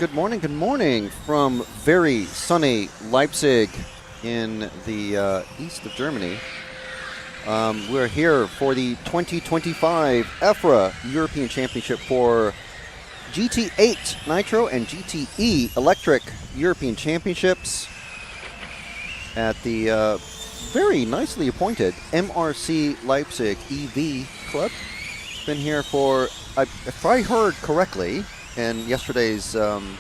good morning from very sunny Leipzig in the east of Germany. We're here for the 2025 EFRA European Championship for GT8 Nitro and GTE Electric European Championships at the very nicely appointed MRC Leipzig EV Club. It's been here for, if I heard correctly, in yesterday's opening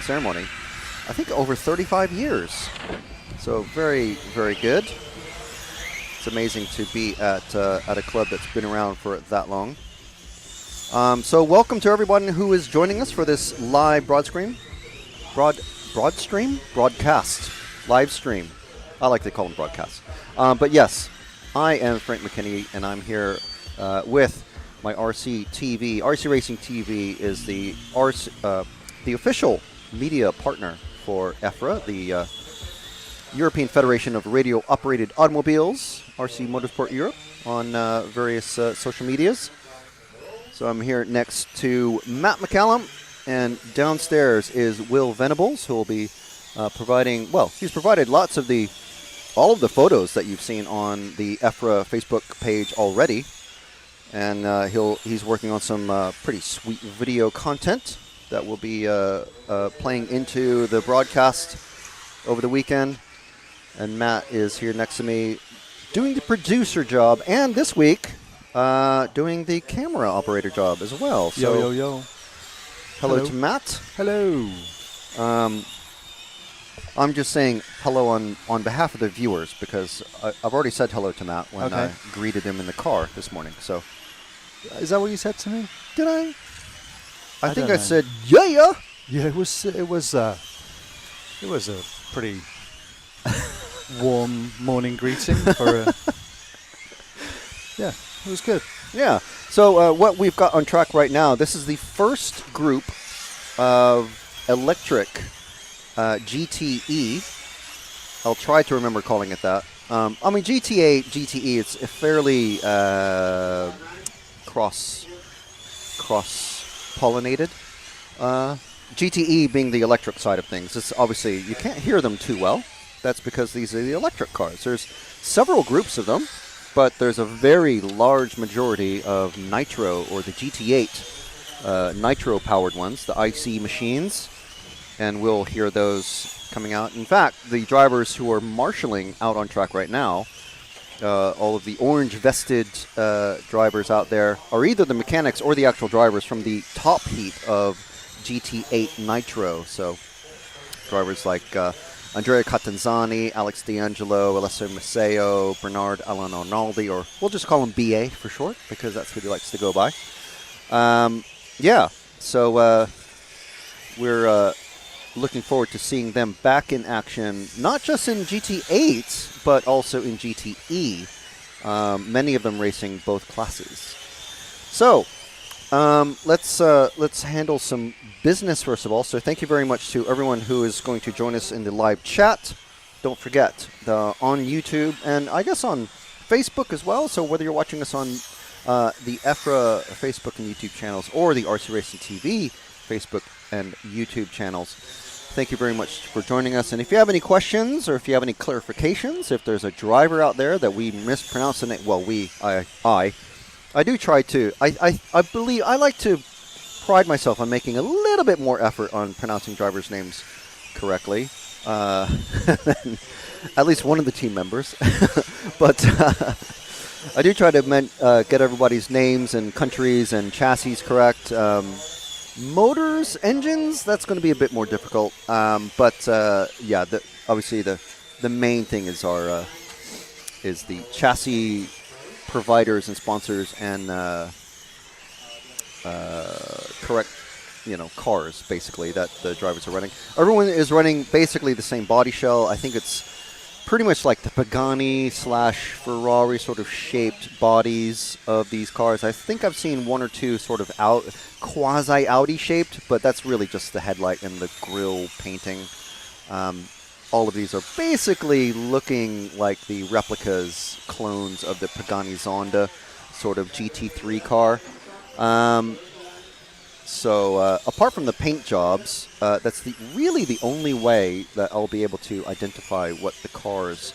ceremony, I think over 35 years. So very, very good. It's amazing to be at a club that's been around for that long. So welcome to everyone who is joining us for this live broadcast, live stream. I like to call them broadcasts. But yes, I am Frank McKinney, and I'm here with my RC TV. RC Racing TV is the official media partner for EFRA, the European Federation of Radio-Operated Automobiles, RC Motorsport Europe, on various social medias. So I'm here next to Matt McCallum, and downstairs is Will Venables, who will be providing, well, he's provided all of the photos that you've seen on the EFRA Facebook page already. And he's working on some pretty sweet video content that will be playing into the broadcast over the weekend. And Matt is here next to me doing the producer job, and this week doing the camera operator job as well. So, yo. Hello to Matt. Hello. I'm just saying hello on behalf of the viewers, because I've already said hello to Matt when I greeted him in the car this morning. So, is that what you said to me? did I? I think I know. said yeah. Yeah, it was a pretty warm morning greeting for a. Yeah, it was good. Yeah. So what we've got on track right now, this is the first group of electric GTE. I'll try to remember calling it that. I mean, GTE, it's a fairly cross-pollinated. GTE being the electric side of things. It's obviously, you can't hear them too well. That's because these are the electric cars. There's several groups of them, but there's a very large majority of nitro, or the GT8 nitro-powered ones, the IC machines, and we'll hear those coming out. In fact, the drivers who are marshalling out on track right now, all of the orange-vested drivers out there, are either the mechanics or the actual drivers from the top heat of GT8 Nitro. So drivers like Andrea Catanzani, Alex D'Angelo, Alessio Maceo, Bernard Alan Arnaldi, or we'll just call him BA for short, because that's what he likes to go by. So we're looking forward to seeing them back in action, not just in GT8, but also in GTE. Many of them racing both classes. So let's handle some business first of all. So thank you very much to everyone who is going to join us in the live chat. Don't forget, on YouTube and I guess on Facebook as well. So whether you're watching us on the EFRA Facebook and YouTube channels, or the RC Racing TV Facebook and YouTube channels, thank you very much for joining us. And if you have any questions, or if you have any clarifications, if there's a driver out there that we mispronounced the name, well, I do try to. I believe I like to pride myself on making a little bit more effort on pronouncing drivers' names correctly. Than at least one of the team members. But I do try to get everybody's names and countries and chassis correct. Motors, engines, that's going to be a bit more difficult. Obviously the main thing is is the chassis providers and sponsors and correct, cars basically that the drivers are running. Everyone is running basically the same body shell. I think it's pretty much like the Pagani / Ferrari sort of shaped bodies of these cars. I think I've seen one or two sort of quasi Audi shaped, but that's really just the headlight and the grille painting. All of these are basically looking like the replicas, clones of the Pagani Zonda sort of GT3 car. So apart from the paint jobs, that's really the only way that I'll be able to identify what the cars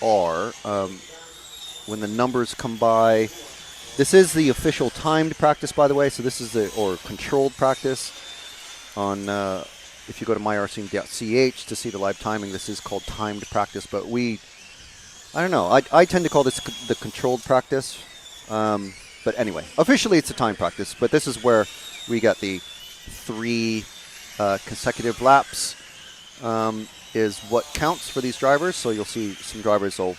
are. When the numbers come by, this is the official timed practice, by the way. So this is or controlled practice on. If you go to myrc.ch to see the live timing, this is called timed practice. But I don't know. I tend to call this the controlled practice. But anyway, officially it's a time practice. But this is where we got the 3 consecutive laps is what counts for these drivers. So you'll see some drivers will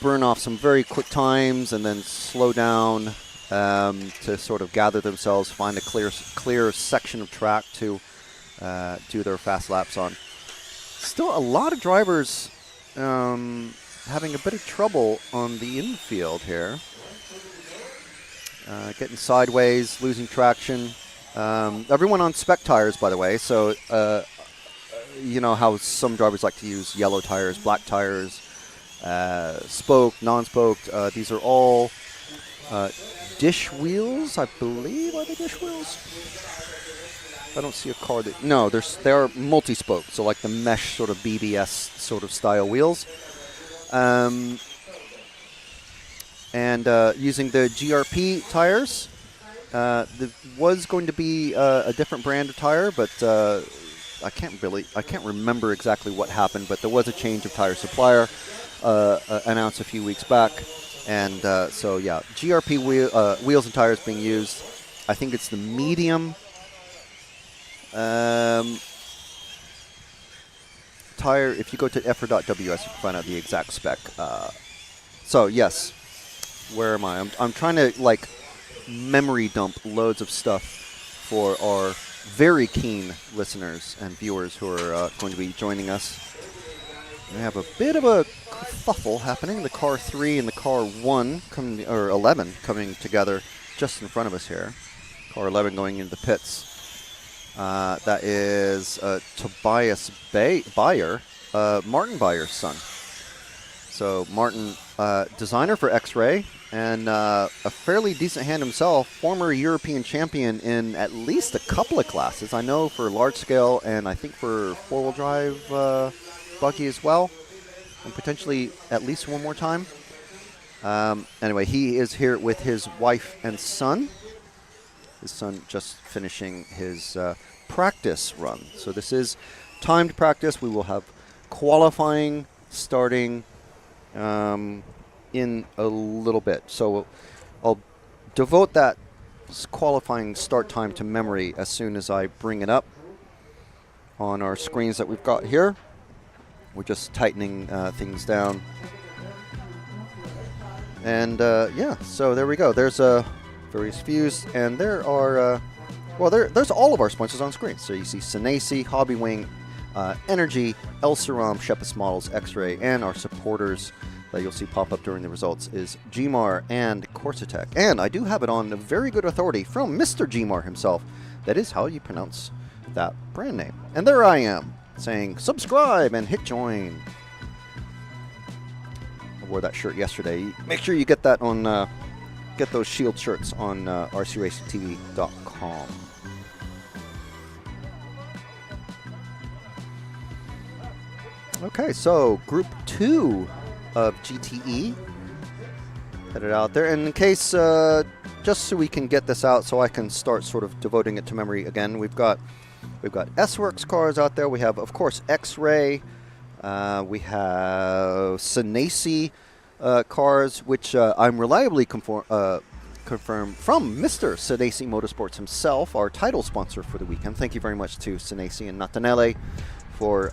burn off some very quick times and then slow down to sort of gather themselves, find a clear section of track to do their fast laps on. Still a lot of drivers having a bit of trouble on the infield here. Getting sideways, losing traction. Everyone on spec tires, by the way. So, you know how some drivers like to use yellow tires, black tires, spoked, non-spoked. These are all dish wheels, I believe. Are they dish wheels? I don't see a car that... No, they're multi-spoke, so like the mesh sort of BBS sort of style wheels. And using the GRP tires. There was going to be a different brand of tire, but I can't remember exactly what happened, but there was a change of tire supplier announced a few weeks back. And so, yeah, GRP wheels and tires being used. I think it's the medium tire. If you go to EFRA.ws, you can find out the exact spec. So, yes, where am I? I'm trying to, like, memory dump loads of stuff for our very keen listeners and viewers who are going to be joining us. We have a bit of a kerfuffle happening. The car 3 and the car 1 or 11 coming together just in front of us here. Car 11 going into the pits. That is Tobias Bayer, Martin Bayer's son. So Martin, designer for X-Ray, and a fairly decent hand himself, former European champion in at least a couple of classes. I know for large scale and I think for four-wheel drive buggy as well, and potentially at least one more time. Anyway, he is here with his wife and son. His son just finishing his practice run. So this is timed practice. We will have qualifying starting in a little bit. So I'll devote that qualifying start time to memory as soon as I bring it up on our screens that we've got here. We're just tightening things down. And yeah, so there we go. There's various views, and there are, there's all of our sponsors on screen. So you see Senesi, Hobby Wing, Energy, El Ceram, Shepis Models, X-Ray, and our supporters that you'll see pop up during the results is Gmar and Corsatec. And I do have it on a very good authority from Mr. Gmar himself. That is how you pronounce that brand name. And there I am saying subscribe and hit join. I wore that shirt yesterday. Make sure you get that on, get those Shield shirts on rcracingtv.com. Okay, so Group 2 of GTE headed out there. And in case, just so we can get this out so I can start sort of devoting it to memory again, we've got S-Works cars out there. We have, of course, X-Ray. We have Senesi cars, which I'm reliably confirmed from Mr. Senesi Motorsports himself, our title sponsor for the weekend. Thank you very much to Senesi and Nataneli for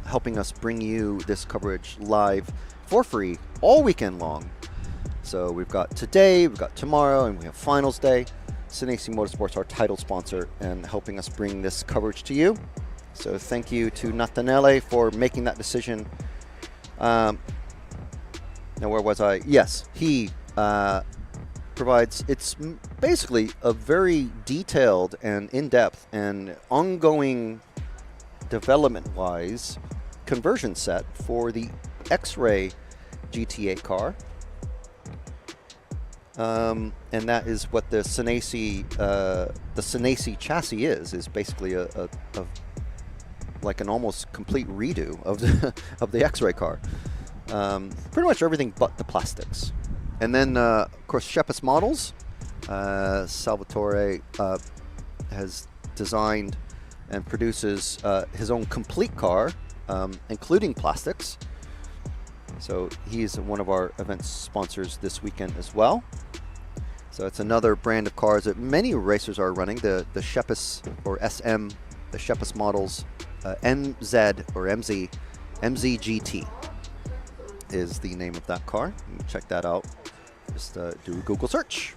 helping us bring you this coverage live for free all weekend long. So we've got today, we've got tomorrow, and we have finals day. Senesi Motorsports, our title sponsor, and helping us bring this coverage to you. So thank you to Nataneli for making that decision. Now, where was I? Yes, he provides, it's basically a very detailed and in-depth and ongoing development-wise conversion set for the X-Ray GT8 car. and that is what the Senesi chassis is basically a like an almost complete redo of the of the X-Ray car. Pretty much everything but the plastics. And then, of course, Shepis Models. Salvatore has designed and produces his own complete car, including plastics. So he's one of our event sponsors this weekend as well. So it's another brand of cars that many racers are running, the Shepis or SM, the Shepis Models, MZ or MZ GT is the name of that car. You can check that out. Just do a Google search.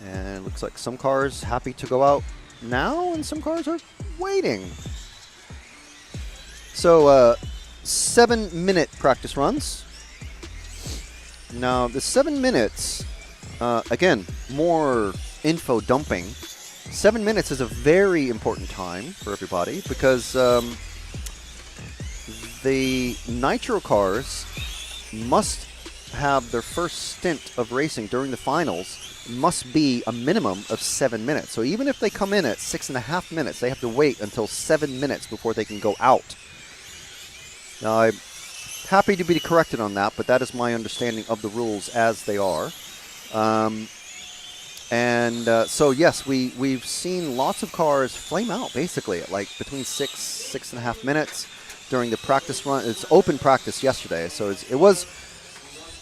And it looks like some cars happy to go out now and some cars are waiting. So 7-minute practice runs. Now the 7 minutes, again, more info dumping. 7 minutes is a very important time for everybody because the nitro cars must have their first stint of racing during the finals must be a minimum of 7 minutes. So even if they come in at 6.5 minutes, they have to wait until 7 minutes before they can go out. Now, I'm happy to be corrected on that, but that is my understanding of the rules as they are. So yes, we've seen lots of cars flame out basically at like between 6.5 minutes during the practice run. It's open practice yesterday, so it was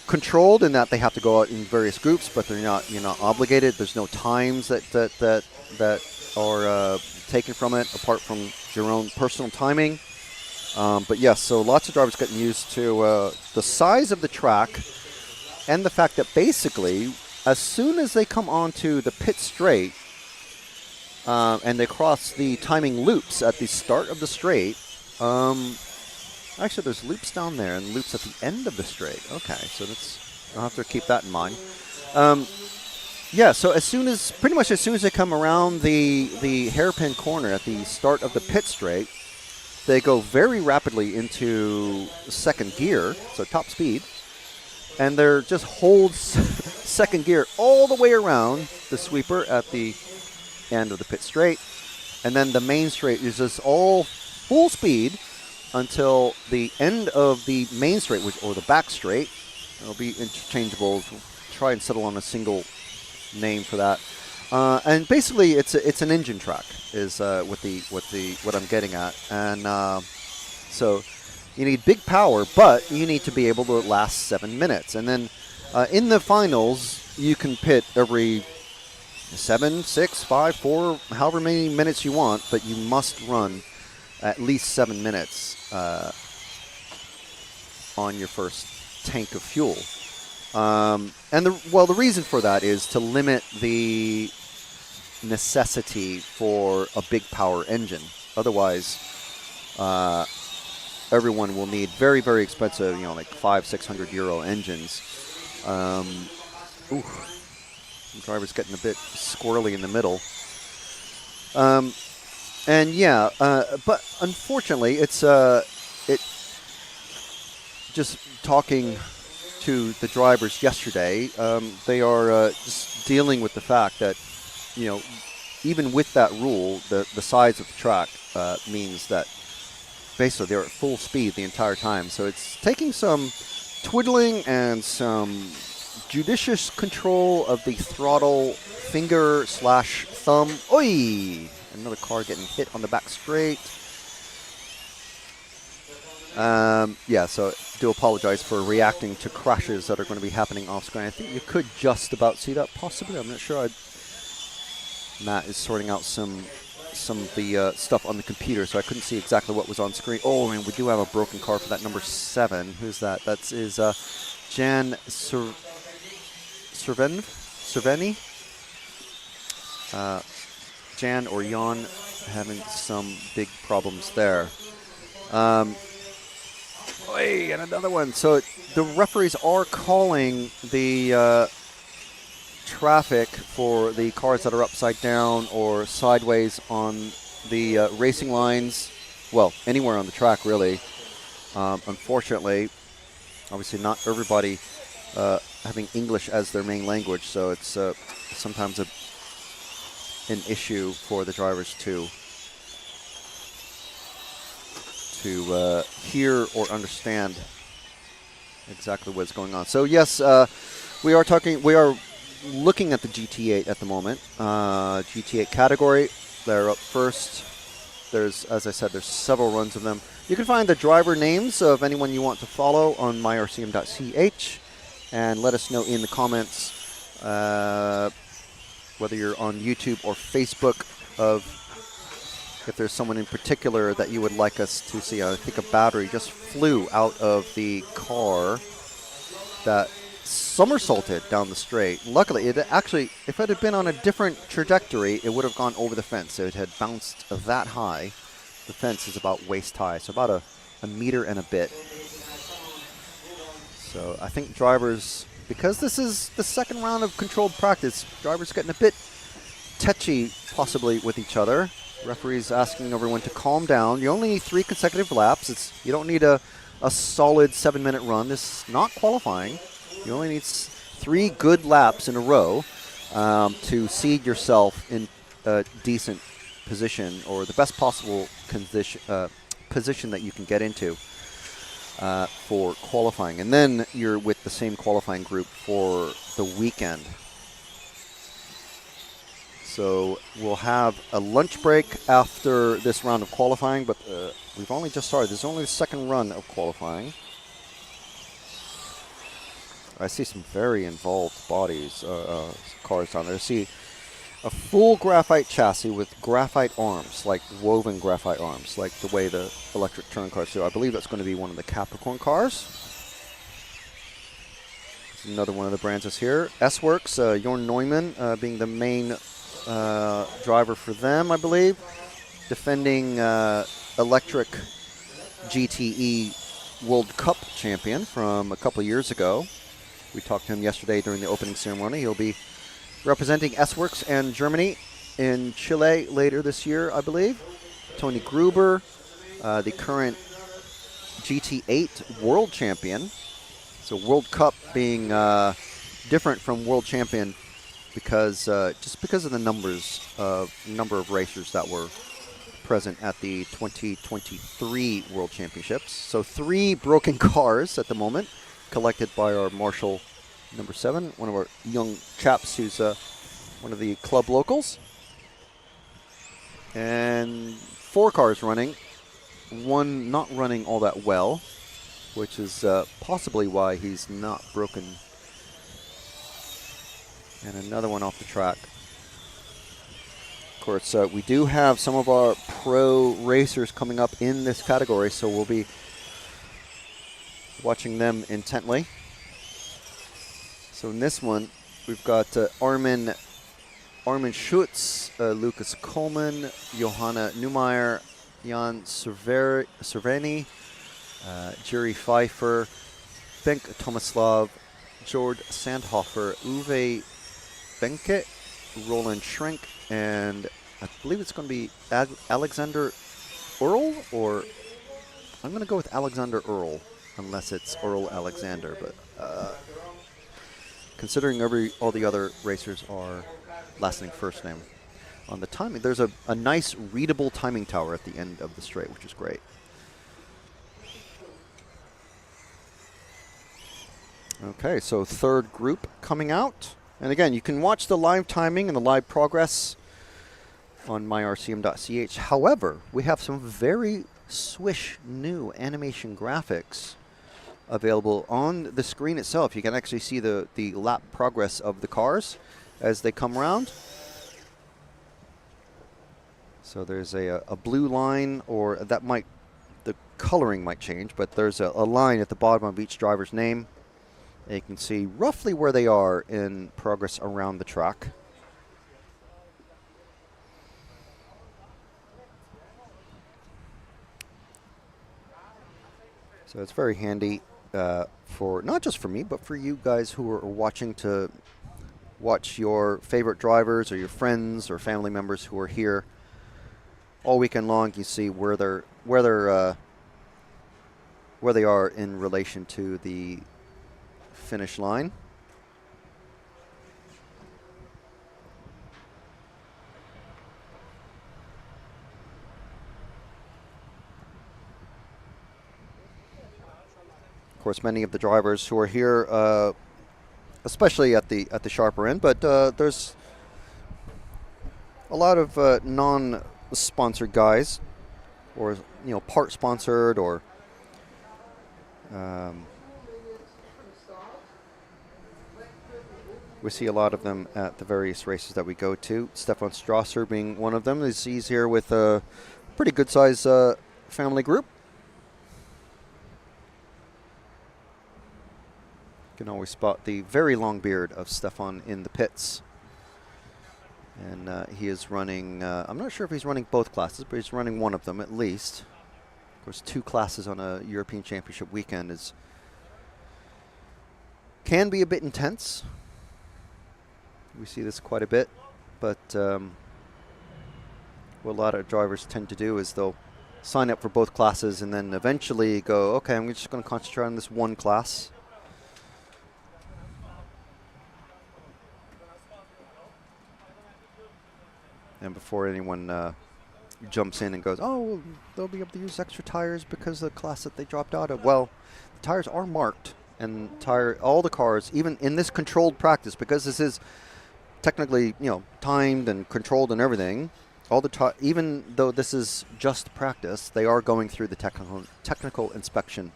controlled in that they have to go out in various groups, but you're not obligated. There's no times that are taken from it apart from your own personal timing. But yes, so lots of drivers getting used to the size of the track and the fact that basically as soon as they come onto the pit straight and they cross the timing loops at the start of the straight, actually there's loops down there and loops at the end of the straight. Okay, so I'll have to keep that in mind. Yeah, so pretty much as soon as they come around the hairpin corner at the start of the pit straight, they go very rapidly into second gear, so top speed, and they're just holds second gear all the way around the sweeper at the end of the pit straight, and then the main straight is just all full speed until the end of the main straight, or the back straight. It'll be interchangeable. We'll try and settle on a single name for that. And basically, it's an engine track is what I'm getting at, and so you need big power, but you need to be able to last 7 minutes. And then in the finals, you can pit every 7, 6, 5, 4, however many minutes you want, but you must run at least 7 minutes on your first tank of fuel. And the reason for that is to limit the necessity for a big power engine. Otherwise, everyone will need very, very expensive, like 500-600 euro engines. The driver's getting a bit squirrely in the middle. And yeah, but unfortunately, it's just talking to the drivers yesterday. They are just dealing with the fact that, even with that rule, the size of the track means that basically they're at full speed the entire time. So it's taking some twiddling and some judicious control of the throttle finger/thumb. Oi! Another car getting hit on the back straight. Yeah, so do apologize for reacting to crashes that are going to be happening off screen. I think you could just about see that, possibly. I'm not sure. Matt is sorting out some of the stuff on the computer, so I couldn't see exactly what was on screen. Oh, and we do have a broken car for that number 7. Who's that? That is Jan Cerveni. Jan or Jan having some big problems there. And another one. So the referees are calling the traffic for the cars that are upside down or sideways on the racing lines. Well, anywhere on the track, really. Unfortunately, Obviously, not everybody having English as their main language, so it's sometimes an issue for the drivers to hear or understand exactly what's going on. So yes, we are looking at the GT8 at the moment. GT8 category, they're up first. There's, as I said, there's several runs of them. You can find the driver names of anyone you want to follow on myrcm.ch, and let us know in the comments whether you're on YouTube or Facebook if there's someone in particular that you would like us to see. I think a battery just flew out of the car that somersaulted down the straight. Luckily, it actually, if it had been on a different trajectory, it would have gone over the fence. So it had bounced that high. The fence is about waist high, so about a meter and a bit. So I think drivers, because this is the second round of controlled practice, drivers getting a bit touchy possibly with each other. Referees asking everyone to calm down. You only need 3 consecutive laps. You don't need a solid 7-minute run. This is not qualifying. You only need 3 good laps in a row to seed yourself in a decent position, or the best possible position that you can get into for qualifying. And then you're with the same qualifying group for the weekend. So we'll have a lunch break after this round of qualifying, but we've only just started. This is only the second run of qualifying. I see some very involved bodies, cars down there. I see a full graphite chassis with graphite arms, like woven graphite arms, like the way the electric touring cars do. I believe that's going to be one of the Capricorn cars. Another one of the brands is here. S-Works, Jorn Neumann being the main driver for them, I believe. Defending electric GTE World Cup champion from a couple of years ago. We talked to him yesterday during the opening ceremony. He'll be representing S-Works and Germany in Chile later this year, I believe. Tony Gruber, the current GT8 world champion. So World Cup being different from world champion because just because of the number of racers that were present at the 2023 World Championships. So 3 broken cars at the moment, collected by our Marshal number 7, one of our young chaps who's one of the club locals. And 4 cars running, one not running all that well, which is possibly why he's not broken. And another one off the track. Of course, we do have some of our pro racers coming up in this category, so we'll be watching them intently. So in this one, we've got Armin Schutz, Lucas Coleman, Johanna Neumeyer, Jan Cerveni, Jerry Pfeiffer, Benk Tomislav, Jord Sandhofer, Uwe Benke, Roland Schrenk, and I believe it's going to be Alexander Earl, or I'm going to go with Alexander Earl, unless it's Earl Alexander, but considering all the other racers are last name, first name. On the timing, there's a nice readable timing tower at the end of the straight, which is great. Okay, so third group coming out. And again, you can watch the live timing and the live progress on myrcm.ch. However, we have some very swish new animation graphics available on the screen itself. You can actually see the lap progress of the cars as they come around. So there's a blue line, or the coloring might change, but there's a line at the bottom of each driver's name. And you can see roughly where they are in progress around the track. So it's very handy for not just for me, but for you guys who are watching, to watch your favorite drivers or your friends or family members who are here all weekend long. You see where they're where they are in relation to the finish line. Of course, many of the drivers who are here, especially at the sharper end, but there's a lot of non-sponsored guys, or part sponsored, or we see a lot of them at the various races that we go to. Stefan Strasser being one of them. He's here with a pretty good size family group. You can always spot the very long beard of Stefan in the pits. And he is running, I'm not sure if he's running both classes, but he's running one of them at least. Of course, 2 classes on a European Championship weekend can be a bit intense. We see this quite a bit, but what a lot of drivers tend to do is they'll sign up for both classes and then eventually go, okay, I'm just going to concentrate on this one class. And before anyone jumps in and goes, oh, well, they'll be able to use extra tires because of the class that they dropped out of. Well, the tires are marked, and all the cars, even in this controlled practice, because this is technically, timed and controlled and everything, even though this is just practice, they are going through the technical inspection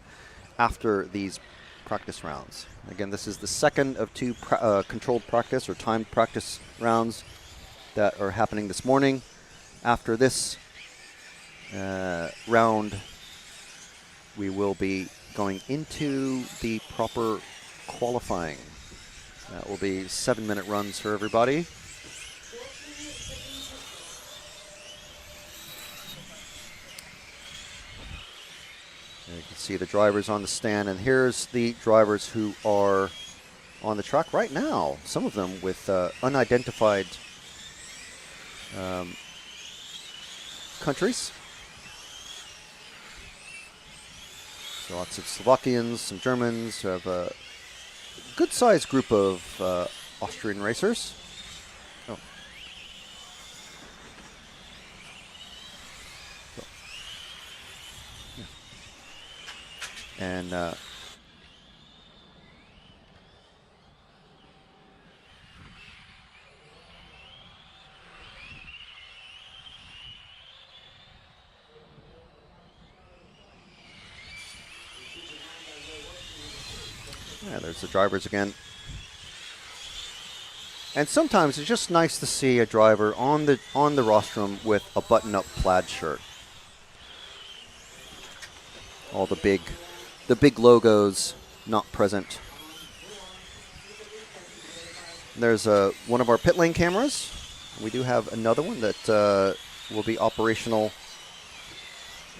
after these practice rounds. Again, this is the second of 2 controlled practice or timed practice rounds that are happening this morning. After this round, we will be going into the proper qualifying. That will be 7-minute runs for everybody. There you can see the drivers on the stand, and here's the drivers who are on the track right now. Some of them with unidentified countries. So lots of Slovakians, some Germans. We have a good-sized group of Austrian racers. Oh. So. Yeah. And yeah, there's the drivers again. And sometimes it's just nice to see a driver on the rostrum with a button-up plaid shirt. All the big logos not present. There's one of our pit lane cameras. We do have another one that will be operational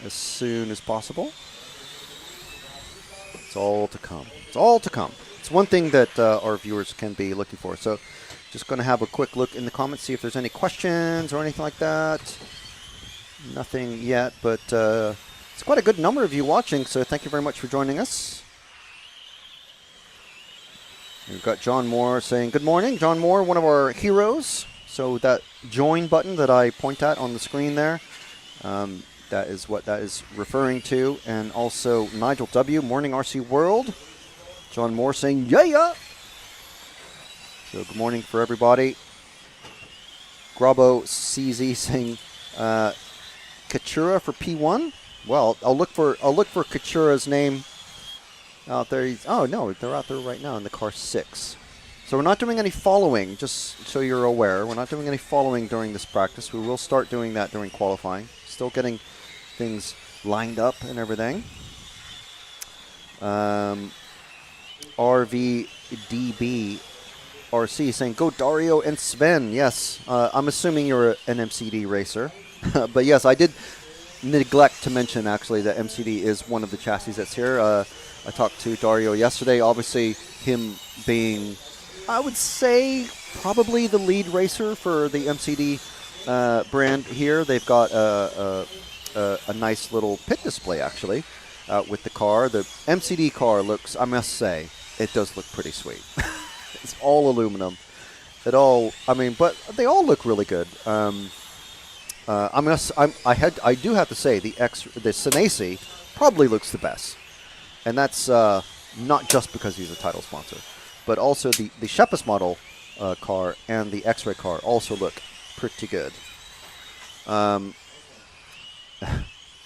as soon as possible. It's all to come. It's all to come. It's one thing that our viewers can be looking for. So just going to have a quick look in the comments, see if there's any questions or anything like that. Nothing yet, but it's quite a good number of you watching, so thank you very much for joining us. We've got John Moore saying, good morning. John Moore, one of our heroes. So that join button that I point at on the screen there, that is what that is referring to. And also Nigel W., Morning RC World. John Moore saying, yeah. So good morning for everybody. Grabo CZ saying, Kachura for P1. Well, I'll look for Kachura's name out there. Oh no, they're out there right now in the car 6. So we're not doing any following, just so you're aware. We're not doing any following during this practice. We will start doing that during qualifying. Still getting things lined up and everything. RVDB RC saying, go Dario and Sven. Yes, I'm assuming you're an MCD racer. But yes, I did neglect to mention actually that MCD is one of the chassis that's here. I talked to Dario yesterday. Obviously, him being, I would say, probably the lead racer for the MCD brand here. They've got a nice little pit display, actually. with the car. The MCD car looks, I must say, it does look pretty sweet. It's all aluminum. But they all look really good. I do have to say the Senesi probably looks the best, and that's not just because he's a title sponsor, but also the Shepis model car and the X-Ray car also look pretty good.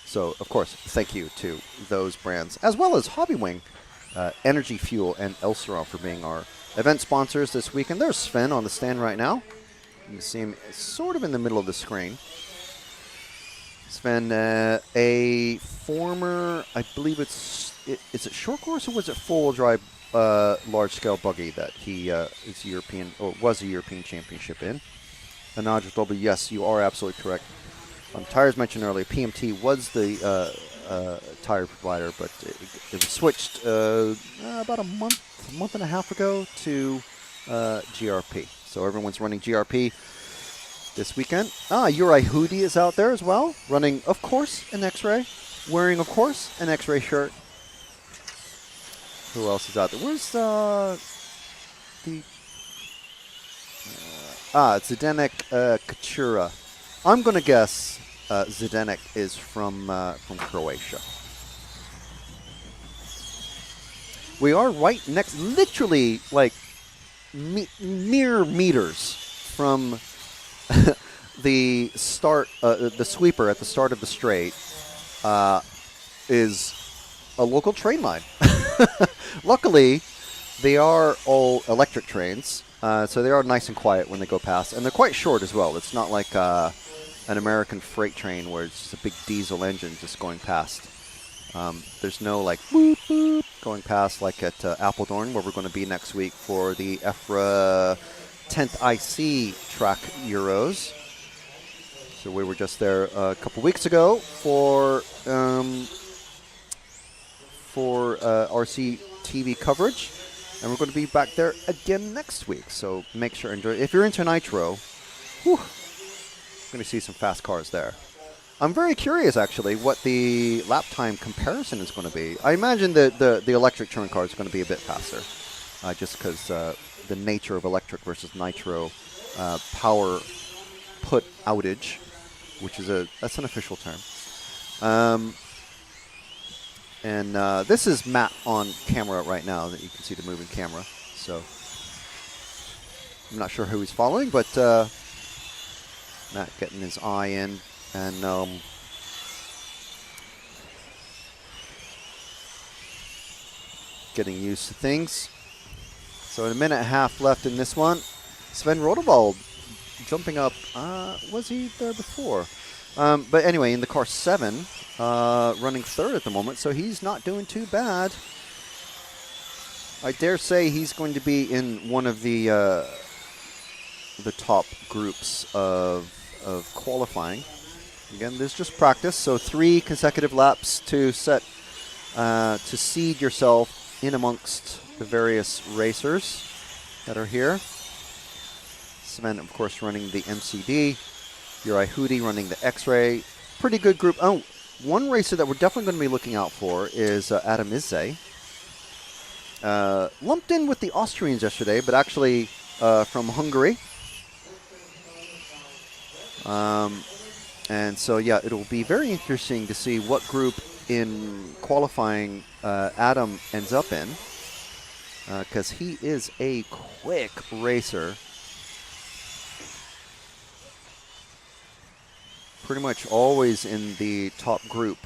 So of course, thank you to those brands as well as Hobbywing, Energy Fuel, and Elseron for being our event sponsors this week. And there's Sven on the stand right now. You can see him sort of in the middle of the screen. Sven, a former, I believe is it short course or was it full drive large scale buggy that he is European or was a European championship in? Anaj W, yes, you are absolutely correct. Tires mentioned earlier, PMT was the tire provider, but it was switched about a month and a half ago to GRP. So everyone's running GRP this weekend. Uri Hoodie is out there as well, running, of course, an X-Ray, wearing, of course, an X-Ray shirt. Who else is out there? Where's Zdenek Kachura. I'm going to guess Zdenek is from Croatia. We are right next, literally like mere meters from the start, the sweeper at the start of the straight is a local train line. Luckily, they are all electric trains, so they are nice and quiet when they go past, and they're quite short as well. It's not like an American freight train where it's just a big diesel engine just going past. There's no like boop boop going past like at Apeldoorn, where we're going to be next week for the EFRA 10th IC track Euros. So we were just there a couple weeks ago for RC TV coverage, and we're going to be back there again next week. So make sure enjoy. If you're into Nitro, you're going to see some fast cars there. I'm very curious, actually, what the lap time comparison is going to be. I imagine that the electric touring car is going to be a bit faster, just because the nature of electric versus nitro power put outage, which is that's an official term. And this is Matt on camera right now, that you can see the moving camera. So I'm not sure who he's following, but Matt getting his eye in. And getting used to things. So a minute and a half left in this one. Sven Rodewald jumping up. Was he there before? But anyway, in the car 7, running third at the moment, so he's not doing too bad. I dare say he's going to be in one of the top groups of qualifying. Again, there's just practice, so 3 consecutive laps to seed yourself in amongst the various racers that are here. Sven, of course, running the MCD. Uri Hoodie running the X-Ray. Pretty good group. Oh, one racer that we're definitely going to be looking out for is Adam Izze. Lumped in with the Austrians yesterday, but actually from Hungary. And so, yeah, it'll be very interesting to see what group in qualifying Adam ends up in, because he is a quick racer. Pretty much always in the top group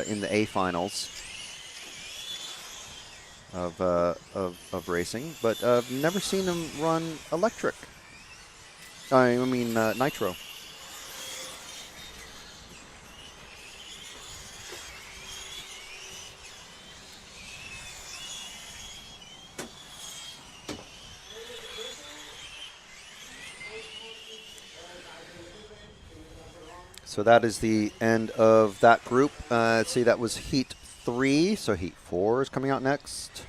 in the A finals of racing, but I've never seen him run electric. I mean nitro. So that is the end of that group. Let's see, that was Heat 3, so Heat 4 is coming out next.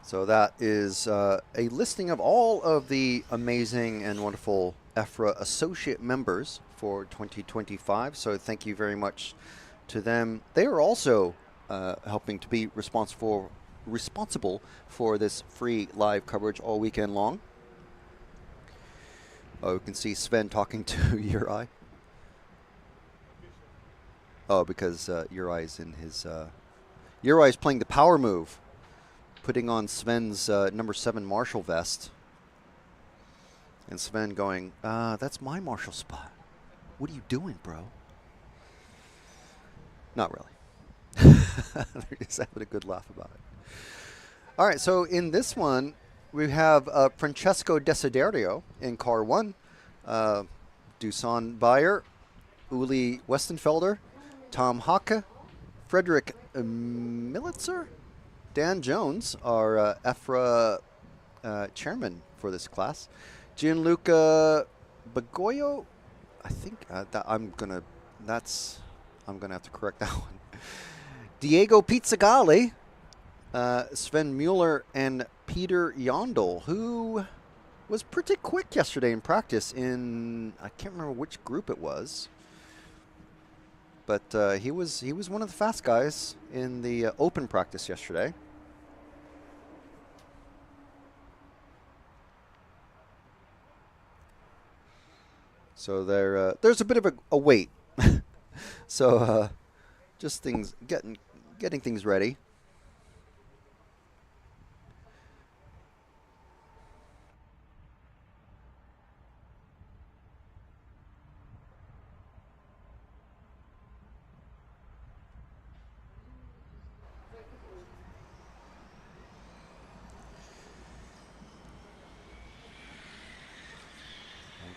So that is a listing of all of the amazing and wonderful EFRA associate members for 2025. So thank you very much to them. They are also helping to be responsible for this free live coverage all weekend long. Oh, you can see Sven talking to Uri. Oh, because Uri's in his... Uri's playing the power move, putting on Sven's number 7 Marshall vest. And Sven going, that's my Marshall spot. What are you doing, bro? Not really. They're just having a good laugh about it. All right, so in this one, we have Francesco Desiderio in car 1, Dusan Bayer, Uli Westenfelder, Tom Hake, Frederick Militzer, Dan Jones, our EFRA chairman for this class, Gianluca Bagoyo. I think I'm gonna have to correct that one. Diego Pizzagalli, Sven Mueller, and Peter Yondel, who was pretty quick yesterday in practice in, I can't remember which group it was, but he was one of the fast guys in the open practice yesterday. So there's a bit of a wait. So just getting things ready.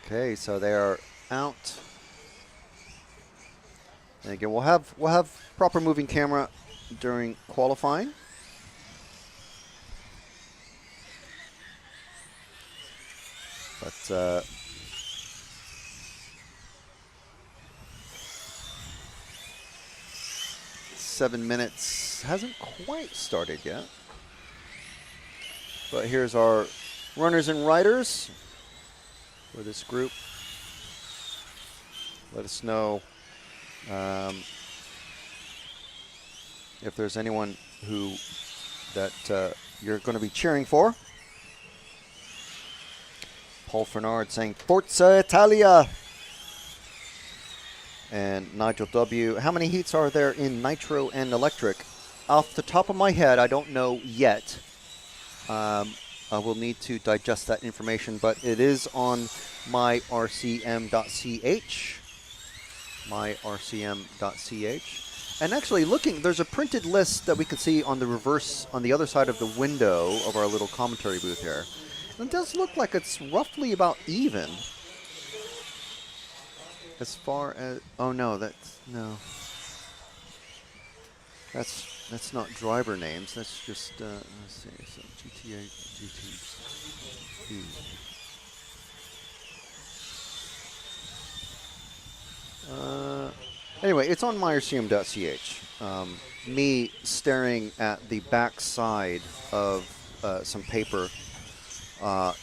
Okay, so they are out. And again, we'll have proper moving camera during qualifying. But 7 minutes hasn't quite started yet. But here's our runners and riders for this group. Let us know if there's anyone that you're going to be cheering for. Paul Fernard saying Forza Italia. And Nigel W. How many heats are there in nitro and electric? Off the top of my head, I don't know yet. I will need to digest that information, but it is on myrcm.ch. myrcm.ch. And actually looking, there's a printed list that we can see on the reverse, on the other side of the window of our little commentary booth here. And it does look like it's roughly about even. As far as, oh no, no. That's not driver names. That's just, let's see, so GT8, GTE. Anyway, it's on myrcm.ch. Me staring at the back side of some paper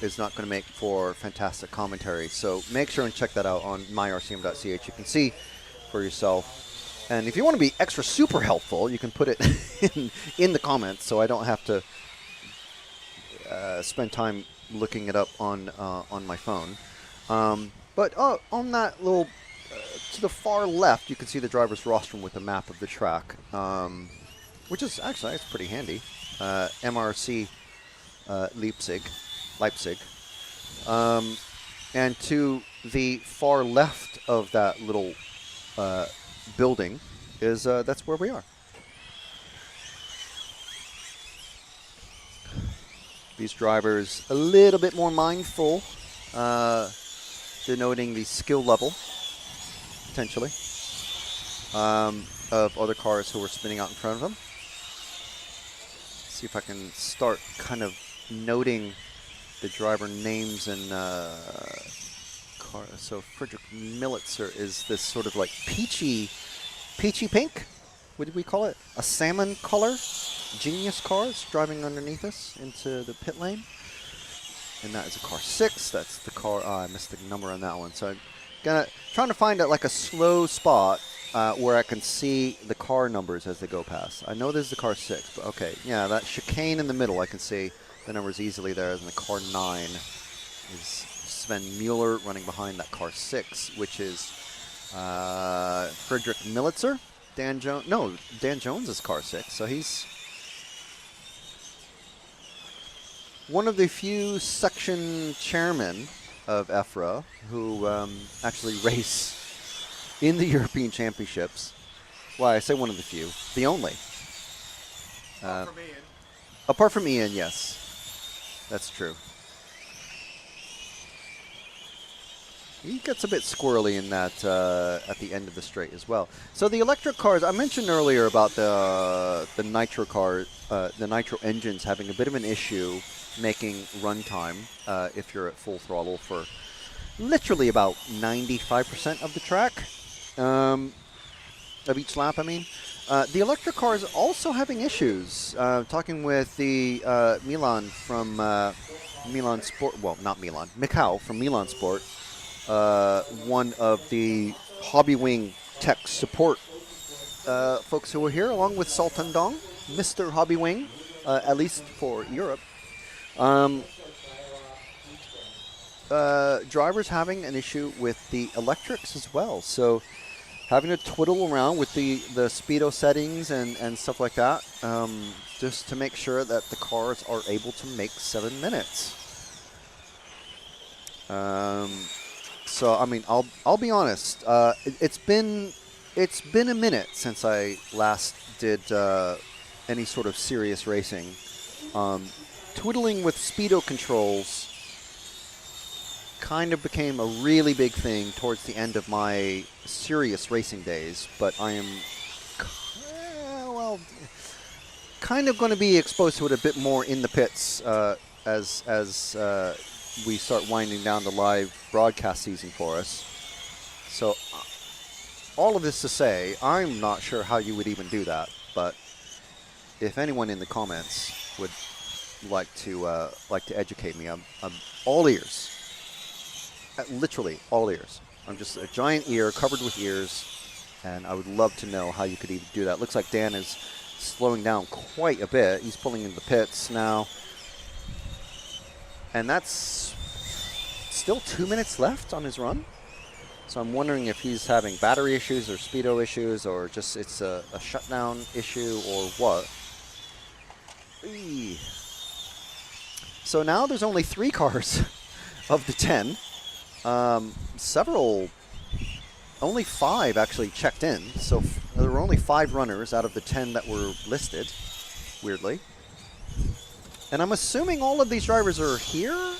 is not going to make for fantastic commentary. So make sure and check that out on myrcm.ch. You can see for yourself. And if you want to be extra super helpful, you can put it in the comments so I don't have to spend time looking it up on my phone. But on that little, to the far left, you can see the driver's rostrum with a map of the track, which is actually, it's pretty handy. MRC Leipzig. And to the far left of that little building is that's where we are. These drivers a little bit more mindful, denoting the skill level potentially of other cars who are spinning out in front of them. See if I can start kind of noting the driver names and car. So Frederick Militzer is this sort of like peachy pink. What did we call it? A salmon color. Genius cars driving underneath us into the pit lane. And that is a car 6. That's the car. I missed the number on that one. So I'm trying to find like a slow spot where I can see the car numbers as they go past. I know this is the car 6, but okay. Yeah, that chicane in the middle, I can see the numbers easily there. And the car 9 is Sven Mueller running behind that car 6, which is Friedrich Militzer. Dan Jones. No, Dan Jones is car 6. So he's one of the few section chairmen of EFRA who actually race in the European Championships. Well, I say one of the few. The only. Apart from Ian. Apart from Ian, yes. That's true. He gets a bit squirrely in that at the end of the straight as well. So the electric cars, I mentioned earlier about the nitro car, the nitro engines having a bit of an issue making runtime if you're at full throttle for literally about 95% of the track, of each lap, I mean. The electric car is also having issues. Talking with the Milan from Milan Sport, well, not Milan, Mikau from Milan Sport, one of the Hobby Wing tech support folks who were here, along with Sultan Dong, Mr. Hobby Wing, at least for Europe. Drivers having an issue with the electrics as well, so having to twiddle around with the speedo settings and stuff like that, just to make sure that the cars are able to make 7 minutes. So I mean, I'll be honest. It's been a minute since I last did any sort of serious racing. Twiddling with speedo controls kind of became a really big thing towards the end of my serious racing days, but I am kind of going to be exposed to it a bit more in the pits as we start winding down the live broadcast season for us. So all of this to say, I'm not sure how you would even do that, but if anyone in the comments would like to educate me, I'm all ears. Literally all ears. I'm just a giant ear covered with ears, and I would love to know how you could even do that. Looks like Dan is slowing down quite a bit. He's pulling into the pits now, and that's still 2 minutes left on his run. So I'm wondering if he's having battery issues or speedo issues, or just it's a shutdown issue or what. Eee. So now there's only 3 cars of the 10. Only 5 actually checked in. So there were only 5 runners out of the 10 that were listed, weirdly. And I'm assuming all of these drivers are here,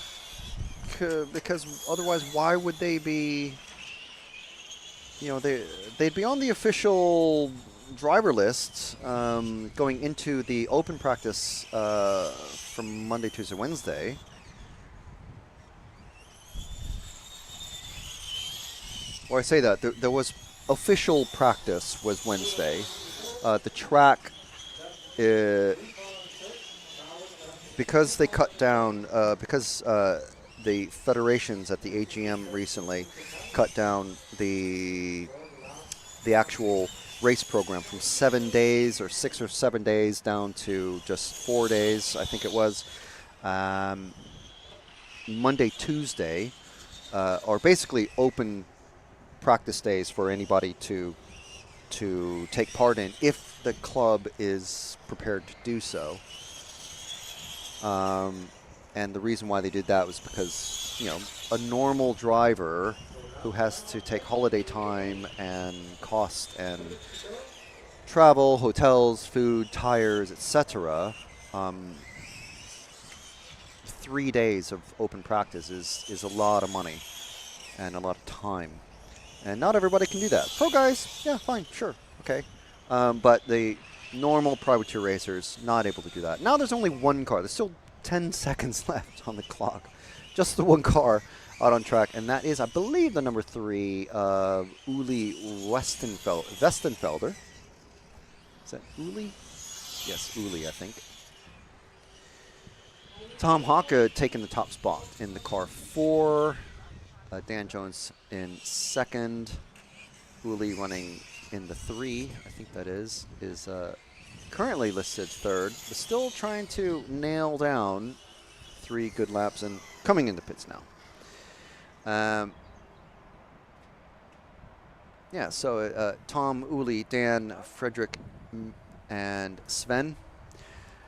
because otherwise why would they be, you know, they'd be on the official driver list going into the open practice from Monday, Tuesday, Wednesday. Or I say that, there was official practice was Wednesday. The track, because they cut down, because the federations at the AGM recently cut down the actual race program from 7 days or 6 or 7 days down to just 4 days, I think it was. Monday, Tuesday are basically open practice days for anybody to take part in if the club is prepared to do so. And the reason why they did that was because, you know, a normal driver who has to take holiday time and cost and travel, hotels, food, tires, etc. 3 days of open practice is a lot of money and a lot of time. And not everybody can do that. Pro guys, yeah, fine, sure, okay. But the normal privateer racers, not able to do that. Now there's only 1 car. There's still 10 seconds left on the clock. Just the 1 car out on track, and that is, I believe, the number 3, Uli Westenfelder. Is that Uli? Yes, Uli, I think. Tom Haka taking the top spot in the car 4. Dan Jones in 2nd. Uli running in the 3, I think that is currently listed 3rd, but still trying to nail down 3 good laps and coming into pits now. Yeah, so Tom, Uli, Dan, Frederick, and Sven.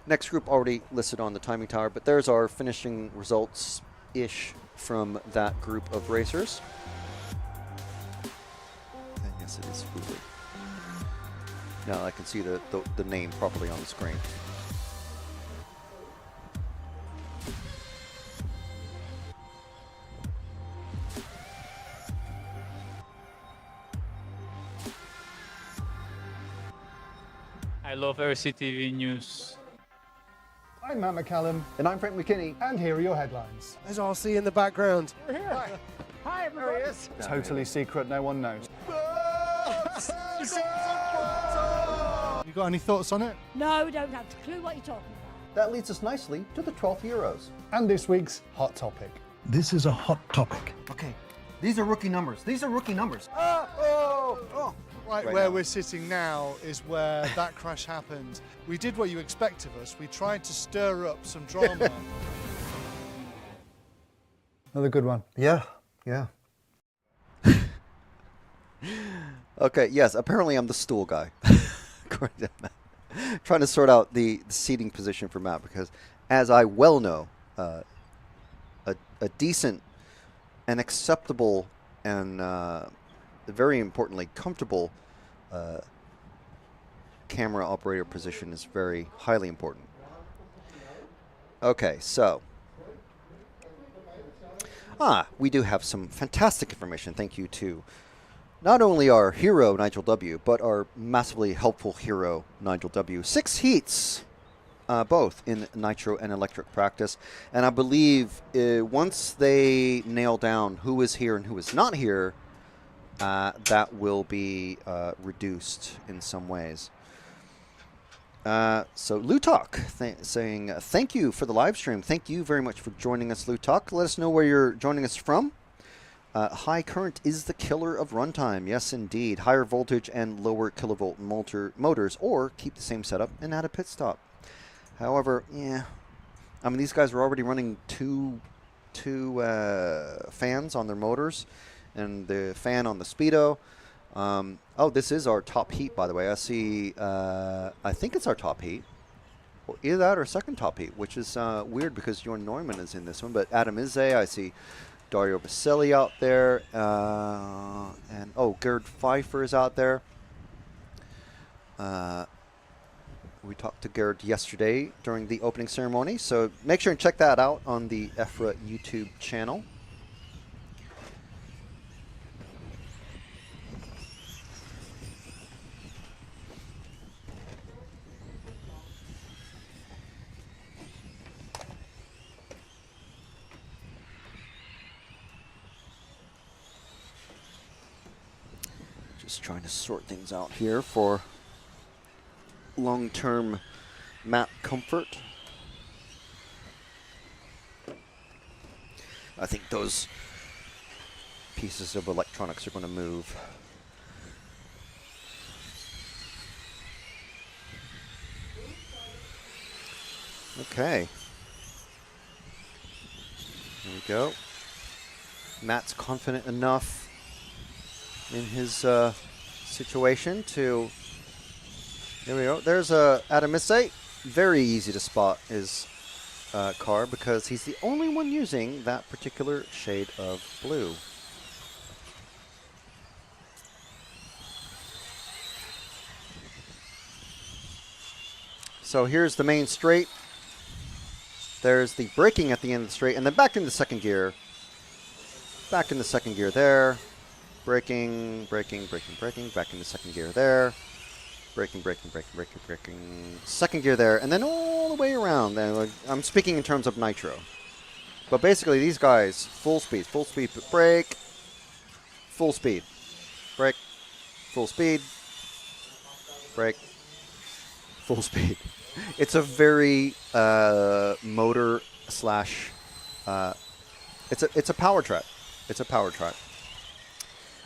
Next group already listed on the timing tower, but there's our finishing results-ish from that group of racers. And yes, it is Uli. Now I can see the name properly on the screen. I love RCTV News. I'm Matt McCallum, And I'm Frank McKinney. and here are your headlines. There's RC in the background. We're here. Hi, everybody. Totally secret, no one knows. You got any thoughts on it? No, don't have a clue what you're talking about. That leads us nicely to the 12th Euros. And this week's hot topic. This is a hot topic. Okay, these are rookie numbers. These are rookie numbers. Right Right where now. we're sitting now is where that crash happened. We did what you expect of us. We tried to stir up some drama. Another good one. Yeah. Okay, yes, apparently I'm the stool guy. Trying to sort out the seating position for Matt because, as I well know, a decent and acceptable and very importantly comfortable camera operator position is very highly important. Okay, so we do have some fantastic information. Thank you to not only our hero, Nigel W., but our massively helpful hero, Nigel W. 6 heats, both in nitro and electric practice. And I believe once they nail down who is here and who is not here, that will be reduced in some ways. So Lutok saying, thank you for the live stream. Thank you very much for joining us, Lutok. Let us know where you're joining us from. High current is the killer of runtime. Yes, indeed. Higher voltage and lower kilovolt motors, or keep the same setup and add a pit stop. However, yeah, I mean, these guys are already running two fans on their motors and the fan on the Speedo. Oh, this is our top heat, by the way. I see, I think it's our top heat. Well, either that or second top heat, which is weird because Jorn Neumann is in this one. But Adam Izze, I see Dario Vasilli out there. And, oh, Gerd Pfeiffer is out there. We talked to Gerd yesterday during the opening ceremony. So make sure and check that out on the EFRA YouTube channel. Just trying to sort things out here for long-term map comfort. I think those pieces of electronics are going to move. Okay. There we go. Matt's confident enough in his situation to... There we go. There's Adam Izze. Very easy to spot his car because he's the only one using that particular shade of blue. So here's the main straight. There's the braking at the end of the straight, and then back into second gear. Back in the second gear there. Braking, braking, braking, braking. Back into second gear there. Braking, braking, braking, braking, braking. Second gear there, and then all the way around. I'm speaking in terms of nitro. But basically, these guys, full speed, brake, full speed, brake, full speed, brake, full speed. It's a very motor slash. It's a power track. It's a power track.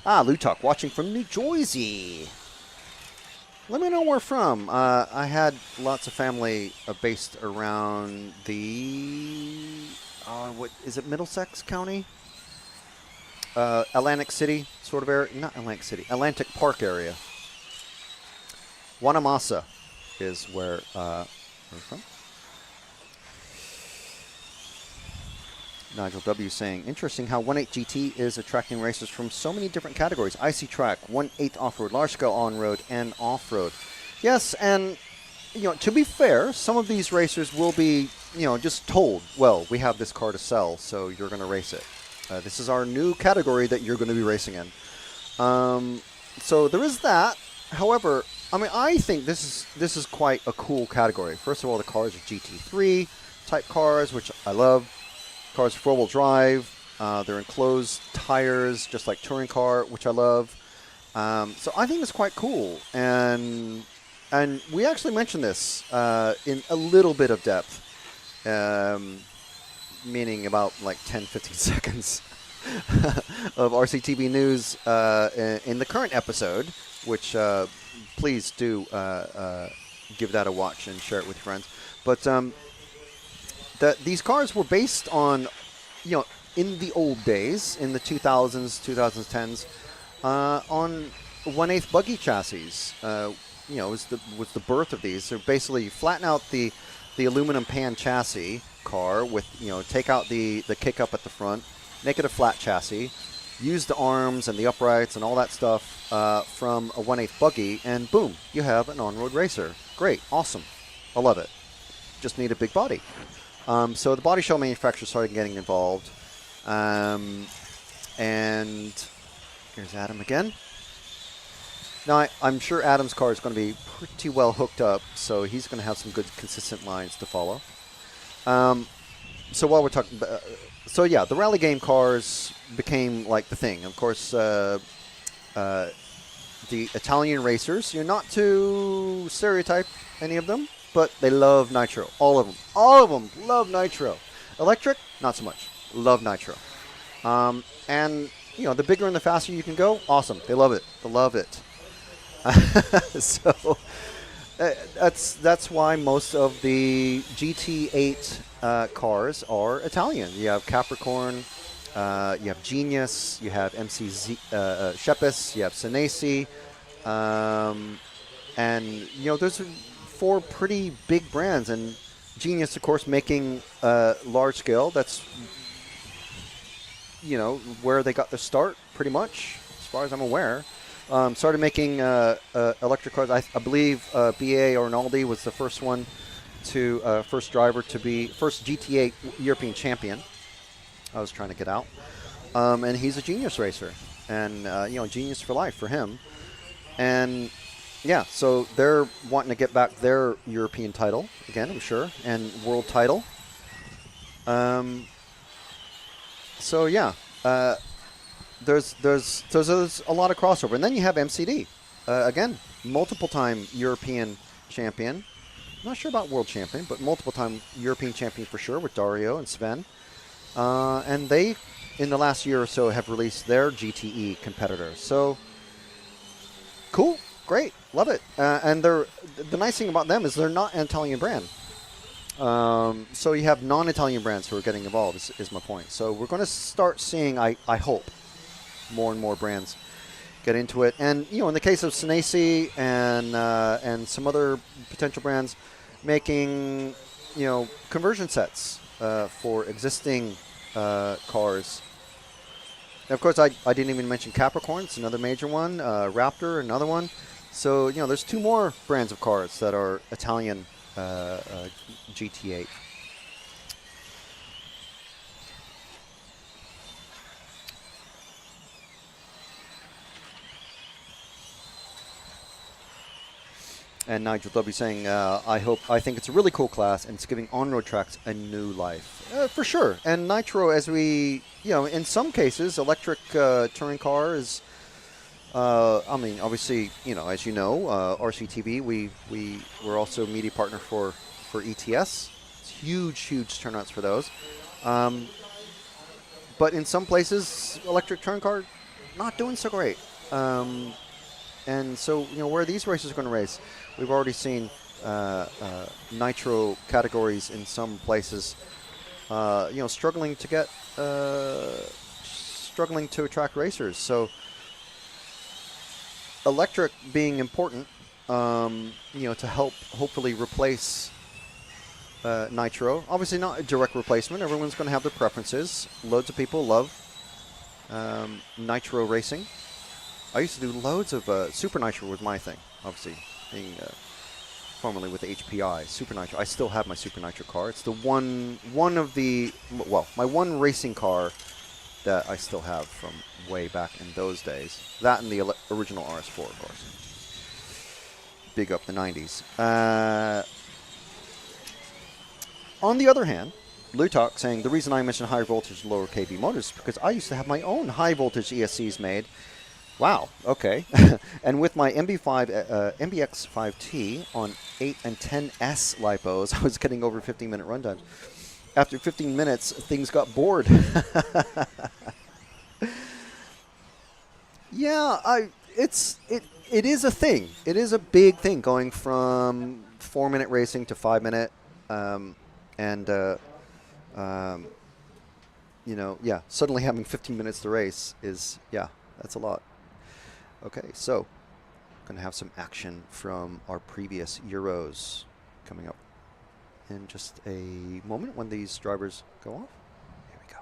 Lutok watching from New Jersey. Let me know where from. I had lots of family based around the what is it, Middlesex County? Atlantic City sort of area. Not Atlantic City. Atlantic Park area. Wanamasa is where we're from. Nigel W saying, interesting how 1.8 GT is attracting racers from so many different categories. IC track, 1.8 off-road, large scale on-road, and off-road. Yes, and to be fair, some of these racers will be, just told, well, we have this car to sell, so you're going to race it. This is our new category that you're going to be racing in. So there is that. However, I think this is quite a cool category. First of all, the cars are GT3 type cars, which I love. Cars are four-wheel drive. They're enclosed tires, just like touring car, which I love. So I think it's quite cool. And we actually mentioned this in a little bit of depth, meaning about like 10, 15 seconds of RCTV News in the current episode, which please do give that a watch and share it with your friends. But these cars were based on, in the old days, in the 2000s, 2010s, on 1/8 buggy chassis. Was the birth of these. So basically, you flatten out the aluminum pan chassis car with, take out the kick up at the front, make it a flat chassis, use the arms and the uprights and all that stuff from a 1/8 buggy, and boom, you have an on-road racer. Great, awesome, I love it. Just need a big body. So the body shell manufacturers started getting involved. And here's Adam again. Now, I'm sure Adam's car is going to be pretty well hooked up, so he's going to have some good, consistent lines to follow. So while we're talking, the rally game cars became like the thing. Of course, the Italian racers, you're not to stereotype any of them, but they love nitro. All of them. All of them love nitro. Electric, not so much. Love nitro. And, the bigger and the faster you can go, awesome. They love it. They love it. So that's why most of the GT8 cars are Italian. You have Capricorn, you have Genius, you have MCZ, Shepis, you have Senesi, and those are four pretty big brands. And Genius, of course, making large scale. That's where they got their start, pretty much, as far as I'm aware. Started making electric cars. I believe BA Arnaldi was the first one first driver to be first GT8 European champion. I was trying to get out, and he's a Genius racer, and Genius for life for him. And yeah, so they're wanting to get back their European title again, I'm sure, and world title. So yeah. There's a lot of crossover. And then you have MCD. Again, multiple-time European champion. Not sure about world champion, but multiple-time European champion for sure with Dario and Sven. And they, in the last year or so, have released their GTE competitor. So, cool. Great. Love it. And the nice thing about them is they're not an Italian brand. So you have non-Italian brands who are getting involved, is my point. So we're going to start seeing, I hope, more and more brands get into it. And, in the case of Senesi and some other potential brands, making, conversion sets for existing cars. And of course, I didn't even mention Capricorn. It's another major one. Raptor, another one. So, there's two more brands of cars that are Italian GT8. And Nigel W saying, I think it's a really cool class and it's giving on-road tracks a new life. For sure. And nitro, as we, in some cases, electric touring car is I mean, obviously, you know, as you know, RCTV, we're also a media partner for ETS. It's huge turnouts for those. But in some places, electric touring car not doing so great. And so, you know, where these races are going to race, we've already seen nitro categories in some places, you know, struggling to attract racers. So electric being important, you know, to help hopefully replace nitro. Obviously not a direct replacement. Everyone's going to have their preferences. Loads of people love nitro racing. I used to do loads of Super Nitro was my thing, obviously, being formerly with HPI. Super Nitro. I still have my Super Nitro car. It's the one of the, well, my one racing car that I still have from way back in those days. That and the original RS4, of course. Big up the 90s. On the other hand, Lutok saying, the reason I mention high voltage, lower kV motors is because I used to have my own high voltage ESCs made. Wow, okay. And with my MBX5T on 8 and 10S lipos, I was getting over 15-minute run times. After 15 minutes, things got bored. Yeah, it is a thing. It is a big thing going from 4-minute racing to 5-minute, you know, yeah, suddenly having 15 minutes to race is, yeah, that's a lot. Okay, so going to have some action from our previous Euros coming up in just a moment when these drivers go off. Here we go.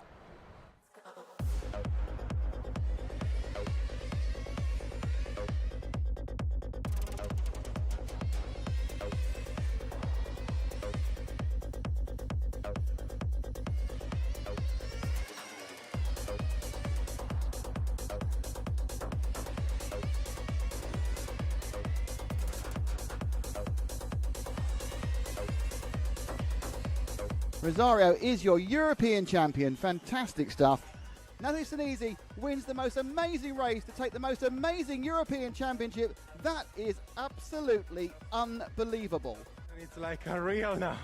Rosario is your European champion. Fantastic stuff. Nataneli Senesi wins the most amazing race to take the most amazing European championship. That is absolutely unbelievable. It's like a real now.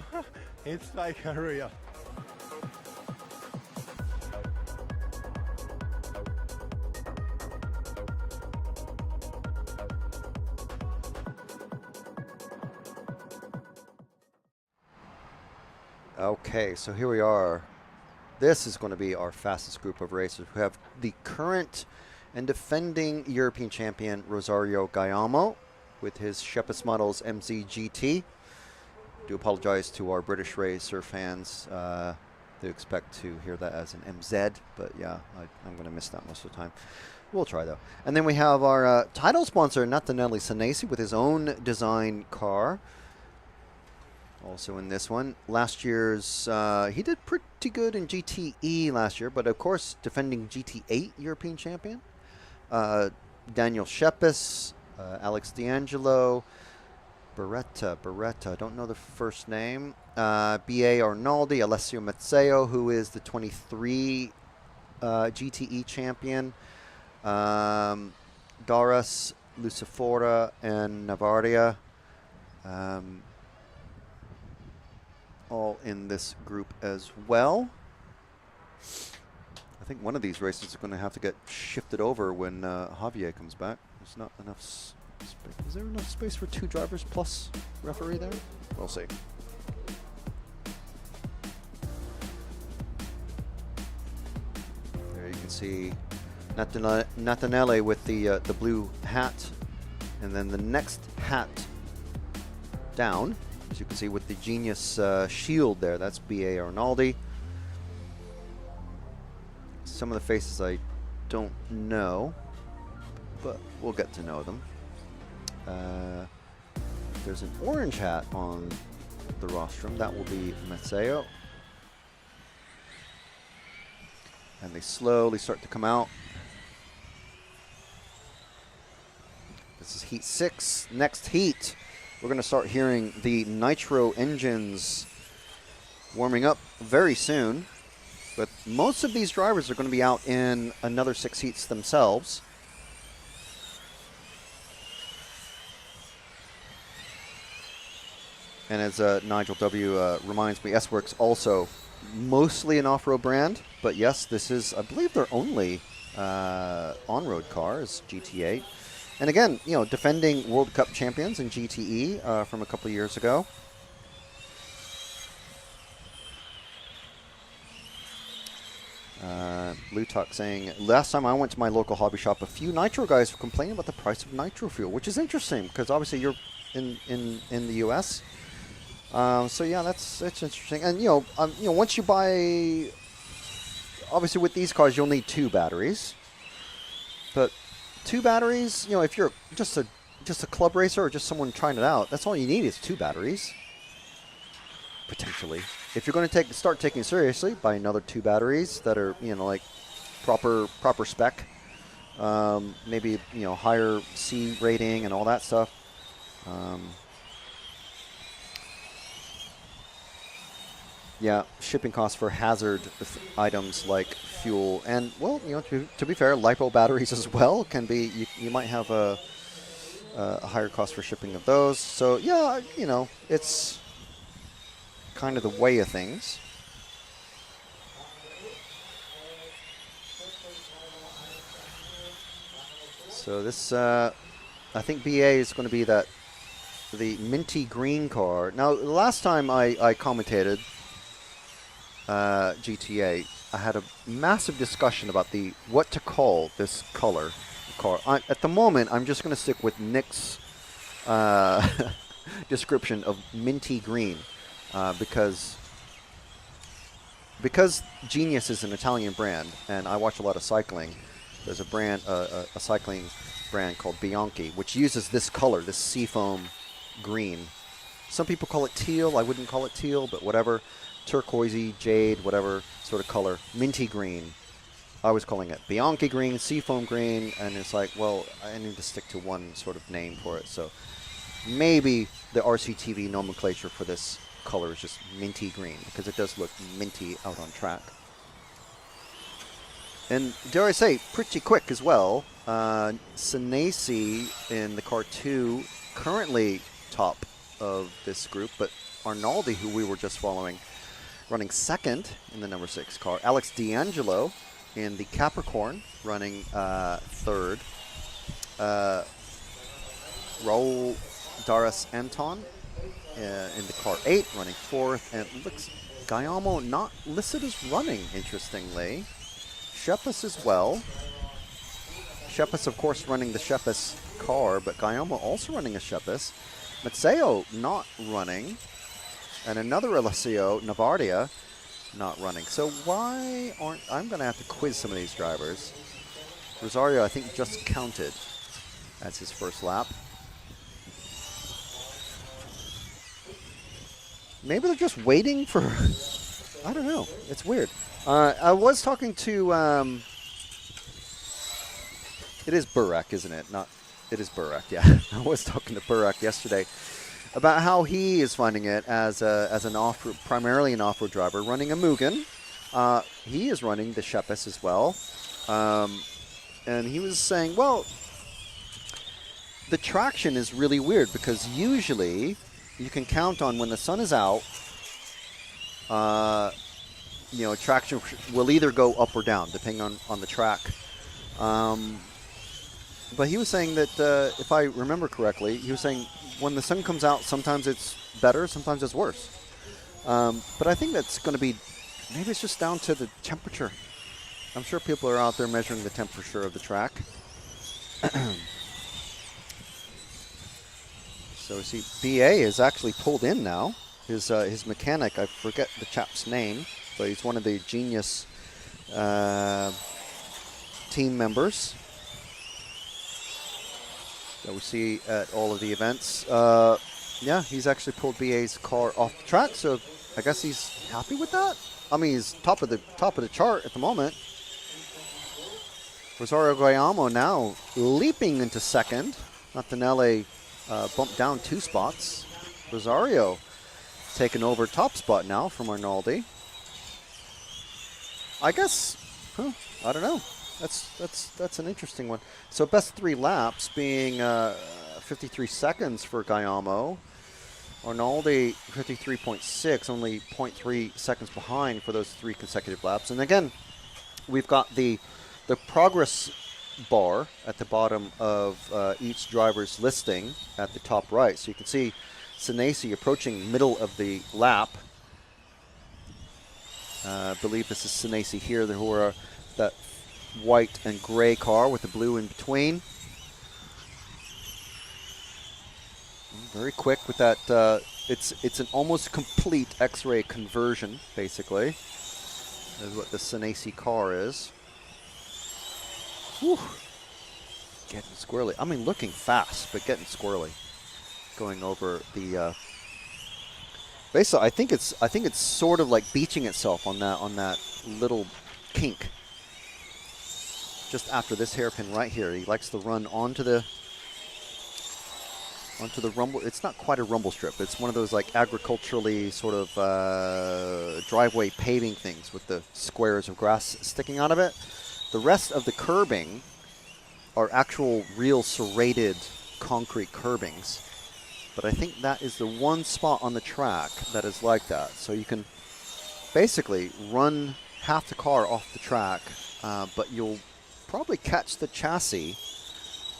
It's like a real. Okay, so here we are. This is going to be our fastest group of racers. We have the current and defending European champion Rosario Gaiamo with his Shepis Models MZ GT. Do apologize to our British racer fans. They expect to hear that as an MZ, but yeah, I'm going to miss that most of the time. We'll try though. And then we have our title sponsor Nataneli Senesi with his own design car. Also in this one, last year's, he did pretty good in GTE last year, but of course defending GT8 European champion. Daniel Shepis, Alex D'Angelo, Beretta, don't know the first name. B.A. Arnaldi, Alessio Mazzeo, who is the 23 GTE champion. Daras, Lucifora, and Navaria. All in this group as well. I think one of these races is going to have to get shifted over when Javier comes back. There's not enough space. Is there enough space for 2 drivers plus referee there? We'll see. There you can see Nataneli with the blue hat, and then the next hat down, as you can see with the Genius shield there, that's B.A. Arnaldi. Some of the faces I don't know, but we'll get to know them. There's an orange hat on the rostrum. That will be Mazzeo. And they slowly start to come out. This is heat 6. Next heat, we're going to start hearing the nitro engines warming up very soon. But most of these drivers are going to be out in another 6 heats themselves. And as Nigel W. Reminds me, S-Works also mostly an off-road brand, but yes, this is, I believe, their only on-road car is GT8. And again, you know, defending World Cup champions in GTE from a couple of years ago. Blue Tuck saying, last time I went to my local hobby shop, a few nitro guys were complaining about the price of nitro fuel, which is interesting because obviously you're in the US. So yeah, that's interesting. And you know, once you buy, obviously with these cars, you'll need 2 batteries. But 2 batteries, you know, if you're just a club racer or just someone trying it out, that's all you need is 2 batteries. Potentially. If you're going to start taking it seriously, buy another 2 batteries that are, you know, like proper spec. Maybe, you know, higher C rating and all that stuff. Yeah, shipping costs for hazard items like fuel and, well, you know, to be fair, LiPo batteries as well can be, you might have a higher cost for shipping of those. So yeah, you know, it's kind of the way of things. So this, I think BA is going to be the minty green car. Now, the last time I commentated GTA, I had a massive discussion about what to call this color car. At the moment, I'm just going to stick with Nick's description of minty green because Genius is an Italian brand, and I watch a lot of cycling. There's a cycling brand called Bianchi, which uses this color, this seafoam green. Some people call it teal. I wouldn't call it teal, but whatever. Turquoisey, jade, whatever sort of color. Minty green. I was calling it Bianchi green, seafoam green, and it's like, well, I need to stick to one sort of name for it. So maybe the RCTV nomenclature for this color is just minty green, because it does look minty out on track. And dare I say, pretty quick as well. Senesi in the car 2, currently top of this group, but Arnaldi, who we were just following, running second in the number 6 car. Alex D'Angelo in the Capricorn running third. Raul Daras Anton in the car 8 running fourth. And it looks Guillermo not listed as running, interestingly. Shepis as well. Shepis, of course, running the Shepis car, but Guillermo also running a Shepis. Mazzeo not running. And another Alessio, Navardia, not running. So why aren't... I'm going to have to quiz some of these drivers. Rosario, I think, just counted as his first lap. Maybe they're just waiting for... I don't know. It's weird. I was talking to... it is Burak, isn't it? It is Burak, yeah. I was talking to Burak yesterday about how he is finding it as an primarily an off-road driver, running a Mugen. He is running the Shepis as well. And he was saying, well, the traction is really weird because usually you can count on when the sun is out, you know, traction will either go up or down depending on the track. But he was saying that, if I remember correctly, he was saying when the sun comes out, sometimes it's better, sometimes it's worse. But I think that's going to be, maybe it's just down to the temperature. I'm sure people are out there measuring the temperature of the track. So we see BA is actually pulled in now. His mechanic, I forget the chap's name, but he's one of the Genius team members that we see at all of the events. Yeah, he's actually pulled BA's car off the track, so I guess he's happy with that. I mean, he's top of the chart at the moment. Rosario Guayamo now leaping into second. Nataneli bumped down 2 spots. Rosario taking over top spot now from Arnaldi. I guess, I don't know. That's an interesting one. So best 3 laps being 53 seconds for Guillermo. Arnaldi 53.6, only 0.3 seconds behind for those 3 consecutive laps. And again, we've got the progress bar at the bottom of each driver's listing at the top right. So you can see Senesi approaching middle of the lap. I believe this is Senesi here, who are that white and gray car with the blue in between. Very quick with that. It's an almost complete X-ray conversion, basically, is what the Senesi car is. Whew. Getting squirrely. I mean, looking fast, but getting squirrely. Going over the. Basically, I think it's sort of like beaching itself on that little kink. Just after this hairpin right here, he likes to run onto the rumble. It's not quite a rumble strip. It's one of those like agriculturally sort of driveway paving things with the squares of grass sticking out of it. The rest of the curbing are actual real serrated concrete curbings. But I think that is the one spot on the track that is like that. So you can basically run half the car off the track, but you'll probably catch the chassis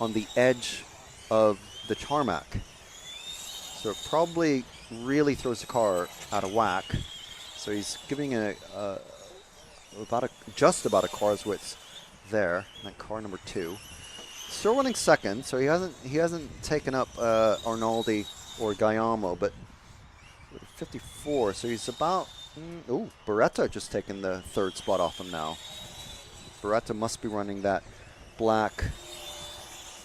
on the edge of the tarmac. So it probably really throws the car out of whack. So he's giving just about a car's width there, like car number 2. Still running second, so he hasn't taken up Arnaldi or Guillermo, but 54. So he's about. Beretta just taken the 3rd spot off him now. Beretta must be running that black.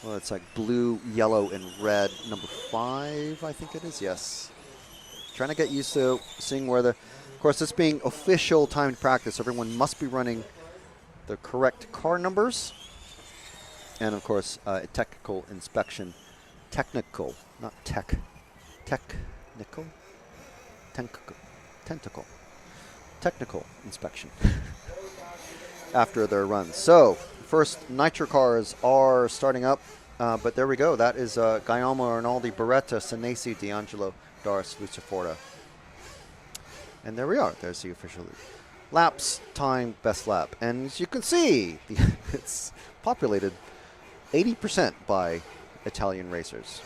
Well, it's like blue, yellow, and red. Number 5, I think it is. Yes. Trying to get used to seeing where of course, this being official timed practice, everyone must be running the correct car numbers. And of course, technical inspection. Technical, not tech. Technical? Tentacle. Technical inspection. After their runs. So, first nitro cars are starting up. But there we go. That is Guillermo Arnaldi, Beretta, Senesi, D'Angelo, Doris, Luciforta. And there we are. There's the official laps, time, best lap. And as you can see, it's populated 80% by Italian racers.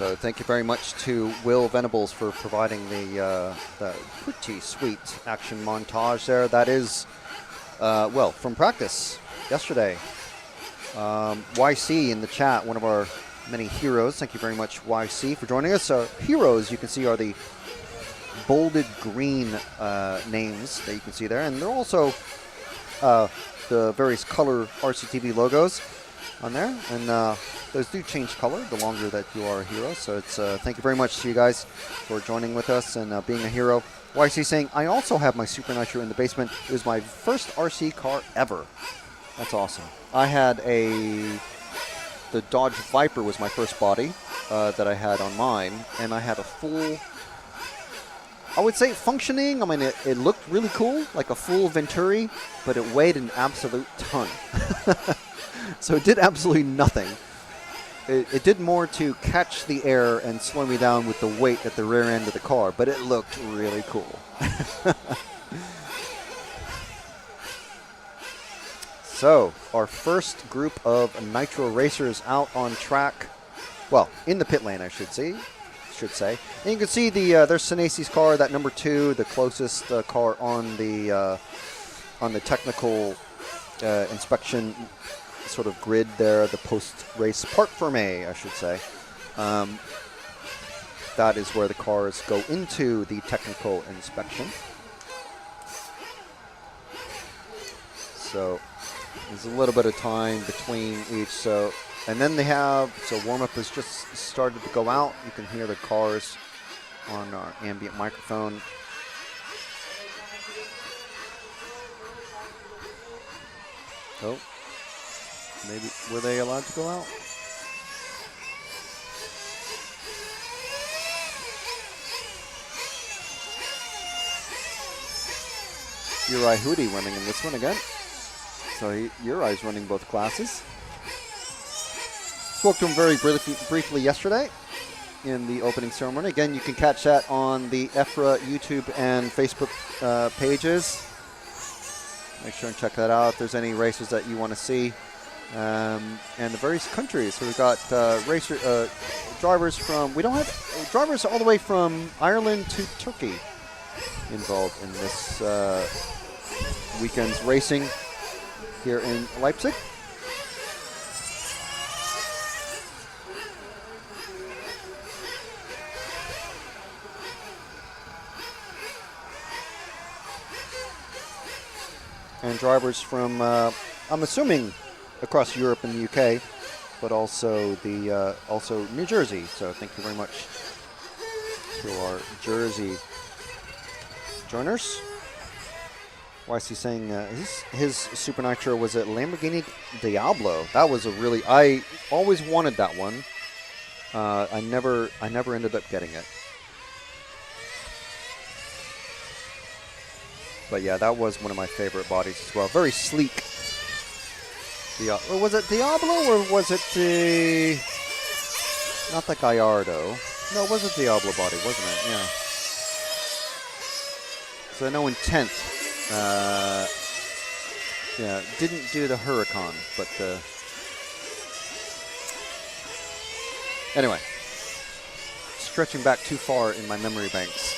So thank you very much to Will Venables for providing the pretty sweet action montage there. That is, well, from practice yesterday. YC in the chat, one of our many heroes. Thank you very much, YC, for joining us. Heroes, you can see, are the bolded green names that you can see there. And they're also the various color RCTV logos on there. And those do change color the longer that you are a hero. So it's thank you very much to you guys for joining with us and being a hero. YC saying, I also have my Super Nitro in the basement. It was my first RC car ever. That's awesome. I had the Dodge Viper was my first body that I had on mine. And I had a full, I would say functioning. I mean, it looked really cool, like a full Venturi, but it weighed an absolute ton. So it did absolutely nothing. It did more to catch the air and slow me down with the weight at the rear end of the car, but it looked really cool. So, our first group of Nitro racers out on track, well, in the pit lane, I should say. And you can see there's Senesi's car, that number 2, the closest car on the technical inspection sort of grid there, the post-race part ferme, I should say. That is where the cars go into the technical inspection. So there's a little bit of time between each. So, and then they have, so warm-up has just started to go out. You can hear the cars on our ambient microphone. Oh, maybe, were they allowed to go out? Uri Hudi running in this one again. So Uri's running both classes. Spoke to him very briefly yesterday in the opening ceremony. Again, you can catch that on the EFRA YouTube and Facebook pages. Make sure and check that out if there's any races that you want to see. And the various countries. So we've got drivers from, we don't have drivers all the way from Ireland to Turkey involved in this weekend's racing here in Leipzig. And drivers from, I'm assuming, across Europe and the UK, but also the also New Jersey. So thank you very much to our Jersey joiners. Why is he saying his Super Nitro was a Lamborghini Diablo? That was a really, I always wanted that one. I never ended up getting it. But yeah, that was one of my favorite bodies as well. Very sleek. Or was it Diablo or was it the... Not the Gallardo. No, it was a Diablo body, wasn't it? Yeah. So I know in 10th, yeah, didn't do the Huracan, but anyway, stretching back too far in my memory banks.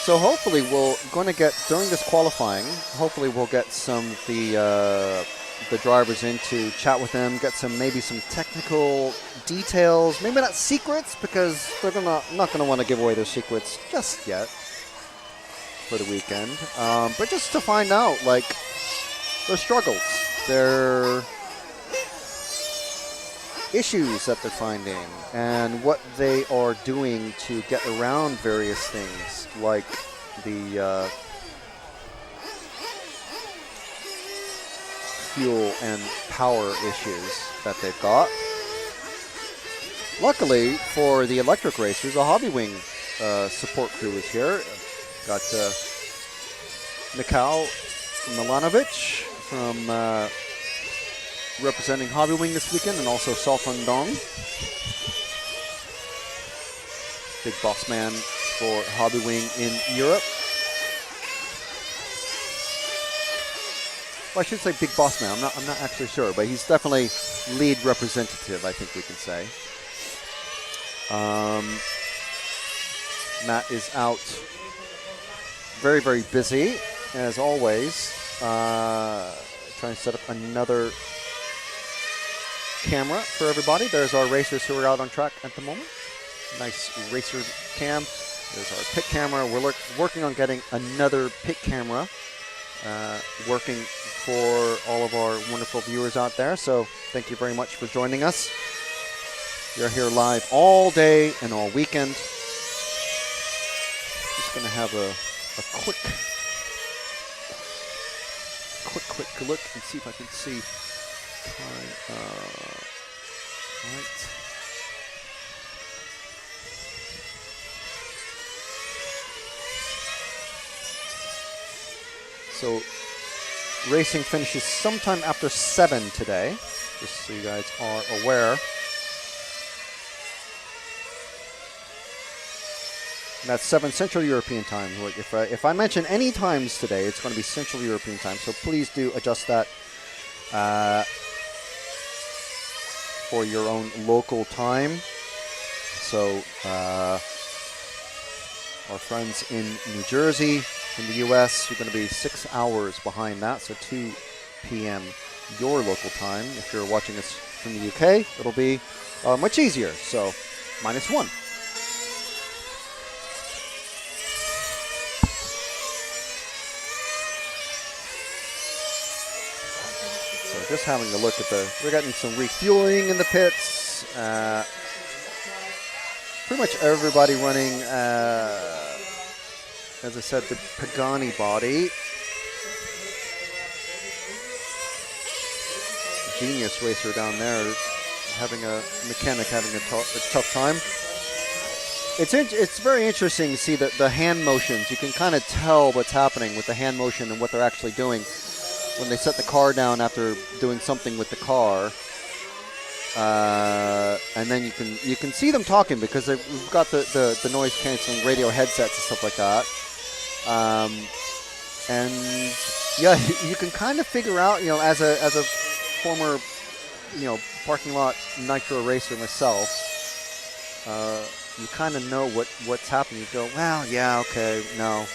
So hopefully we're going to get, during this qualifying, hopefully we'll get some of the drivers in to chat with them, get some, maybe some technical details, maybe not secrets, because they're not gonna want to give away their secrets just yet for the weekend, but just to find out, like, their struggles, their issues that they're finding, and what they are doing to get around various things, like the fuel and power issues that they've got. Luckily for the electric racers, the Hobby Wing support crew is here. Got Mikhail Milanovic from representing Hobby Wing this weekend, and also Salfan Dong, big boss man for Hobby Wing in Europe. Well, I should say big boss man. I'm not actually sure, but he's definitely lead representative, I think we can say. Matt is out, very, very busy, as always, trying to set up another camera for everybody. There's our racers who are out on track at the moment. Nice racer cam. There's our pit camera. We're working on getting another pit camera working for all of our wonderful viewers out there. So thank you very much for joining us. You're here live all day and all weekend. Just going to have a quick look and see if I can see time. Right. So racing finishes sometime after 7 today, just so you guys are aware. And that's 7 Central European time. If I mention any times today, it's going to be Central European time, so please do adjust that for your own local time. So our friends in New Jersey, in the US, you're going to be 6 hours behind that, so 2 p.m. your local time. If you're watching us from the UK, it'll be much easier, so -1. just having a look at we're getting some refueling in the pits. Pretty much everybody running, as I said, the Pagani body. Genius racer down there, having a mechanic having a tough time. It's very interesting to see the hand motions. You can kind of tell what's happening with the hand motion and what they're actually doing when they set the car down after doing something with the car. And then you can see them talking because we've got the noise canceling radio headsets and stuff like that. And yeah, you can kind of figure out, as a former, parking lot nitro racer myself, you kind of know what's happening. You go, well, yeah, okay, no.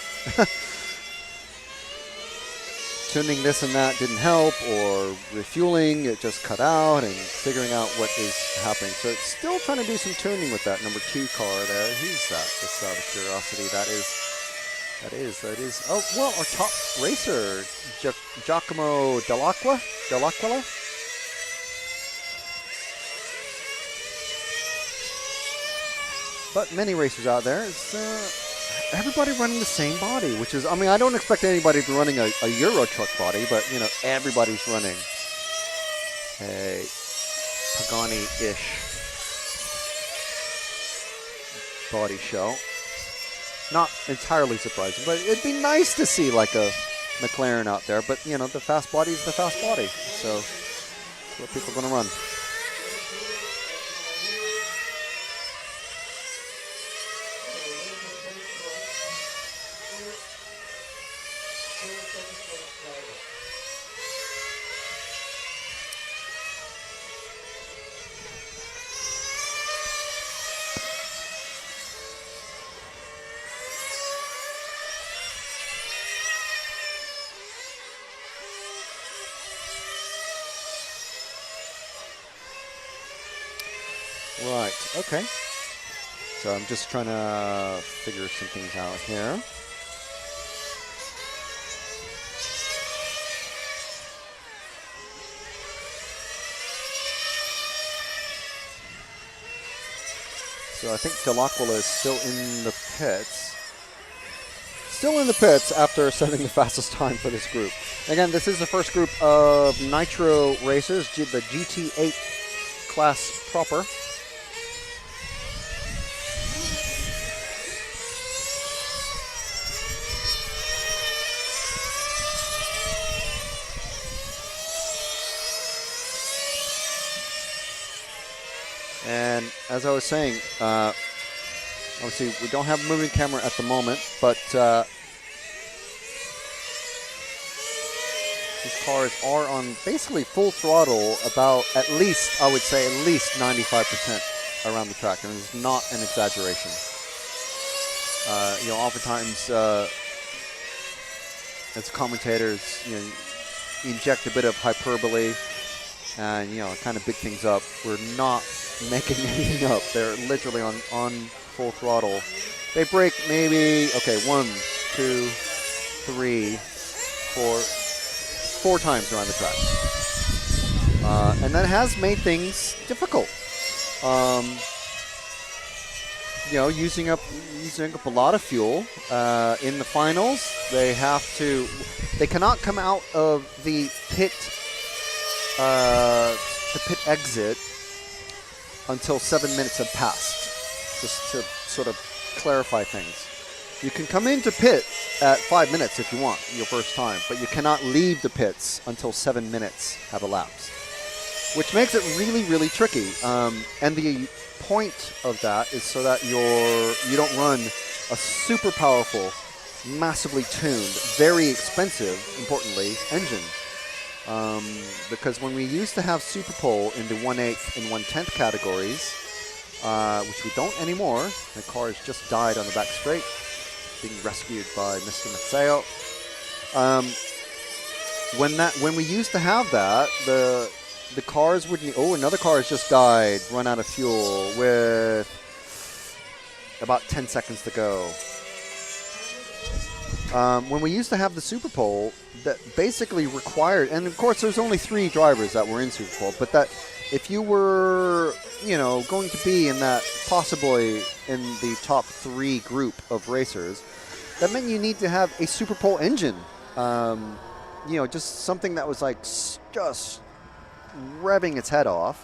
Tuning this and that didn't help, or refueling, it just cut out, and figuring out what is happening. So it's still trying to do some tuning with that number 2 car there. Who's that? Just out of curiosity, that is. Oh, well, our top racer, Giacomo Dell'Aquila. But many racers out there, it's everybody running the same body, which is, I don't expect anybody to be running a Euro truck body, but, everybody's running a Pagani-ish body show. Not entirely surprising, but it'd be nice to see like a McLaren out there, but, the fast body is the fast body, so that's what people are going to run. Right, okay. So I'm just trying to figure some things out here. So I think Dell'Aquila is still in the pits. Still in the pits after setting the fastest time for this group. Again, this is the first group of Nitro racers, the GT8 class proper. And as I was saying, obviously we don't have a moving camera at the moment, but these cars are on basically full throttle about at least 95% around the track, and it's not an exaggeration. Oftentimes as commentators, inject a bit of hyperbole and, kind of big things up. We're not making anything up. They're literally on full throttle. They brake maybe, 1, 2, 3, 4 times around the track. And that has made things difficult. Using up a lot of fuel. In the finals, they cannot come out of the pit exit until 7 minutes have passed, just to sort of clarify things. You can come into pit at 5 minutes if you want, your first time, but you cannot leave the pits until 7 minutes have elapsed, which makes it really, really tricky. And the point of that is so that you don't run a super powerful, massively tuned, very expensive, importantly, engine. Because when we used to have Super Pole in the 1/8 and 1/10 categories, which we don't anymore, the car has just died on the back straight, being rescued by Mr. Mazzeo. When we used to have that, the cars would another car has just died, run out of fuel with about 10 seconds to go. when we used to have the Super Pole, that basically required, and of course there's only 3 drivers that were in Super Pole, but that if you were, going to be in that, possibly in the top 3 group of racers, that meant you need to have a Super Pole engine. Just something that was like just revving its head off.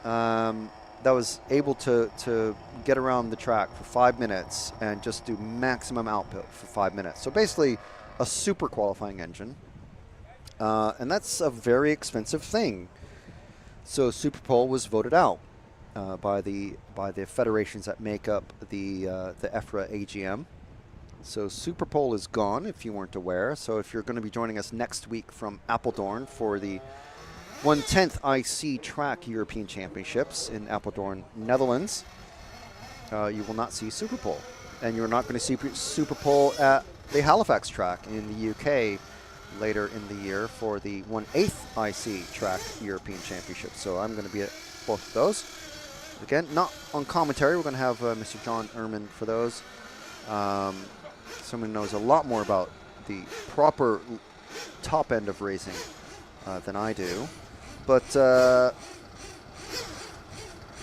That was able to get around the track for 5 minutes and just do maximum output for 5 minutes. So basically a super qualifying engine. And that's a very expensive thing. So Super Pole was voted out by the federations that make up the EFRA AGM. So Super Pole is gone, if you weren't aware. So if you're going to be joining us next week from Apeldoorn for the 1/10th IC Track European Championships in Apeldoorn, Netherlands, you will not see Super Pole. And you're not going to see Super Pole at the Halifax track in the UK later in the year for the 1/8th IC Track European Championships. So I'm going to be at both of those. Again, not on commentary. We're going to have Mr. John Ehrman for those. Someone knows a lot more about the proper top end of racing than I do. But,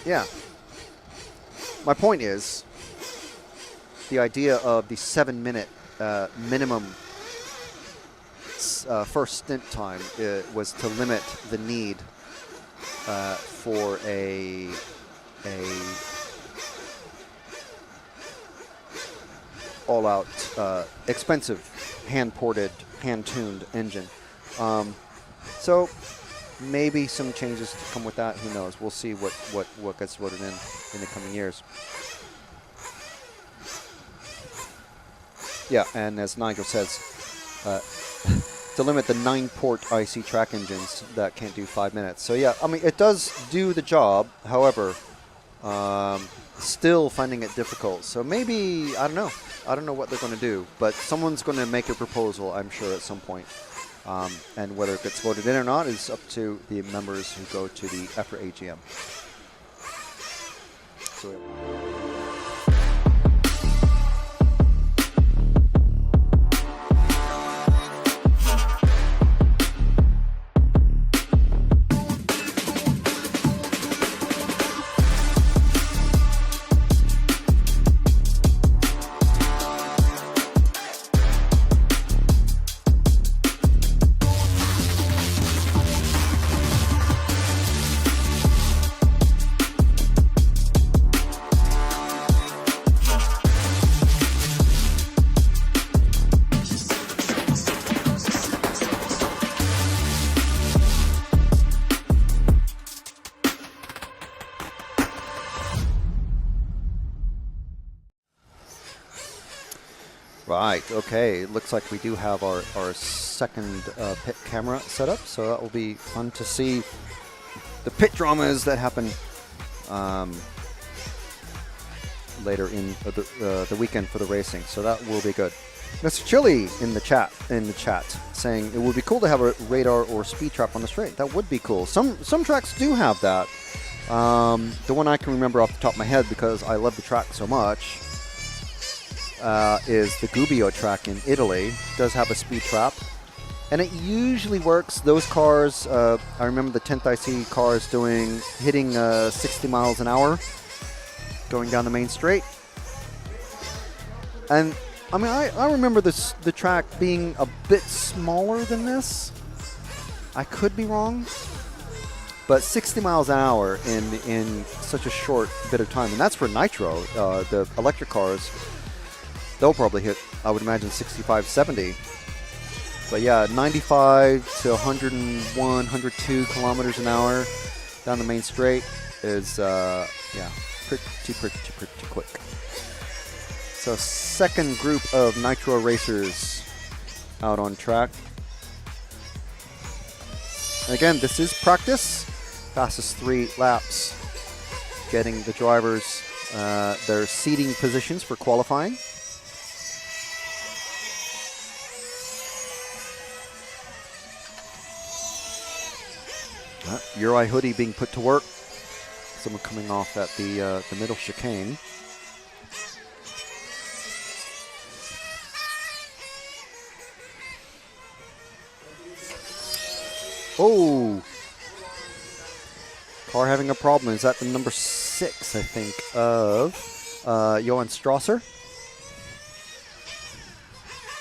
yeah. My point is, the idea of the 7-minute minimum first stint time was to limit the need for a all-out, expensive, hand-ported, hand-tuned engine. So maybe some changes to come with that. Who knows? We'll see what gets voted in the coming years. Yeah, and as Nigel says, to limit the 9-port IC track engines that can't do 5 minutes. So yeah, I mean, it does do the job. However, still finding it difficult. So maybe, I don't know. I don't know what they're going to do, but someone's going to make a proposal, I'm sure, at some point. And whether it gets voted in or not is up to the members who go to the EFRA AGM. So, right, okay, it looks like we do have our second pit camera set up, so that will be fun to see the pit dramas that happen later in the weekend for the racing, so that will be good. Mr. Chili in the chat saying it would be cool to have a radar or speed trap on the straight. That would be cool. Some tracks do have that. The one I can remember off the top of my head because I love the track so much is the Gubbio track in Italy. It does have a speed trap, and it usually works. Those cars, I remember the 10th IC cars hitting 60 miles an hour going down the main straight. And I mean, I remember the track being a bit smaller than this. I could be wrong, but 60 miles an hour in such a short bit of time, and that's for nitro. The electric cars, they'll probably hit, I would imagine, 65, 70. But yeah, 95 to 101, 102 kilometers an hour down the main straight is, yeah, pretty quick. So second group of nitro racers out on track. Again, this is practice. Fastest 3 laps, getting the drivers their seating positions for qualifying. Uri Hoodie being put to work. Someone coming off at the middle chicane. Oh! Car having a problem. Is that the number 6, I think, of Johan Strasser?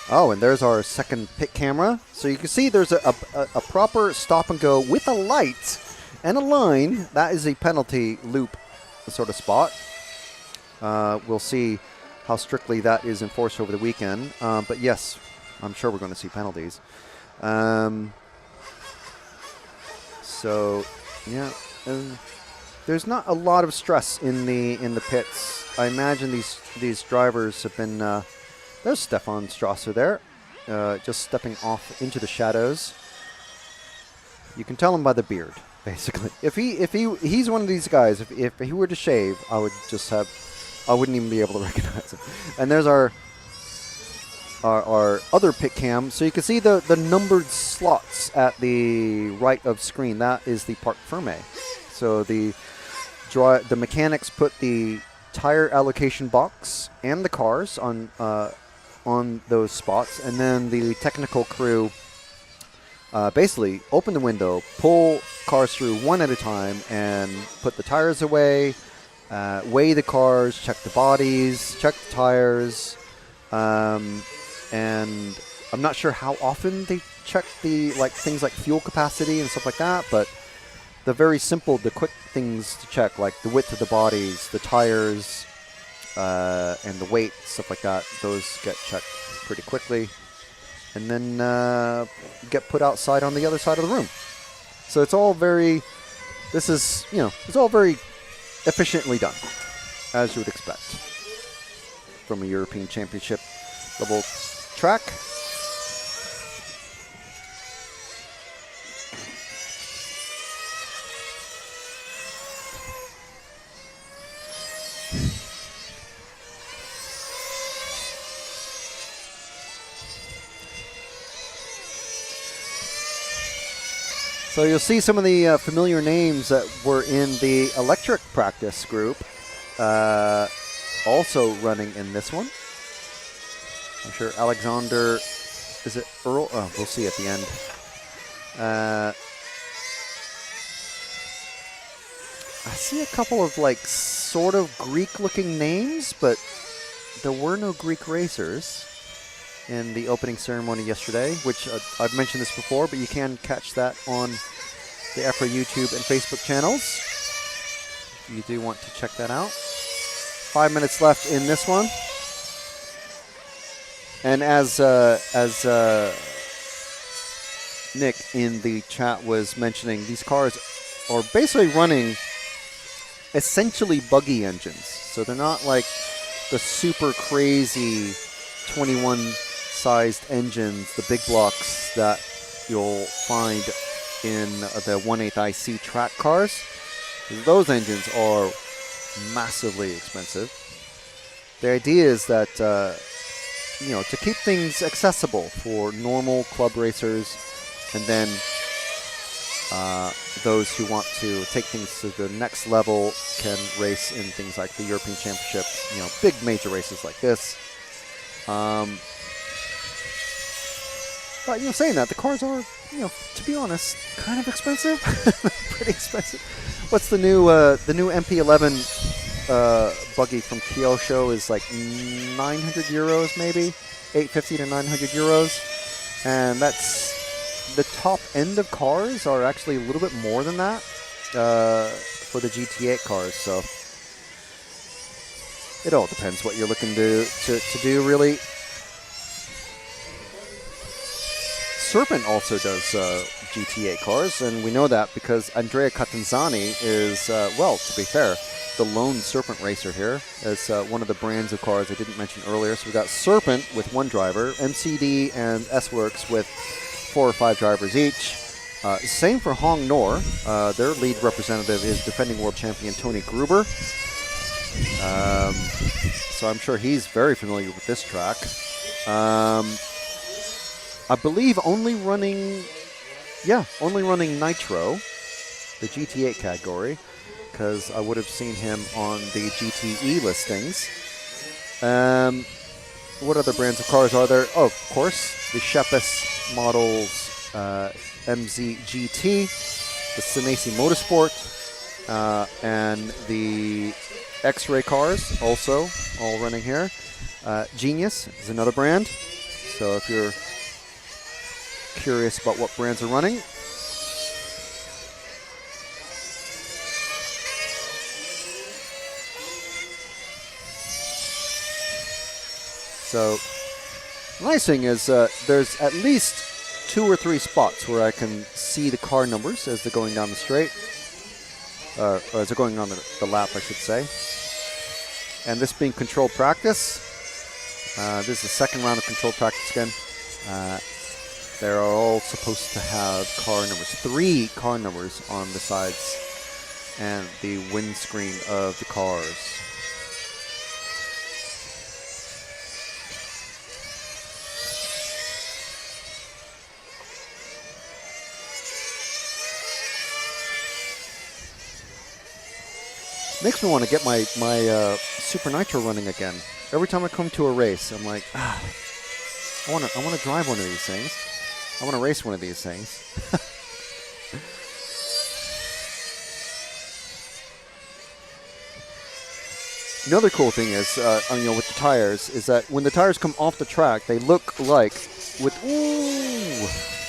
Oh, and there's our second pit camera. So you can see there's a proper stop and go with a light and a line. That is a penalty loop sort of spot. We'll see how strictly that is enforced over the weekend. But yes, I'm sure we're going to see penalties. So, yeah, there's not a lot of stress in the pits. I imagine these drivers have been. There's Stefan Strasser there, just stepping off into the shadows. You can tell him by the beard, basically. If he's one of these guys. If he were to shave, I wouldn't even be able to recognize him. And there's our other pit cam. So you can see the numbered slots at the right of screen. That is the Parc Ferme. So the mechanics put the tire allocation box and the cars on those spots, and then the technical crew basically open the window, pull cars through one at a time, and put the tires away, weigh the cars, check the bodies, check the tires, and I'm not sure how often they check the things like fuel capacity and stuff like that, but the very simple, the quick things to check, like the width of the bodies, the tires, and the weight, stuff like that, those get checked pretty quickly, and then get put outside on the other side of the room. So it's all very, it's all very efficiently done, as you would expect from a European Championship level track. So you'll see some of the familiar names that were in the electric practice group also running in this one. I'm sure Alexander, is it Earl? Oh, we'll see at the end. I see a couple of sort of Greek-looking names, but there were no Greek racers in the opening ceremony yesterday, which I've mentioned this before, but you can catch that on the EFRA YouTube and Facebook channels if you do want to check that out. 5 minutes left in this one. And as Nick in the chat was mentioning, these cars are basically running essentially buggy engines. So they're not like the super crazy 21-sized engines, the big blocks that you'll find in the 1/8 IC track cars. Those engines are massively expensive. The idea is that to keep things accessible for normal club racers, and then those who want to take things to the next level can race in things like the European Championship, big major races like this. But saying that, the cars are, to be honest, kind of expensive, pretty expensive. What's the new MP11 buggy from Kyosho is like 900 euros maybe, 850 to 900 euros, and that's the top end of cars are actually a little bit more than that for the GT8 cars. So it all depends what you're looking to do, really. Serpent also does GT8 cars, and we know that because Andrea Catanzani is, to be fair, the lone Serpent racer here. As one of the brands of cars I didn't mention earlier. So we've got Serpent with one driver, MCD and S-Works with 4 or 5 drivers each. Same for Hong Nor. Their lead representative is defending world champion Tony Gruber. So I'm sure he's very familiar with this track. I believe only running Nitro, the GT8 category, because I would have seen him on the GTE listings. What other brands of cars are there? Oh, of course, the Shepis models MZ-GT, the Senesi Motorsport, and the X-Ray cars also all running here. Genius is another brand. So if you're curious about what brands are running, so the nice thing is there's at least 2 or 3 spots where I can see the car numbers as they're going down the straight, or as they're going on the lap, I should say. And this being controlled practice, this is the second round of controlled practice again. They're all supposed to have car numbers, 3 car numbers on the sides and the windscreen of the cars. Makes me want to get my Super Nitro running again. Every time I come to a race, I'm like, I want to drive one of these things. I want to race one of these things. Another cool thing is, with the tires, is that when the tires come off the track, they look like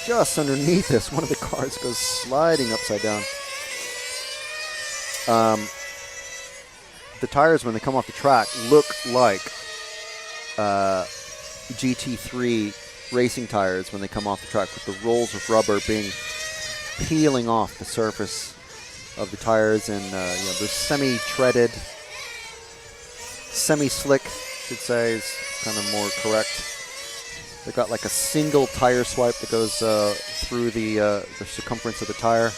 just underneath this, one of the cars goes sliding upside down. The tires, when they come off the track, look like GT3 racing tires when they come off the track, with the rolls of rubber peeling off the surface of the tires, and they're semi-treaded, semi-slick, should say, is kind of more correct. They've got like a single tire swipe that goes through the circumference of the tire.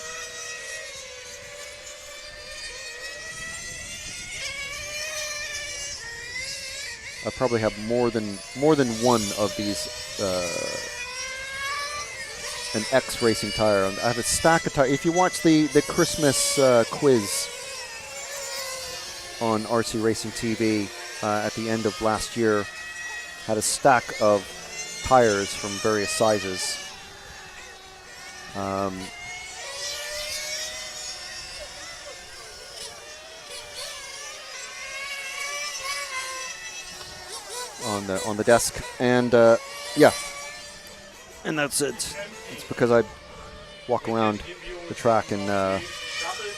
I probably have more than one of these, an X racing tire. I have a stack of tires. If you watch the Christmas quiz on RC Racing TV at the end of last year, had a stack of tires from various sizes. On the desk, and and that's it. It's because I walk around the track and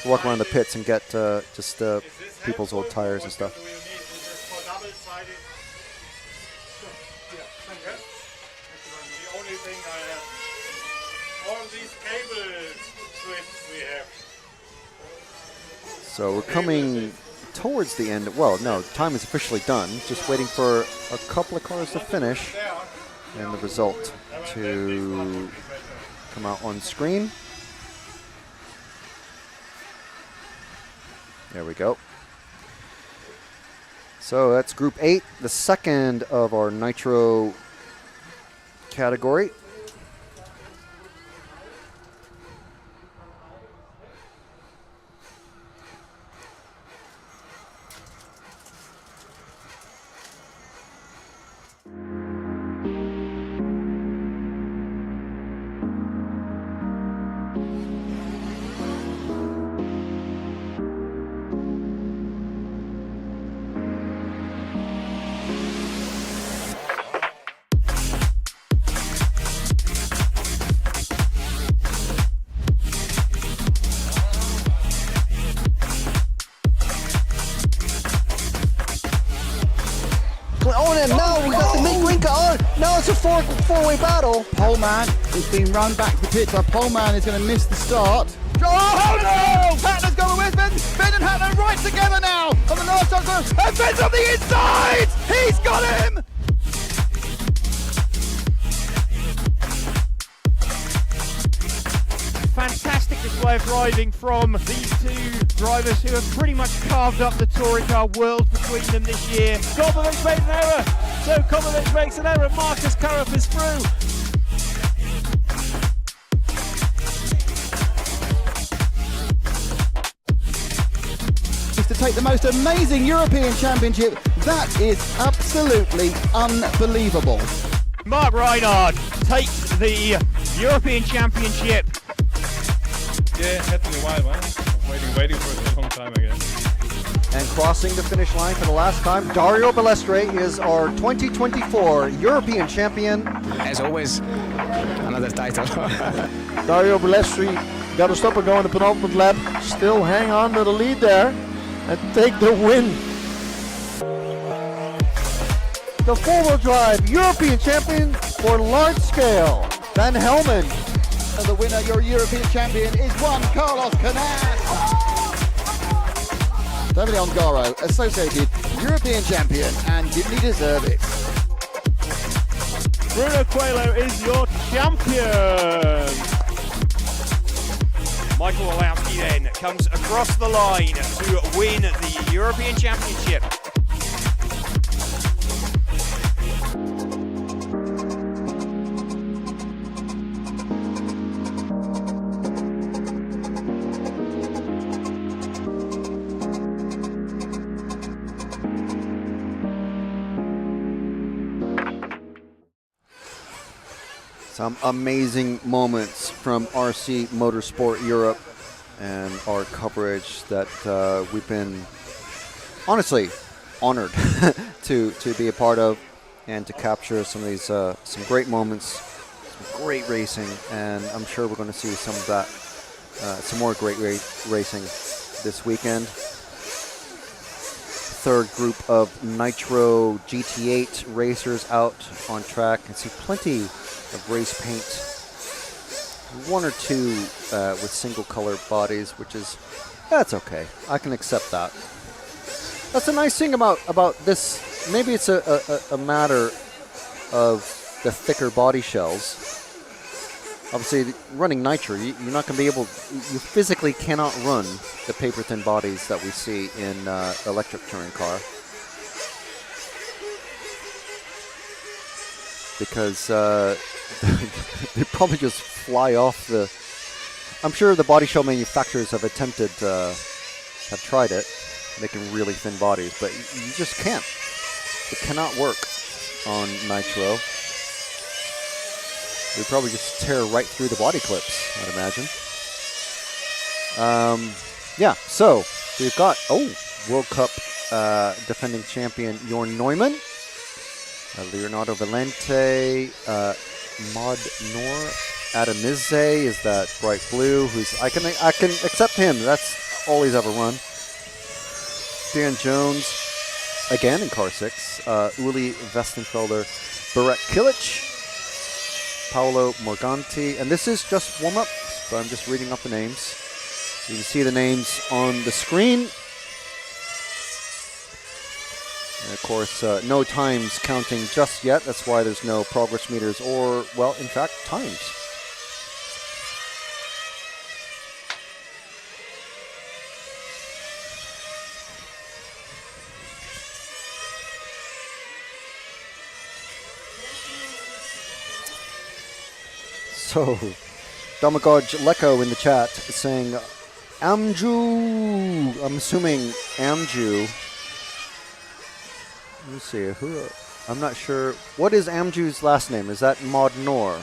walk around the pits and get just people's old tires and stuff. The only thing I have, all these cable strips we have. So we're coming towards the end. Well, no, time is officially done. Just waiting for a couple of cars to finish and the result to come out on screen. There we go. So that's Group 8, the second of our Nitro category. Now it's a four-way battle. Poleman is being run back to the pit. So Poleman is going to miss the start. Oh no! Hatner's going with Ben. Ben and Hatner right together now on the last time. And Ben's on the inside! He's got him! Fantastic display of driving from these two drivers who have pretty much carved up the touring car world between them this year. Kobovic made an error, so Kobovic makes an error. Marcus Karup is through. Is to take the most amazing European Championship. That is absolutely unbelievable. Mark Reinhard takes the European Championship taking a while, man. Waiting for a long time, I guess. And crossing the finish line for the last time, Dario Balestre is our 2024 European champion. As always, another title. Dario Balestre got to stop and go in the penultimate lap. Still hang on to the lead there and take the win. The four-wheel drive European champion for large scale, Van Helmen. And the winner, your European champion, is Juan Carlos Canas. Davide Ongaro, associated European champion, and didn't he deserve it? Bruno Coelho is your champion. Michael Olowski then comes across the line to win the European Championship. Some amazing moments from RC Motorsport Europe and our coverage that we've been honestly honored to be a part of and to capture some of these some great moments, some great racing, and I'm sure we're going to see some of that, some more great racing this weekend. Third group of Nitro GT8 racers out on track. I see plenty of race paint, one or two with single color bodies, which is, that's okay. I can accept that. That's a nice thing about this. Maybe it's a matter of the thicker body shells. Obviously, running Nitro, you're not going to be able, you physically cannot run the paper thin bodies that we see in electric touring car. Because they probably just fly off the... I'm sure the body shell manufacturers have attempted, have tried it, making really thin bodies, but you just can't. It cannot work on Nitro. They probably just tear right through the body clips, I'd imagine. Yeah, so we've got, World Cup defending champion Jorn Neumann, Leonardo Valente, Mod Nor, Adamize is that bright blue, who's I can accept him. That's all he's ever run. Dan Jones, again in car 6, Uli Westenfelder, Burak Kilich, Paolo Morganti, and this is just warm-up, but I'm just reading off the names. You can see the names on the screen. And of course, no times counting just yet. That's why there's no progress meters or, well, in fact, times. So, Domagoj Leko in the chat saying, Amju, I'm assuming Amju. Let me see, who, I'm not sure. What is Amju's last name? Is that Mod Nor?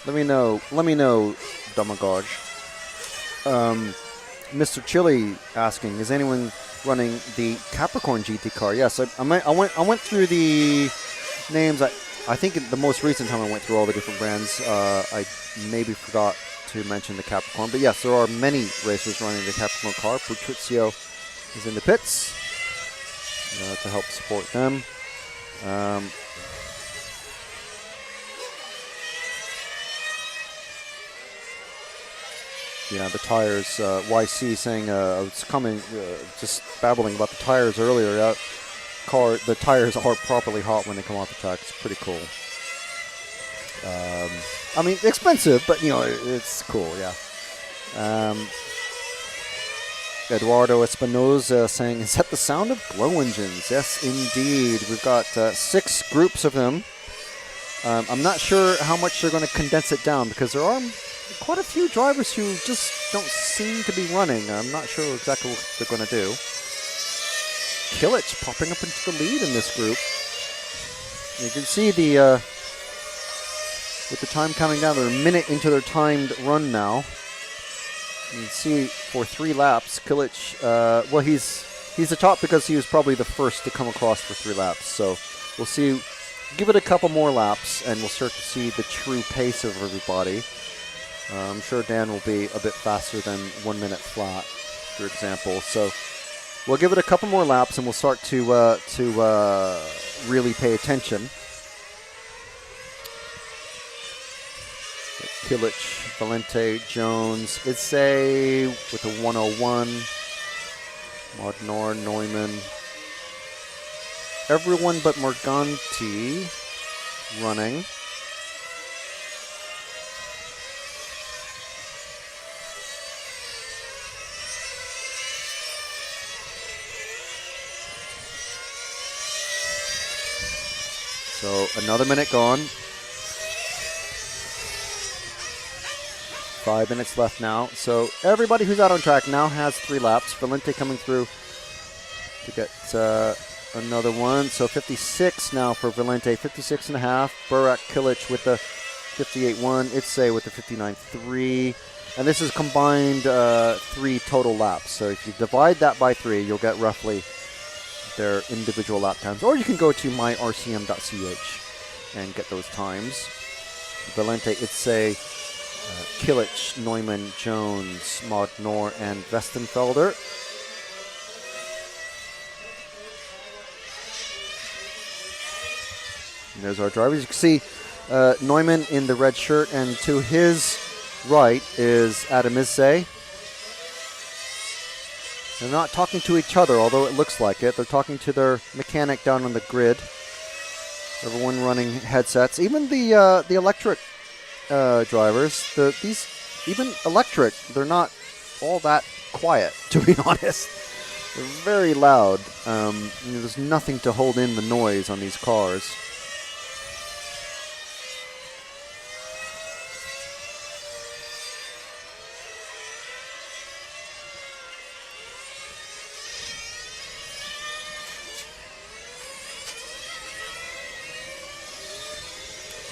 Let me know, Domagoj. Mr. Chili asking, is anyone running the Capricorn GT car? Yes, I went through the names. I think the most recent time I went through all the different brands, I maybe forgot to mention the Capricorn. But yes, there are many racers running the Capricorn car. Patrizio is in the pits to help support them. Yeah, the tires, YC saying, I was coming, just babbling about the tires earlier. The tires are properly hot when they come off the track. It's pretty cool. I mean, expensive, but you know, it's cool. Yeah. Eduardo Espinoza saying, "Is that the sound of glow engines?" Yes, indeed. We've got 6 groups of them. I'm not sure how much they're going to condense it down because there are quite a few drivers who just don't seem to be running. I'm not sure exactly what they're going to do. Kilich popping up into the lead in this group. You can see the with the time coming down, they're a minute into their timed run now. You can see for 3 laps, Kilich, well, he's the top because he was probably the first to come across for 3 laps. So we'll see, give it a couple more laps, and we'll start to see the true pace of everybody. I'm sure Dan will be a bit faster than 1 minute flat, for example. So we'll give it a couple more laps, and we'll start to really pay attention. Kilich, Valente, Jones, Itze with a 101, Modnor, Neumann, everyone but Morganti running. So another minute gone. 5 minutes left now. So everybody who's out on track now has 3 laps. Valente coming through to get another one. So 56 now for Valente, 56 and a half. Burak, Kilich with the 58.1. Itze with the 59.3. And this is combined 3 total laps. So if you divide that by 3, you'll get roughly their individual lap times. Or you can go to myrcm.ch and get those times. Valente, Itze, Kilich, Neumann, Jones, Modnor, and Westenfelder. And there's our drivers. You can see Neumann in the red shirt, and to his right is Adam Itze. They're not talking to each other, although it looks like it. They're talking to their mechanic down on the grid. Everyone running headsets. Even the electric drivers, these even electric, they're not all that quiet, to be honest. They're very loud. There's nothing to hold in the noise on these cars.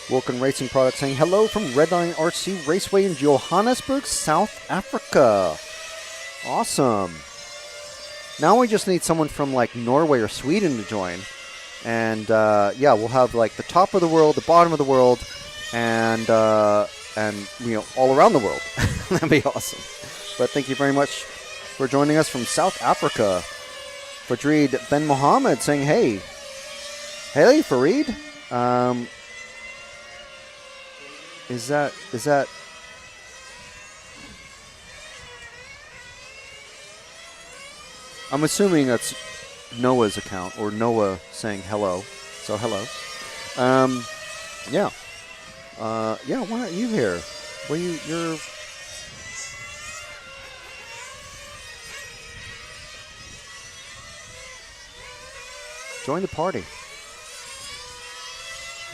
Vulcan Racing Products saying hello from Redline RC Raceway in Johannesburg, South Africa. Awesome. Now we just need someone from like Norway or Sweden to join. And yeah, we'll have like the top of the world, the bottom of the world, and you know, all around the world. That'd be awesome. But thank you very much for joining us from South Africa. Fadrid Ben Mohammed saying hey. Hey, Farid. Is that I'm assuming that's Noah's account, or Noah saying hello. So hello. Yeah. Yeah, why aren't you here? Well, you're join the party.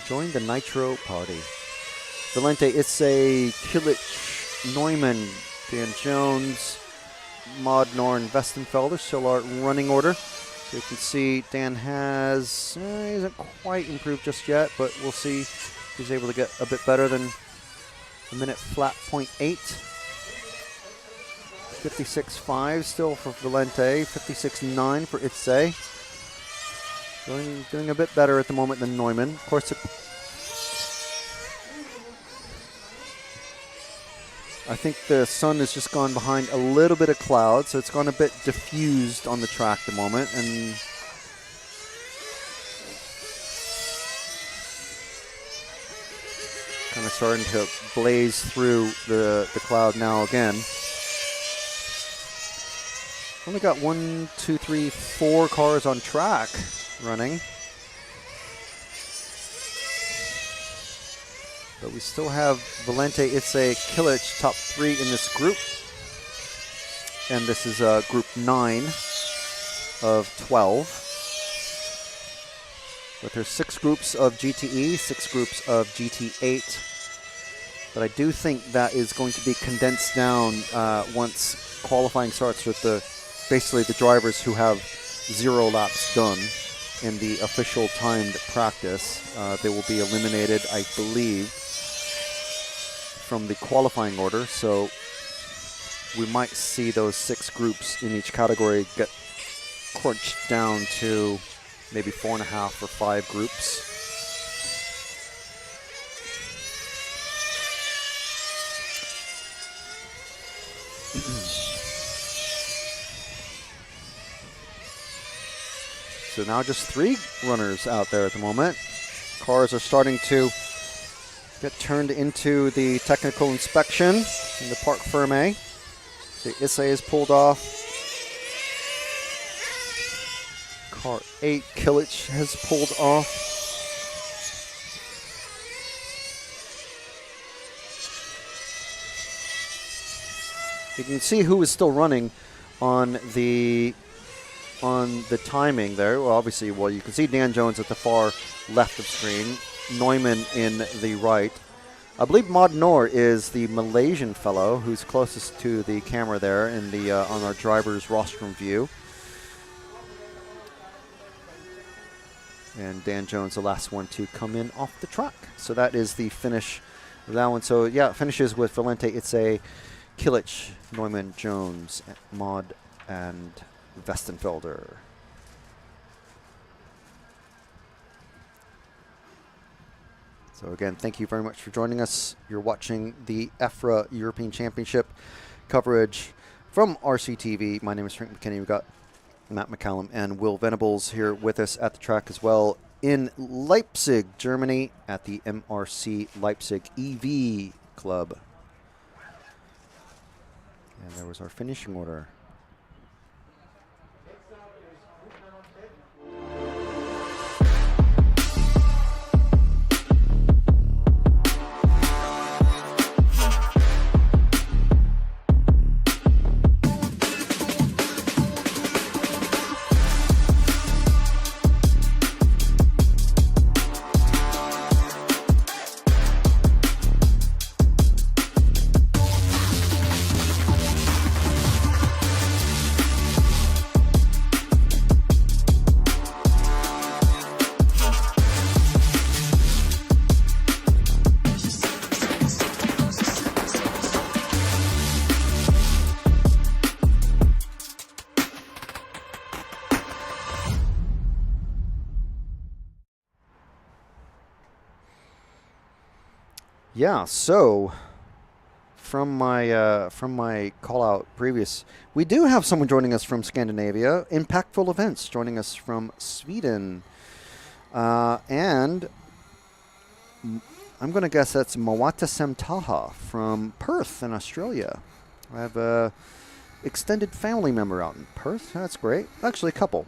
Join the Nitro party. Valente, Itze, Kilich, Neumann, Dan Jones, Modnor, and Westenfelder still our running order. So you can see Dan has, he hasn't quite improved just yet, but we'll see if he's able to get a bit better than a minute flat 0.8. 56.5 still for Valente, 56.9 for Itze. Doing a bit better at the moment than Neumann. Of course, I think the sun has just gone behind a little bit of cloud, so it's gone a bit diffused on the track at the moment, and kind of starting to blaze through the cloud now again. Only got 1, 2, 3, 4 cars on track running. But we still have Valente, Itze, Kilich, top 3 in this group. And this is group 9 of 12. But there's 6 groups of GTE, 6 groups of GT8. But I do think that is going to be condensed down once qualifying starts with basically the drivers who have 0 laps done in the official timed practice. They will be eliminated, I believe, from the qualifying order. So we might see those 6 groups in each category get crunched down to maybe 4.5 or 5 groups. So now just 3 runners out there at the moment. Cars are starting to get turned into the technical inspection in the Parc Fermé. The Issei is pulled off. Car 8, Kilich, has pulled off. You can see who is still running on the timing there. Well, obviously, you can see Dan Jones at the far left of screen, Neumann in the right. I believe Maud Noor is the Malaysian fellow who's closest to the camera there in the on our driver's rostrum view. And Dan Jones, the last one to come in off the track. So that is the finish of that one. So yeah, finishes with Valente, Issei, Kilich, Neumann, Jones, Maud, and Westenfelder. So again, thank you very much for joining us. You're watching the EFRA European Championship coverage from RCTV. My name is Frank McKinney. We've got Matt McCallum and Will Venables here with us at the track as well in Leipzig, Germany at the MRC Leipzig EV Club. And there was our finishing order. Yeah, so from my call out previous, we do have someone joining us from Scandinavia. Impactful Events joining us from Sweden, and I'm going to guess that's Mawata Semtaha from Perth in Australia. I have a extended family member out in Perth. That's great. Actually, a couple.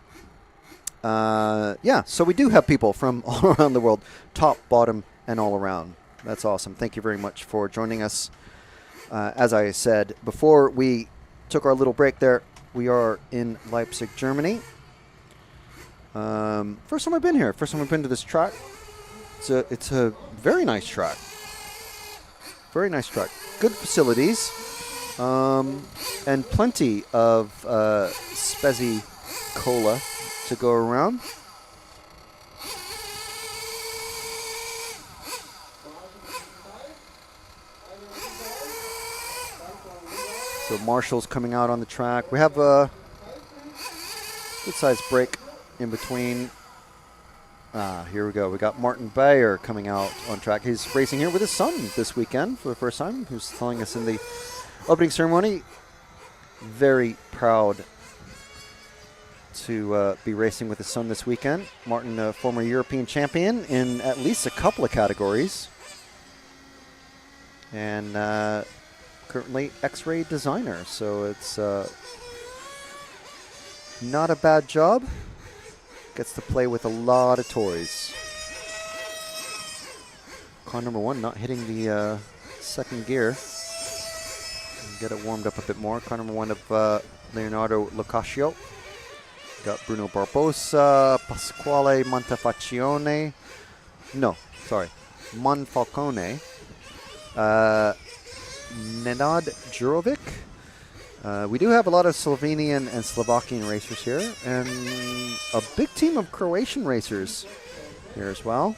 Yeah, so we do have people from all around the world, top, bottom, and all around. That's awesome. Thank you very much for joining us. As I said before we took our little break there, we are in Leipzig, Germany. First time I've been here. First time I've been to this track. It's a very nice track. Very nice track. Good facilities. And plenty of Spezi Cola to go around. So Marshall's coming out on the track. We have a good-sized break in between. Here we go. We got Martin Bayer coming out on track. He's racing here with his son this weekend for the first time. He was telling us in the opening ceremony. Very proud to be racing with his son this weekend. Martin, a former European champion in at least a couple of categories. And currently X-ray designer, so it's not a bad job. Gets to play with a lot of toys. Car number 1 not hitting the second gear. Get it warmed up a bit more. Car number 1 of Leonardo Locascio. Got Bruno Barbosa, Pasquale Montefacione. No, sorry, Monfalcone. Nenad Jurovic. We do have a lot of Slovenian and Slovakian racers here, and a big team of Croatian racers here as well.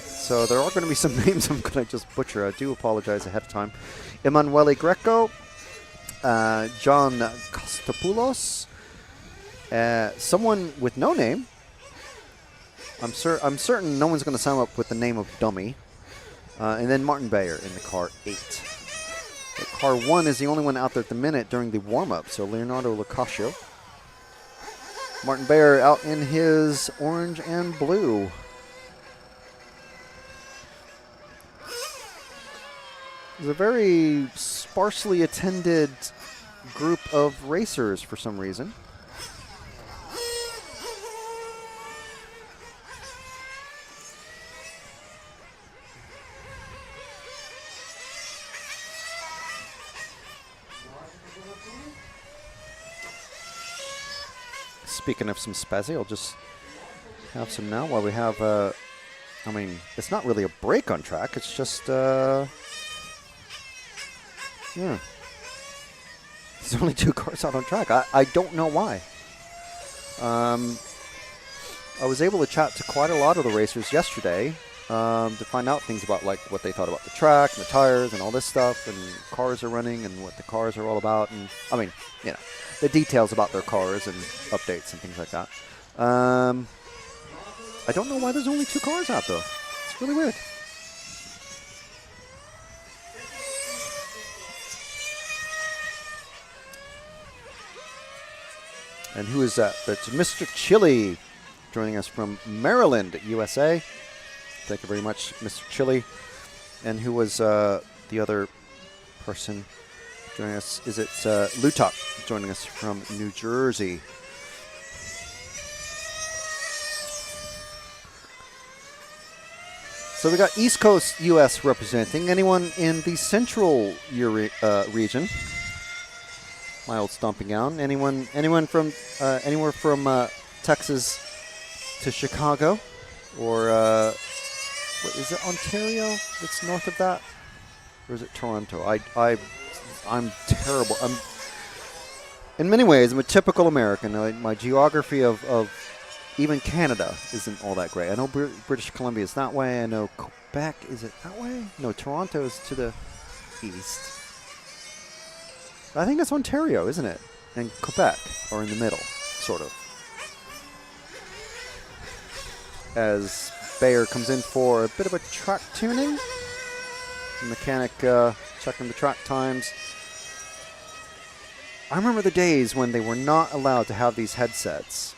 So there are going to be some names I'm going to just butcher. I do apologize ahead of time. Emanuele Greco, John Kostopoulos, someone with no name. I'm certain no one's going to sign up with the name of Dummy. And then Martin Bayer in the car 8. But car 1 is the only one out there at the minute during the warm-up, so Leonardo Locascio. Martin Bayer out in his orange and blue. It's a very sparsely attended group of racers for some reason. Speaking of some Spazzy, I'll just have some now while we have, I mean, it's not really a break on track, it's just, yeah. There's only 2 cars out on track. I don't know why. I was able to chat to quite a lot of the racers yesterday to find out things about like what they thought about the track and the tires and all this stuff and cars are running and what the cars are all about. And I mean, you know, the details about their cars and updates and things like that. I don't know why there's only 2 cars out though. It's really weird. And who is that? That's Mr. Chili joining us from Maryland, USA. Thank you very much, Mr. Chili. And who was the other person joining us? Is it Lutok joining us from New Jersey? So we got East Coast US representing. Anyone in the Central region? My old stomping ground. Anyone from anywhere from Texas to Chicago, or what is it, Ontario? That's north of that, or is it Toronto? I'm terrible. In many ways, I'm a typical American. My geography of even Canada isn't all that great. I know British Columbia is that way. I know Quebec, is it that way? No, Toronto is to the east. I think it's Ontario, isn't it? And Quebec are in the middle, sort of. As Bayer comes in for a bit of a track tuning. The mechanic checking the track times. I remember the days when they were not allowed to have these headsets.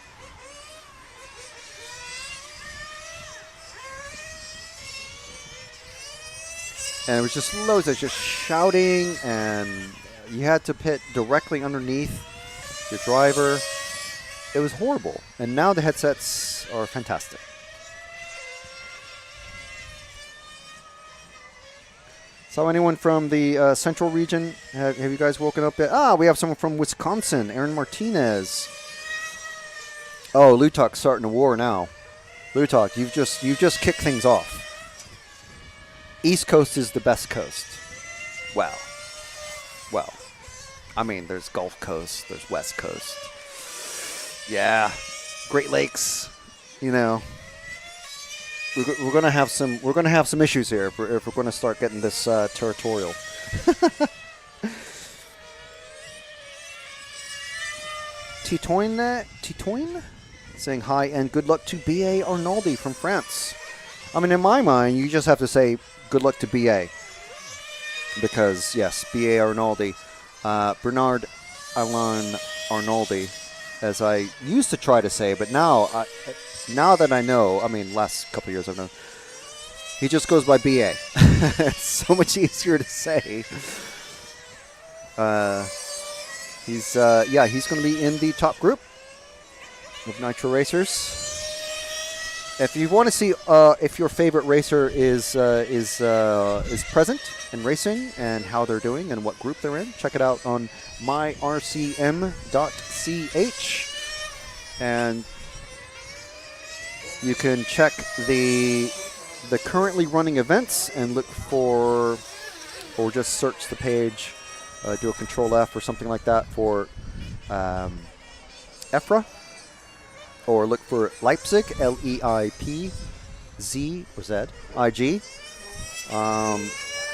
And it was just loads of just shouting, and you had to pit directly underneath your driver. It was horrible. And now the headsets are fantastic. So anyone from the central region, have you guys woken up yet? Ah, we have someone from Wisconsin, Aaron Martinez. Oh, Lutok's starting a war now. Lutok, you've just kicked things off. East Coast is the best coast. Well, I mean, there's Gulf Coast, there's West Coast. Yeah, Great Lakes, you know. We're gonna have some issues here if we're gonna start getting this territorial. Titoin saying hi and good luck to B.A. Arnoldi from France. I mean, in my mind, you just have to say good luck to B.A. because yes, B.A. Arnoldi, Bernard Alain Arnoldi, as I used to try to say, but now that I know, I mean, last couple of years I've known, he just goes by BA. It's so much easier to say. He's going to be in the top group of Nitro Racers. If you want to see if your favorite racer is present and racing and how they're doing and what group they're in, check it out on myrcm.ch. And you can check the currently running events and look for, or just search the page, do a Control F or something like that for EFRA, or look for Leipzig, Leipzig,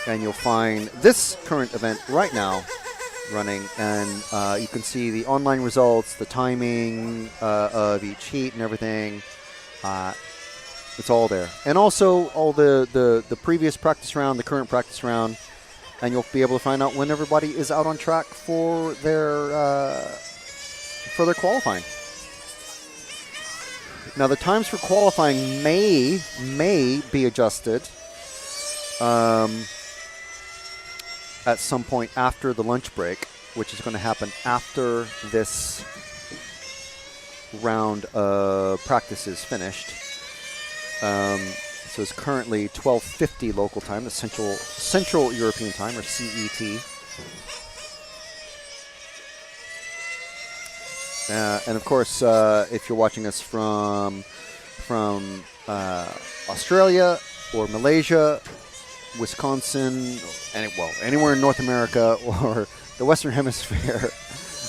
and you'll find this current event right now running, and you can see the online results, the timing of each heat and everything. It's all there. And also all the previous practice round, the current practice round, and you'll be able to find out when everybody is out on track for their qualifying. Now the times for qualifying may be adjusted at some point after the lunch break, which is going to happen after this round of practice is finished. So it's currently 12:50 local time, the Central European time, or CET. And of course, if you're watching us from Australia or Malaysia, Wisconsin, anywhere in North America or the Western Hemisphere,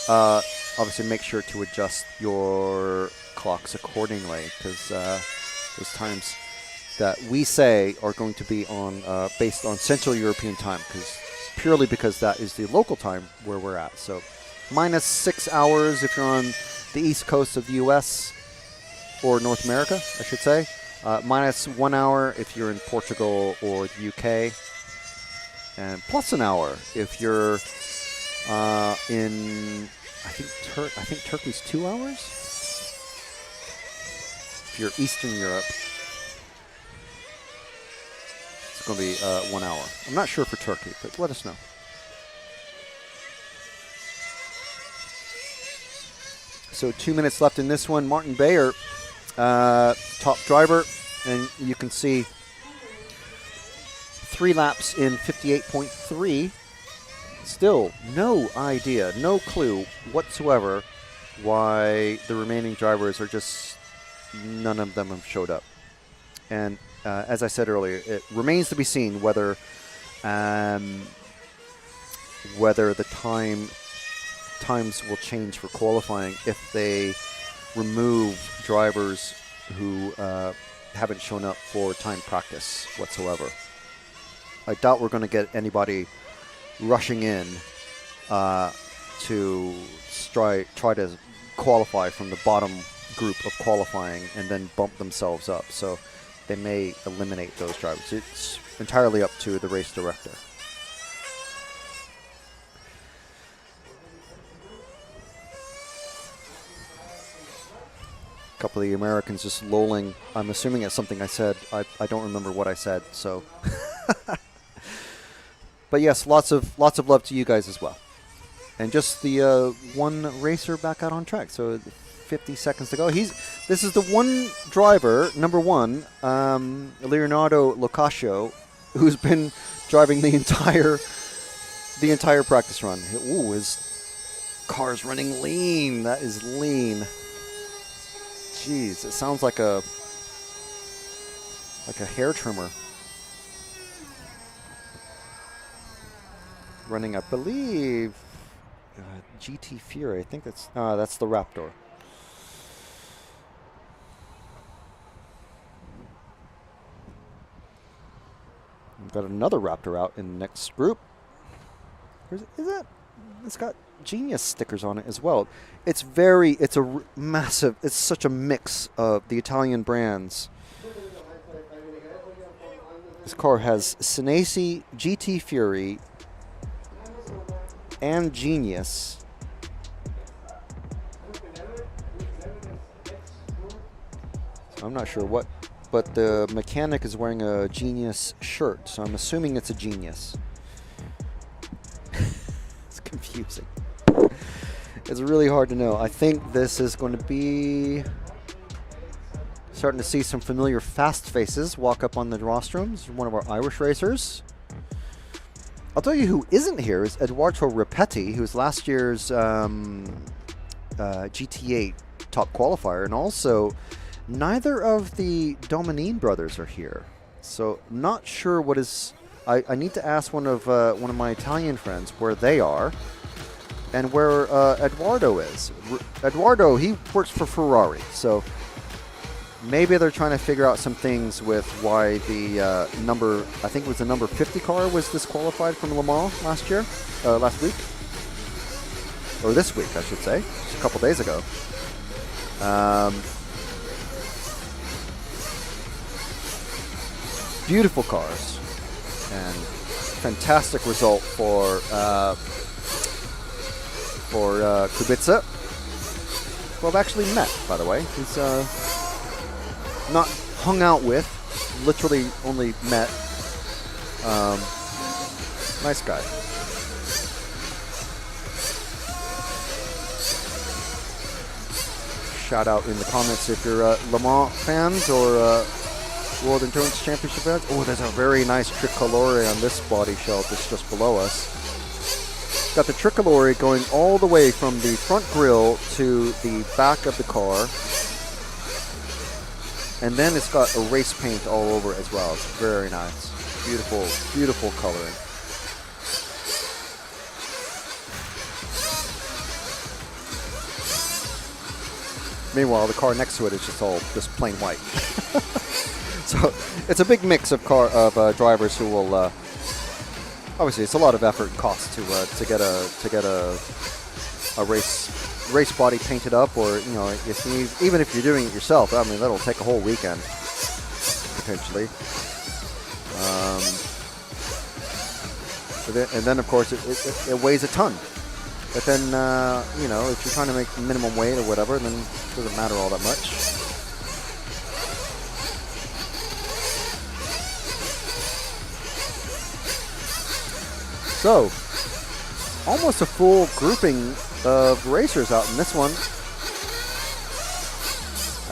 obviously make sure to adjust your clocks accordingly, because those times that we say are going to be on based on Central European time, purely because that is the local time where we're at. So -6 hours if you're on the east coast of the U.S. or North America, I should say. -1 hour if you're in Portugal or the UK, and plus an hour if you're in I think Turkey's 2 hours. If you're Eastern Europe, it's going to be 1 hour. I'm not sure for Turkey, but let us know. So 2 minutes left in this one. Martin Bayer, top driver, and you can see 3 laps in 58.3. Still no idea, no clue whatsoever why the remaining drivers are just, none of them have showed up. And as I said earlier, it remains to be seen whether the times will change for qualifying if they remove drivers who haven't shown up for time practice whatsoever. I doubt we're going to get anybody rushing in to try to qualify from the bottom group of qualifying and then bump themselves up. So they may eliminate those drivers. It's entirely up to the race director. A couple of the Americans just lolling. I'm assuming it's something I said. I don't remember what I said, so. But yes, lots of love to you guys as well. And just the one racer back out on track. So 50 seconds to go. This is the one driver, number one, Leonardo Locascio, who's been driving the entire practice run. Ooh, his car's running lean. That is lean. Jeez, it sounds like a hair trimmer. Running, I believe, GT Fury. I think that's the Raptor. We've got another Raptor out in the next group. Is that? It's got Genius stickers on it as well. It's massive. It's such a mix of the Italian brands. This car has Senesi, GT Fury, and Genius. So I'm not sure what, but the mechanic is wearing a Genius shirt, so I'm assuming it's a Genius. It's confusing. It's really hard to know. I think this is going to be starting to see some familiar fast faces walk up on the rostrums. One of our Irish racers. I'll tell you who isn't here is Edoardo Ripetti, who's last year's GT8 top qualifier, and also neither of the Dominine brothers are here. So not sure what is. I need to ask one of my Italian friends where they are, and where Edoardo is. Edoardo, he works for Ferrari, so maybe they're trying to figure out some things with why the I think it was the number 50 car was disqualified from Le Mans last week. or this week, I should say, just a couple days ago. Beautiful cars, and fantastic result for Kubica, who I've actually met, by the way. He's not hung out with, literally only met. Nice guy. Shout out in the comments if you're Le Mans fans or World Endurance Championship fans. Oh, there's a very nice tricolore on this body shell that's just below us. Got the tricolore going all the way from the front grille to the back of the car. And then it's got a race paint all over it as well. It's very nice. Beautiful, beautiful coloring. Meanwhile, the car next to it is just plain white. So it's a big mix of drivers who will. Obviously, it's a lot of effort and cost to get a race body painted up, or even if you're doing it yourself. I mean, that'll take a whole weekend potentially. And then of course it weighs a ton. But then if you're trying to make minimum weight or whatever, then it doesn't matter all that much. So, almost a full grouping of racers out in this one.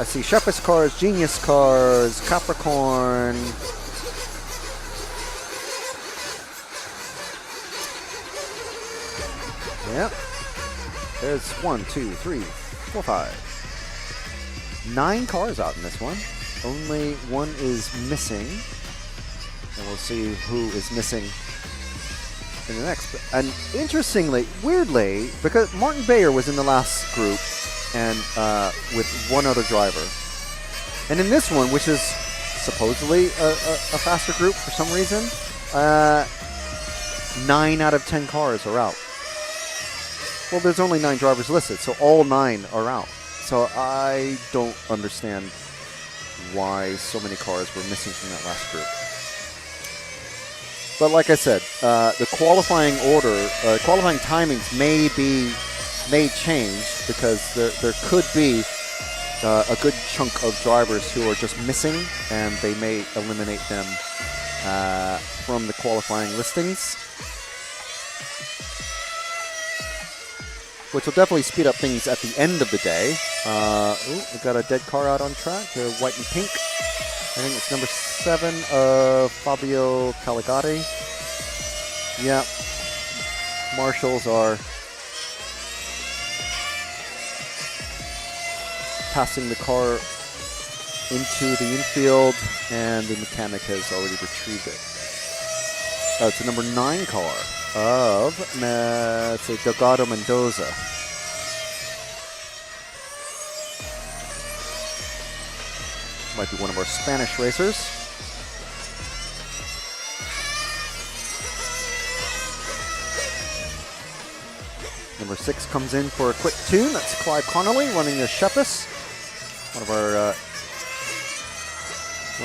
I see Shepard's cars, Genius cars, Capricorn. Yep. There's 1, 2, 3, 4, 5. 9 cars out in this one. Only one is missing. And we'll see who is missing in the next. And interestingly, weirdly, because Martin Bayer was in the last group and with one other driver. And in this one, which is supposedly a faster group for some reason, 9 out of 10 cars are out. Well, there's only 9 drivers listed, so all 9 are out. So I don't understand why so many cars were missing from that last group. But like I said, the qualifying order, qualifying timings may change because there could be a good chunk of drivers who are just missing, and they may eliminate them from the qualifying listings, which will definitely speed up things at the end of the day. We've got a dead car out on track, white and pink. I think it's number 7 of Fabio Caligari. Yeah, marshals are passing the car into the infield, and the mechanic has already retrieved it. Oh, it's a number 9 car of, let's say, Delgado Mendoza. Might be one of our Spanish racers. Number 6 comes in for a quick tune. That's Clive Connolly running the Shepis, one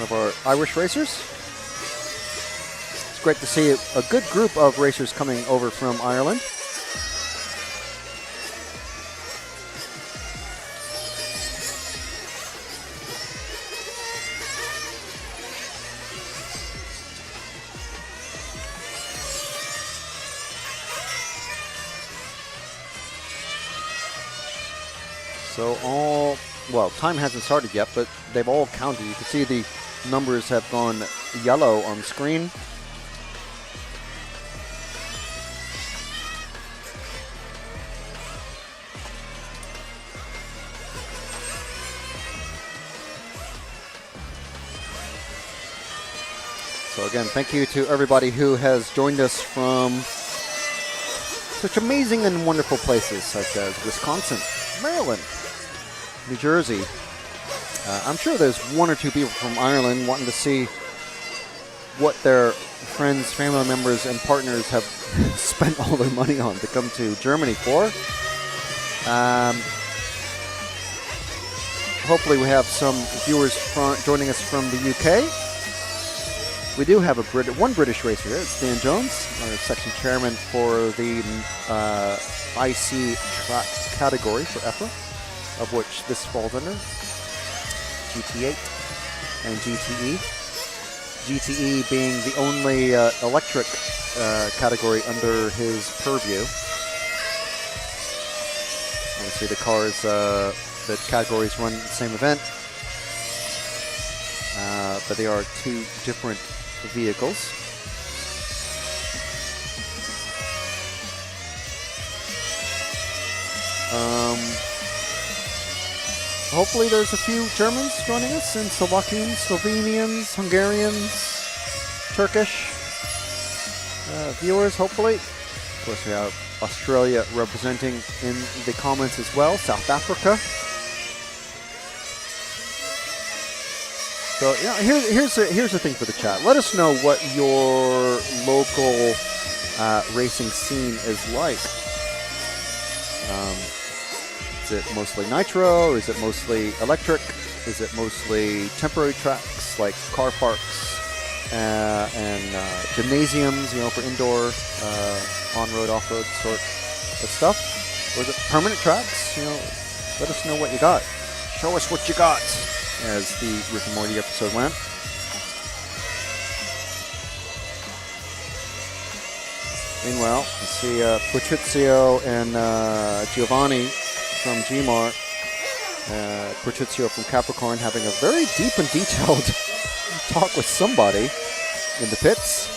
of our Irish racers. It's great to see a good group of racers coming over from Ireland. So time hasn't started yet, but they've all counted. You can see the numbers have gone yellow on the screen. So again, thank you to everybody who has joined us from such amazing and wonderful places such as Wisconsin, Maryland, New Jersey. I'm sure there's 1 or 2 people from Ireland wanting to see what their friends, family members, and partners have spent all their money on to come to Germany for. Hopefully we have some viewers joining us from the UK. We do have one British racer here. It's Dan Jones, our section chairman for the IC track category for EFRA, of which this falls under, GT8 and GTE. GTE being the only electric category under his purview. Obviously the cars, the categories run the same event, but they are two different vehicles. Hopefully there's a few Germans joining us, and Slovakians, Slovenians, Hungarians, Turkish viewers, hopefully. Of course, we have Australia representing in the comments as well, South Africa. So here's the thing for the chat. Let us know what your local racing scene is like. Is it mostly nitro? Is it mostly electric? Is it mostly temporary tracks like car parks and gymnasiums, you know, for indoor, on-road, off-road sort of stuff? Or is it permanent tracks? You know, let us know what you got. Show us what you got, as the Rick and Morty episode went. Meanwhile, I see Patrizio and Giovanni from Gmart, Patrizio from Capricorn having a very deep and detailed talk with somebody in the pits.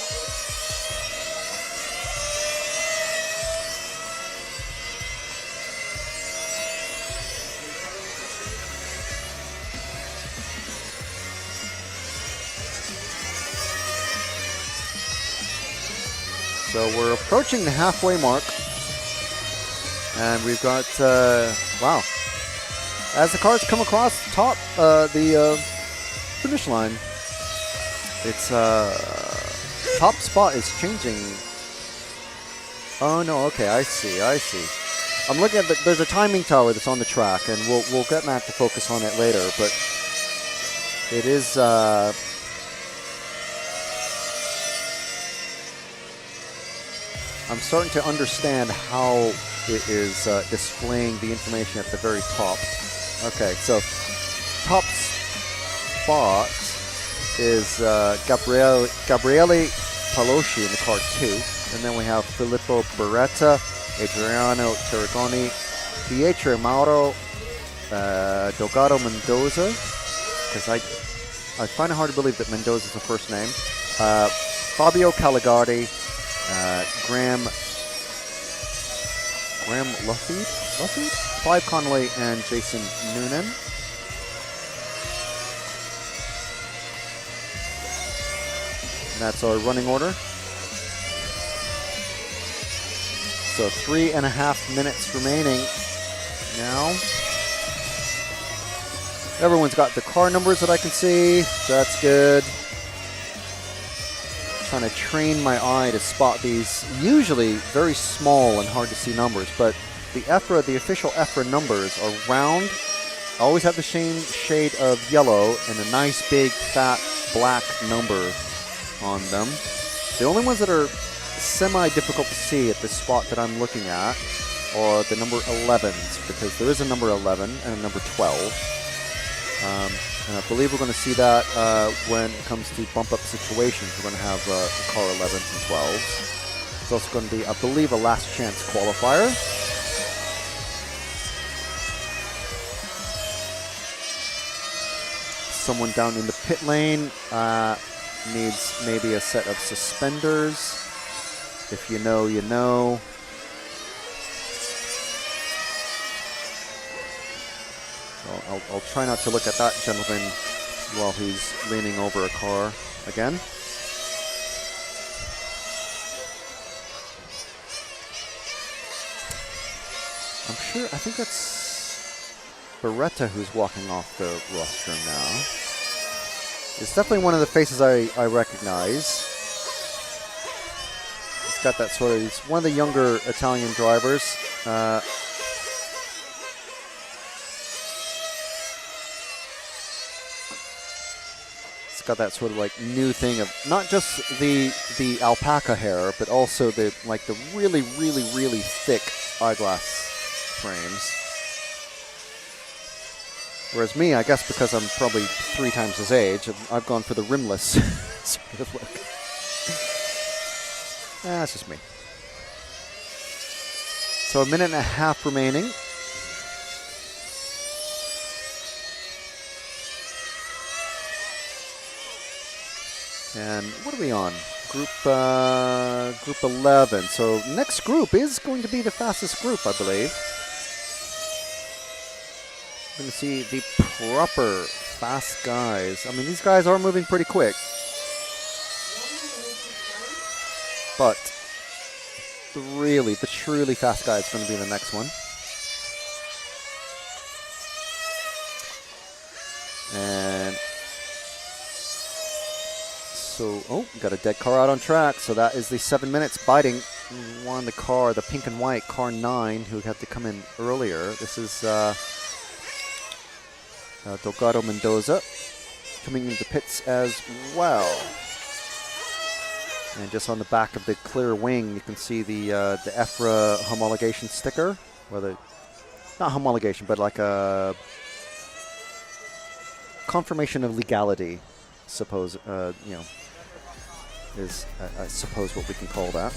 So we're approaching the halfway mark, and we've got, wow, as the cars come across the top, the finish line, it's, top spot is changing. Oh no, okay, I see. I'm looking at there's a timing tower that's on the track, and we'll get Matt to focus on it later, but it is, I'm starting to understand how it is displaying the information at the very top. Okay, so top spot is Gabriele Palosci in the car 2. And then we have Philippo Beretta, Adriano Tarragoni, Pietro Mauro, Delgado Mendoza, because I find it hard to believe that Mendoza is the first name, Fabio Caligardi, Graham Luffy, Clive Connolly, and Jason Noonan. And that's our running order. So 3.5 minutes remaining now. Everyone's got the car numbers that I can see, so that's good. Trying to train my eye to spot these usually very small and hard to see numbers, but the official EFRA numbers are round, always have the same shade of yellow and a nice big fat black number on them. The only ones that are semi-difficult to see at the spot that I'm looking at are the number 11s, because there is a number 11 and a number 12. And I believe we're going to see that when it comes to bump-up situations. We're going to have car 11s and 12s. It's also going to be, I believe, a last chance qualifier. Someone down in the pit lane needs maybe a set of suspenders. If you know, you know. I'll try not to look at that gentleman while he's leaning over a car again. I'm sure, I think that's Beretta who's walking off the rostrum now. It's definitely one of the faces I recognize. He's got that sort of, he's one of the younger Italian drivers. got that sort of like new thing of not just the alpaca hair, but also the really thick eyeglass frames. Whereas me, I guess because I'm probably 3 times his age, I've gone for the rimless sort of look. That's just me. So 1.5 minutes remaining. And what are we on? Group 11. So next group is going to be the fastest group, I believe. We're going to see the proper fast guys. I mean, these guys are moving pretty quick. But the truly fast guy is going to be the next one. And so, oh, got a dead car out on track. So that is the 7 minutes biting. Won the car, the pink and white, car 9, who had to come in earlier. This is Delgado Mendoza coming into the pits as well. And just on the back of the clear wing, you can see the EFRA homologation sticker. Or not homologation, but like a confirmation of legality, suppose, is I suppose what we can call that.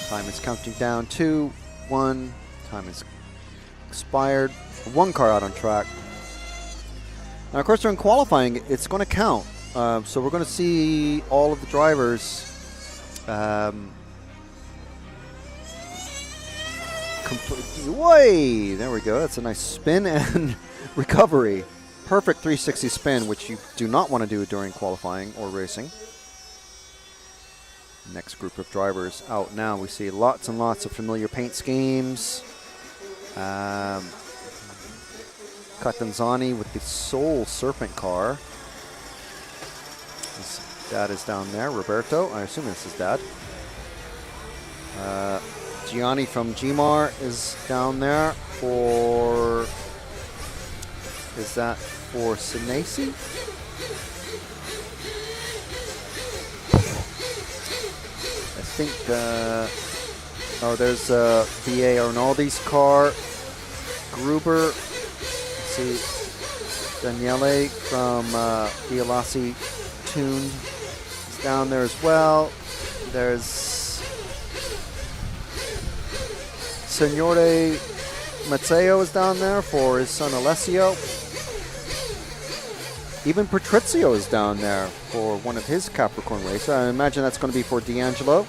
Time is counting down. 2, 1. Time is expired. 1 car out on track. Now, of course, during qualifying, it's going to count. So we're going to see all of the drivers way, there we go. That's a nice spin and recovery. Perfect 360 spin, which you do not want to do during qualifying or racing. Next group of drivers out now. We see lots and lots of familiar paint schemes. Catanzani with the Soul Serpent car. His dad is down there. Roberto, I assume this is dad. Gianni from Gmar is down there for, is that for Senesi? I think, oh, there's V.A. Arnaldi's car. Gruber, let's see, Daniele from Bialassi Tuned is down there as well. There's Signore Matteo is down there for his son Alessio. Even Patrizio is down there for one of his Capricorn races. I imagine that's going to be for D'Angelo.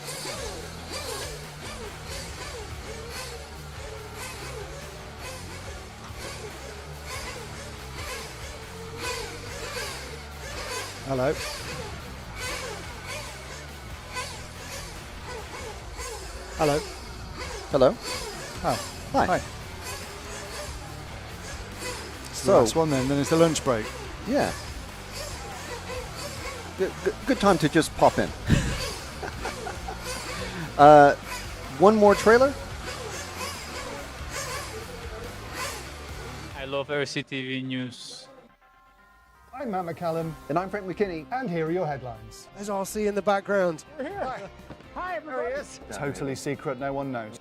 Hello. Hello. Hello. Oh, hi. Hi. So the last one then it's the lunch break. Yeah. Good time to just pop in. One more trailer. I love RCTV News. I'm Matt McCallum. And I'm Frank McKinney. And here are your headlines. There's RC in the background. Hi. Hi, everybody. Totally secret, no one knows.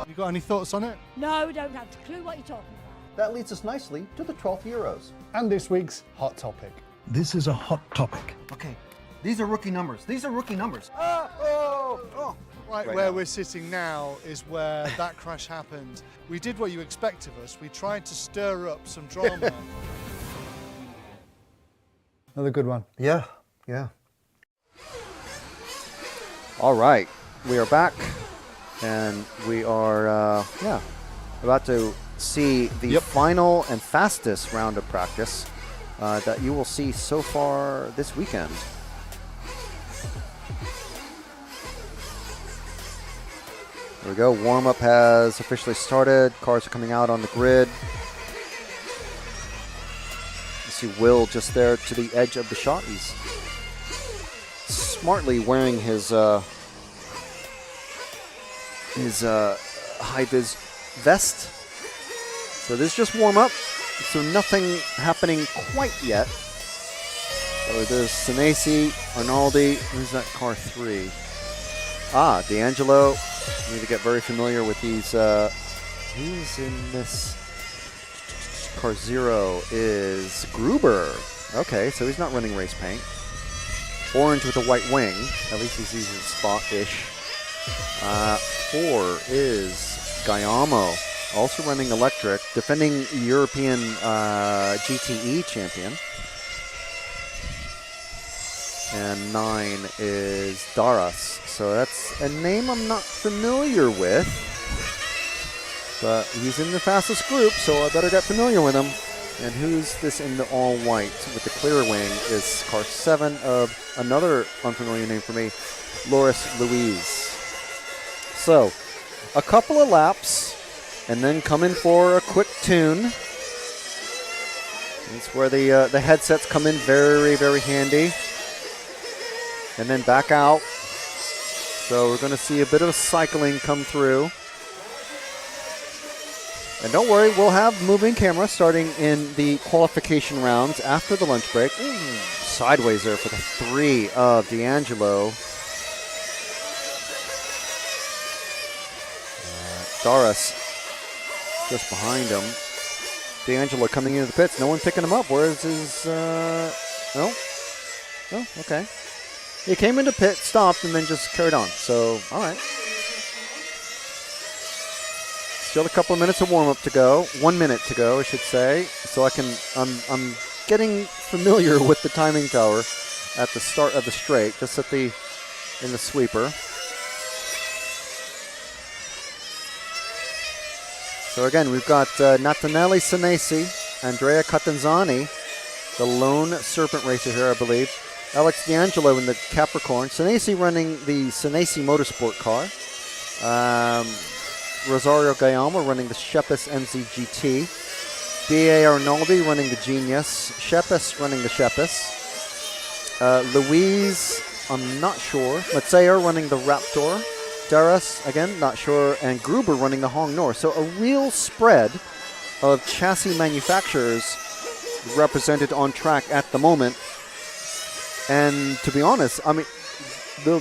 You got any thoughts on it? No, don't have a clue what you're talking about. That leads us nicely to the 12th Euros. And this week's hot topic. This is a hot topic. Okay, these are rookie numbers. These are rookie numbers. Right Right where now. we're sitting now is where that crash happened. We did what you expect of us. We tried to stir up some drama. Another good one. Yeah, yeah. All right, we are back, and we are, about to see the final and fastest round of practice that you will see so far this weekend. There we go. Warm-up has officially started. Cars are coming out on the grid. You see Will just there to the edge of the shot. He's smartly wearing his his high-vis vest. So this is just warm-up, so nothing happening quite yet. So there's Senesi, Arnaldi. Who's that car 3? Ah, D'Angelo. We need to get very familiar with these. Who's in this? Car 0 is Gruber. Okay, so he's not running race paint. Orange with a white wing. At least he sees his spot-ish. 4 is Gayamo, also running electric, defending European GTE champion. And 9 is Daras. So that's a name I'm not familiar with. But he's in the fastest group, so I better get familiar with him. And who's this in the all-white with the clear wing is car 7 of another unfamiliar name for me, Loris Louise. So, a couple of laps, and then come in for a quick tune. That's where the headsets come in very, very handy. And then back out. So we're going to see a bit of cycling come through. And don't worry, we'll have moving camera starting in the qualification rounds after the lunch break. Sideways there for the 3 of D'Angelo. Daras just behind him. D'Angelo coming into the pits. No one picking him up. Where's his... No? Oh, okay. He came into pit, stopped, and then just carried on. So, all right. Still a couple of minutes of warm-up to go. 1 minute to go, I should say. So I'm getting familiar with the timing tower at the start of the straight, just in the sweeper. So again, we've got Nataneli Senesi, Andrea Catanzani, the lone serpent racer here, I believe. Alex D'Angelo in the Capricorn. Senesi running the Senesi Motorsport car. Rosario Gayama running the Shepis MZGT. B.A. Arnaldi running the Genius. Shepis running the Shepis. Louise, I'm not sure. Matseo running the Raptor. Daras, again, not sure. And Gruber running the Hong Nor. So a real spread of chassis manufacturers represented on track at the moment. And to be honest, I mean, the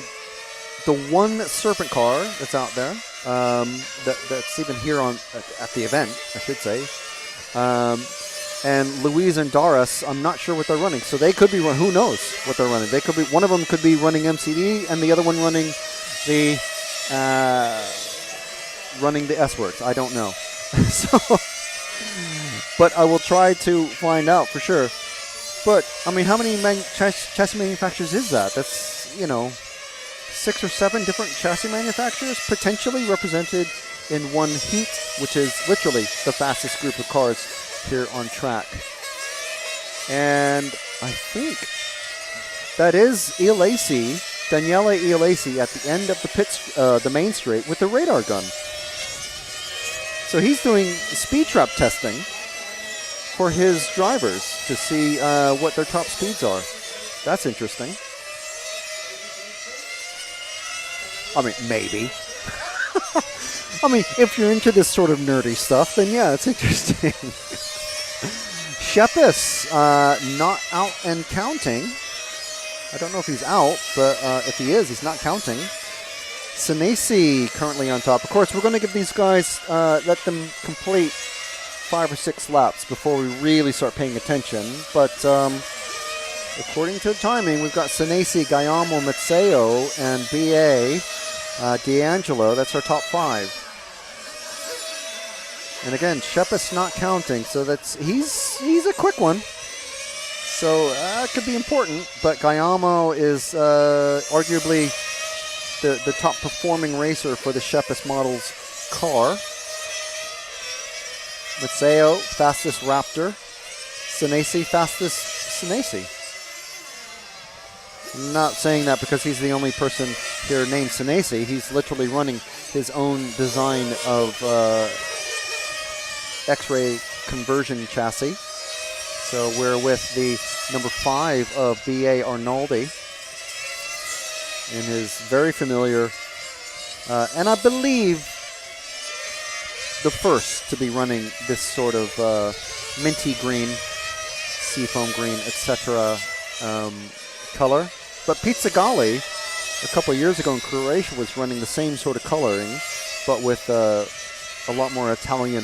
one Serpent car that's out there, that's even here at the event, I should say, and Louise and Daras, I'm not sure what they're running. So they could be who knows what they're running. They could be, one of them could be running MCD, and the other one running the S-Works. I don't know. But I will try to find out for sure. But, I mean, how many chassis manufacturers is that? That's, 6 or 7 different chassis manufacturers potentially represented in one heat, which is literally the fastest group of cars here on track. And I think that is Daniele Iolasi at the end of the main straight with the radar gun. So he's doing speed trap testing for his drivers to see what their top speeds are. That's interesting. I mean, maybe. I mean, if you're into this sort of nerdy stuff, then yeah, it's interesting. Shepis, not out and counting. I don't know if he's out, but if he is, he's not counting. Senesi currently on top. Of course, we're going to give these guys, let them complete 5 or 6 laps before we really start paying attention. But according to the timing, we've got Senesi, Gayamo, Matseo, and B.A. D'Angelo. That's our top 5. And again, Shepis not counting, so he's a quick one. So that could be important. But Gayamo is arguably the top performing racer for the Shepis Models car. Matseo, fastest Raptor. Senesi, fastest Senesi. I'm not saying that because he's the only person here named Senesi. He's literally running his own design of X-ray conversion chassis. So we're with the number 5 of B.A. Arnaldi in his very familiar, and I believe the first to be running this sort of minty green, seafoam green, etc. Color. But Pizza Gali, a couple of years ago in Croatia, was running the same sort of coloring, but with a lot more Italian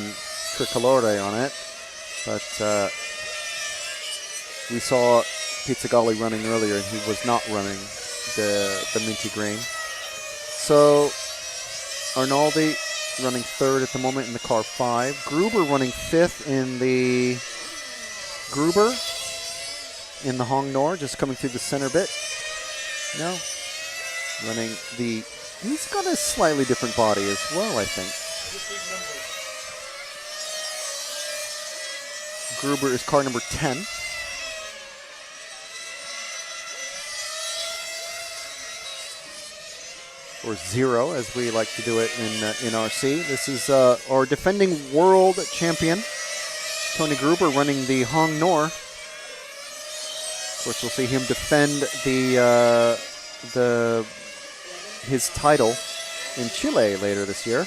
tricolore on it. But we saw Pizza Gali running earlier, and he was not running the minty green. So Arnaldi running third at the moment in the car 5. Gruber running 5th in the Gruber in the Hong Nor, just coming through the center bit. No, running the. He's got a slightly different body as well, I think. Gruber is car number 10. Or 0, as we like to do it in RC. This is our defending world champion, Tony Gruber, running the Hong Nor. Of course, we'll see him defend his title in Chile later this year.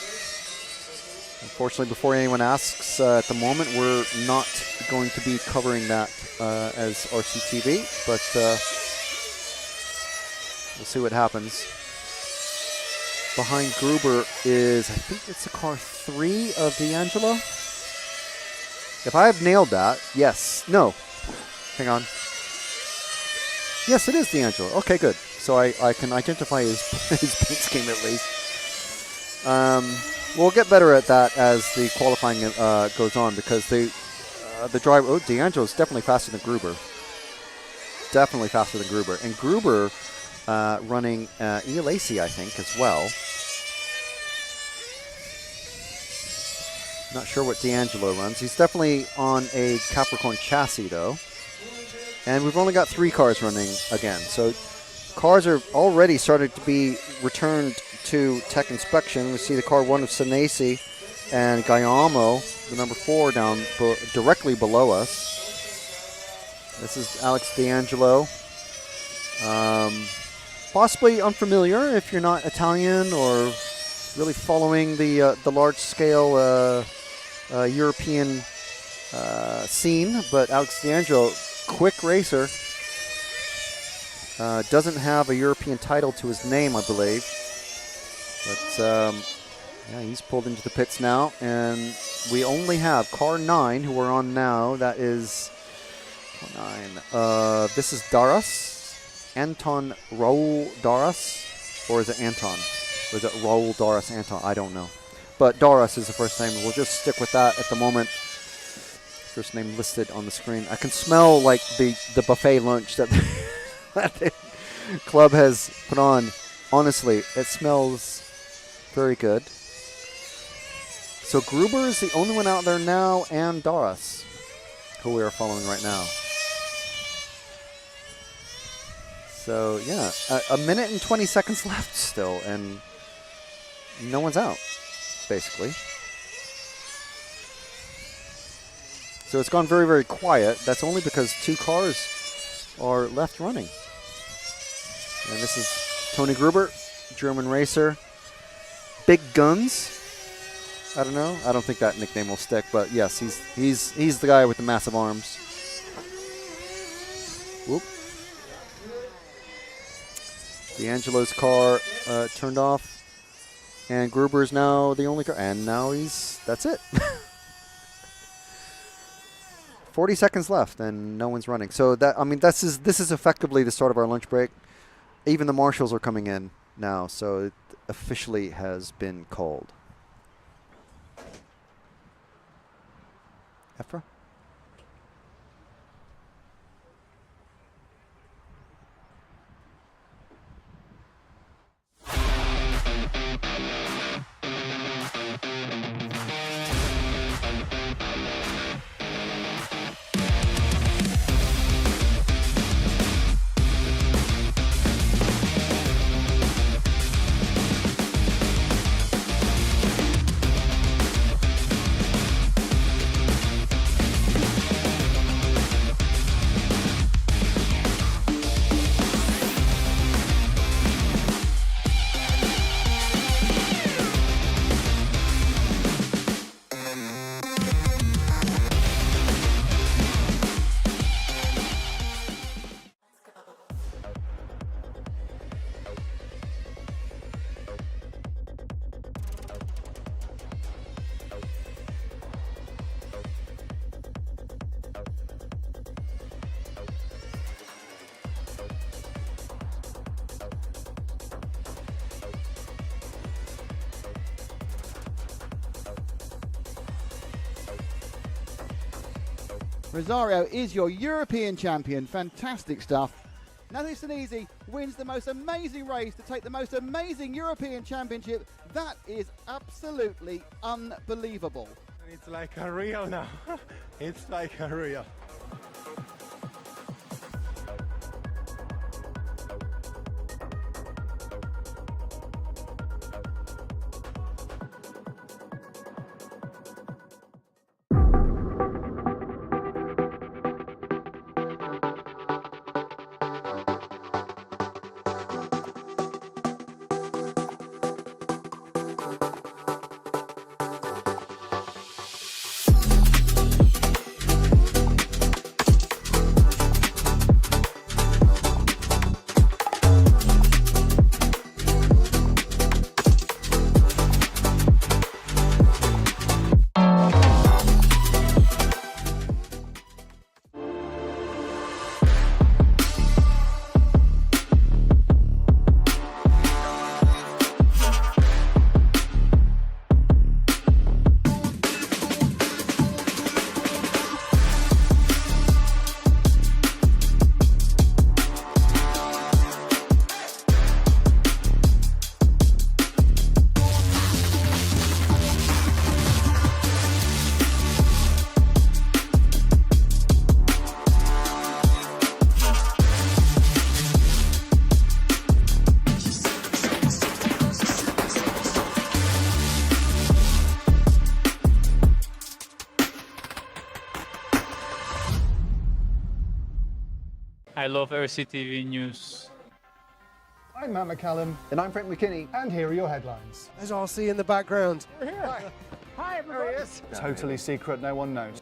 Unfortunately, before anyone asks, at the moment we're not going to be covering that as RCTV, but we'll see what happens. Behind Gruber is, I think it's the car 3 of D'Angelo. If I have nailed that, yes, no, hang on. Yes, it is D'Angelo. Okay, good. So I can identify his paint scheme at least. We'll get better at that as the qualifying goes on, because the driver, D'Angelo's definitely faster than Gruber. Definitely faster than Gruber. And Gruber running Lacey, I think, as well. Not sure what D'Angelo runs. He's definitely on a Capricorn chassis, though. And we've only got 3 cars running again. So cars are already started to be returned to tech inspection. We see the car 1 of Senesi and Guillermo, the number 4, down directly below us. This is Alex D'Angelo. Possibly unfamiliar if you're not Italian or really following the large-scale European scene, but Alex D'Angelo, quick racer, doesn't have a European title to his name, I believe. But yeah, he's pulled into the pits now, and we only have car 9, who we're on now. That is 9. This is Daras, Anton Raul Daras, or is it Anton? Or is it Raul Daras Anton? I don't know. But Daras is the first name. We'll just stick with that at the moment. First name listed on the screen. I can smell like the buffet lunch that the club has put on. Honestly, it smells very good. So Gruber is the only one out there now, and Daras, who we are following right now. So yeah, a minute and 20 seconds left still, and no one's out, basically. So it's gone very, very quiet. That's only because 2 cars are left running. And this is Tony Gruber, German racer. Big Guns. I don't know. I don't think that nickname will stick, but yes, he's the guy with the massive arms. Whoop. D'Angelo's car turned off, and Gruber is now the only car, and now that's it. 40 seconds left, and no one's running. So this is effectively the start of our lunch break. Even the marshals are coming in now, so it officially has been called. EFRA? Rosario is your European champion. Fantastic stuff. Nataneli Senesi wins the most amazing race to take the most amazing European championship. That is absolutely unbelievable. It's like a real now. It's like a real. I love RCTV News. I'm Matt McCallum. And I'm Frank McKinney. And here are your headlines. There's RC in the background. We're here. Hi, everybody. There he is. Totally secret, no one knows.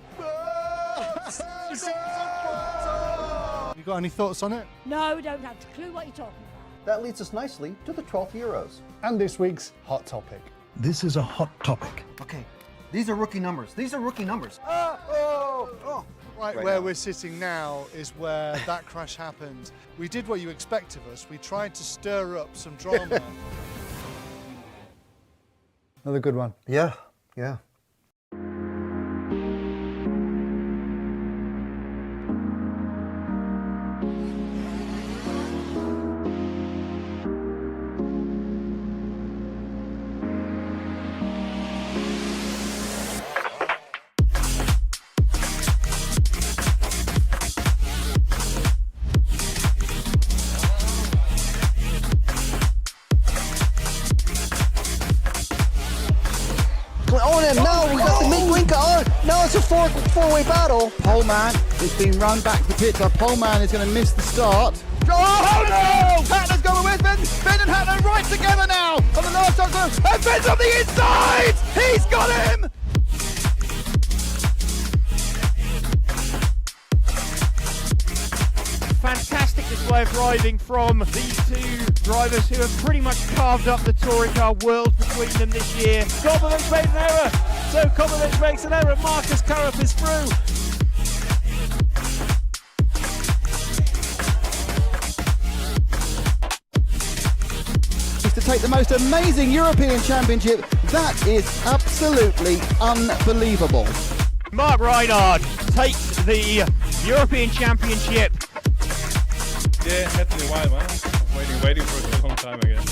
You got any thoughts on it? No, don't have a clue what you're talking about. That leads us nicely to the 12th Euros. And this week's hot topic. This is a hot topic. Okay, these are rookie numbers. These are rookie numbers. Right Right where now. we're sitting now is where that crash happened. We did what you expect of us. We tried to stir up some drama. Another good one. Yeah, yeah. On him now, we got the mid-winker on. Now it's a four-way battle. Poleman is being run back to the pit, but Poleman is going to miss the start. Oh no! Hatton's going with Ben. Ben and Hatton right together now on the last shot. And Ben's on the inside! He's got him! Fantastic display of driving from these two drivers who have pretty much carved up the touring car world between them this year. Kovacic made an error, so Kovacic makes an error. Marcus Karup is through. To take the most amazing European championship, that is absolutely unbelievable. Mark Reinhard takes the European Championship. Yeah, had to be a while, man. Waiting for it a long time again.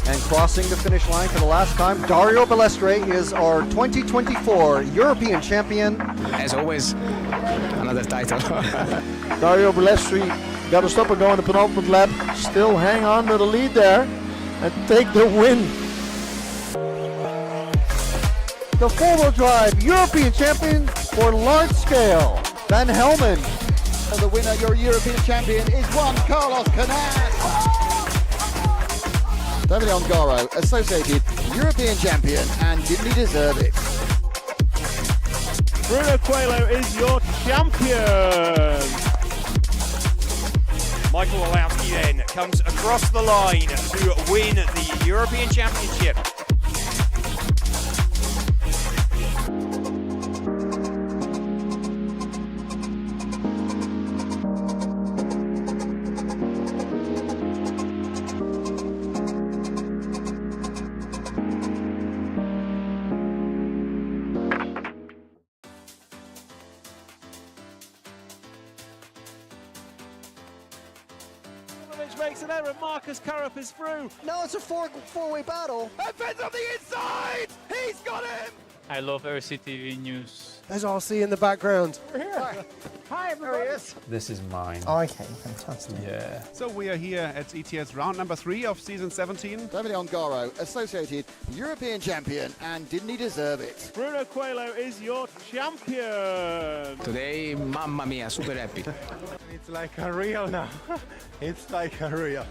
And crossing the finish line for the last time, Dario Balestre is our 2024 European champion. As always, another title. Dario Balestre got to stop and go in the penultimate lap. Still hang on to the lead there and take the win. The four-wheel drive European champion for large scale, Van Helmen. The winner, your European champion, is Juan Carlos Canas. David Ongaro, associated European champion, and didn't he deserve it? Bruno Coelho is your champion. Michael Walowski then comes across the line to win the European Championship. Dobovic makes an error. Marcus Karup is through. No, it's a four-way battle. And Finn's on the inside! He's got him! I love RCTV News. There's RC in the background. Hi, everybody. This is mine. Oh, okay, fantastic. Yeah. So we are here at ETS round number 3 of season 17. Davide Ongaro, associated European champion, and didn't he deserve it? Bruno Coelho is your champion. Today, mamma mia, super happy. It's like a real now. It's like a real.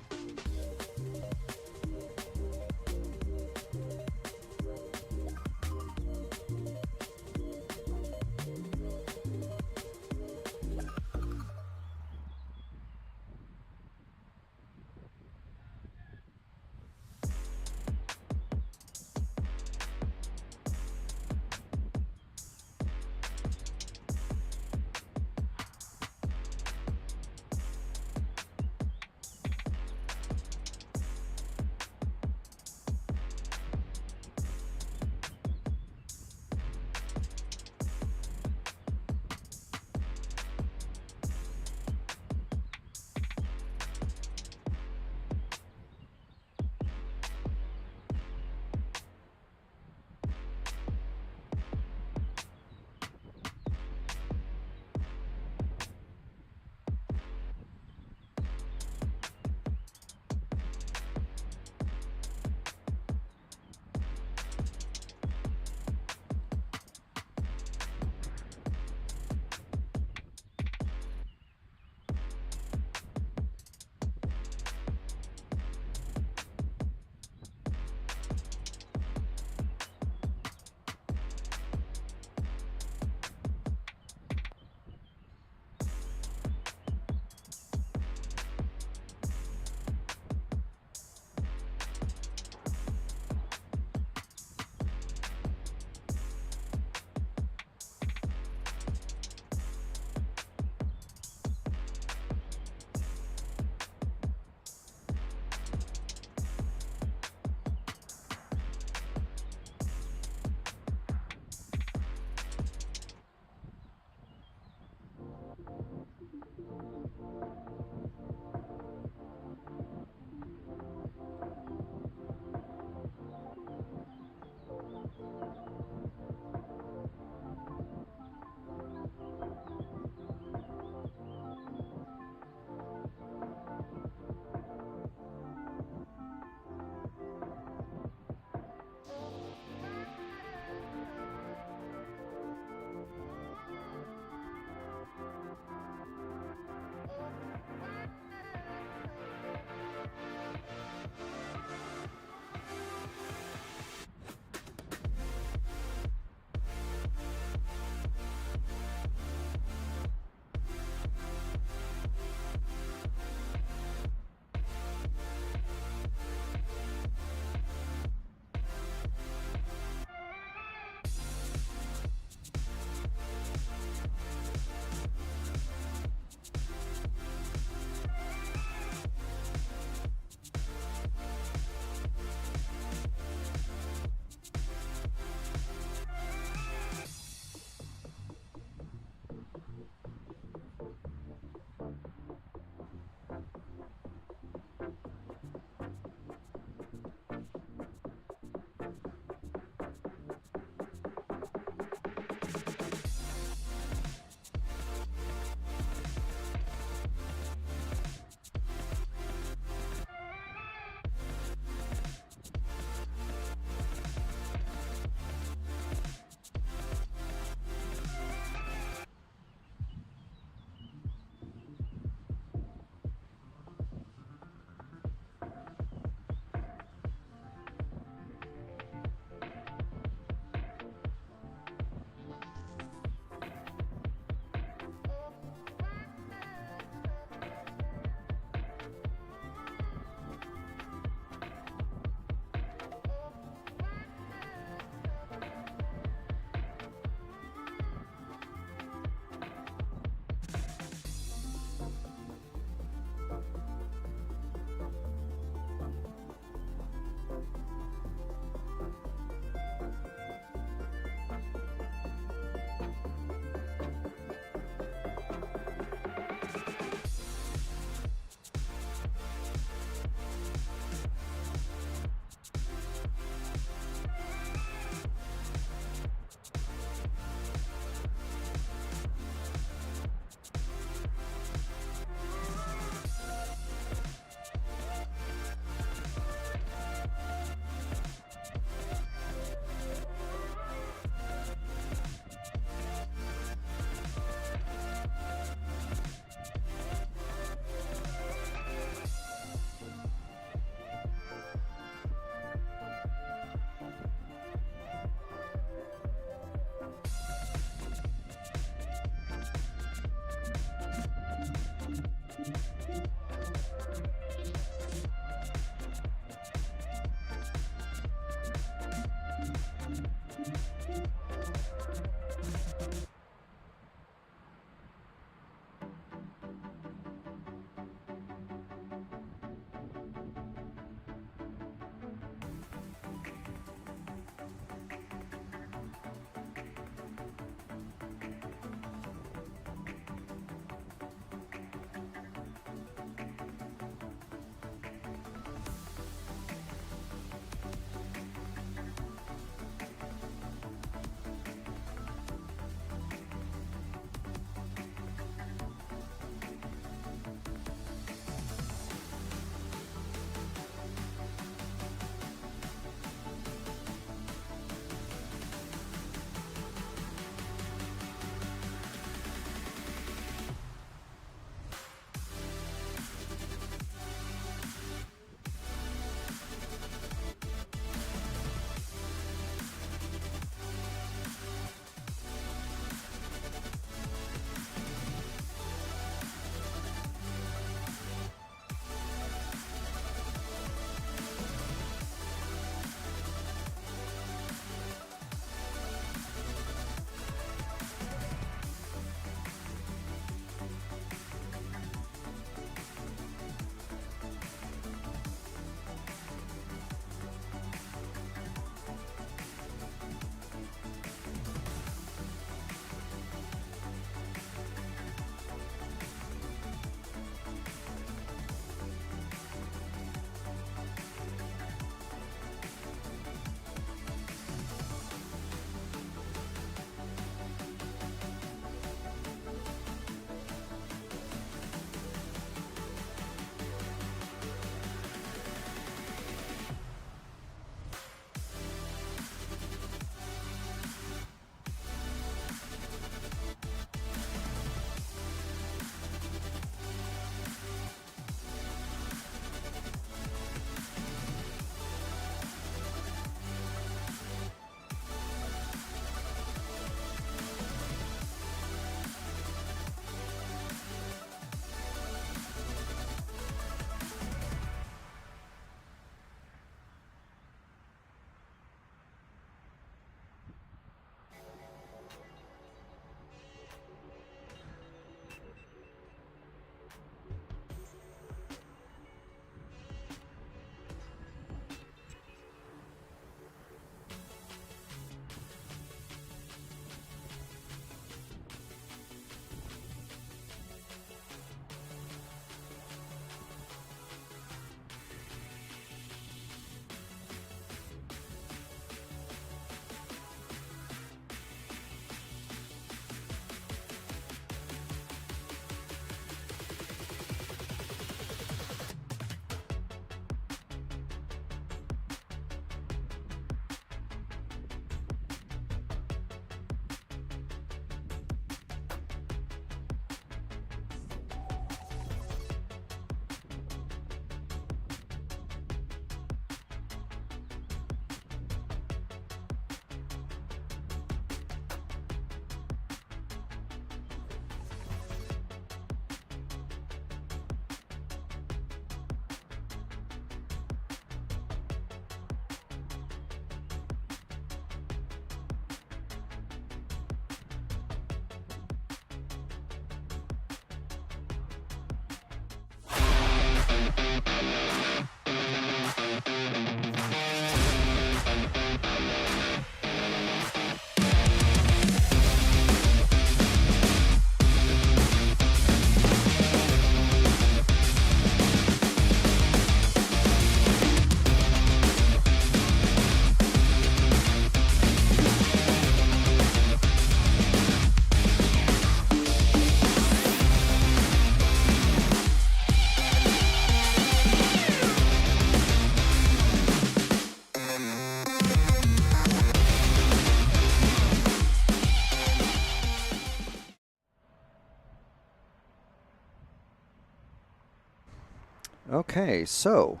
Okay, so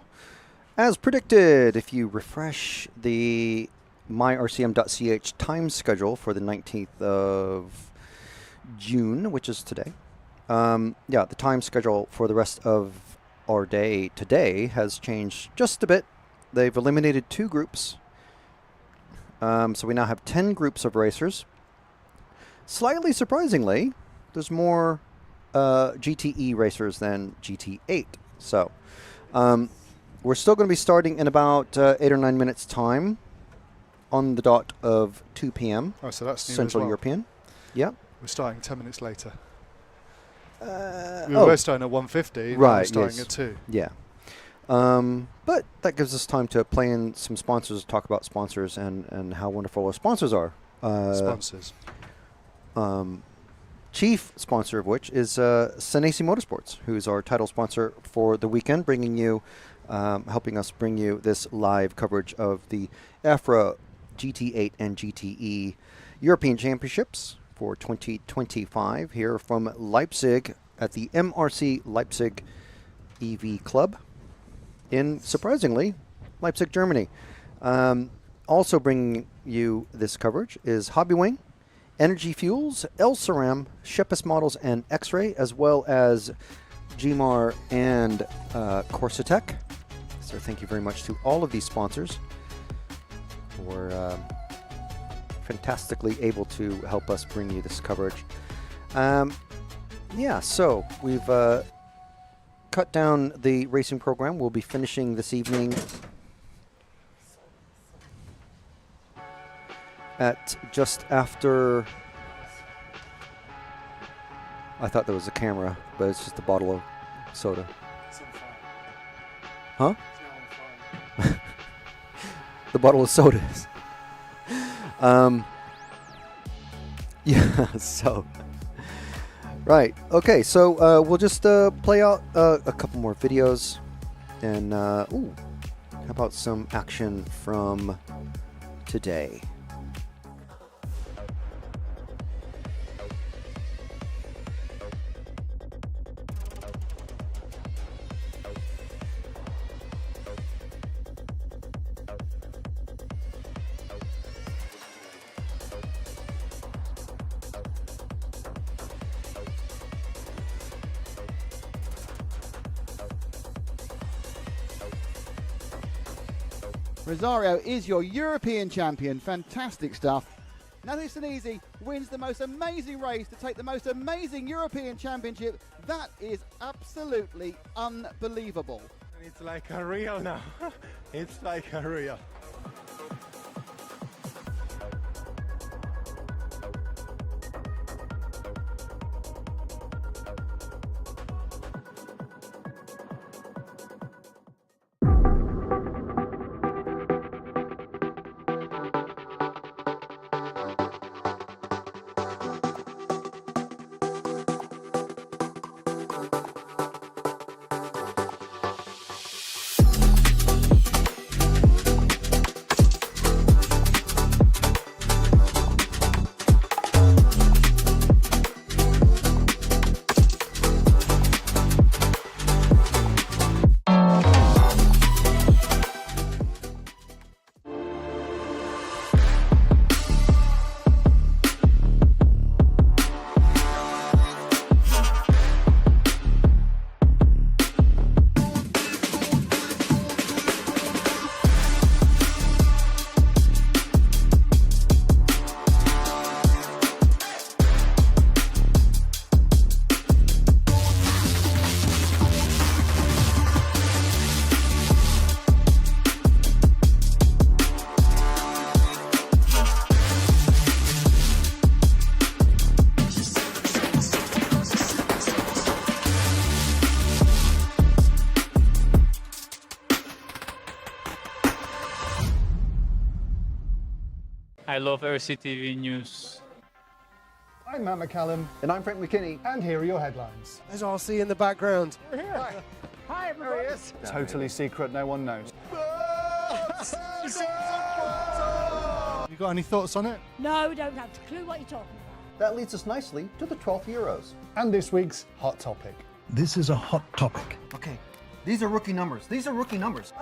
as predicted, if you refresh the myrcm.ch time schedule for the 19th of June, which is today, the time schedule for the rest of our day today has changed just a bit. They've eliminated 2 groups. So we now have 10 groups of racers. Slightly surprisingly, there's more GTE racers than GT8. So we're still going to be starting in about 8 or 9 minutes time on the dot of 2 p.m. Oh, so that's new as Central well. European. Yeah. We're starting 10 minutes later. We were starting at 1:50. Right. We're starting yes. at 2. Yeah. But that gives us time to play in some sponsors, talk about sponsors and how wonderful our sponsors are. Sponsors. Chief sponsor of which is Senesi Motorsports, who's our title sponsor for the weekend, bringing you, helping us bring you this live coverage of the EFRA GT8 and GTE European Championships for 2025 here from Leipzig at the MRC Leipzig EV Club in, surprisingly, Leipzig, Germany. Also bringing you this coverage is Hobbywing, Energy Fuels, El Ceram, Shepis Models, and X-Ray, as well as GMAR and Corsatec. So thank you very much to all of these sponsors for fantastically able to help us bring you this coverage. So we've cut down the racing program. We'll be finishing this evening at just after. I thought there was a camera, but it's just a bottle of soda. Huh? The bottle of soda is. So. Right. Okay. So we'll just play out a couple more videos, and how about some action from today? Rosario is your European champion. Fantastic stuff. Nataneli Senesi wins the most amazing race to take the most amazing European championship. That is absolutely unbelievable. It's like a real now. It's like a real. I love RCTV News. I'm Matt McCallum. And I'm Frank McKinney. And here are your headlines. There's RC in the background. We're here. Hi. Hi, everybody. There he is. Totally secret, no one knows. You got any thoughts on it? No, don't have a clue what you're talking about. That leads us nicely to the 12th Euros. And this week's hot topic. This is a hot topic. Okay, These are rookie numbers. These are rookie numbers.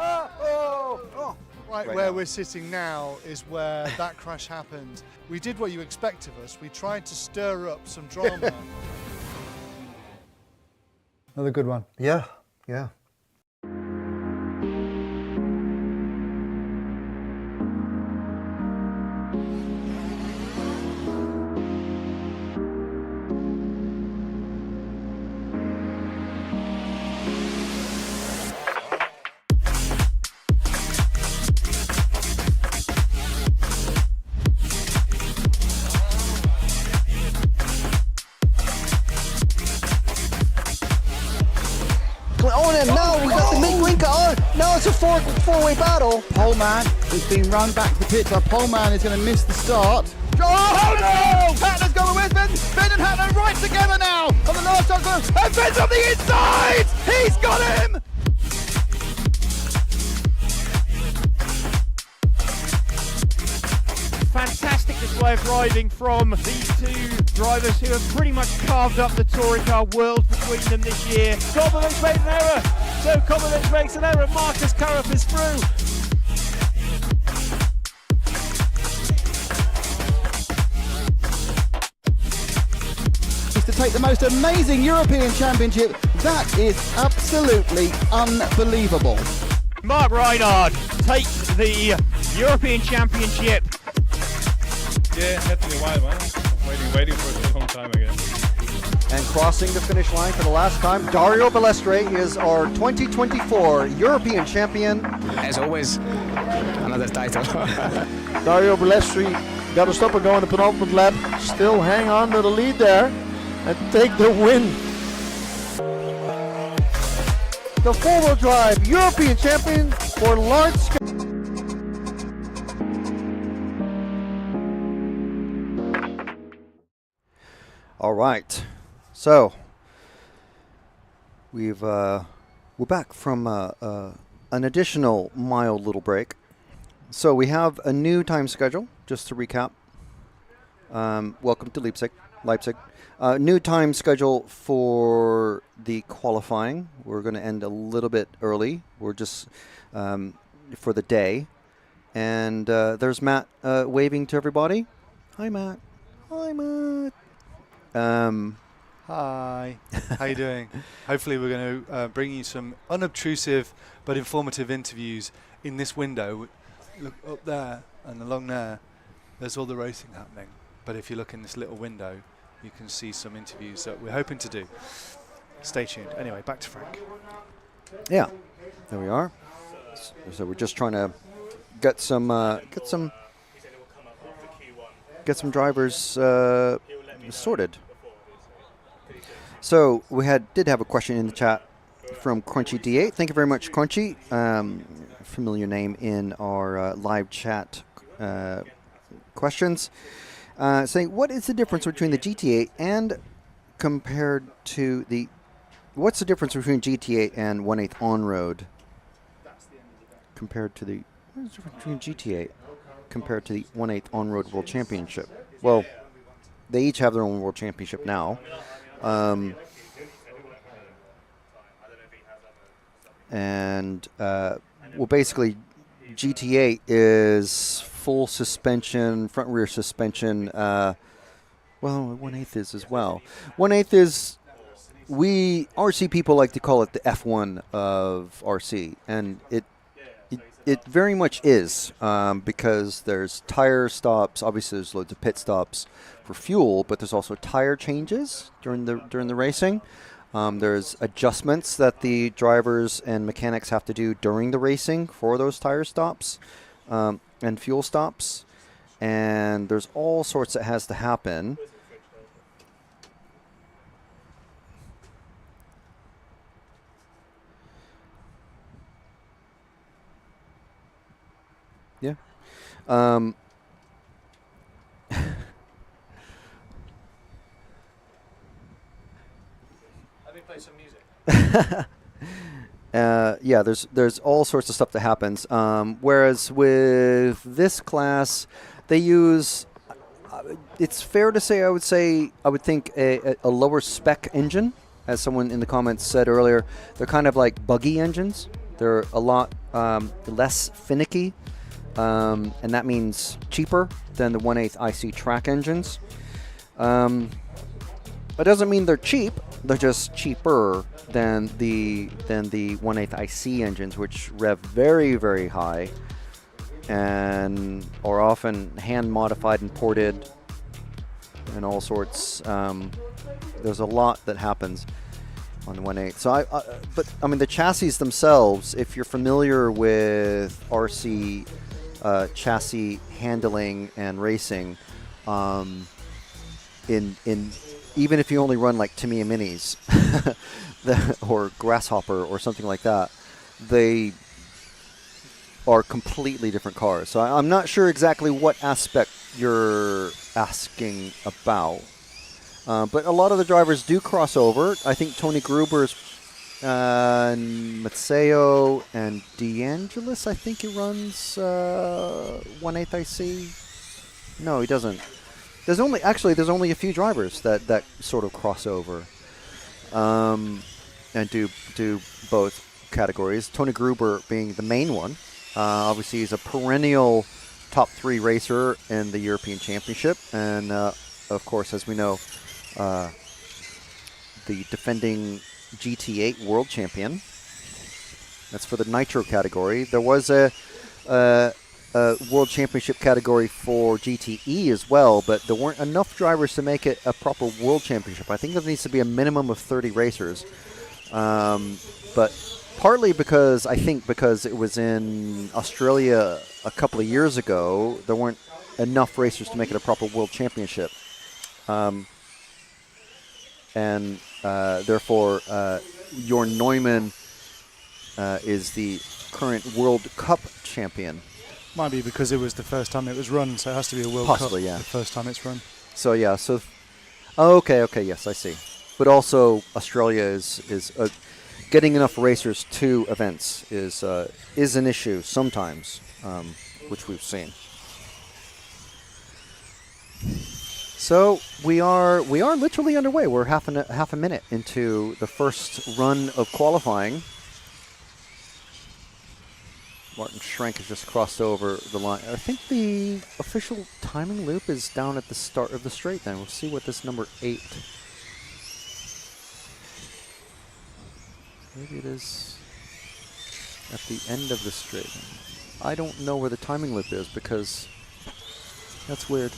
Right where we're sitting now is where that crash happened. We did what you expect of us. We tried to stir up some drama. Another good one. Yeah, yeah. Now we got the mid-wing car. Now it's a four-way battle. Poleman has been run back to the pits. Our Poleman is going to miss the start. Oh no! Hatler's going with Ben. Ben and Hatler right together now on the last time. And Ben's on the inside. He's got him. Fantastic display of driving from these two drivers who have pretty much carved up the touring car world between them this year. Gobbovich made an error, so Gobbovich makes an error. Marcus Carruth is through. To take the most amazing European Championship. That is absolutely unbelievable. Mark Reinhard takes the European Championship. Yeah, had to be a while, man. Waiting for a long time again. And crossing the finish line for the last time, Dario Balestre is our 2024 European champion. As always, another title. Dario Balestre got to stop and go in the penultimate lap. Still hang on to the lead there and take the win. The four-wheel drive European champion for large scale. All right, so we're back from an additional mild little break. So we have a new time schedule. Just to recap, welcome to Leipzig. New time schedule for the qualifying. We're going to end a little bit early. We're just for the day, and there's Matt waving to everybody. Hi, Matt. Hi, Matt. Hi, how you doing? Hopefully we're going to bring you some unobtrusive but informative interviews in this window. Look up there and along there, there's all the racing happening. But if you look in this little window, you can see some interviews that we're hoping to do. Stay tuned. Anyway, back to Frank. Yeah, there we are. So we're just trying to get some drivers sorted. So we did have a question in the chat from Crunchy D8. Thank you very much, Crunchy. Familiar name in our live chat questions. Saying, what is the difference between the GT8 and compared to the... What's the difference between GT8 and 1/8 on-road? Compared to the... What is the difference between GT8 compared to the 1/8 on-road World Championship? Well, they each have their own World Championship now. Well, basically, GT8 is full suspension, front rear suspension. Well, 1/8 is as well. 1/8 is, we RC people like to call it the F1 of RC, and it very much is, because there's tire stops. Obviously, there's loads of pit stops for fuel, but there's also tire changes during the racing. There's adjustments that the drivers and mechanics have to do during the racing for those tire stops and fuel stops, and there's all sorts that has to happen. Yeah. Let me play some music. Yeah, there's all sorts of stuff that happens. Whereas with this class, they use, it's fair to say, I would think a lower spec engine as someone in the comments said earlier, they're kind of like buggy engines. They're a lot less finicky, and that means cheaper than the 1/8 IC track engines. It doesn't mean they're cheap. They're just cheaper than the 1/8 IC engines, which rev very, very high and are often hand modified and ported and all sorts. There's a lot that happens on the 1/8. So but I mean the chassis themselves, if you're familiar with RC chassis handling and racing, even if you only run like Tamiya Minis or Grasshopper or something like that, they are completely different cars. So I'm not sure exactly what aspect you're asking about. But a lot of the drivers do cross over. I think Tony Gruber's, Mazzeo and DeAngelis, I think he runs 1/8 IC. No, he doesn't. There's only a few drivers that sort of cross over and do both categories. Tony Gruber being the main one. Obviously, he's a perennial top 3 racer in the European Championship, and of course, as we know, the defending GT8 World Champion. That's for the Nitro category. There was a World Championship category for GTE as well, but there weren't enough drivers to make it a proper World Championship. I think there needs to be a minimum of 30 racers. But partly because it was in Australia a couple of years ago, there weren't enough racers to make it a proper World Championship. And therefore, Jorn Neumann is the current World Cup champion. Might be because it was the first time it was run, so it has to be a World Possibly, Cup yeah. the first time it's run. So yeah, okay, yes, I see. But also Australia is getting enough racers to events is an issue sometimes, which we've seen. So we are literally underway. We're half a minute into the first run of qualifying. Martin Schrenk has just crossed over the line. I think the official timing loop is down at the start of the straight then. We'll see what this number 8. Maybe it is at the end of the straight. I don't know where the timing loop is because that's weird.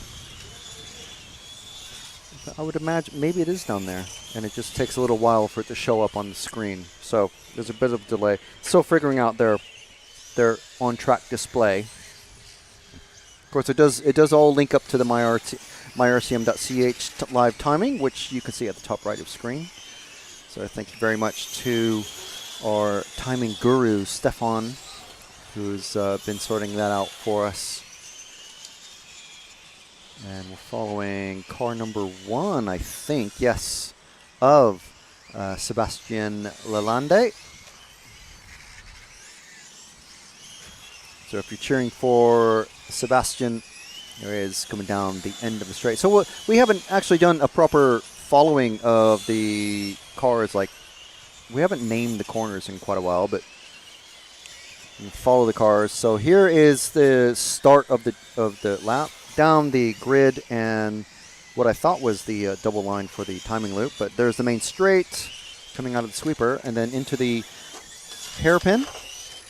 I would imagine maybe it is down there, and it just takes a little while for it to show up on the screen. So there's a bit of delay. Still figuring out their on-track display. Of course, it does all link up to the myrcm.ch live timing, which you can see at the top right of screen. So thank you very much to our timing guru, Stefan, who's been sorting that out for us. And we're following car number 1, I think, yes, of Sebastian Lalande. So if you're cheering for Sebastian, there he is coming down the end of the straight. So we haven't actually done a proper following of the cars. Like, we haven't named the corners in quite a while, but you follow the cars. So here is the start of the lap. Down the grid and what I thought was the double line for the timing loop, but there's the main straight coming out of the sweeper, and then into the hairpin,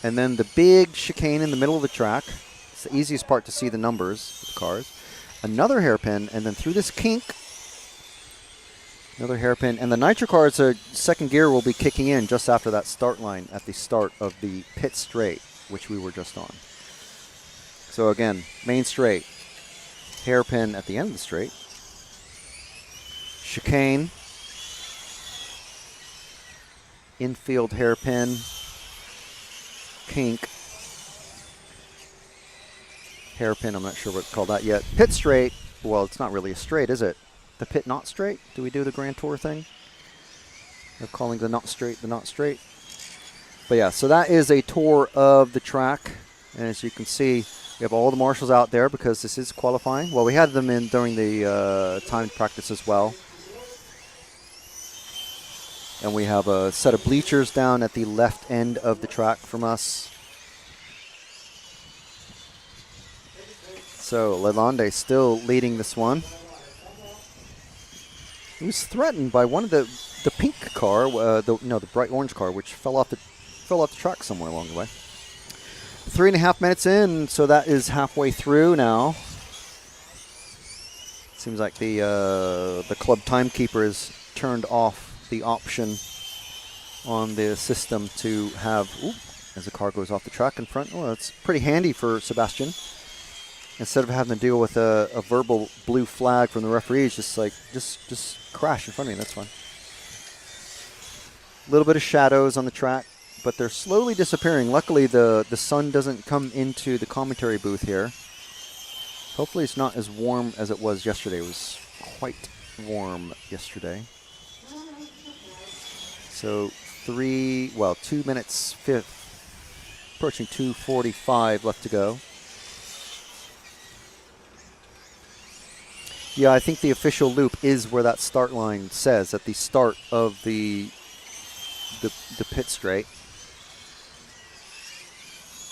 and then the big chicane in the middle of the track. It's the easiest part to see the numbers of the cars. Another hairpin, and then through this kink, another hairpin, and the Nitro cars, second gear will be kicking in just after that start line at the start of the pit straight, which we were just on. So again, main straight. Hairpin at the end of the straight. Chicane. Infield hairpin. Kink. Hairpin, I'm not sure what to call that yet. Pit straight. Well, it's not really a straight, is it? The pit not straight? Do we do the Grand Tour thing? They're calling the not straight the not straight. But yeah, so that is a tour of the track. And as you can see, we have all the marshals out there because this is qualifying. Well, we had them in during the timed practice as well. And we have a set of bleachers down at the left end of the track from us. So Lalonde still leading this one. He was threatened by one of the pink car, the bright orange car, which fell off the track somewhere along the way. 3.5 minutes in, so that is halfway through now. Seems like the club timekeeper has turned off the option on the system to have, as the car goes off the track in front. Well, it's pretty handy for Sebastian. Instead of having to deal with a verbal blue flag from the referee, it's just like, just crash in front of me, that's fine. A little bit of shadows on the track, but they're slowly disappearing. Luckily, the sun doesn't come into the commentary booth here. Hopefully it's not as warm as it was yesterday. It was quite warm yesterday. So 2 minutes, approaching 2:45 left to go. Yeah, I think the official loop is where that start line says, at the start of the pit straight.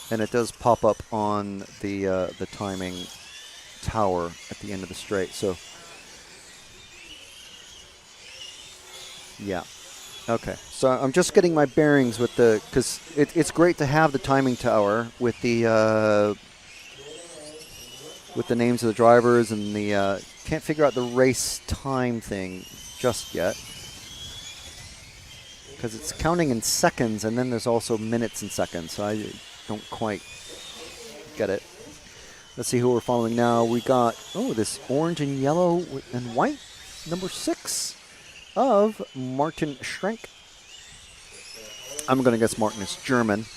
And it does pop up on the timing tower at the end of the straight. So, yeah. Okay, so I'm just getting my bearings with because it's great to have the timing tower with the names of the drivers and the, can't figure out the race time thing just yet. Because it's counting in seconds, and then there's also minutes and seconds, so I don't quite get it. Let's see who we're following now. We got, this orange and yellow and white, number 6 of Martin Schrenk. I'm going to guess Martin is German.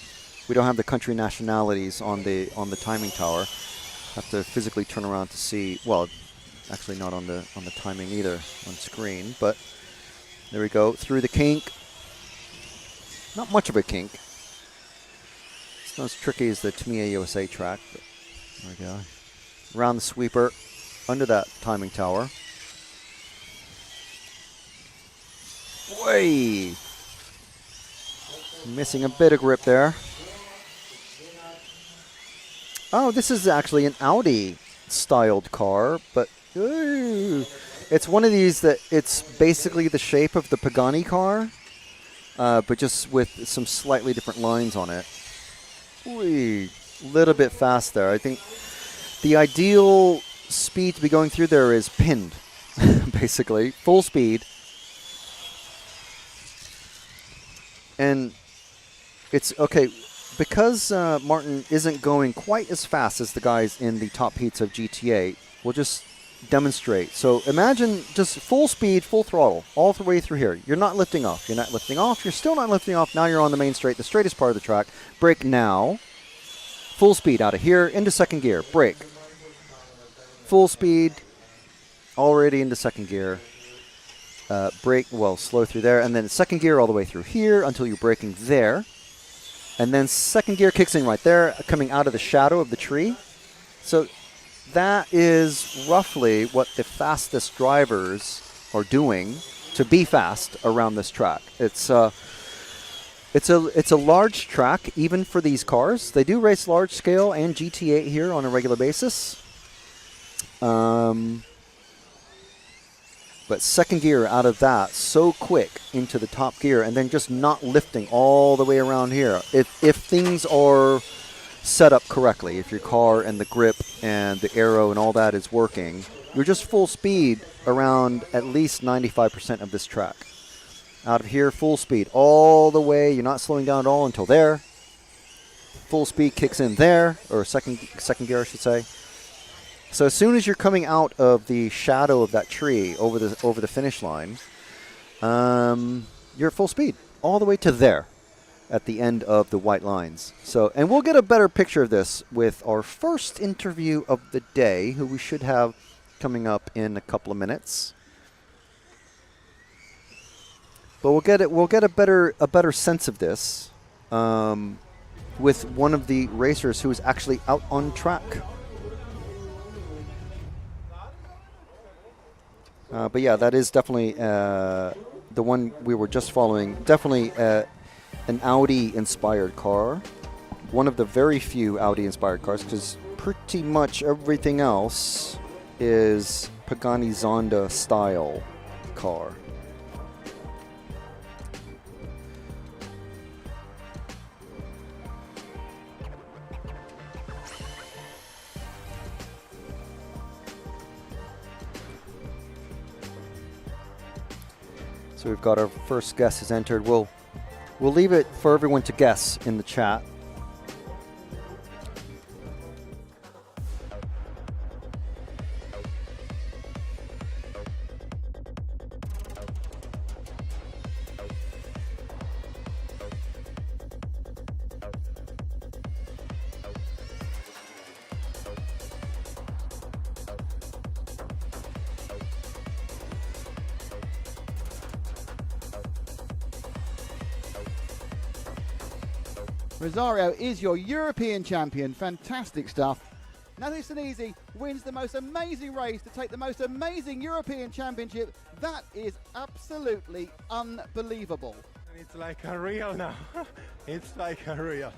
We don't have the country nationalities on the timing tower. Have to physically turn around to see, well, actually not on the timing either on screen, but there we go, through the kink. Not much of a kink. It's not as tricky as the Tamiya USA track, but there we go. Around the sweeper, under that timing tower. Way! Missing a bit of grip there. Oh, this is actually an Audi-styled car, but it's one of these that it's basically the shape of the Pagani car, but just with some slightly different lines on it. A little bit fast there. I think the ideal speed to be going through there is pinned, basically, full speed. And it's okay, because Martin isn't going quite as fast as the guys in the top heats of GT8, we'll just demonstrate. So imagine just full speed, full throttle, all the way through here. You're not lifting off. You're not lifting off. You're still not lifting off. Now you're on the main straight, the straightest part of the track. Brake now. Full speed out of here, into second gear. Brake. Full speed, already into second gear. Brake, slow through there. And then second gear all the way through here until you're braking there. And then second gear kicks in right there, coming out of the shadow of the tree. So that is roughly what the fastest drivers are doing to be fast around this track. It's a large track, even for these cars. They do race large scale and GT8 here on a regular basis. But second gear out of that so quick into the top gear, and then just not lifting all the way around here. If things are set up correctly, if your car and the grip and the aero and all that is working, you're just full speed around at least 95% of this track. Out of here, full speed all the way. You're not slowing down at all until there. Full speed kicks in there, or second gear, I should say. So as soon as you're coming out of the shadow of that tree over the finish line, you're at full speed all the way to there at the end of the white lines. So, and we'll get a better picture of this with our first interview of the day, who we should have coming up in a couple of minutes. But we'll get a better sense of this with one of the racers who is actually out on track. But yeah, that is definitely the one we were just following, definitely an Audi-inspired car. One of the very few Audi-inspired cars, because pretty much everything else is Pagani Zonda style car. So we've got our first guess has entered. We'll leave it for everyone to guess in the chat. Rosario is your European champion. Fantastic stuff. Nataneli Senesi wins the most amazing race to take the most amazing European championship. That is absolutely unbelievable. It's like a real now. It's like a real.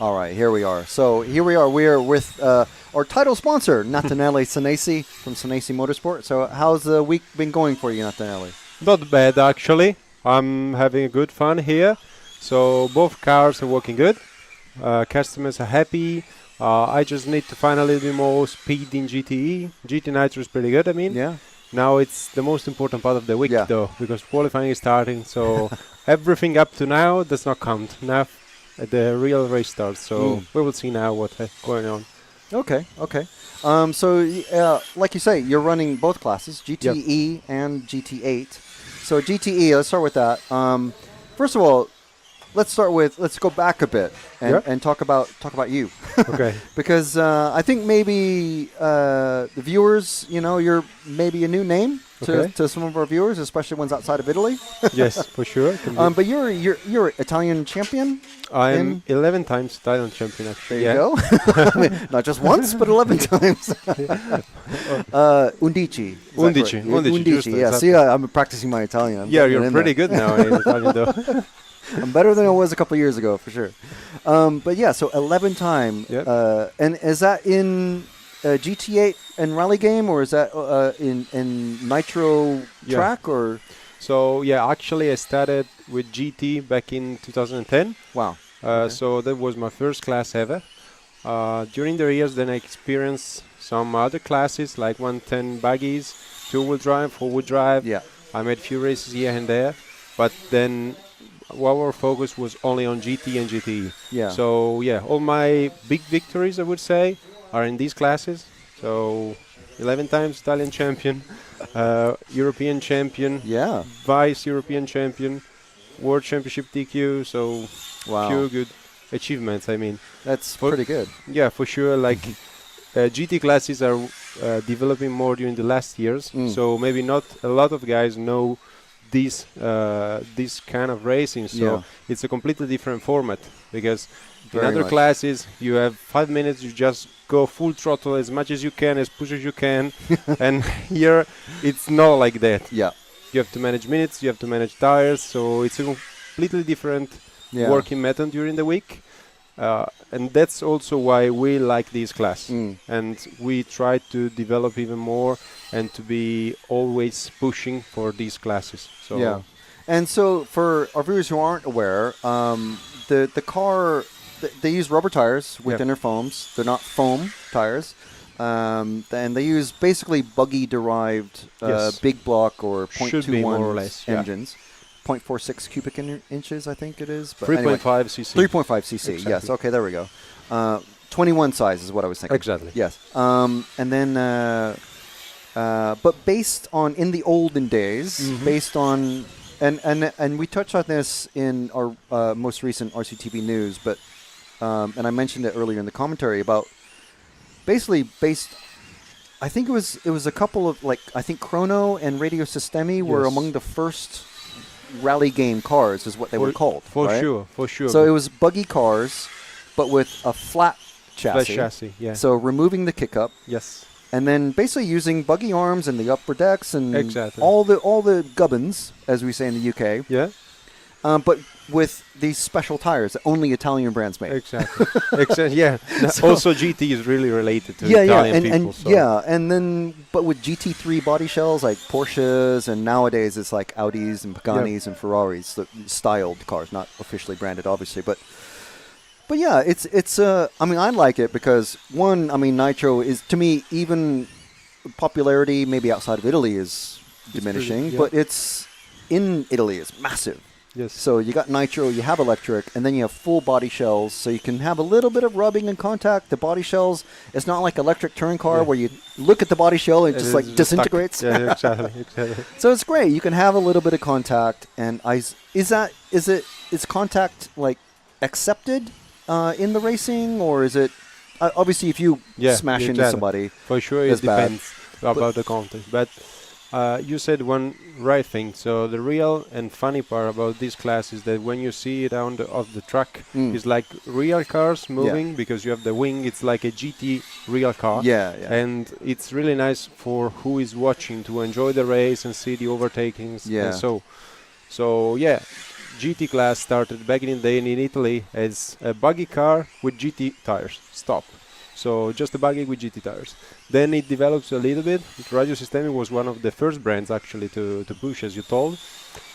All right, here we are. So here we are. We're with our title sponsor, Nataneli Senesi from Senesi Motorsport. So how's the week been going for you, Nataneli? Not bad, actually. I'm having a good fun here. So both cars are working good. Customers are happy. I just need to find a little bit more speed in GTE. GT Nitro is pretty good, I mean. Yeah. Now it's the most important part of the week, though, because qualifying is starting. So everything up to now does not count. Now the real race starts. So we will see now what's going on. Okay, okay. So like you say, you're running both classes, GTE and GT8. So GTE, let's start with that. First of all, let's go back a bit and talk about you. Okay. Because I think maybe the viewers, you're maybe a new name to some of our viewers, especially ones outside of Italy. Yes, for sure. But you're Italian champion. I'm 11 times Italian champion, actually. There you go. I mean, not just once, but 11 times. Undici. Undici. Yeah. See, I'm practicing my Italian. You're pretty good now in Italian, though. I'm better than I was a couple years ago, for sure. But yeah, so 11 time. And is that in GT8 and rally game, or is that in Nitro track, or? So yeah, actually I started with GT back in 2010. Wow. So that was my first class ever. During the years, then I experienced some other classes like 110 buggies, 2-wheel drive, 4-wheel drive. Yeah. I made a few races here and there, but then our focus was only on GT and GTE. Yeah. So yeah, all my big victories, I would say, are in these classes. So 11 times Italian champion, European champion, vice European champion, World Championship DQ. So few good achievements. I mean, that's pretty good. Yeah, for sure. Like GT classes are developing more during the last years, so maybe not a lot of guys know this kind of racing. So it's a completely different format, because in other classes you have 5 minutes, you just go full throttle as much as you can, as push as you can, and here it's not like that. Yeah, you have to manage minutes, you have to manage tires, so it's a completely different working method during the week. And that's also why we like this class, and we try to develop even more and to be always pushing for these classes. So and so for our viewers who aren't aware, the car, they use rubber tires with inner foams. They're not foam tires, and they use basically buggy-derived big block or 0.21 engines. 0.46 cubic inches, I think it is. 3.5 cc. 3.5 cc, exactly. yes. Okay, there we go. 21 size is what I was thinking. Exactly. Yes. And then, but based on, in the olden days, based on, and we touched on this in our most recent RCTV news, but, and I mentioned it earlier in the commentary about basically I think it was a couple of, like, I think Chrono and Radio Sistemi were among the first rally game cars, is what they were called. For right? sure. So it was buggy cars, but with a flat chassis. Flat chassis, yeah. So removing the kick-up. Yes. And then basically using buggy arms and the upper decks and all the gubbins, as we say in the UK. Yeah. But with these special tires that only Italian brands make. Exactly. Yeah. So also, GT is really related to Italian people. And and then, but with GT3 body shells like Porsches, and nowadays it's like Audis and Paganis and Ferraris, the styled cars, not officially branded, obviously, but yeah, it's I mean, I like it because one, I mean, Nitro is, to me, even popularity maybe outside of Italy is diminishing, but it's in Italy it's massive. Yes. So you got Nitro, you have electric, and then you have full body shells, so you can have a little bit of rubbing and contact. The body shells, it's not like electric touring car where you look at the body shell and it just like disintegrates. Yeah, exactly. So it's great. You can have a little bit of contact, and is contact like accepted in the racing, or is it obviously if you smash into somebody? For sure, it depends about the contact, but. You said one right thing. So the real and funny part about this class is that when you see it on the track, it's like real cars moving because you have the wing. It's like a GT real car. And it's really nice for who is watching to enjoy the race and see the overtakings. Yeah. And so yeah, GT class started back in the day in Italy as a buggy car with GT tires. Stop. So just a buggy with GT tires. Then it develops a little bit. Radio Sistemi was one of the first brands actually to push, as you told.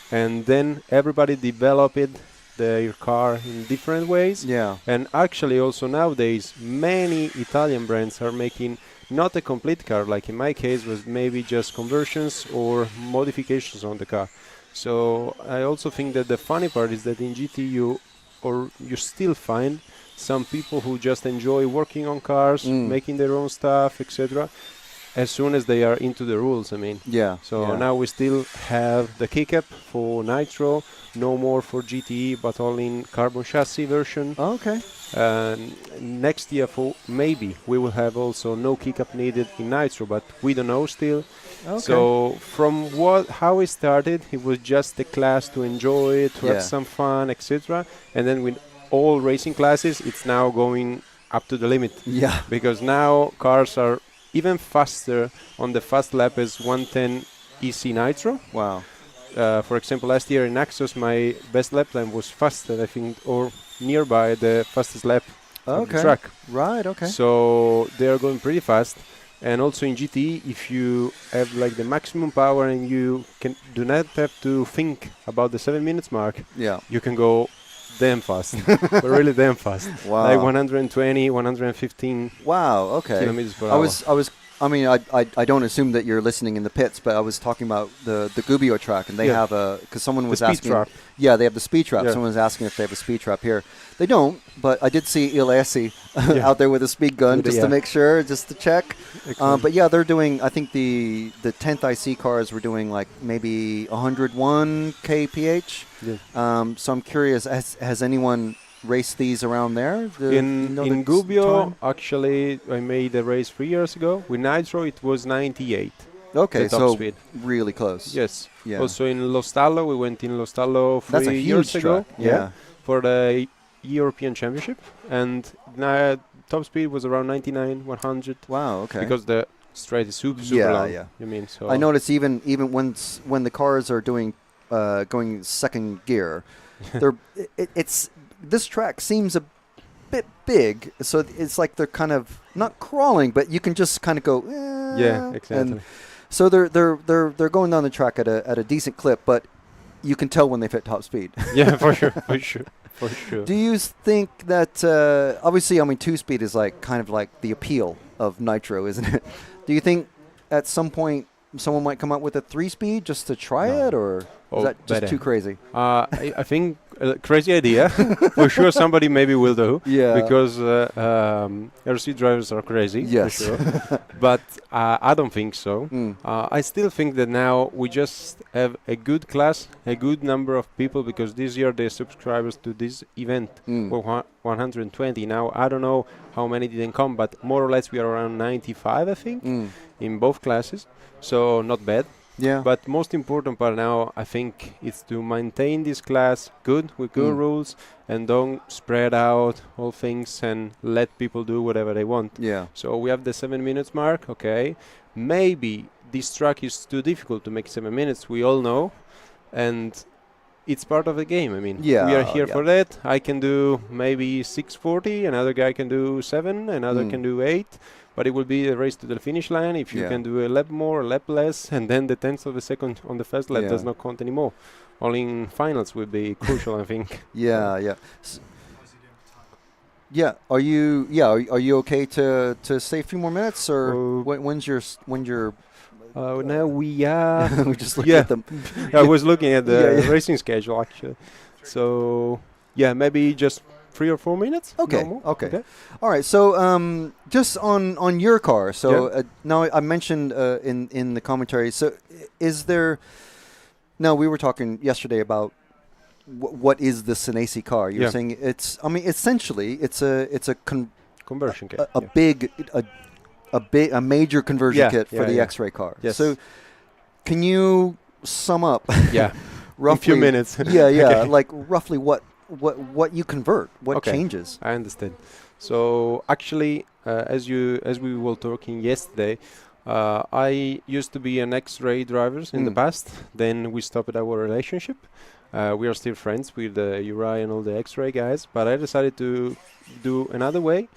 And then everybody developed their car in different ways. Yeah. And actually also nowadays many Italian brands are making not a complete car, like in my case was maybe just conversions or modifications on the car. So I also think that the funny part is that in GT you still find some people who just enjoy working on cars, making their own stuff, etc. As soon as they are into the rules, I mean. So now we still have the kick-up for Nitro, no more for GTE, but all in carbon chassis version. Okay. Next year, maybe we will have also no kick-up needed in Nitro, but we don't know still. Okay. So from how it started, it was just a class to enjoy it, to have some fun, etc. And then with all racing classes, it's now going up to the limit. Yeah. Because now cars are even faster on the fast lap as 110 EC Nitro. Wow. For example, last year in Naxos, my best lap time was faster, I think, or nearby the fastest lap of the track. Right, okay. So they are going pretty fast. And also in GT, if you have like the maximum power and you do not have to think about the 7 minutes mark, you can go damn fast, but really damn fast. Wow. Like 120, 115. Wow. Okay. Kilometers per hour. I mean, I don't assume that you're listening in the pits, but I was talking about the Gubbio track, and they have because someone was asking. Trap. Yeah, they have the speed trap. Yeah. Someone was asking if they have a speed trap here. They don't, but I did see Ilesi out there with a speed gun just to make sure, just to check. But yeah, they're doing. I think the 10th IC cars were doing like maybe 101 kph. Yeah. So I'm curious, has anyone race these around there? In Gubbio, actually, I made a race 3 years ago. With Nitro, it was 98. Okay, the top so speed. really close. Yes. Yeah. Also in Lo Stallo, we went in Lo Stallo 3 That's a years huge ago. track. Yeah. For the European Championship, and top speed was around 99, 100. Wow. Okay. Because the straight is super long. Yeah. You mean so? I notice even when the cars are doing going second gear, it's this track seems a bit big, so it's like they're kind of not crawling, but you can just kind of go. Yeah, exactly. And so they're going down the track at a decent clip, but you can tell when they've hit top speed. Yeah, for sure, for sure. For sure. Do you think that obviously, I mean, 2-speed is like kind of like the appeal of Nitro, isn't it? Do you think at some point someone might come up with a 3-speed just to try it, or is that just too crazy? I think crazy idea. For sure, somebody maybe will do. Yeah. Because RC drivers are crazy. Yes. For sure. But I don't think so. I still think that now we just have a good class, a good number of people, because this year the subscribers to this event were 120. Now I don't know how many didn't come, but more or less we are around 95, I think, in both classes. So not bad. Yeah. But most important part now, I think, is to maintain this class good with good rules, and don't spread out all things and let people do whatever they want. Yeah. So we have the 7 minutes mark. Okay. Maybe this track is too difficult to make 7 minutes. We all know, and it's part of the game. I mean, we are here for that. I can do maybe 6:40. Another guy can do 7. Another can do 8. But it will be a race to the finish line. If you can do a lap more, a lap less, and then the tenth of a second on the first lap does not count anymore. Only in finals will be crucial, I think. Yeah. Yeah. Are you okay to stay a few more minutes, or when's your now we are. we just looking at them. I was looking at the racing schedule actually. So maybe just 3 or 4 minutes. Okay. No Okay. All right. So just on your car. So now I mentioned in the commentary. So is there? Now we were talking yesterday about what is the Senesi car. You're saying it's. I mean, essentially, it's a conversion kit. A major conversion kit for the X-Ray car. Yes. So can you sum up? Roughly, in a few minutes. Okay. Like roughly what you convert, what changes. I understand. So actually, as we were talking yesterday, I used to be an X-ray driver in the past. Then we stopped our relationship. We are still friends with Uri and all the X-ray guys, but I decided to do another way.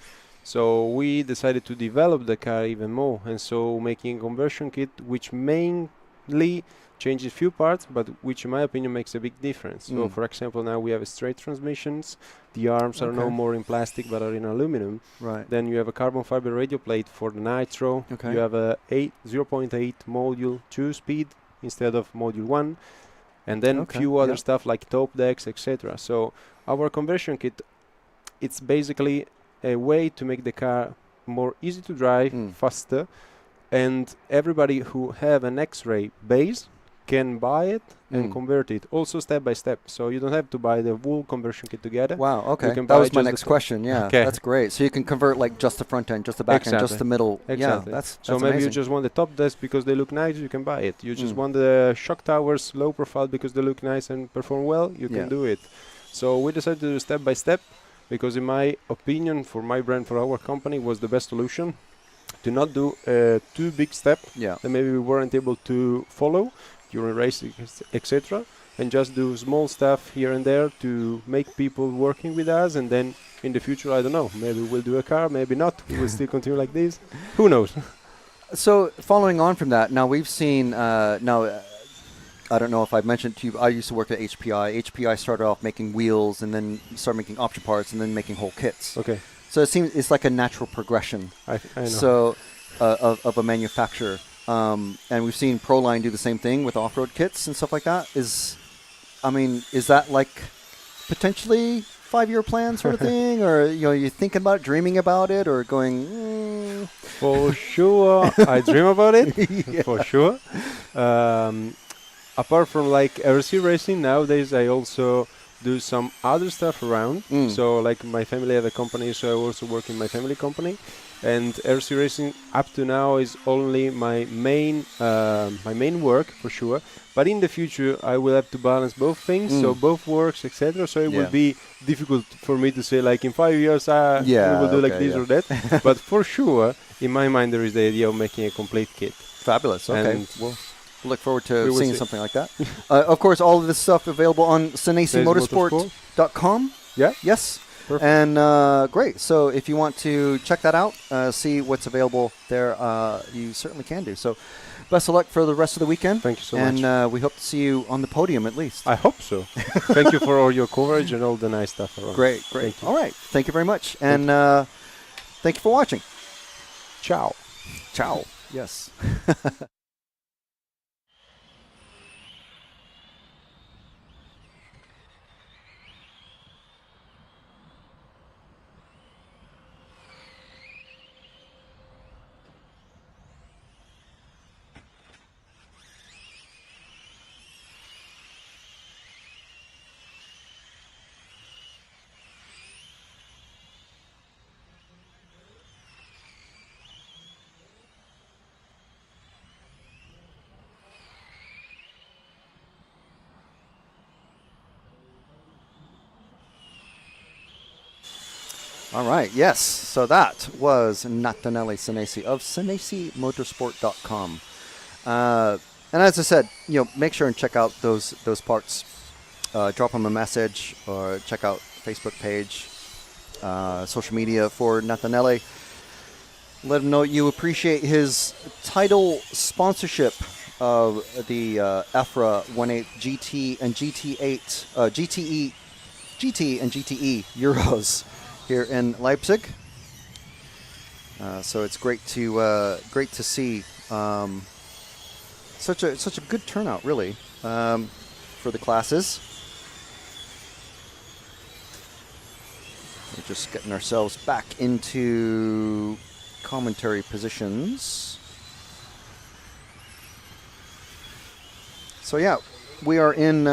So we decided to develop the car even more, and so making a conversion kit which mainly changes few parts, but which in my opinion makes a big difference. So for example, now we have straight transmissions. The arms are no more in plastic but are in aluminum. Right. Then you have a carbon fiber radio plate for the Nitro. Okay. You have a 0.8 module 2-speed instead of module 1, and then few other stuff like top decks, etc. So our conversion kit, it's basically a way to make the car more easy to drive, faster, and everybody who have an X-ray base can buy it and convert it, also step by step. So you don't have to buy the whole conversion kit together. Wow, okay. You can that buy was my just next question, yeah. Okay. That's great. So you can convert like just the front end, just the back end, just the middle. Exactly. Yeah, that's so maybe amazing. you just want the top desk because they look nice, you can buy it. You just want the shock towers low profile because they look nice and perform well, you can do it. So we decided to do step by step because in my opinion, for my brand, for our company, was the best solution to not do a too big step that maybe we weren't able to follow during races, etc., and just do small stuff here and there to make people working with us, and then in the future, I don't know, maybe we'll do a car, maybe not, we will still continue like this, who knows. So following on from that, now we've seen, I don't know if I've mentioned to you, I used to work at HPI. HPI started off making wheels and then started making option parts and then making whole kits. Okay. So it seems it's like a natural progression. I know. So of a manufacturer. And we've seen Proline do the same thing with off-road kits and stuff like that. Is that like potentially 5-year plan sort of thing, or you thinking about it, dreaming about it, or going? For sure, I dream about it. For sure. Apart from like RC racing, nowadays I also do some other stuff around. So like my family have a company, so I also work in my family company. And RC racing up to now is only my main work for sure. But in the future, I will have to balance both things, so both works, etc. So it will be difficult for me to say like in 5 years, we will do like this or that. But for sure, in my mind, there is the idea of making a complete kit. Fabulous. Okay. And We'll look forward to seeing something like that. Of course, all of this stuff available on Senesimotorsport.com. Yeah. Yes. Perfect. And great. So if you want to check that out, see what's available there, you certainly can do. So best of luck for the rest of the weekend. Thank you so much. And we hope to see you on the podium at least. I hope so. Thank you for all your coverage and all the nice stuff around. Great. Thank you. All right. Thank you very much. And thank you for watching. Ciao. Ciao. Yes. All right, yes. So that was Nataneli Senesi of SenesiMotorsport.com. And as I said, make sure and check out those parts. Drop him a message or check out Facebook page, social media for Nataneli. Let him know you appreciate his title sponsorship of the EFRA 1/8 GT and GT8 GTE and GTE Euros here in Leipzig. So it's great to see such a good turnout, really, for the classes. We're just getting ourselves back into commentary positions. So yeah, we are in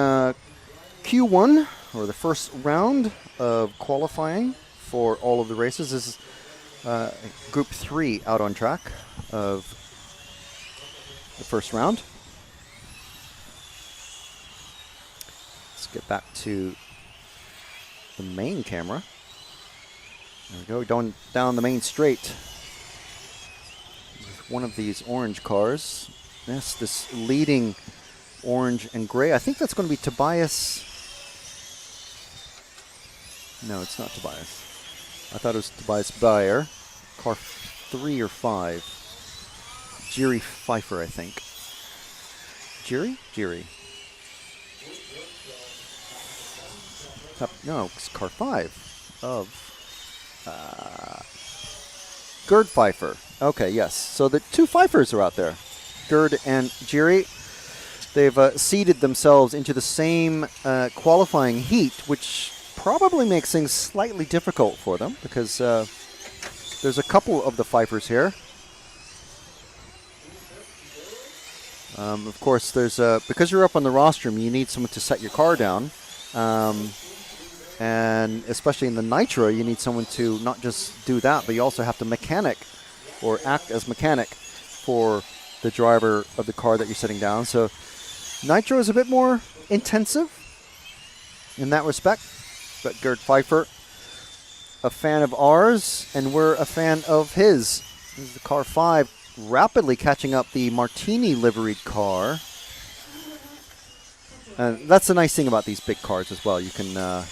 Q1, or the first round of qualifying for all of the races. This is Group 3 out on track of the first round. Let's get back to the main camera. There we go, down the main straight. One of these orange cars. Yes, this leading orange and gray. I think that's going to be Tobias. No, it's not Tobias. I thought it was Tobias Bayer. Car 3 or 5. Jiri Pfeiffer, I think. Jiri? Jiri. No, it's car 5 of Gerd Pfeiffer. Okay, yes. So the two Pfeiffers are out there. Gerd and Jiri. They've seeded themselves into the same qualifying heat, which probably makes things slightly difficult for them because there's a couple of the Pfeiffers here. Of course, there's because you're up on the rostrum, you need someone to set your car down. And especially in the Nitro, you need someone to not just do that, but you also have to mechanic or act as mechanic for the driver of the car that you're sitting down. So Nitro is a bit more intensive in that respect. But Gerd Pfeiffer, a fan of ours, and we're a fan of his. This is the car 5, rapidly catching up the Martini liveried car. And that's the nice thing about these big cars as well. You can... well,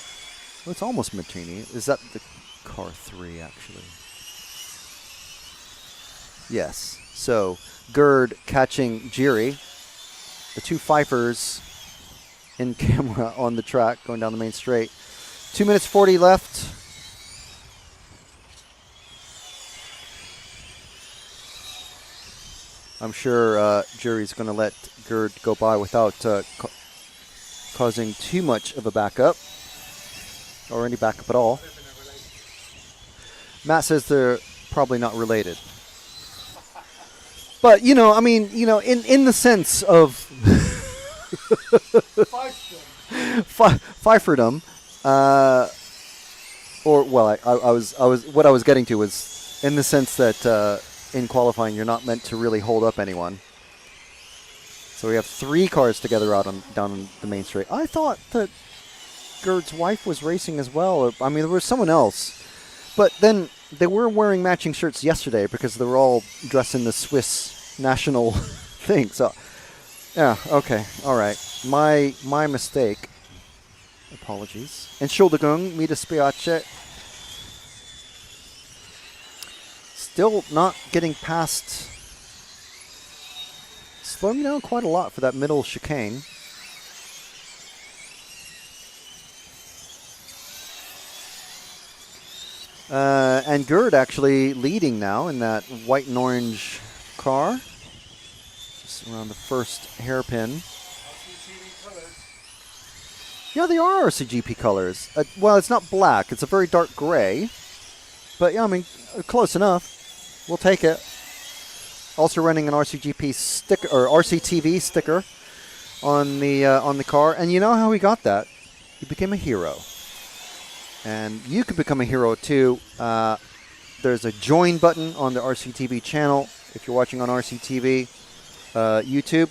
it's almost Martini. Is that the car 3, actually? Yes. So, Gerd catching Jiri. The two Pfeiffers in camera on the track going down the main straight. 2 minutes 40 left. I'm sure Jiri's going to let Gerd go by without causing too much of a backup. Or any backup at all. Matt says they're probably not related. But, I mean, in the sense of... Pfeifferdom, or well, what I was getting to was in the sense that in qualifying you're not meant to really hold up anyone. So we have 3 cars together out down on the main straight. I thought that Gerd's wife was racing as well. I mean, there was someone else, but then they were wearing matching shirts yesterday because they were all dressed in the Swiss national thing. So, yeah, okay, all right. My mistake. Apologies. Entschuldigung, mir dispiace. Still not getting past. Slowing down quite a lot for that middle chicane. And Gerd actually leading now in that white and orange car. Just around the first hairpin. Yeah, they are RCGP colors. Well, it's not black. It's a very dark gray. But yeah, I mean, close enough. We'll take it. Also running an RCGP sticker or RCTV sticker on the car. And you know how he got that? He became a hero. And you can become a hero too. There's a join button on the RCTV channel. If you're watching on RCTV YouTube,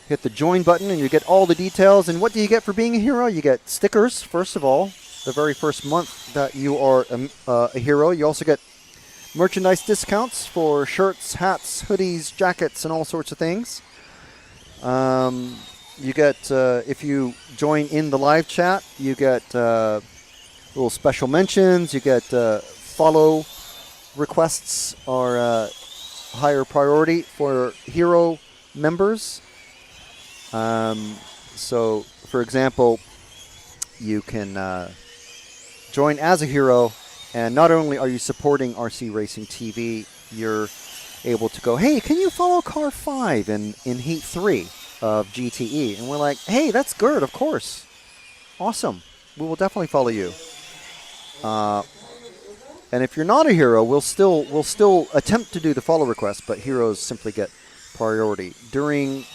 hit the join button and you get all the details. And what do you get for being a hero? You get stickers, first of all, the very first month that you are a hero. You also get merchandise discounts for shirts, hats, hoodies, jackets, and all sorts of things. You get, if you join in the live chat, you get little special mentions. You get follow requests are higher priority for hero members. So, for example, you can join as a hero, and not only are you supporting RC Racing TV, you're able to go, hey, can you follow car 5 in Heat 3 of GTE? And we're like, hey, that's Gerd, of course. Awesome. We will definitely follow you. And if you're not a hero, we'll still attempt to do the follow request, but heroes simply get priority during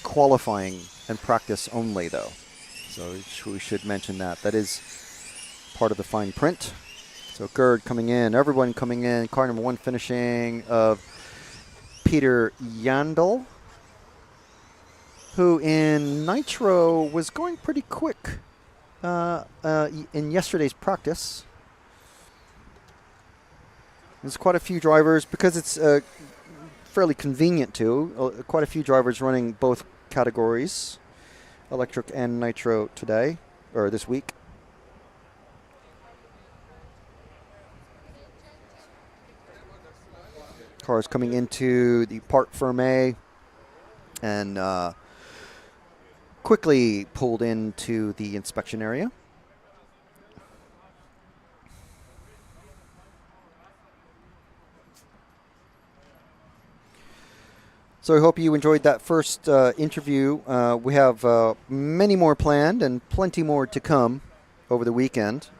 qualifying and practice only, though. So we should mention that. That is part of the fine print. So Gerd coming in, everyone coming in. Car number 1 finishing of Peter Yandel, who in Nitro was going pretty quick in yesterday's practice. There's quite a few drivers, because it's fairly convenient too, quite a few drivers running both categories, electric and nitro today, or this week. Cars coming into the Parc Fermé and quickly pulled into the inspection area. So I hope you enjoyed that first interview. We have many more planned and plenty more to come over the weekend.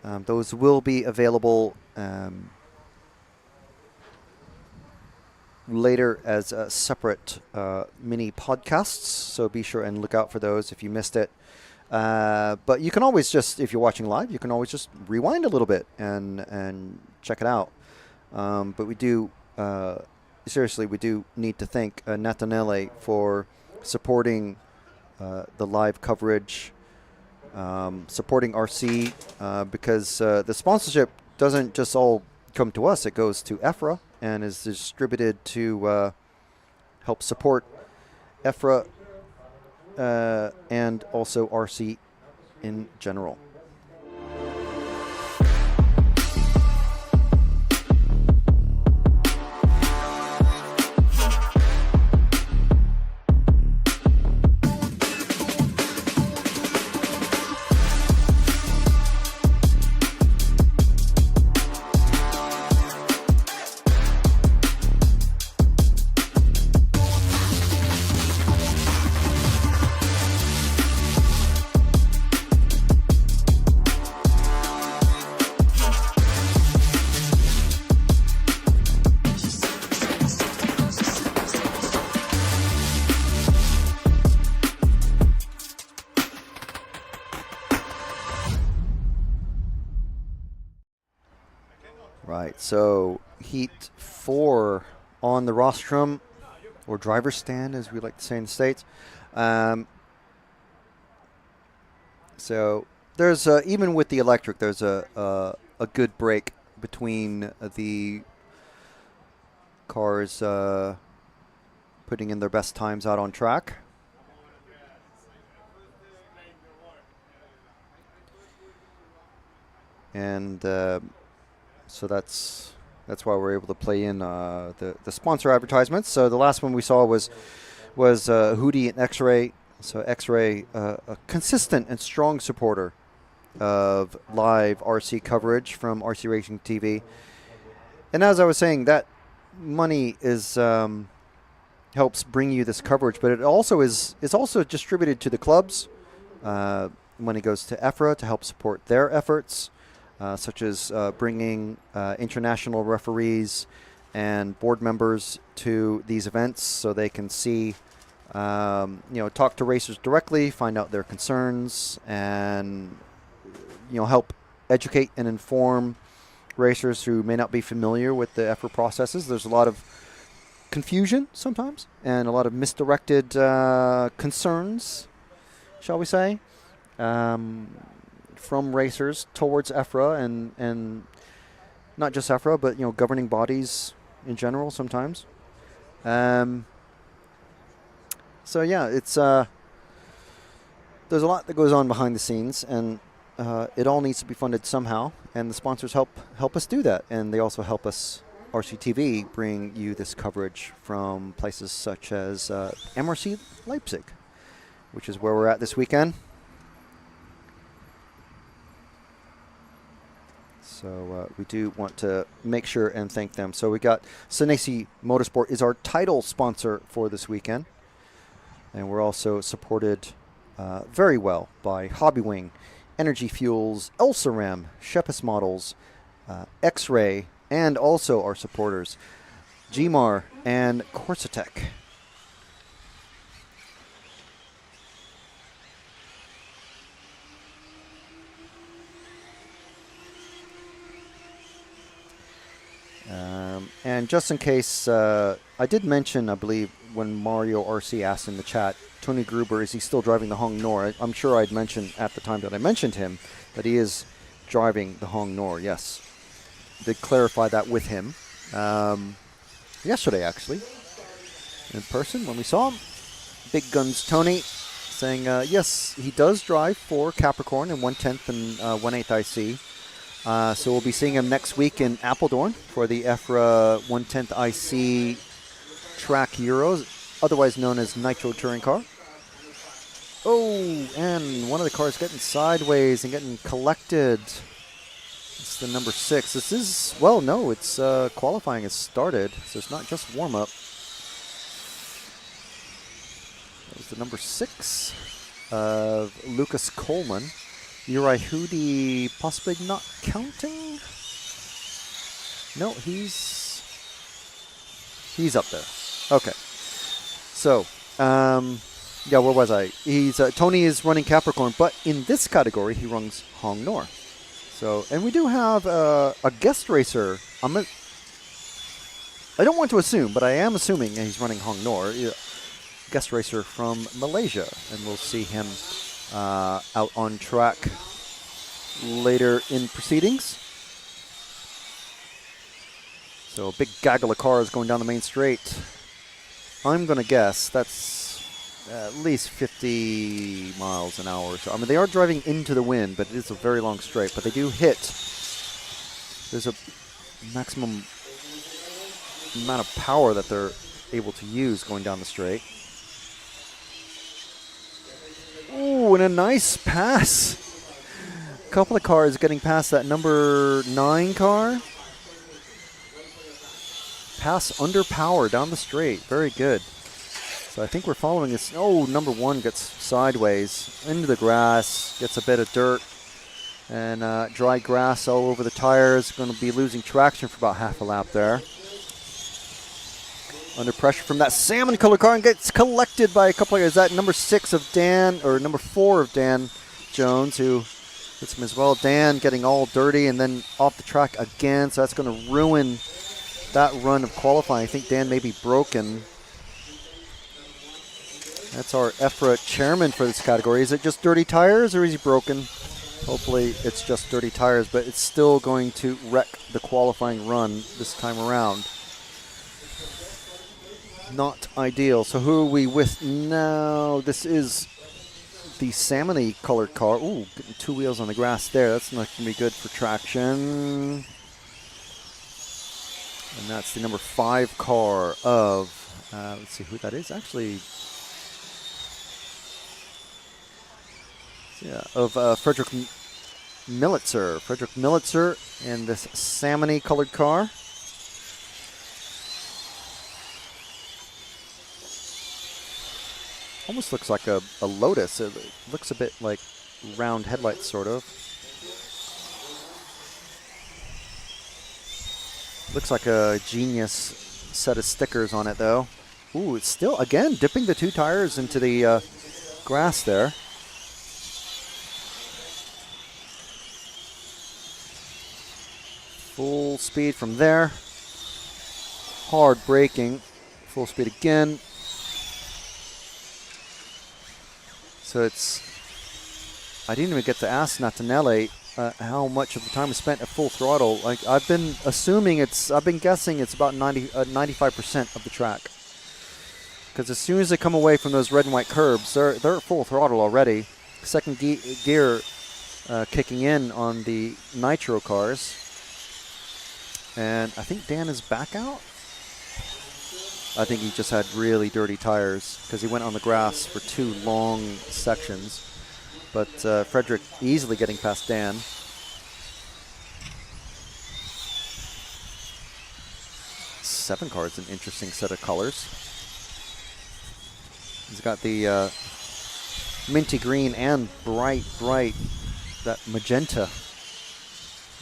Those will be available later as separate mini podcasts. So be sure and look out for those if you missed it. But you can always just, if you're watching live, you can always just rewind a little bit and check it out. But we do... seriously, we do need to thank Nataneli for supporting the live coverage, supporting RC, because the sponsorship doesn't just all come to us. It goes to EFRA and is distributed to help support EFRA and also RC in general. Right, so heat 4 on the rostrum, or driver's stand, as we like to say in the States. So there's, even with the electric, there's a good break between the cars putting in their best times out on track. And so that's why we're able to play in the sponsor advertisements. So the last one we saw was Hoodie and X-Ray. So X-Ray, a consistent and strong supporter of live RC coverage from RC Racing TV. And as I was saying, that money is helps bring you this coverage, but it also is also distributed to the clubs. Money goes to EFRA to help support their efforts. Such as bringing international referees and board members to these events so they can see, talk to racers directly, find out their concerns, and, help educate and inform racers who may not be familiar with the EFRA processes. There's a lot of confusion sometimes and a lot of misdirected concerns, shall we say. From racers towards EFRA and not just EFRA, but governing bodies in general sometimes. So yeah, it's there's a lot that goes on behind the scenes, and it all needs to be funded somehow. And the sponsors help us do that, and they also help us, RCTV, bring you this coverage from places such as MRC Leipzig, which is where we're at this weekend. So we do want to make sure and thank them. So we got Senesi Motorsport is our title sponsor for this weekend. And we're also supported very well by Hobbywing, Energy Fuels, Elsaram, Shepis Models, X-Ray, and also our supporters, Gmar and Corsatec. And just in case, I did mention, I believe, when Mario RC asked in the chat, Tony Gruber, is he still driving the Hong Nor? I'm sure I'd mentioned at the time that I mentioned him that he is driving the Hong Nor, yes. Did clarify that with him yesterday, actually, in person when we saw him. Big Guns Tony saying, yes, he does drive for Capricorn in 1/10 and 1/8 IC. So we'll be seeing him next week in Apeldoorn for the EFRA 1/10 IC Track Euros, otherwise known as Nitro Touring Car. Oh, and one of the cars getting sideways and getting collected. It's the number 6. This is, well, no, it's qualifying has started, so it's not just warm-up. That was the number 6 of Lucas Coleman. Uri Hudi possibly not counting? No, he's up there. Okay. So, yeah, where was I? Tony is running Capricorn, but in this category, he runs Hong Nor. So, and we do have a guest racer. I don't want to assume, but I am assuming he's running Hong Nor. Guest racer from Malaysia, and we'll see him out on track later in proceedings. So a big gaggle of cars going down the main straight. I'm going to guess that's at least 50 miles an hour. So I mean, they are driving into the wind, but it is a very long straight. But they do hit. There's a maximum amount of power that they're able to use going down the straight. Ooh, and a nice pass. A couple of cars getting past that number 9 car. Pass under power down the straight. Very good. So I think we're following this. Oh, number 1 gets sideways into the grass, gets a bit of dirt, and dry grass all over the tires. Going to be losing traction for about half a lap there. Under pressure from that salmon color car and gets collected by a couple of guys. That number 6 of Dan, or number 4 of Dan Jones, who Hits him as well. Dan getting all dirty and then off the track again, so that's going to ruin that run of qualifying. I think Dan may be broken. That's our EFRA chairman for this category. Is it just dirty tires or is he broken? Hopefully it's just dirty tires, but it's still going to wreck the qualifying run this time around. Not ideal. So who are we with now? This is the salmon-y colored car. Ooh, getting 2 wheels on the grass there. That's not going to be good for traction. And that's the number 5 car of, let's see who that is. Actually, yeah, of Frederick Militzer. Frederick Militzer in this salmon-y colored car. Almost looks like a Lotus. It looks a bit like round headlights, sort of. Looks like a genius set of stickers on it, though. Ooh, it's still, again, dipping the 2 tires into the grass there. Full speed from there. Hard braking. Full speed again. So it's, I didn't even get to ask Nataneli how much of the time was spent at full throttle. Like, I've been assuming I've been guessing it's about 95% of the track. Because as soon as they come away from those red and white curbs, they're at full throttle already. Second gear kicking in on the nitro cars. And I think Dan is back out. I think he just had really dirty tires because he went on the grass for 2 long sections. But Frederick easily getting past Dan. Seven car is an interesting set of colors. He's got the minty green and bright, that magenta.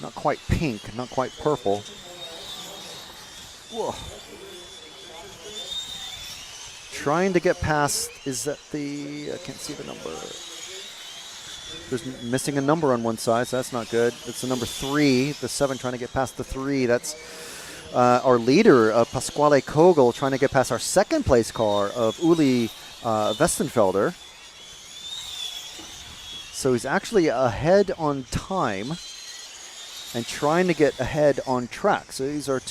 Not quite pink, not quite purple. Whoa. Trying to get past, is that the, I can't see the number. There's missing a number on one side, so that's not good. It's the number 3, the 7 trying to get past the 3. That's our leader, Pasquale Kogel, trying to get past our second place car of Uli Westenfelder. So he's actually ahead on time and trying to get ahead on track. So these are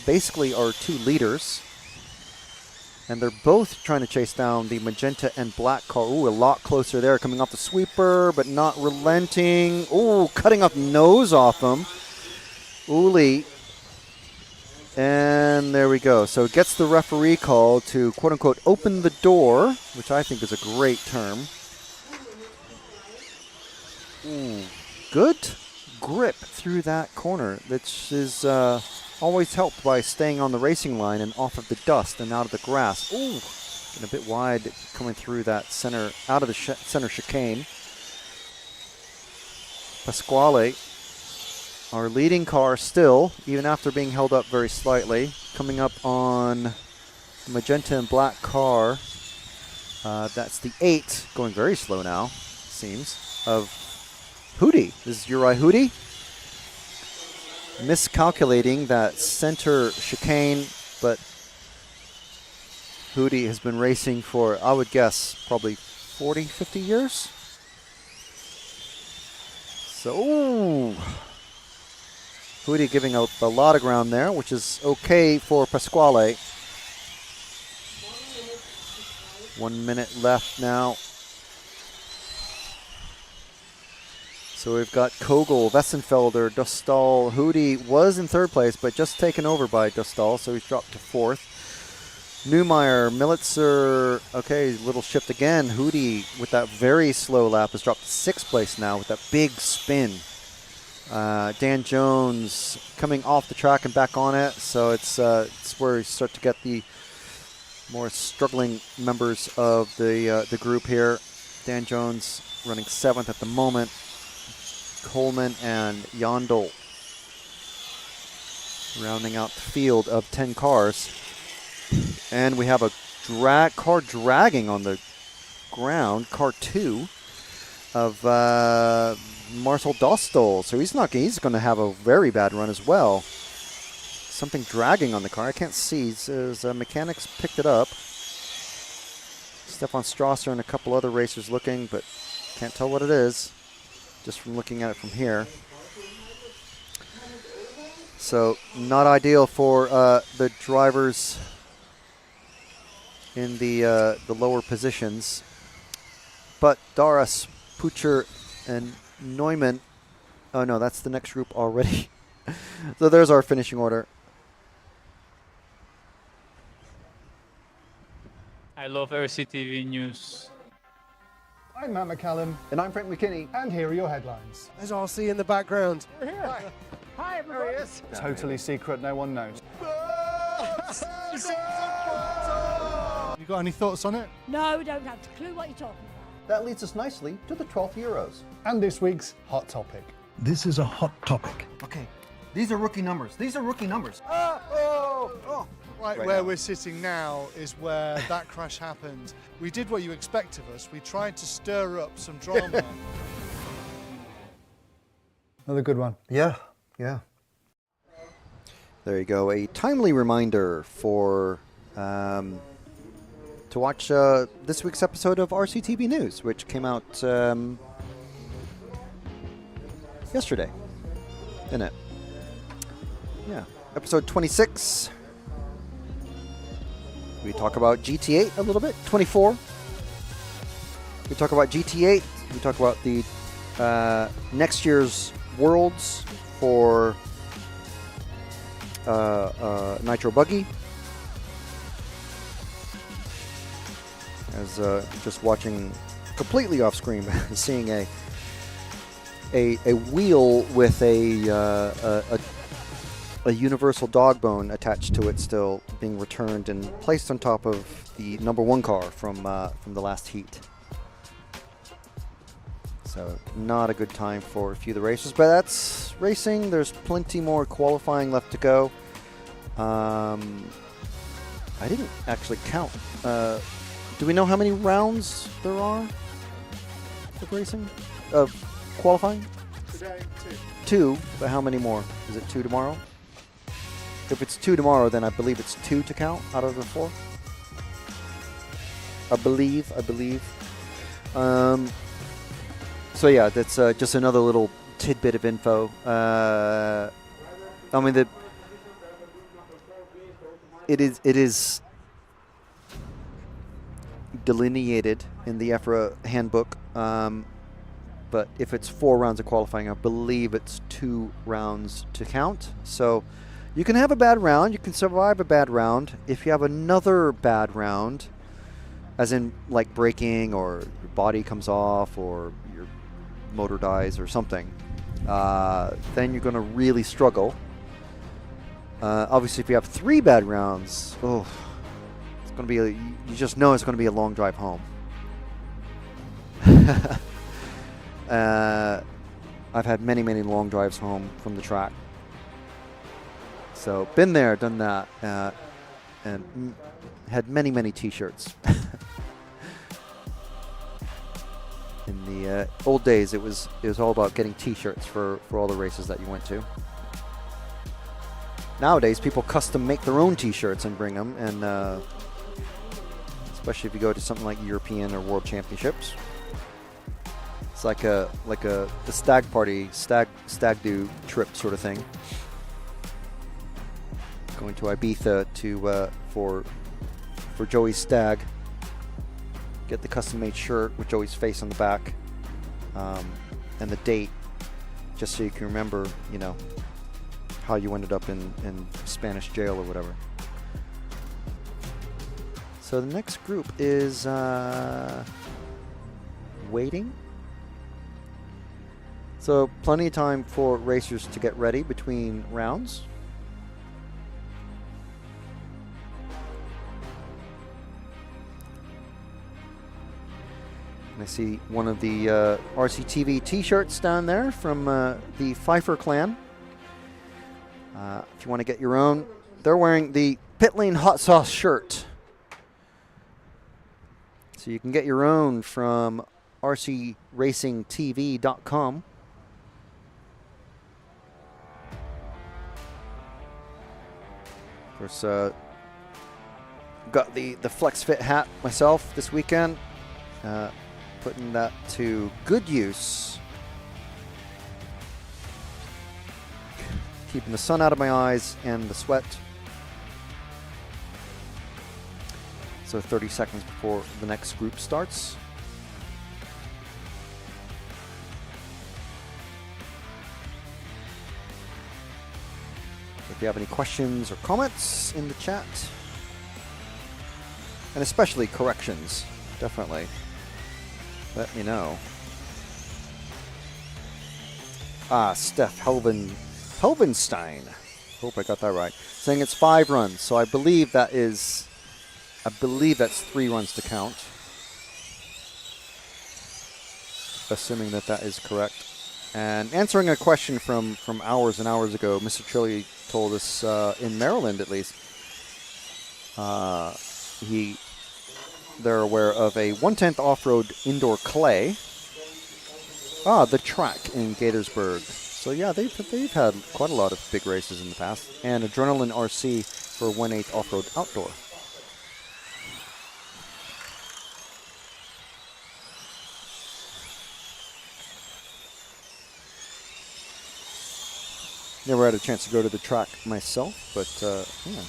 basically our 2 leaders. And they're both trying to chase down the magenta and black car. Ooh, a lot closer there, coming off the sweeper, but not relenting. Ooh, cutting up nose off him. Uli. And there we go. So it gets the referee call to, quote-unquote, open the door, which I think is a great term. Ooh, good grip through that corner, which is always helped by staying on the racing line and off of the dust and out of the grass. Ooh, getting a bit wide coming through that center, out of the center chicane. Pasquale, our leading car still, even after being held up very slightly, coming up on the magenta and black car. That's the 8, going very slow now, seems, of Hootie. This is Uri Hootie. Miscalculating that center chicane, but Hootie has been racing for, I would guess, probably 40, 50 years. So, ooh. Hootie giving up a lot of ground there, which is okay for Pasquale. 1 minute left now. So we've got Kogel, Westenfelder, Dostal. Hootie was in 3rd place, but just taken over by Dostal, so he's dropped to 4th. Neumeier, Militzer, okay, little shift again. Hootie, with that very slow lap, has dropped to 6th place now with that big spin. Dan Jones coming off the track and back on it, so it's where you start to get the more struggling members of the group here. Dan Jones running 7th at the moment. Coleman and Yondel rounding out the field of 10 cars. And we have a car dragging on the ground, car 2 of Marcel Dostal. So he's going to have a very bad run as well. Something dragging on the car. I can't see. His mechanics picked it up. Stefan Strasser and a couple other racers looking, but can't tell what it is just from looking at it from here. So not ideal for the drivers in the lower positions. But Daras, Pucher, and Neumann. Oh no, that's the next group already. So there's our finishing order. I love RCTV News. I'm Matt McCallum. And I'm Frank McKinney. And here are your headlines. There's RC in the background. We're here. Hi. Hi, everybody. There he is. Totally secret, no one knows. You got any thoughts on it? No, we don't have a clue what you're talking about. That leads us nicely to the 12th Euros. And this week's hot topic. This is a hot topic. Okay, these are rookie numbers. These are rookie numbers. Right where we're sitting now is where that crash happened. We did what you expect of us. We tried to stir up some drama. Another good one. Yeah. There you go. A timely reminder for to watch this week's episode of RCTV News, which came out yesterday, didn't it? Yeah, episode 26. We talk about GT8 a little bit. 24. We talk about GT8. We talk about the next year's Worlds for Nitro Buggy. As just watching completely off screen, seeing a wheel with a universal dog bone attached to it still being returned and placed on top of the #1 car from the last heat. So not a good time for a few of the racers, but that's racing. There's plenty more qualifying left to go. I didn't actually count. Do we know how many rounds there are of racing? Of qualifying? Today, 2, but how many more? Is it 2 tomorrow? If it's 2 tomorrow, then I believe it's 2 to count out of the 4. I believe. So yeah, that's just another little tidbit of info. I mean, it is delineated in the EFRA handbook, but if it's 4 rounds of qualifying, I believe it's 2 rounds to count. So you can have a bad round, you can survive a bad round. If you have another bad round, as in like braking or your body comes off or your motor dies or something, then you're going to really struggle. Obviously, if you have 3 bad rounds, it's going to be you just know it's going to be a long drive home. I've had many long drives home from the track. So been there, done that, and had many T-shirts. In the old days, it was all about getting T-shirts for all the races that you went to. Nowadays, people custom make their own T-shirts and bring them, and especially if you go to something like European or World Championships, it's like a stag party, stag do trip sort of thing. Going to Ibiza to for Joey's stag. Get the custom-made shirt with Joey's face on the back, and the date, just so you can remember, how you ended up in Spanish jail or whatever. So the next group is waiting. So plenty of time for racers to get ready between rounds. And I see one of the RCTV T-shirts down there from the Pfeiffer clan. If you want to get your own, they're wearing the Pit Lane Hot Sauce shirt. So you can get your own from rcracingtv.com. Of course, got the Flex Fit hat myself this weekend. Putting that to good use. Keeping the sun out of my eyes and the sweat. So 30 seconds before the next group starts. If you have any questions or comments in the chat, and especially corrections, definitely let me know. Steph Helvenstein, hope I got that right, saying it's 5 runs, so I believe that's 3 runs to count, assuming that is correct. And answering a question from hours and hours ago, Mr. Trilly told us in Maryland, at least, they're aware of a 1/10 off-road indoor clay. The track in Gaithersburg. So yeah, they've had quite a lot of big races in the past. And Adrenaline RC for 1/8 off-road outdoor. Never had a chance to go to the track myself, but yeah.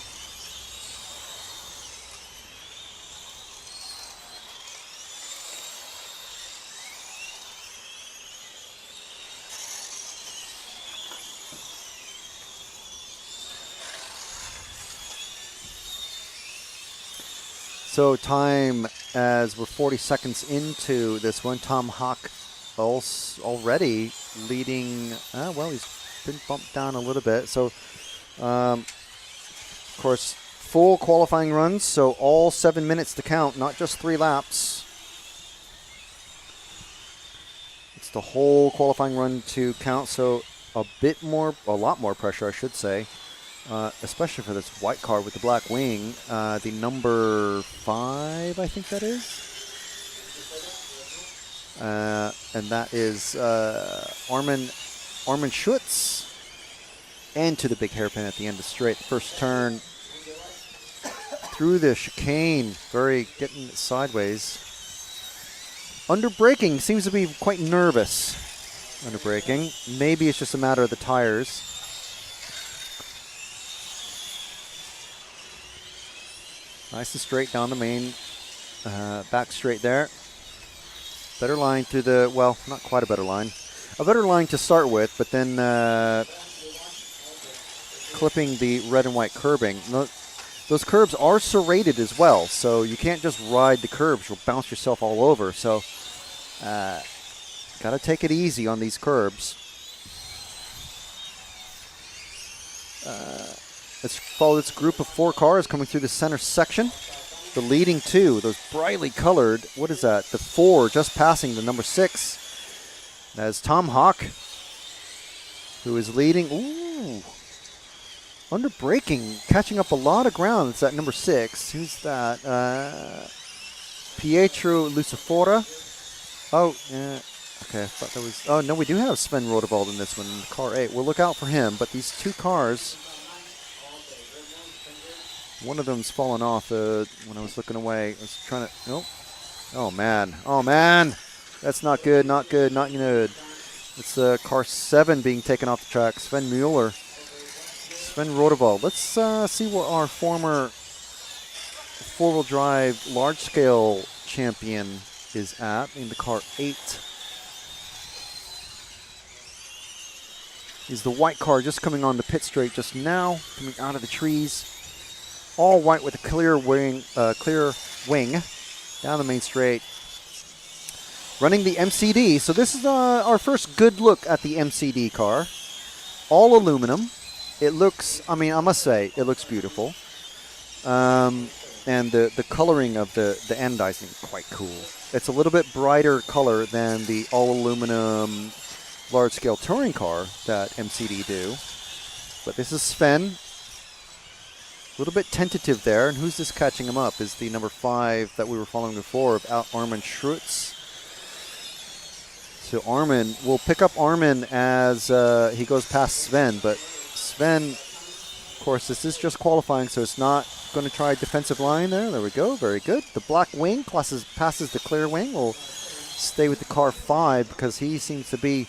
So time, as we're 40 seconds into this one, Tom Hawk already leading, well, he's been bumped down a little bit. So, of course, full qualifying runs, so all 7 minutes to count, not just 3 laps. It's the whole qualifying run to count, so a lot more pressure, I should say. Especially for this white car with the black wing, the number 5, I think that is. And that is Armin Schutz. And to the big hairpin at the end of the straight. The first turn through the chicane, getting it sideways. Under braking, seems to be quite nervous. Under braking. Maybe it's just a matter of the tires. Nice and straight down the main, back straight there. Better line through the, well, not quite a better line. A better line to start with, but then clipping the red and white curbing. Those curbs are serrated as well, so you can't just ride the curbs. You'll bounce yourself all over. So, got to take it easy on these curbs. Let's follow this group of 4 cars coming through the center section. The leading 2, those brightly colored, what is that? The 4 just passing the number 6. That's Tom Hawk, who is leading. Ooh. Under braking, catching up a lot of ground. It's that number 6. Who's that? Pietro Lucifora. Oh, yeah. Okay, I thought that was. Oh, no, we do have Sven Rodewald in this one, car 8. We'll look out for him, but these 2 cars. One of them's fallen off when I was looking away. I was trying to. Nope. Oh, man. Oh, man. That's not good. Not good. Not good. It's car 7 being taken off the track. Sven Mueller. Sven Rodewald. Let's see what our former 4-wheel drive large-scale champion is at in the car 8. Is the white car just coming on the pit straight just now, coming out of the trees. All white with a clear wing down the main straight. Running the MCD. So this is our first good look at the MCD car. All aluminum. It looks, I must say, it looks beautiful. And the coloring of the anodizing is quite cool. It's a little bit brighter color than the all aluminum large-scale touring car that MCD do. But this is Sven. A little bit tentative there, and who's this catching him up is the number 5 that we were following before of Armin Schutz. So Armin, we'll pick up Armin as he goes past Sven, but Sven course, this is just qualifying, so it's not going to try a defensive line there. There we go. Very good. The black wing passes the clear wing. Will stay with the car 5 because he seems to be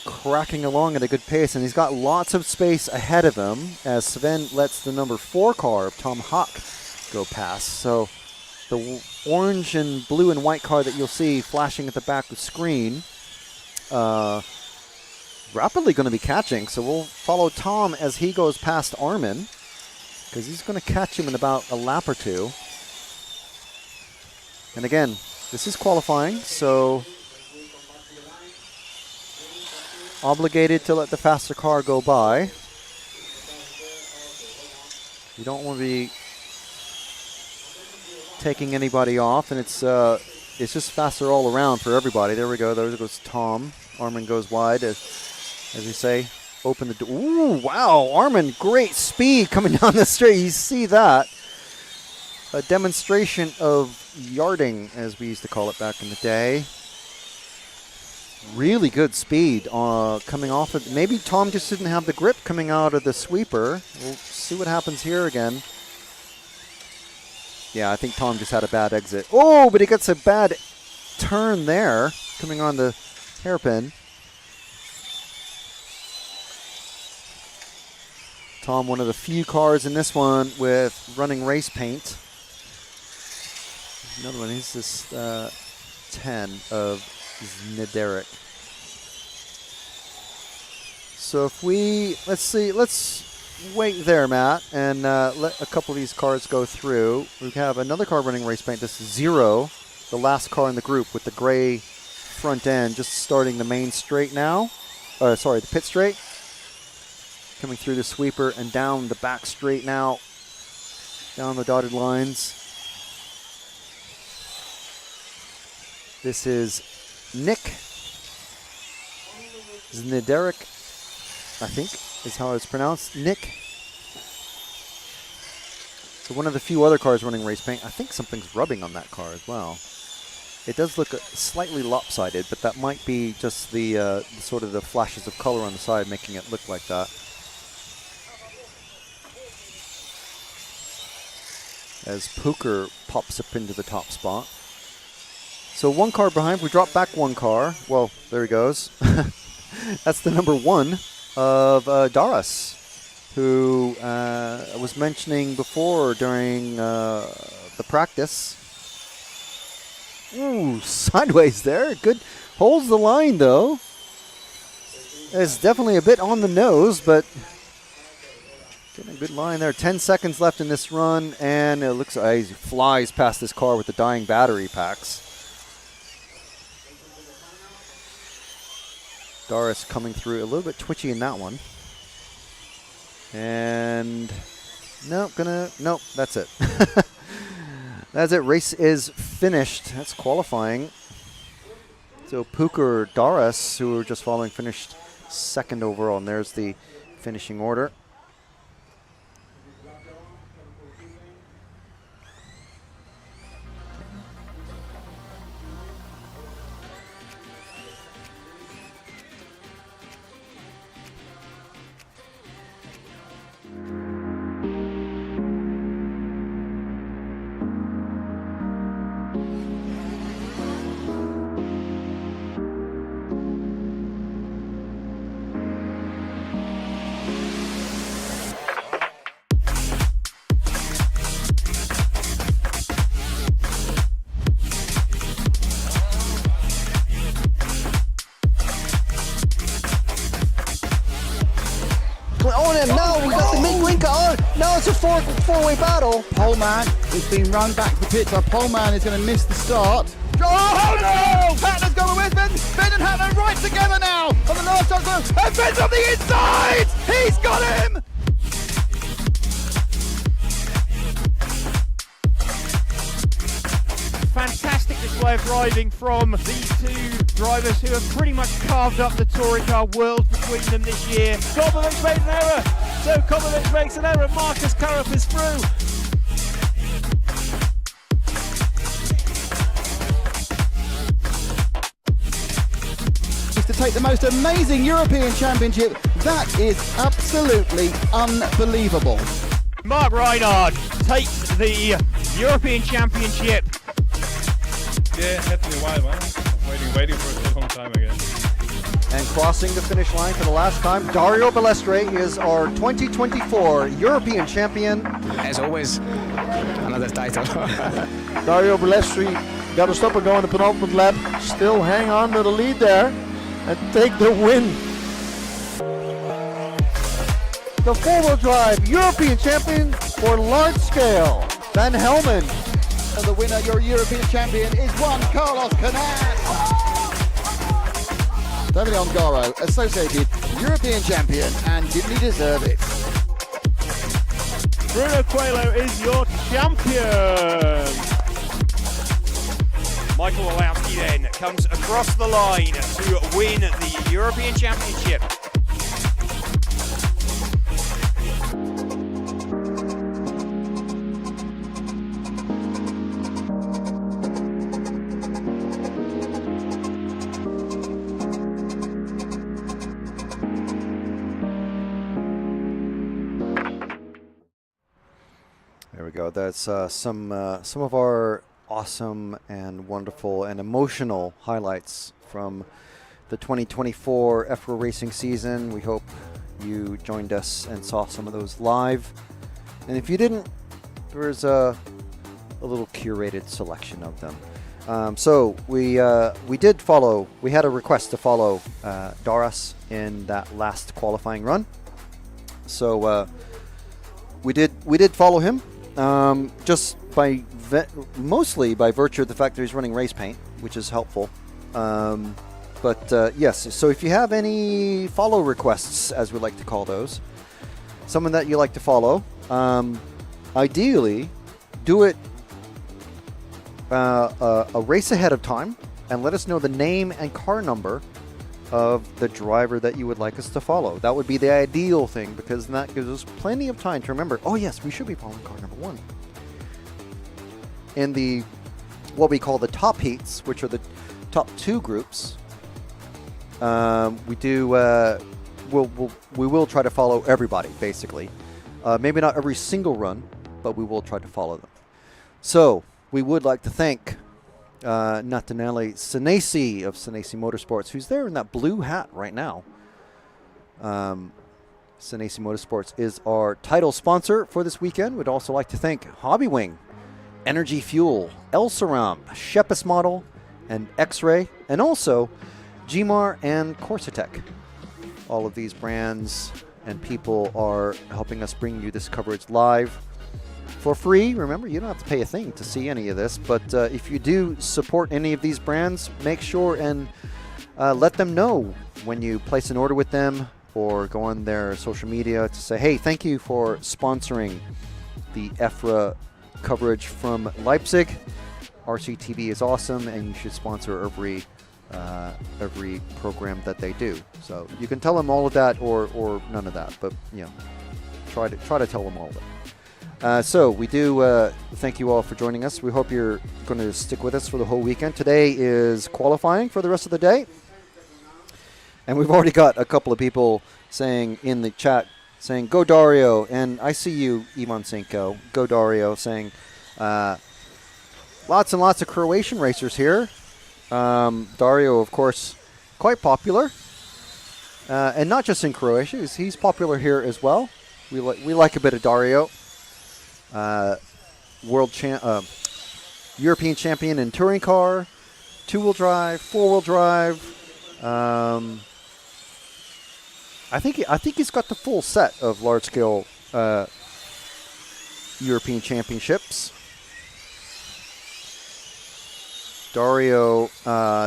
cracking along at a good pace, and he's got lots of space ahead of him as Sven lets the number 4 car of Tom Huck go past. So the orange and blue and white car that you'll see flashing at the back of the screen rapidly going to be catching, so we'll follow Tom as he goes past Armin because he's going to catch him in about a lap or 2. And again, this is qualifying, so obligated to let the faster car go by. You don't want to be taking anybody off, and it's just faster all around for everybody. There we go. There goes Tom. Armin goes wide, as we say. Open the door. Ooh, wow, Armin, great speed coming down the straight. You see that? A demonstration of yarding, as we used to call it back in the day. Really good speed coming off of. Maybe Tom just didn't have the grip coming out of the sweeper. We'll see what happens here again. Yeah, I think Tom just had a bad exit. Oh, but he gets a bad turn there coming on the hairpin. Tom, one of the few cars in this one with running race paint. Another one, he's this 10 of Znederik. So if we, let's wait there, Matt, and let a couple of these cars go through. We have another car running race paint. This is 0, the last car in the group with the gray front end, just starting the main straight now. The pit straight. Coming through the sweeper and down the back straight now. Down the dotted lines. This is Nick Znederik, I think is how it's pronounced. Nick. So one of the few other cars running race paint. I think something's rubbing on that car as well. It does look slightly lopsided, but that might be just the sort of the flashes of color on the side making it look like that. As Puker pops up into the top spot. So one car behind, we drop back one car. Well, there he goes. That's the number 1 of Daras, who I was mentioning before during the practice. Ooh, sideways there. Good. Holds the line, though. It's definitely a bit on the nose, but getting a good line there. 10 seconds left in this run, and it looks like he flies past this car with the dying battery packs. Daras coming through a little bit twitchy in that one. And nope, that's it. That's it. Race is finished. That's qualifying. So Puker Daras, who were just following, finished 2nd overall, and there's the finishing order. It's a four-way battle. Poleman is being run back to the pit. So Poleman is going to miss the start. Oh no! Hatner's going with Ben. Ben and Hatner right together now on the last shot. And Ben's on the inside! He's got him! Fantastic display of driving from these two drivers who have pretty much carved up the touring car world between them this year. Kobovic made an error. So Kobovic makes an error. Marcus Karup is through. Mr. take the most amazing European Championship. That is absolutely unbelievable. Mark Reinhard takes the European Championship. Yeah, had me a while, man. Waiting for a long time again. And crossing the finish line for the last time, Dario Balestre is our 2024 European champion. As always, another title. Dario Balestre got to stop and go in the penultimate lap. Still hang on to the lead there and take the win. The four-wheel drive European champion for large scale, Van Helmen. And the winner, your European champion, is Juan Carlos Canas. David Ongaro, associated European champion, and didn't he deserve it? Bruno Coelho is your champion. Michael Walowski then comes across the line to win the European Championship. There we go. That's some of our awesome and wonderful and emotional highlights from the 2024 EFRA racing season. We hope you joined us and saw some of those live. And if you didn't, there's a little curated selection of them. So we did follow. We had a request to follow Doras in that last qualifying run. So we did follow him. Just by mostly by virtue of the fact that he's running race paint, which is helpful. But yes, so if you have any follow requests, as we like to call those, someone that you like to follow, ideally do it a race ahead of time and let us know the name and car number of the driver that you would like us to follow. That would be the ideal thing, because that gives us plenty of time to remember, oh yes, we should be following car number 1. In the what we call the top heats, which are the top 2 groups, we will try to follow everybody, basically. Maybe not every single run, but we will try to follow them. So we would like to thank Nataneli Senesi of Senesi Motorsports, who's there in that blue hat right now. Senesi Motorsports is our title sponsor for this weekend. We'd also like to thank Hobbywing, Energy Fuel, El Saram, Shepis Model, and X-Ray, and also Gmar and Corsatec. All of these brands and people are helping us bring you this coverage live for free. Remember, you don't have to pay a thing to see any of this, but if you do support any of these brands, make sure and let them know when you place an order with them, or go on their social media to say, hey, thank you for sponsoring the EFRA coverage from Leipzig. RCTV is awesome, and you should sponsor every program that they do. So you can tell them all of that or none of that, but you know, try to tell them all of it. So we do thank you all for joining us. We hope you're going to stick with us for the whole weekend. Today is qualifying for the rest of the day. And we've already got a couple of people saying in the chat, saying, go Dario. And I see you, Ivan Sinko. Go Dario, saying, lots and lots of Croatian racers here. Dario, of course, quite popular. And not just in Croatia. He's popular here as well. We like a bit of Dario. European champion in touring car, 2-wheel drive, 4-wheel drive. I think he's got the full set of large-scale European championships. Dario,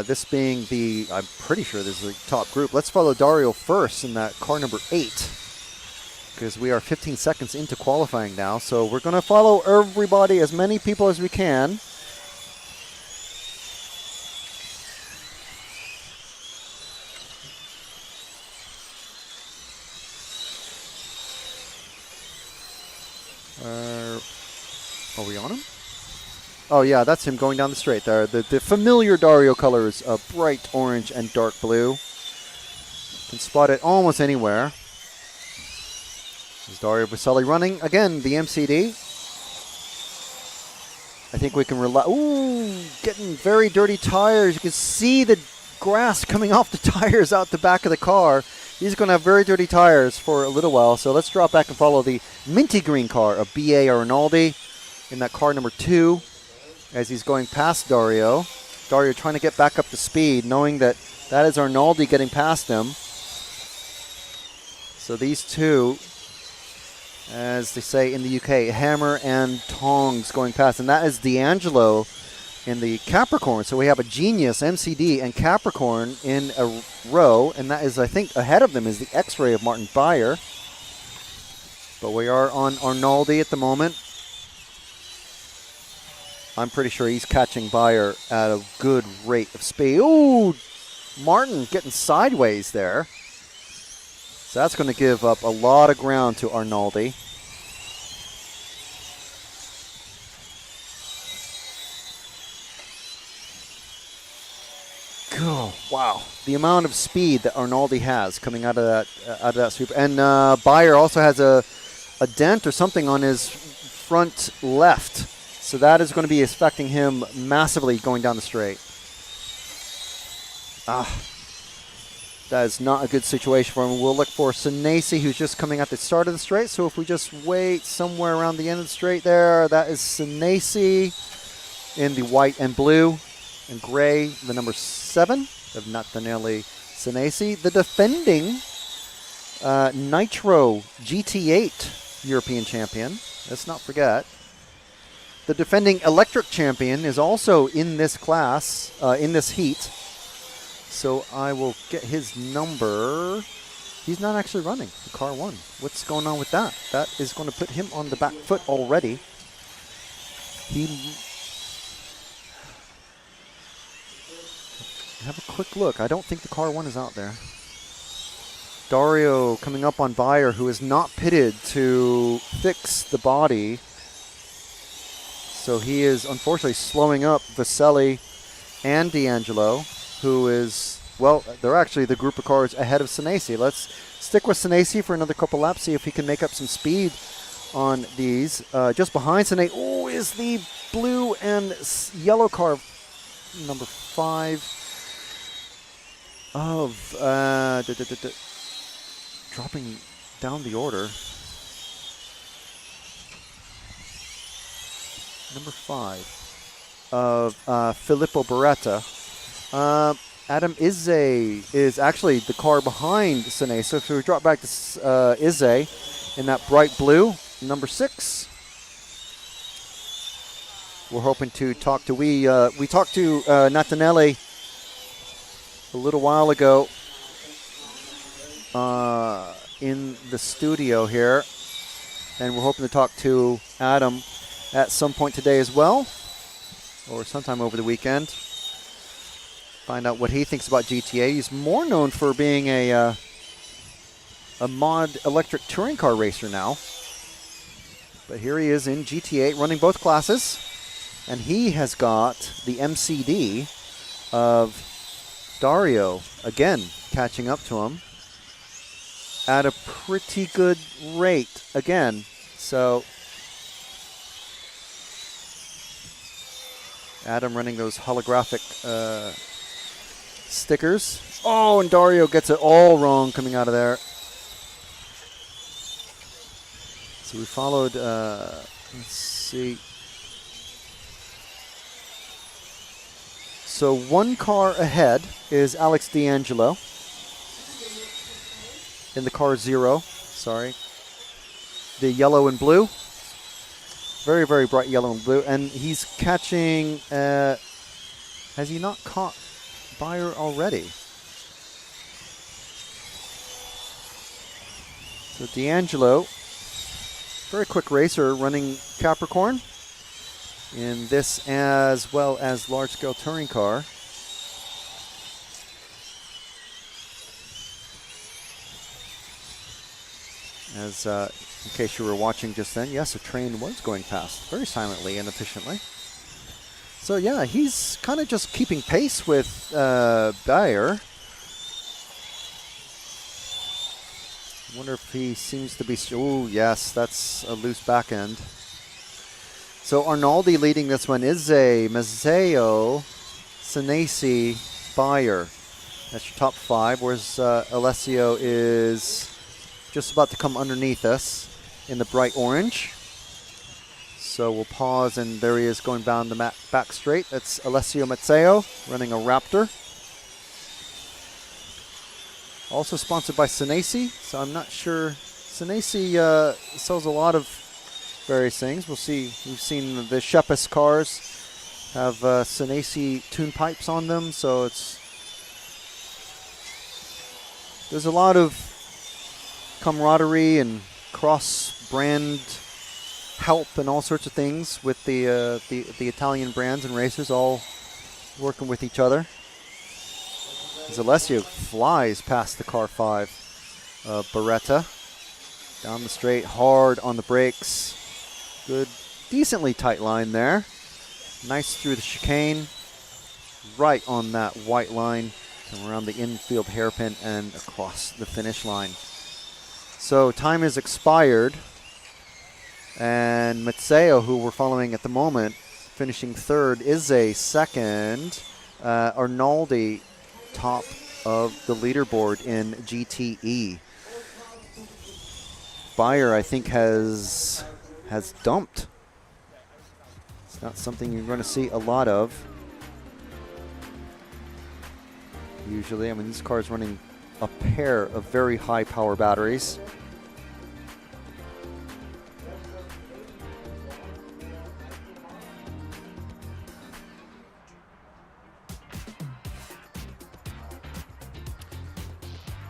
this being I'm pretty sure this is the top group. Let's follow Dario first in that car number 8, because we are 15 seconds into qualifying now. So we're going to follow everybody, as many people as we can. Are we on him? Oh yeah, that's him going down the straight there. The familiar Dario colors of bright orange and dark blue. Can spot it almost anywhere. Is Dario Baselli running again? The MCD. I think we can rely. Ooh, getting very dirty tires. You can see the grass coming off the tires out the back of the car. He's going to have very dirty tires for a little while. So let's drop back and follow the minty green car of B.A. Arnaldi in that car number 2 as he's going past Dario. Dario trying to get back up to speed, knowing that that is Arnaldi getting past him. So these two, as they say in the UK, hammer and tongs going past. And that is D'Angelo in the Capricorn. So we have a Genius, MCD, and Capricorn in a row. And that is, I think, ahead of them is the X-Ray of Martin Beyer. But we are on Arnaldi at the moment. I'm pretty sure he's catching Beyer at a good rate of speed. Ooh, Martin getting sideways there. So that's going to give up a lot of ground to Arnaldi. Oh, wow. The amount of speed that Arnaldi has coming out of that sweep. And Beyer also has a dent or something on his front left. So that is going to be affecting him massively going down the straight. That is not a good situation for him. We'll look for Senesi, who's just coming at the start of the straight. So if we just wait somewhere around the end of the straight there, that is Senesi in the white and blue and gray, the number 7 of Nataneli Senesi, the defending Nitro GT8 European champion. Let's not forget. The defending electric champion is also in this class, in this heat. So I will get his number. He's not actually running the car 1. What's going on with that? That is going to put him on the back foot already. Have a quick look. I don't think the car 1 is out there. Dario coming up on Beyer, who is not pitted to fix the body. So he is unfortunately slowing up Baselli and D'Angelo, who is, well, they're actually the group of cars ahead of Senesi. Let's stick with Senesi for another couple laps, see if he can make up some speed on these. Just behind Senesi, oh, is the blue and yellow car, number 5 of, dropping down the order. Number 5 of Philippo Beretta. Adam Izze is actually the car behind Senesi. So if we drop back to Izze in that bright blue, number 6. We're hoping to talk to, we talked to Nataneli a little while ago in the studio here. And we're hoping to talk to Adam at some point today as well, or sometime over the weekend. Find out what he thinks about GTA. He's more known for being a mod electric touring car racer now. But here he is in GTA running both classes. And he has got the MCD of Dario, again, catching up to him at a pretty good rate again. So Adam running those holographic stickers. Oh, and Dario gets it all wrong coming out of there. So we followed, let's see. So one car ahead is Alex D'Angelo in the car 0, sorry. The yellow and blue. Very, very bright yellow and blue. And he's catching, has he not caught Beyer already? So D'Angelo, very quick racer running Capricorn in this as well as large-scale touring car. As in case you were watching just then, yes, a train was going past very silently and efficiently. So yeah, he's kind of just keeping pace with Beyer. Wonder if he seems to be. Oh, yes, that's a loose back end. So Arnaldi leading this one. Izze, Mazzeo, Senesi, Bayer. That's your top 5. Whereas Alessio is just about to come underneath us in the bright orange. So we'll pause, and there he is going down the back straight. That's Alessio Mazzeo running a Raptor. Also sponsored by Senesi, so I'm not sure. Senesi sells a lot of various things. We'll see. We've seen the Shepis cars have Senesi tune pipes on them, so there's a lot of camaraderie and cross-brand help and all sorts of things with the Italian brands and racers all working with each other. As Alessio flies past the car 5 of Beretta. Down the straight, hard on the brakes. Good, decently tight line there. Nice through the chicane. Right on that white line. And around the infield hairpin and across the finish line. So time is expired. And Mazzeo, who we're following at the moment, finishing 3rd, Izze 2nd. Arnaldi top of the leaderboard in GTE. Bayer, I think, has dumped. It's not something you're going to see a lot of. Usually, I mean, this car is running a pair of very high power batteries.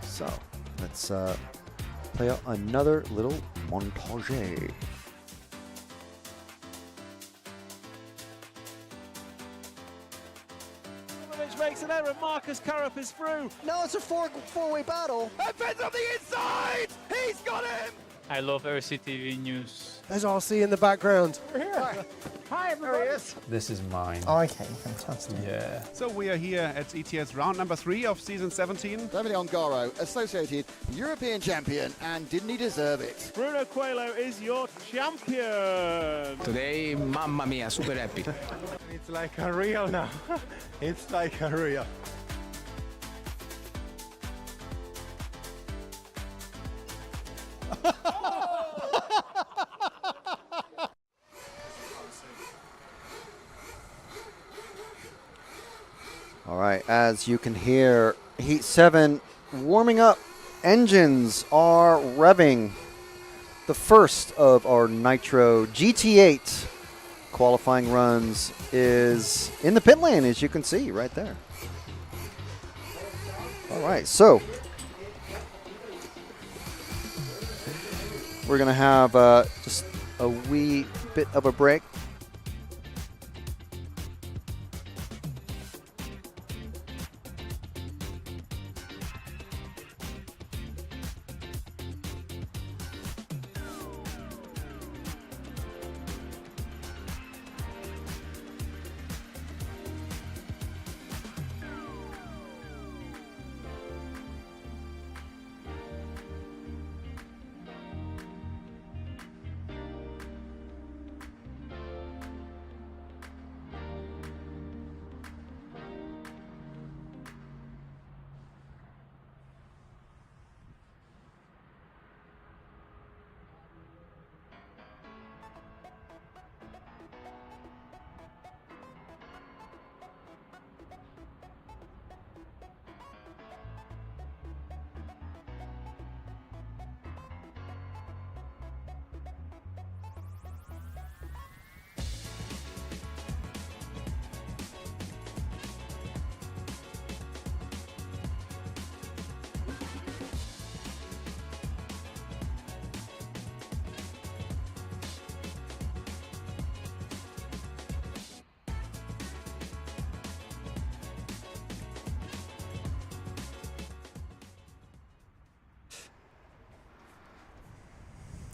So let's play out another little montage. Makes an error. Marcus Karup is through. No, it's a four-way battle. Fence on the inside. He's got him. I love RCTV News. There's RC in the background. Hi, everybody. This is mine. Oh, okay, fantastic. Yeah. So we are here at ETS round number 3 of season 17. Davide Ongaro, associated European champion, and didn't he deserve it? Bruno Coelho is your champion. Today, mamma mia, super happy. It's like a real now. It's like a real. All right, as you can hear, Heat 7 warming up. Engines are revving. The first of our Nitro GT8 qualifying runs is in the pit lane, as you can see right there. All right, so we're going to have just a wee bit of a break.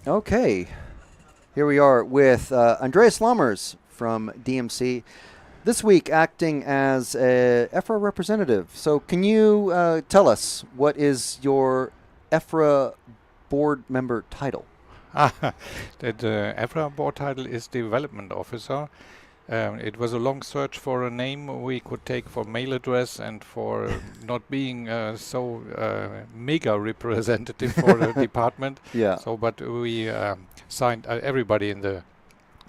Okay, here we are with Andreas Lammers from DMC, this week acting as a EFRA representative. So can you tell us what is your EFRA board member title? The EFRA board title is development officer. It was a long search for a name we could take for mail address and for not being so mega representative for the department. Yeah. So, but we signed. Everybody in the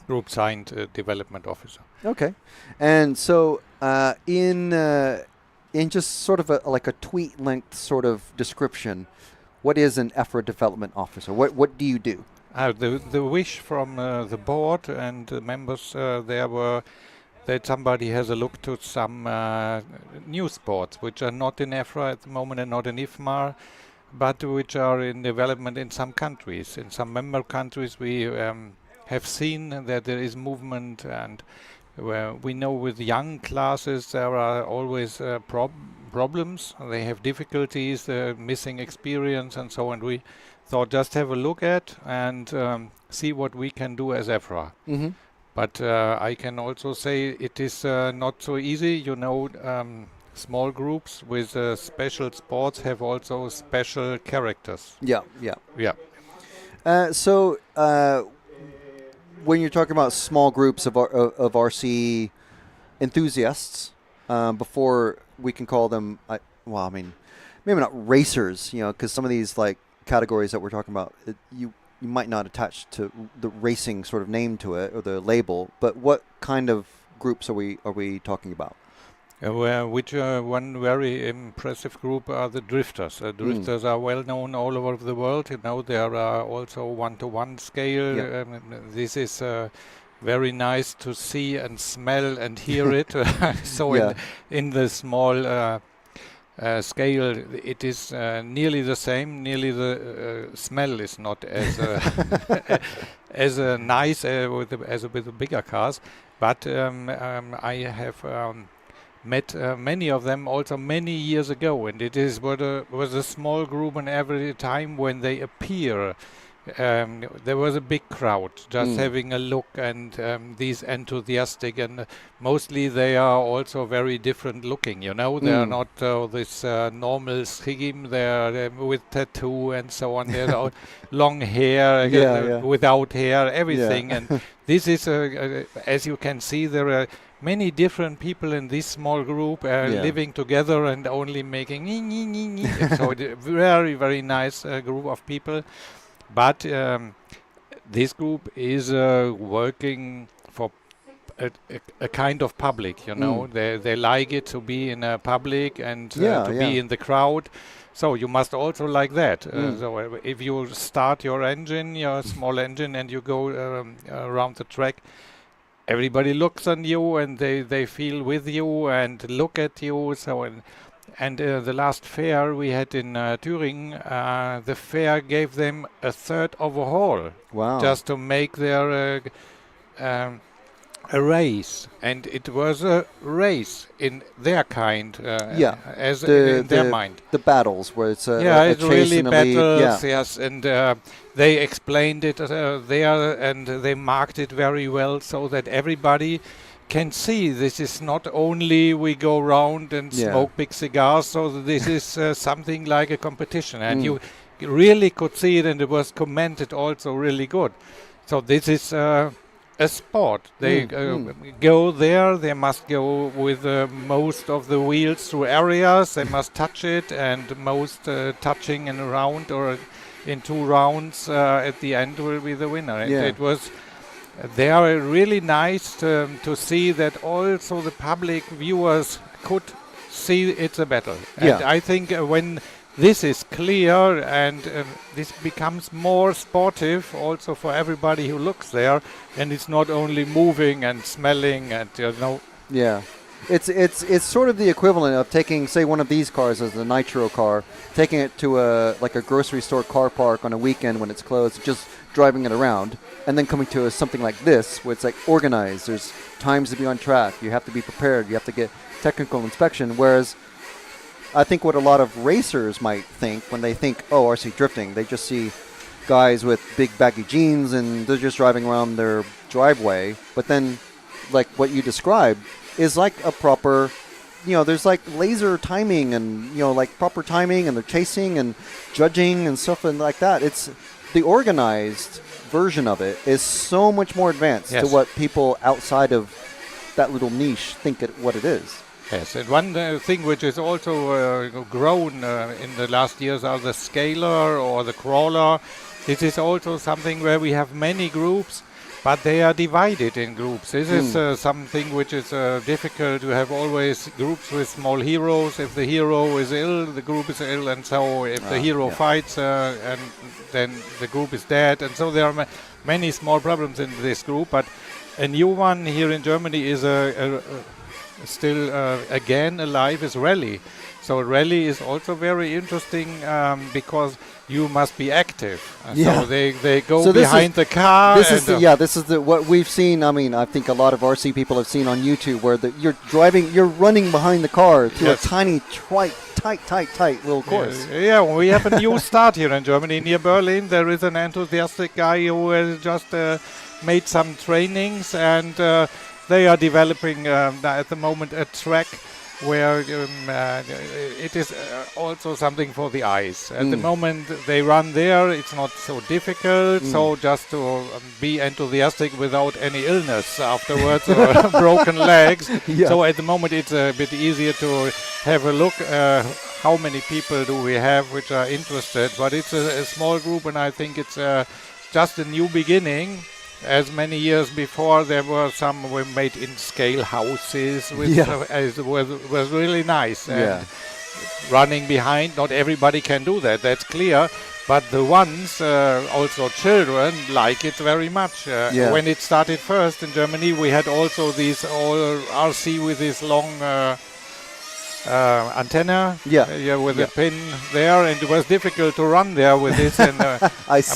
group signed development officer. Okay, and so in just sort of like a tweet length sort of description, what is an EFRA development officer? What do you do? The wish from the board and the members there were that somebody has a look to some new sports which are not in EFRA at the moment and not in IFMAR, but which are in development in some countries. In some member countries we have seen that there is movement, and we know with young classes there are always problems. They have difficulties, missing experience and so on. We thought just have a look at and see what we can do as EFRA. Mm-hmm. But I can also say it is not so easy. You know, small groups with special sports have also special characters. Yeah, yeah. Yeah. So when you're talking about small groups of RC enthusiasts, before we can call them, well, I mean, maybe not racers, you know, because some of these like categories that we're talking about, you might not attach to the racing sort of name to it or the label. But what kind of groups are we talking about? Which one very impressive group are the drifters. Drifters are well known all over the world. You know, there are also one-to-one scale. Yeah. This is very nice to see and smell and hear it. So Yeah. in the small scale, it is nearly the same. Nearly the smell is not as as nice with the bigger cars. But I have met many of them also many years ago, and it is was a small group, and every time when they appear, there was a big crowd just having a look, and these enthusiastic, and mostly they are also very different looking, you know. They are not this normal scheme. They're with tattoo and so on. They're all long hair, without hair, everything. And this is, as you can see, there are many different people in this small group living together and only making so a very, very nice group of people. But this group is working for a kind of public, you know. They like it to be in a public and to be in the crowd. So you must also like that. So if you start your engine, your small engine, and you go around the track, everybody looks on you and they feel with you and look at you. So and the last fair we had in Thüringen, the fair gave them a third of a hall. Wow. Just to make their a race, and it was a race in their kind, as in their mind. The battles where it's it's really battles, lead. yes, and they explained it there, and they marked it very well so that everybody can see this is not only we go around and smoke big cigars, so this is something like a competition, and you really could see it, and it was commented also really good. So this is a sport. They go there, they must go with most of the wheels through areas, they must touch it, and most touching in a round or in 2 rounds at the end will be the winner. It was they are really nice to see that also the public viewers could see it's a battle. And I think when this is clear and this becomes more sportive also for everybody who looks there, and it's not only moving and smelling and it's sort of the equivalent of taking, say, one of these cars as a nitro car, taking it to a grocery store car park on a weekend when it's closed, just driving it around, and then coming to something like this where it's like organized. There's times to be on track. You have to be prepared. You have to get technical inspection. Whereas I think what a lot of racers might think when they think, oh, RC drifting, they just see guys with big baggy jeans and they're just driving around their driveway. But then, like what you described, is like a proper there's like laser timing and like proper timing, and they're chasing and judging and stuff and like that. It's the organized version of it is so much more advanced to what people outside of that little niche think what it is. Yes, and one thing which is also grown in the last years are the scaler or the crawler. This is also something where we have many groups, but they are divided in groups. This is something which is difficult to have always groups with small heroes. If the hero is ill, the group is ill, and so if the hero fights, and then the group is dead. And so there are many small problems in this group, but a new one here in Germany is still again alive is rally. So rally is also very interesting because you must be active. So they go behind the car. This is what we've seen. I mean, I think a lot of RC people have seen on YouTube where you're running behind the car through a tiny, tight little course. Yeah, we have a new start here in Germany. Near Berlin, there is an enthusiastic guy who has just made some trainings, and they are developing at the moment a track where it is also something for the eyes. At the moment they run there, it's not so difficult, so just to be enthusiastic without any illness afterwards or broken legs. So at the moment it's a bit easier to have a look how many people do we have which are interested, but it's a small group, and I think it's just a new beginning. As many years before, there were some we made in scale houses, which was really nice. And running behind, not everybody can do that, that's clear. But the ones, also children, like it very much. When it started first in Germany, we had also these all RC with this long antenna, with a pin there, and it was difficult to run there with this. And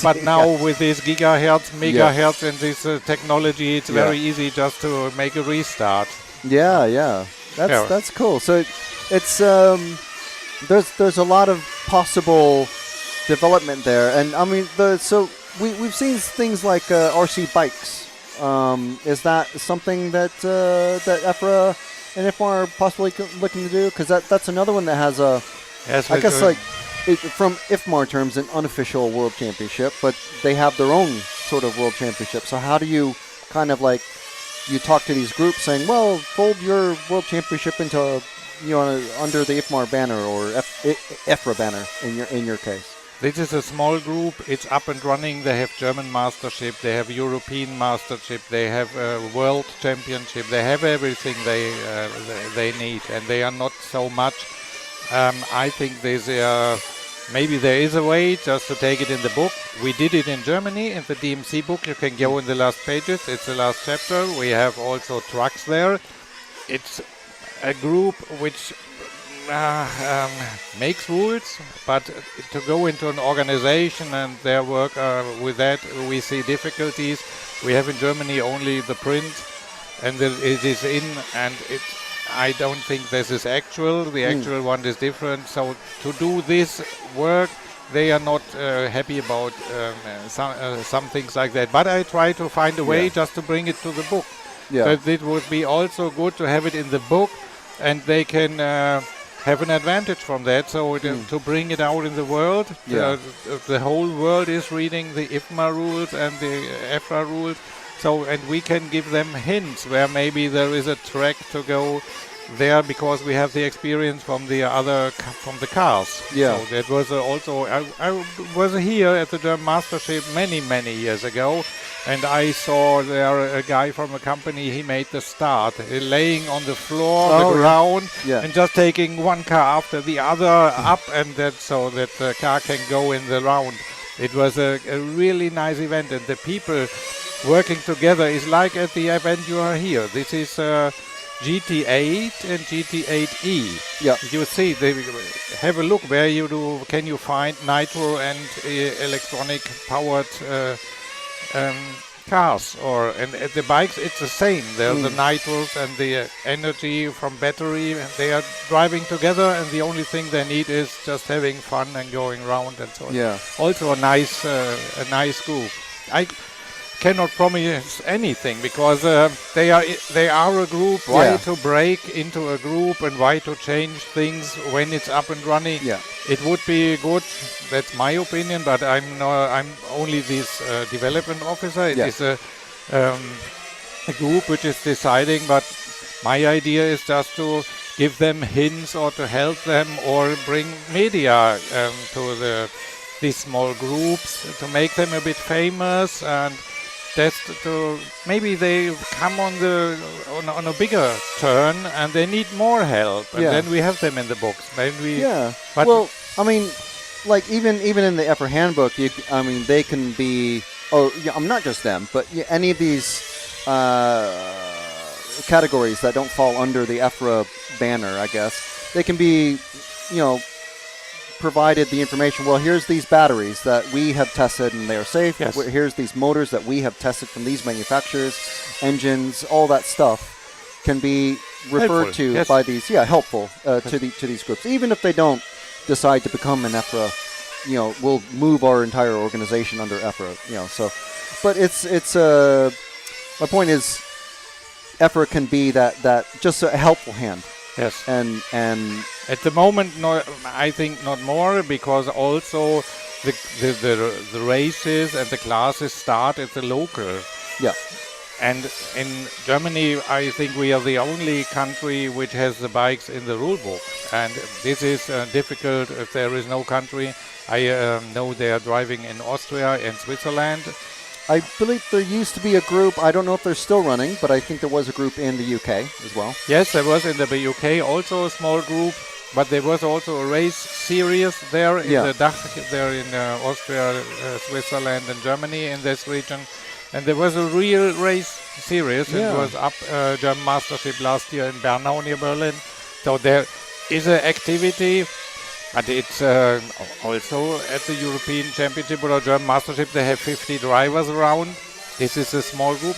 but now with this gigahertz, megahertz, and this technology, it's very easy just to make a restart. That's cool. So it's there's a lot of possible development there, and I mean we've seen things like RC bikes. Is that something that EFRA and EFMAR are possibly looking to do? Because that's another one that has I guess from EFMAR terms, an unofficial world championship, but they have their own sort of world championship. So how do you kind of you talk to these groups saying, well, fold your world championship into under the EFMAR banner or EFRA banner in your case? This is a small group. It's up and running. They have German mastership. They have European mastership. They have world championship. They have everything they need, and they are not so much. I think maybe there is a way just to take it in the book. We did it in Germany in the DMC book. You can go in the last pages. It's the last chapter. We have also trucks there. It's a group which makes rules, but to go into an organization and their work with that, we see difficulties. We have in Germany only the print, and it is in, and I don't think this is actual. The actual one is different. So to do this work, they are not happy about some things like that. But I try to find a way just to bring it to the book. But it would be also good to have it in the book, and they can have an advantage from that. So to bring it out in the world, the whole world is reading the EFMA rules and the EFRA rules. So, and we can give them hints where maybe there is a track to go there, because we have the experience from the cars. So that was also, I was here at the German Mastership many years ago, and I saw there a guy from a company, he made the start, laying on the floor, the ground, and just taking one car after the other up, and that so that the car can go in the round. It was a really nice event, and the people working together is like at the event you are here. This is GT8 and GT8E. You see, they have a look where can you find nitro and electronic powered cars, and at the bikes it's the same. There's the nitros and the energy from battery, and they are driving together, and the only thing they need is just having fun and going around and so on. Also a nice group. cannot promise anything because they are a group. Why to break into a group and why to change things when it's up and running? Yeah. It would be good. That's my opinion, but I'm only this development officer. It is a group which is deciding, but my idea is just to give them hints or to help them or bring media to these small groups to make them a bit famous, and just to maybe they come on a bigger turn and they need more help, and then we have them in the books. Maybe but well, I mean, like even in the EFRA handbook, I mean, they can be. Oh, yeah, I'm not just them, but any of these categories that don't fall under the EFRA banner, I guess, they can be, provided the information. Well, here's these batteries that we have tested and they are safe. Yes. Here's these motors that we have tested from these manufacturers, engines, all that stuff can be referred to by these. Helpful to these groups, even if they don't decide to become an EFRA. We'll move our entire organization under EFRA. So, but it's my point is, EFRA can be that just a helpful hand. Yes. And at the moment, I think not more, because also the races and the classes start at the local. Yeah. And in Germany, I think we are the only country which has the bikes in the rule book. And this is difficult if there is no country. I know they are driving in Austria and Switzerland. I believe there used to be a group. I don't know if they're still running, but I think there was a group in the UK as well. Yes, there was in the UK also a small group, but there was also a race series there in the DACH, there in Austria, Switzerland and Germany in this region. And there was a real race series. It was up German Mastership last year in Bernau near Berlin. So there is an activity. But it's also at the European Championship or German Mastership, they have 50 drivers around. This is a small group.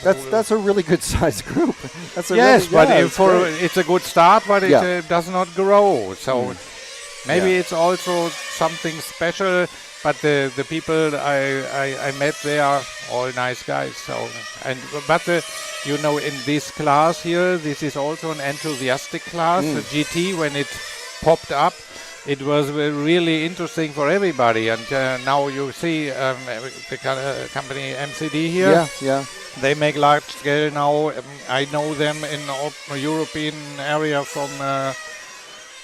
That's a really good sized group. It's a good start, but it does not grow. So maybe it's also something special. But the people I met, they are all nice guys. So in this class here, this is also an enthusiastic class. The GT, when it popped up, it was really interesting for everybody, and now you see the company MCD here. They make large scale now. I know them in the European area from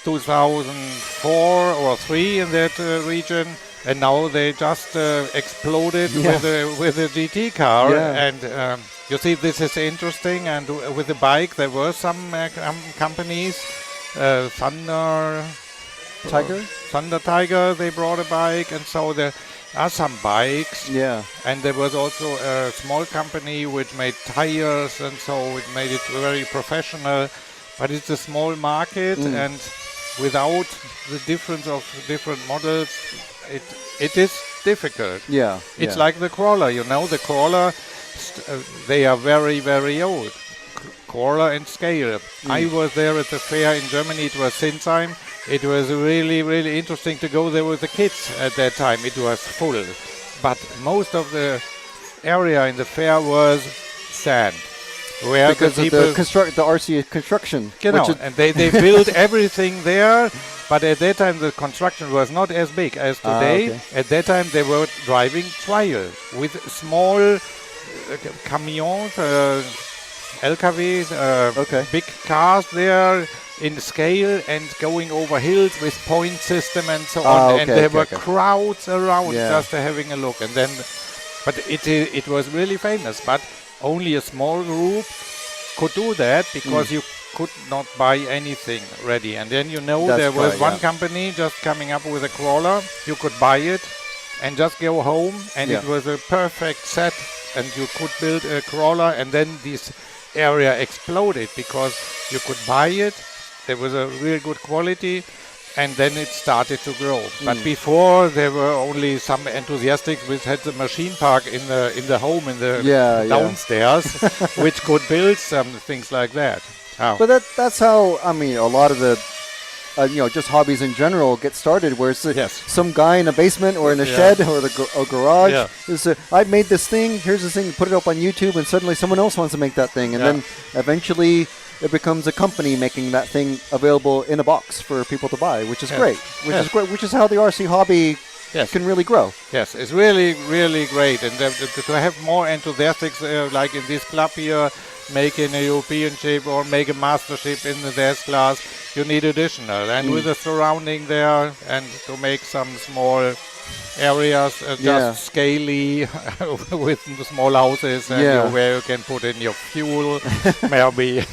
2004 or 3 in that region, and now they just exploded with a GT car. And you see, this is interesting. And with the bike, there were some companies. Thunder Tiger, they brought a bike, and so there are some bikes. And there was also a small company which made tires, and so it made it very professional. But it's a small market, and without the difference of different models, it is difficult. It's like the crawler, the crawler, they are very, very old. Crawler and scale. I was there at the fair in Germany. It was Sinsheim. It was really, really interesting to go there with the kids at that time. It was full. But most of the area in the fair was sand. Because of the RC construction. And they built everything there. But at that time, the construction was not as big as today. At that time, they were driving trial with small camions, LKWs, big cars there in scale and going over hills with point system and so on. And there were crowds around just having a look. And then, but it was really famous. But only a small group could do that because you could not buy anything ready. And then there was one company just coming up with a crawler. You could buy it and just go home, and it was a perfect set. And you could build a crawler, and then this area exploded because you could buy it. There was a real good quality, and then it started to grow. But before, there were only some enthusiasts which had the machine park in the home in the downstairs, which could build some things like that. But that's how, I mean, a lot of the just hobbies in general get started, where it's some guy in a basement or in a shed or a garage. Yeah. I made this thing. Here's this thing. Put it up on YouTube, and suddenly someone else wants to make that thing, and then eventually it becomes a company making that thing available in a box for people to buy, which is great. Which is how the RC hobby can really grow. Yes, it's really, really great, and to have more enthusiasts like in this club here, making a European ship or make a mastership in the S class, you need additional, and with the surrounding there, and to make some small areas just scaly with small houses and where you can put in your fuel, maybe.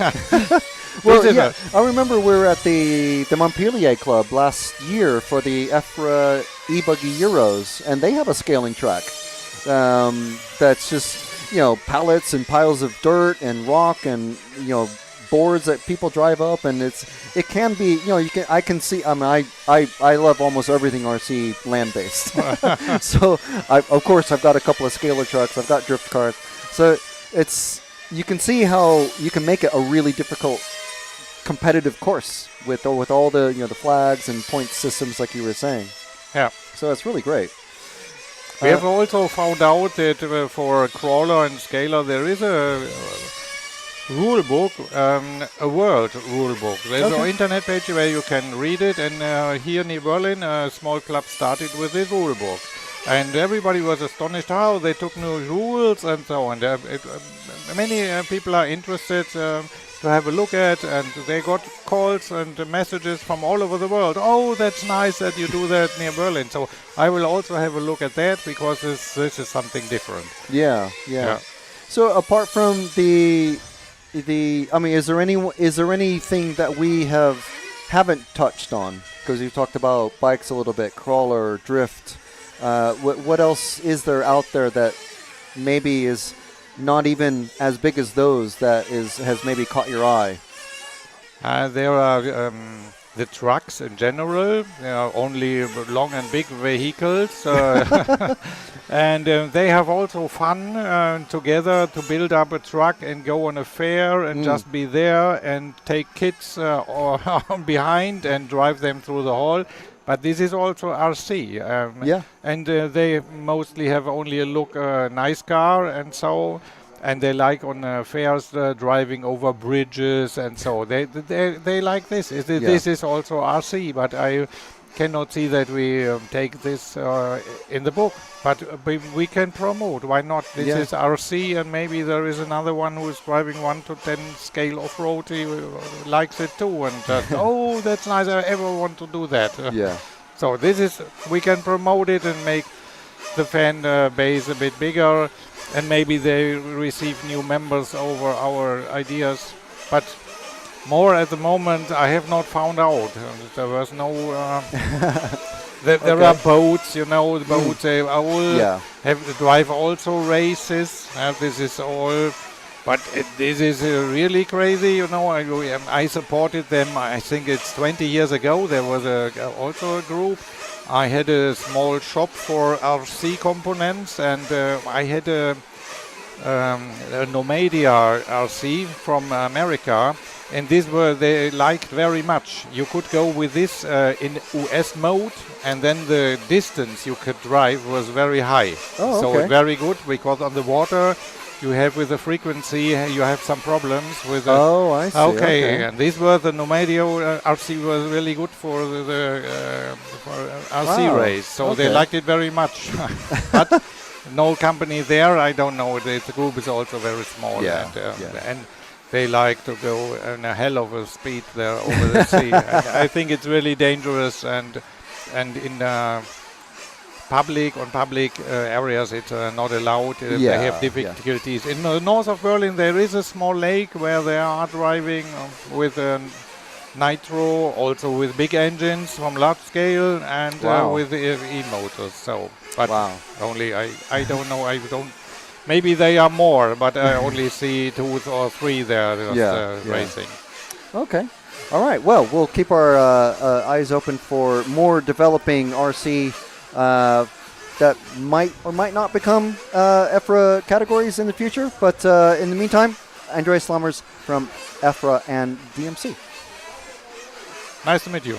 Well, I remember we were at the Montpellier Club last year for the EFRA E-Buggy Euros, and they have a scaling track that's just, pallets and piles of dirt and rock and, boards that people drive up, and it can be, I can see, I love almost everything RC land-based. So, of course, I've got a couple of scaler trucks, I've got drift cars, so you can see how you can make it a really difficult competitive course with all the the flags and point systems like you were saying. Yeah. So it's really great. We have also found out that for crawler and scaler there is a rule book, a world rule book. There's an internet page where you can read it, and here near Berlin a small club started with this rule book. And everybody was astonished how they took new rules and so on. Many people are interested to have a look at, and they got calls and messages from all over the world. Oh, that's nice that you do that near Berlin. So I will also have a look at that, because this is something different. Yeah. So apart from is there anything that we haven't touched on? Because you talked about bikes a little bit, crawler, drift. What else is there out there that maybe is not even as big as those that has maybe caught your eye? There are the trucks in general. They are only long and big vehicles, and they have also fun together to build up a truck and go on a fair and just be there and take kids or behind and drive them through the hall. But this is also RC, and they mostly have only a look nice car, and they like on fairs driving over bridges, and so they like this. This is also RC, but I cannot see that we take this in the book. But we can promote. Why not? This is RC, and maybe there is another one who is driving 1 to 10 scale off-road. He likes it too, and oh, that's nice. I ever want to do that. So we can promote it and make the fan base a bit bigger, and maybe they receive new members over our ideas. But more at the moment, I have not found out. There was no. There are boats, the boats. They all have to drive also races. This is all, but this is really crazy. I supported them. I think it's 20 years ago. There was also a group. I had a small shop for RC components, and I had a Nomadia RC from America. And they liked very much. You could go with this in US mode, and then the distance you could drive was very high. So very good, because on the water you have with the frequency, you have some problems with the... Oh, I see. Okay, and these were the Nomadia RC was really good for the RC race. So they liked it very much. But no company there, I don't know. The group is also very small. And they like to go in a hell of a speed there over the sea. I think it's really dangerous, and in public areas it's not allowed. They have difficulties. In the north of Berlin there is a small lake where they are driving with nitro, also with big engines from large scale, and with e-motors. So, but only I don't know. Maybe they are more, but I only see 2 or 3 there racing. Okay. All right. Well, we'll keep our eyes open for more developing RC that might or might not become EFRA categories in the future. But in the meantime, Andreas Lammers from EFRA and DMC. Nice to meet you.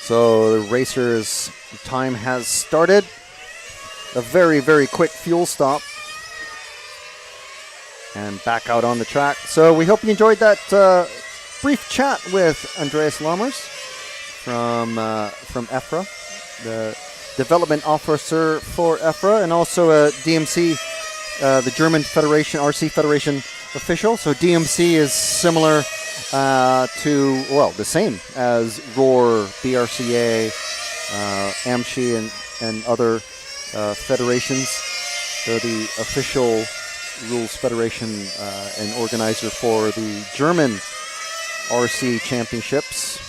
So the racers' time has started. A very, very quick fuel stop. And back out on the track. So we hope you enjoyed that brief chat with Andreas Lammers from EFRA, the development officer for EFRA, and also a DMC, the German Federation, RC Federation official. So DMC is similar to, well, the same as ROAR, BRCA, AMSCI, and other federations. They're the official rules federation and organizer for the German RC championships.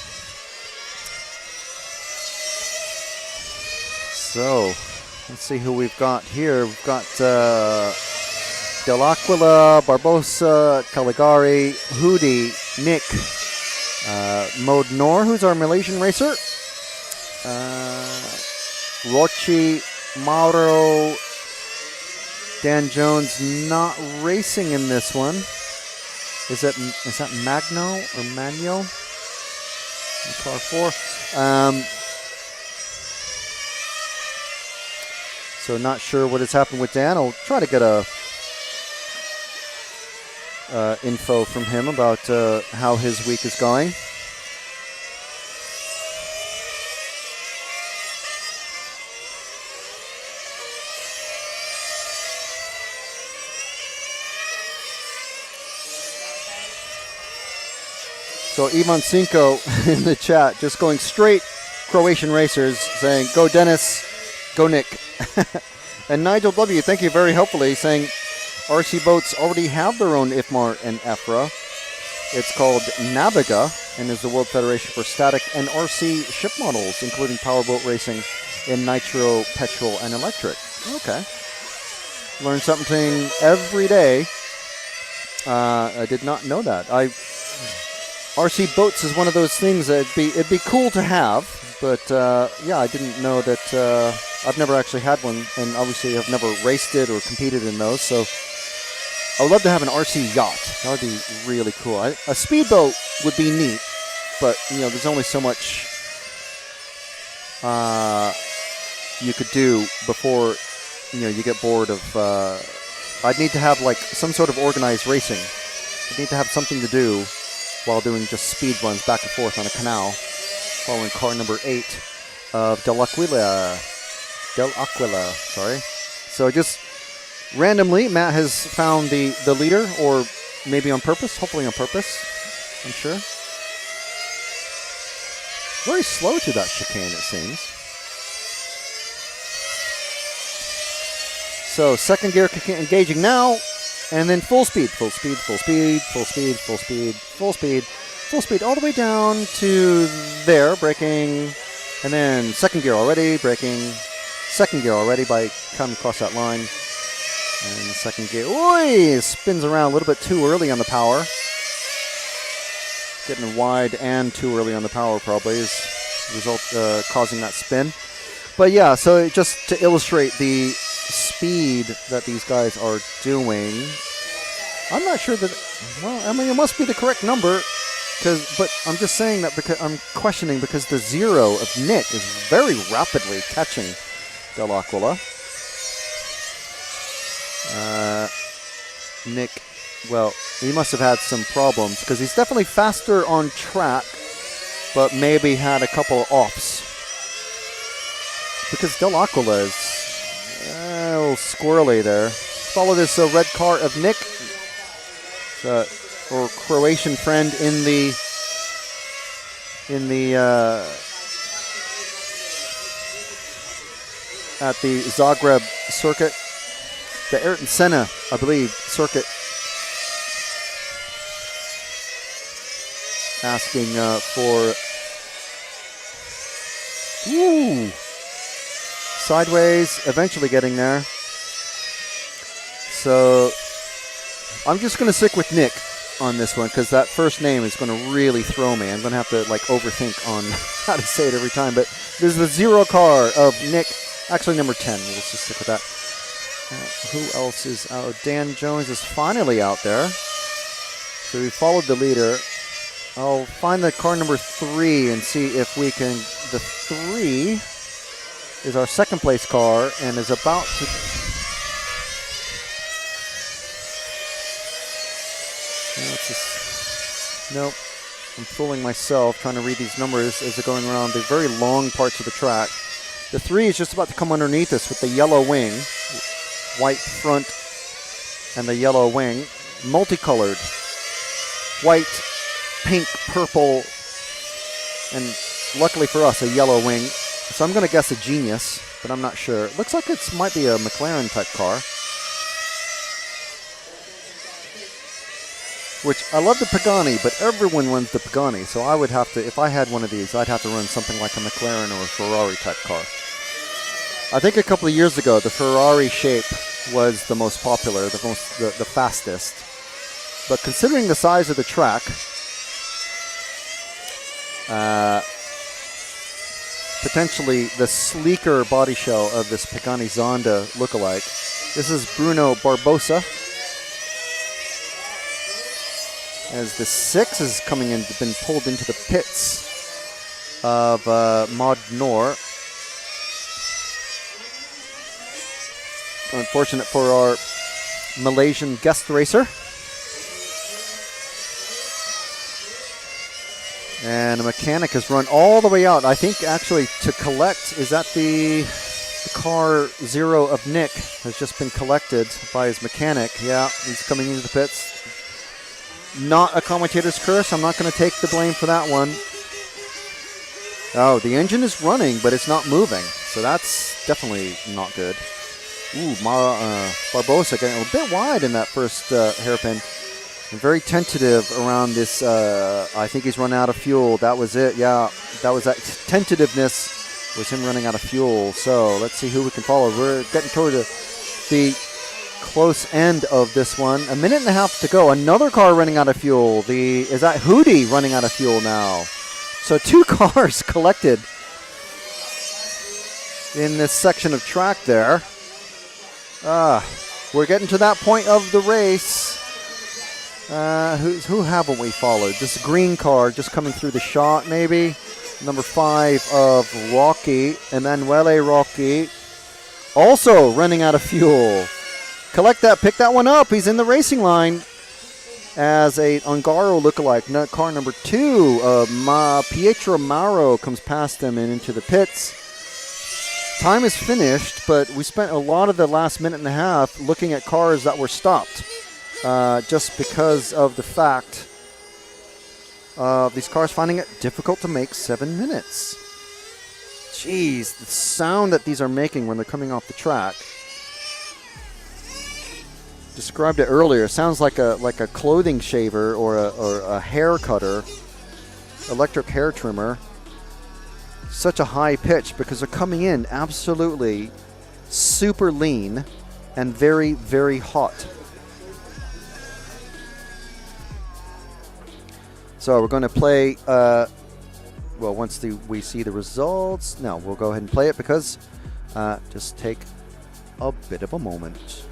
So let's see who we've got here. We've got Dell'Aquila, Barbosa, Caligari, Hudi, Nick, Mode Nor, who's our Malaysian racer, Rochi, Mauro, Dan Jones not racing in this one. Is that Magno or Magno? Car 4. So not sure what has happened with Dan. I'll try to get a info from him about how his week is going. So Ivan Cinco in the chat, just going straight Croatian racers, saying, go Dennis, go Nick. And Nigel W., thank you very helpfully, saying RC boats already have their own IFMAR and EFRA. It's called Naviga and is the World Federation for Static and RC ship models, including powerboat racing in nitro, petrol, and electric. Okay. Learn something every day. I did not know that. RC boats is one of those things that it'd be cool to have, but yeah, I didn't know that. I've never actually had one, and obviously I've never raced it or competed in those. So I would love to have an RC yacht. That would be really cool. A speedboat would be neat, but you know, there's only so much you could do before you get bored of. I'd need to have like some sort of organized racing. I'd need to have something to do while doing just speed runs back and forth on a canal, following car number 8 of Del Aquila, sorry. So just randomly, Matt has found the leader, or maybe on purpose, hopefully on purpose, I'm sure. Very slow to that chicane, it seems. So second gear engaging now, and then full speed, full speed, full speed, full speed, full speed, full speed, full speed, all the way down to there, braking, and then second gear already, braking, second gear already by coming across that line, and second gear, oi, spins around a little bit too early on the power. Getting wide and too early on the power probably is causing that spin. But yeah, so just to illustrate the speed that these guys are doing, I'm not sure that, well, I mean, it must be the correct number, but I'm just saying that because I'm questioning, because the 0 of Nick is very rapidly catching Del Aquila. Nick, well, he must have had some problems, because he's definitely faster on track, but maybe had a couple of offs. Because Del Aquila is a little squirrely there. Follow this red car of Nick, or Croatian friend in the at the Zagreb circuit, the Ayrton Senna, I believe, circuit. Asking for sideways, eventually getting there. So I'm just going to stick with Nick on this one, because that first name is going to really throw me. I'm going to have to like overthink on how to say it every time. But this is the 0 car of Nick, actually number 10. We'll just stick with that. Who else is out? Dan Jones is finally out there. So we followed the leader. I'll find the car number 3 and see if we can. The 3 is our second place car and is about to. Nope. I'm fooling myself trying to read these numbers as they're going around the very long parts of the track. The 3 is just about to come underneath us with the yellow wing, white front, and the yellow wing, multicolored, white, pink, purple, and luckily for us, a yellow wing. So I'm going to guess a Genius, but I'm not sure. It looks like it might be a McLaren type car. Which, I love the Pagani, but everyone runs the Pagani, so I would have to, if I had one of these, I'd have to run something like a McLaren or a Ferrari type car. I think a couple of years ago, the Ferrari shape was the most popular, the fastest. But considering the size of the track, potentially the sleeker body shell of this Pagani Zonda lookalike. This is Bruno Barbosa. As the 6 is coming in, been pulled into the pits of Mod Nor. Unfortunate for our Malaysian guest racer. And a mechanic has run all the way out. I think actually to collect is that the car 0 of Nick has just been collected by his mechanic. Yeah, he's coming into the pits. not a commentator's curse. I'm not going to take the blame for that one. Oh, the engine is running, but it's not moving. So that's definitely not good. Ooh, Barbosa getting a bit wide in that first hairpin. And very tentative around this. I think he's run out of fuel. That was it. Yeah, that was that tentativeness was him running out of fuel. So let's see who we can follow. We're getting toward the close end of this one. A minute and a half to go. Another car running out of fuel. Is that Hootie running out of fuel now? So 2 cars collected in this section of track there. We're getting to that point of the race. Who haven't we followed? This green car just coming through the shot, maybe. Number 5 of Rocky, Emanuele Rocky, also running out of fuel. Pick that one up. He's in the racing line as a Ungaro lookalike. Car number 2, Pietro Mauro comes past him and into the pits. Time is finished, but we spent a lot of the last minute and a half looking at cars that were stopped. Just because of the fact of these cars finding it difficult to make 7 minutes. Jeez, the sound that these are making when they're coming off the track. Described it earlier. Sounds like a clothing shaver or a hair cutter, electric hair trimmer. Such a high pitch because they're coming in absolutely super lean and very, very hot. So we're going to play, once we see the results, no, we'll go ahead and play it because just take a bit of a moment.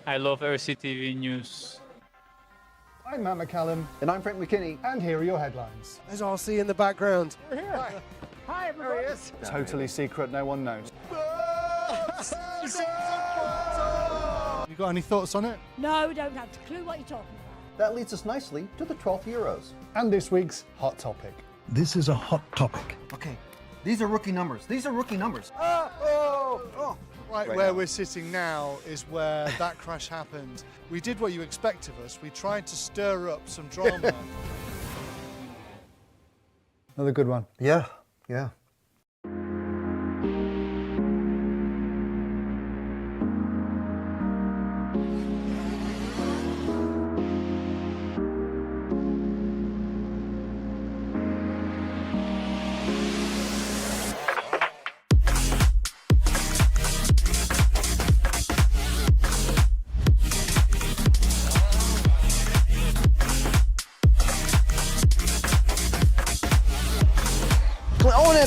I love RCTV News. I'm Matt McCallum. And I'm Frank McKinney. And here are your headlines. There's RC in the background. We're here. Hi, everybody. There he is. Totally secret, no one knows. You got any thoughts on it? No, we don't have a clue what you're talking about. That leads us nicely to the 12th Euros. And this week's hot topic. This is a hot topic. Okay, these are rookie numbers. Right where we're sitting now is where that crash happened. We did what you expect of us. We tried to stir up some drama. Another good one. Yeah.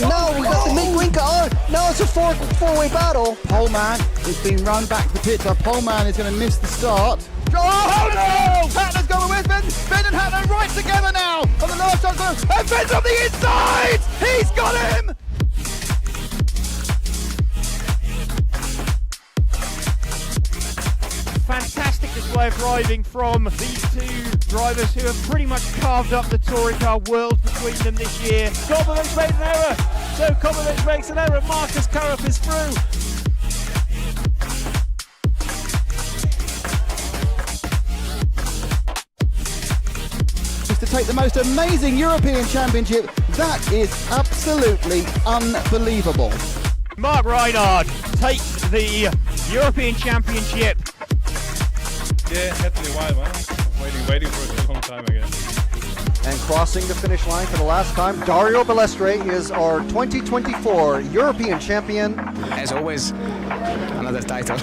Now we got the mid-wing car. Now it's a four-way battle. Poleman is being run back to the pits. Our Poleman is going to miss the start. Oh no! Hatler's going with Ben. Ben and Hatler right together now. On the last shot, and Ben's on the inside. He's got him. Fantastic display of driving from these 2 drivers who have pretty much carved up the touring car world between them this year. Gobbovich made an error, so Gobbovich makes an error. Marcus Karup is through. Just to take the most amazing European Championship, that is absolutely unbelievable. Mark Reinhard takes the European Championship. Yeah, had to be a while, man. Waiting for it for a long time again. And crossing the finish line for the last time, Dario Balestre is our 2024 European champion. As always, another title.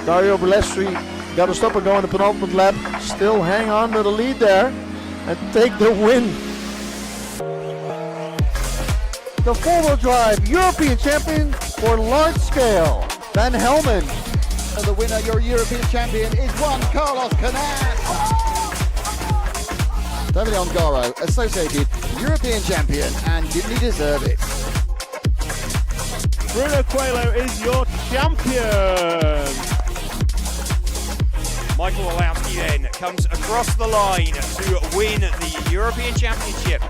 Dario Balestre got to stop and go in the penultimate lap. Still hang on to the lead there and take the win. The four-wheel drive European champion for large scale, Van Helmen. And the winner, your European champion, is Juan Carlos Canas. Davide Ongaro, associated European champion, and didn't he deserve it? Bruno Coelho is your champion. Michael Olowski then comes across the line to win the European Championship.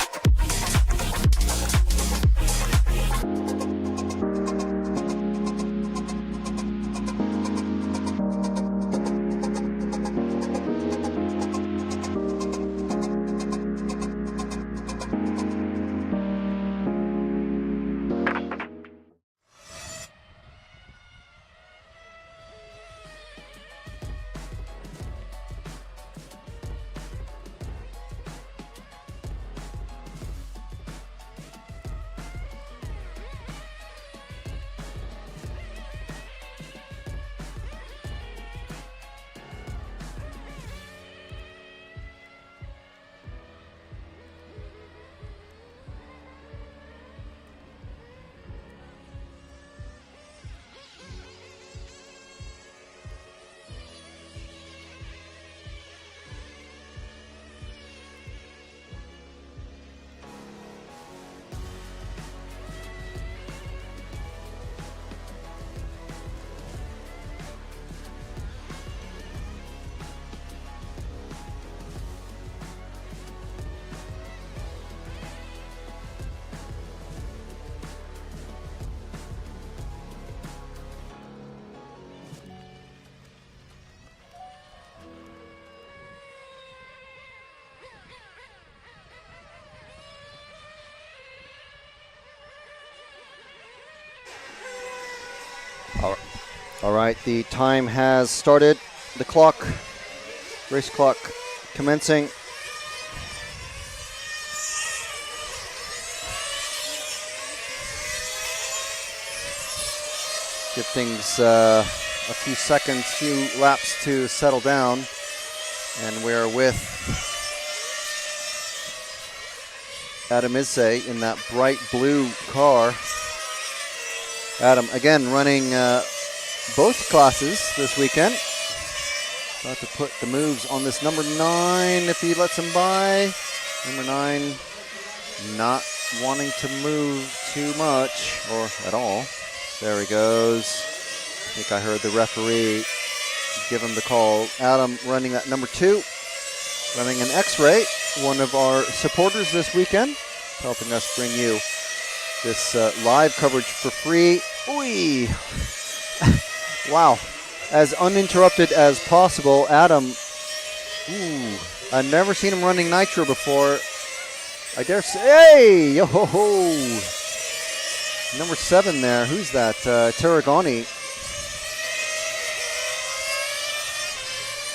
All right, the time has started. The clock, race clock commencing. Give things a few seconds, few laps to settle down. And we're with Adam Izze in that bright blue car. Adam, again, running both classes this weekend. About to put the moves on this number 9 if he lets him by. Number 9 not wanting to move too much or at all. There he goes. I think I heard the referee give him the call. Adam running that number 2, running an X-Ray, one of our supporters this weekend, helping us bring you this live coverage for free. Ooh. Wow. As uninterrupted as possible. Adam, I've never seen him running nitro before. I dare say, hey, yo-ho-ho. Number 7 there, who's that? Tarragoni.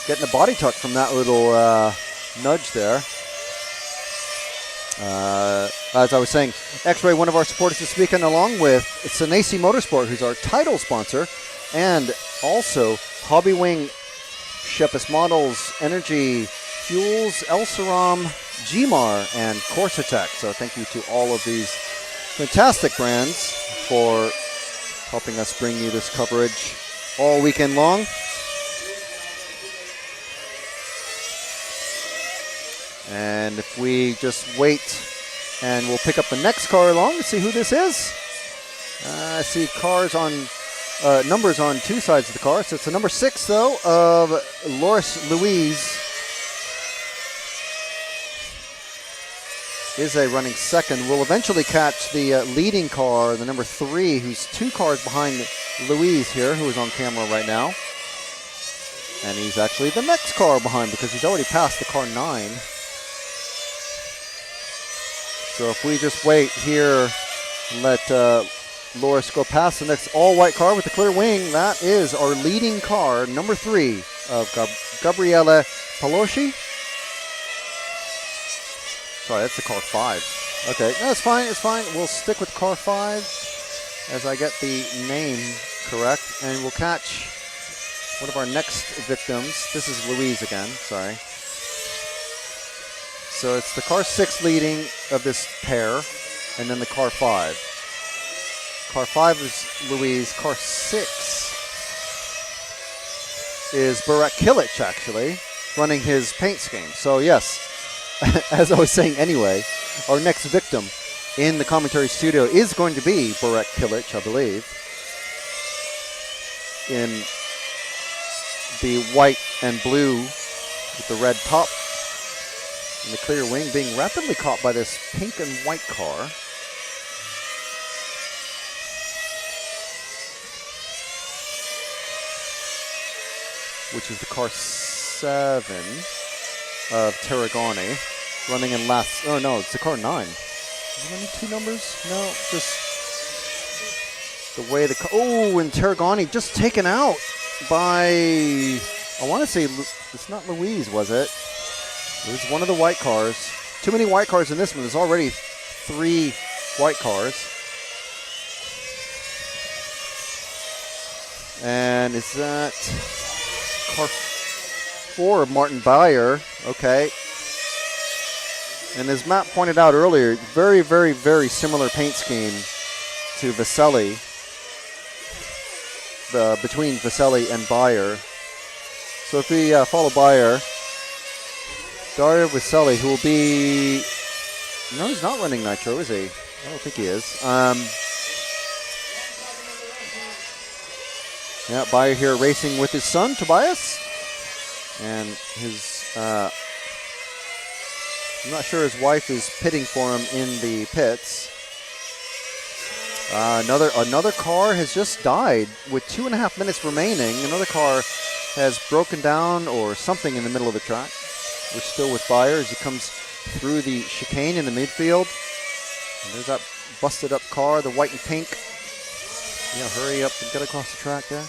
Getting a body tuck from that little nudge there. As I was saying, X-Ray, one of our supporters this weekend, along with Senesi Motorsport, who's our title sponsor, and also Hobby Wing, Shepis Models, Energy, Fuels, El Saram, Gmar, and Corsatec. So thank you to all of these fantastic brands for helping us bring you this coverage all weekend long. And if we just wait, and we'll pick up the next car along to see who this is. I see cars on, numbers on 2 sides of the car. So it's the number 6, though, of Loris Louise. Izze running second. Will eventually catch the leading car, the number 3, who's 2 cars behind Louise here, who is on camera right now. And he's actually the next car behind because he's already passed the car 9. So if we just wait here and let Loris go past the next all-white car with the clear wing, that is our leading car, number 3 of Gabriele Palosci. Sorry, that's the car 5. Okay, no, it's fine. It's fine. We'll stick with car 5 as I get the name correct, and we'll catch one of our next victims. This is Louise again. Sorry. So it's the car 6 leading of this pair, and then the car 5. Car 5 is Louise. Car 6 is Burak Kilich, actually, running his paint scheme. So yes, as I was saying anyway, our next victim in the commentary studio is going to be Burak Kilich, I believe, in the white and blue with the red top and the clear wing, being rapidly caught by this pink and white car. Which is the car 7 of Tarragoni, running in last. Oh no, it's the car 9. Is it only 2 numbers? No, just the way the car. Oh, and Tarragoni just taken out by. I want to say it's not Louise, was it? It was one of the white cars. Too many white cars in this one. There's already 3 white cars. And is that car 4 of Martin Bayer? Okay. And as Matt pointed out earlier, very, very, very similar paint scheme to Vaselli, between Vaselli and Bayer. So if we follow Bayer, Dario Vaselli, who will be... No, he's not running Nitro, is he? I don't think he is. Yeah, Bayer here racing with his son, Tobias. And his... I'm not sure his wife is pitting for him in the pits. Another car has just died with 2.5 minutes remaining. Another car has broken down or something in the middle of the track. We're still with Bayer as he comes through the chicane in the midfield. And there's that busted up car, the white and pink. Yeah, hurry up and get across the track there.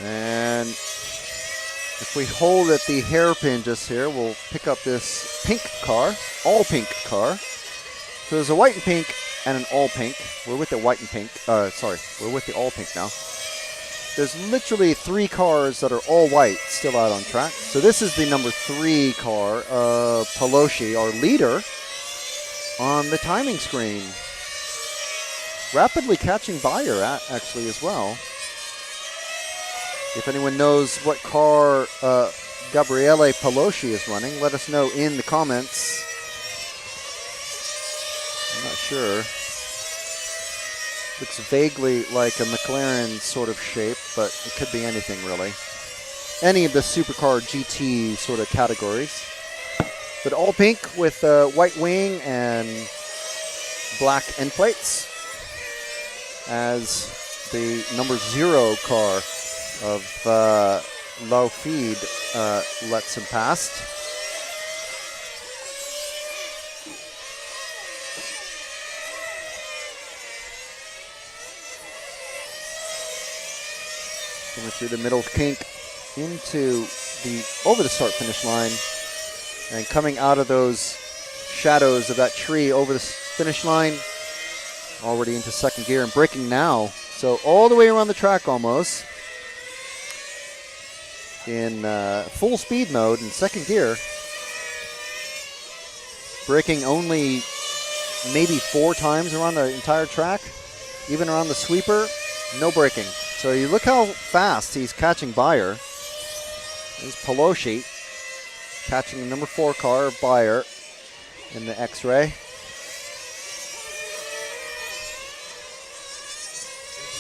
And if we hold at the hairpin just here, we'll pick up this pink car, all pink car. So there's a white and pink and an all pink. We're with the white and pink. Sorry, we're with the all pink now. There's literally 3 cars that are all white still out on track. So this is the number 3 car, Pelosi, our leader, on the timing screen. Rapidly catching Bayer actually as well. If anyone knows what car Gabriele Pelosi is running, let us know in the comments. I'm not sure. Looks vaguely like a McLaren sort of shape, but it could be anything really. Any of the supercar GT sort of categories. But all pink with white wing and black end plates as the number 0 car of low feed lets him past. Coming through the middle kink into over the start finish line and coming out of those shadows of that tree over the finish line, already into second gear and braking now. So all the way around the track almost. In full speed mode in second gear, braking only maybe 4 times around the entire track, even around the sweeper, no braking. So you look how fast he's catching Bayer. There's Pelosi catching the number 4 car of Bayer in the X-Ray.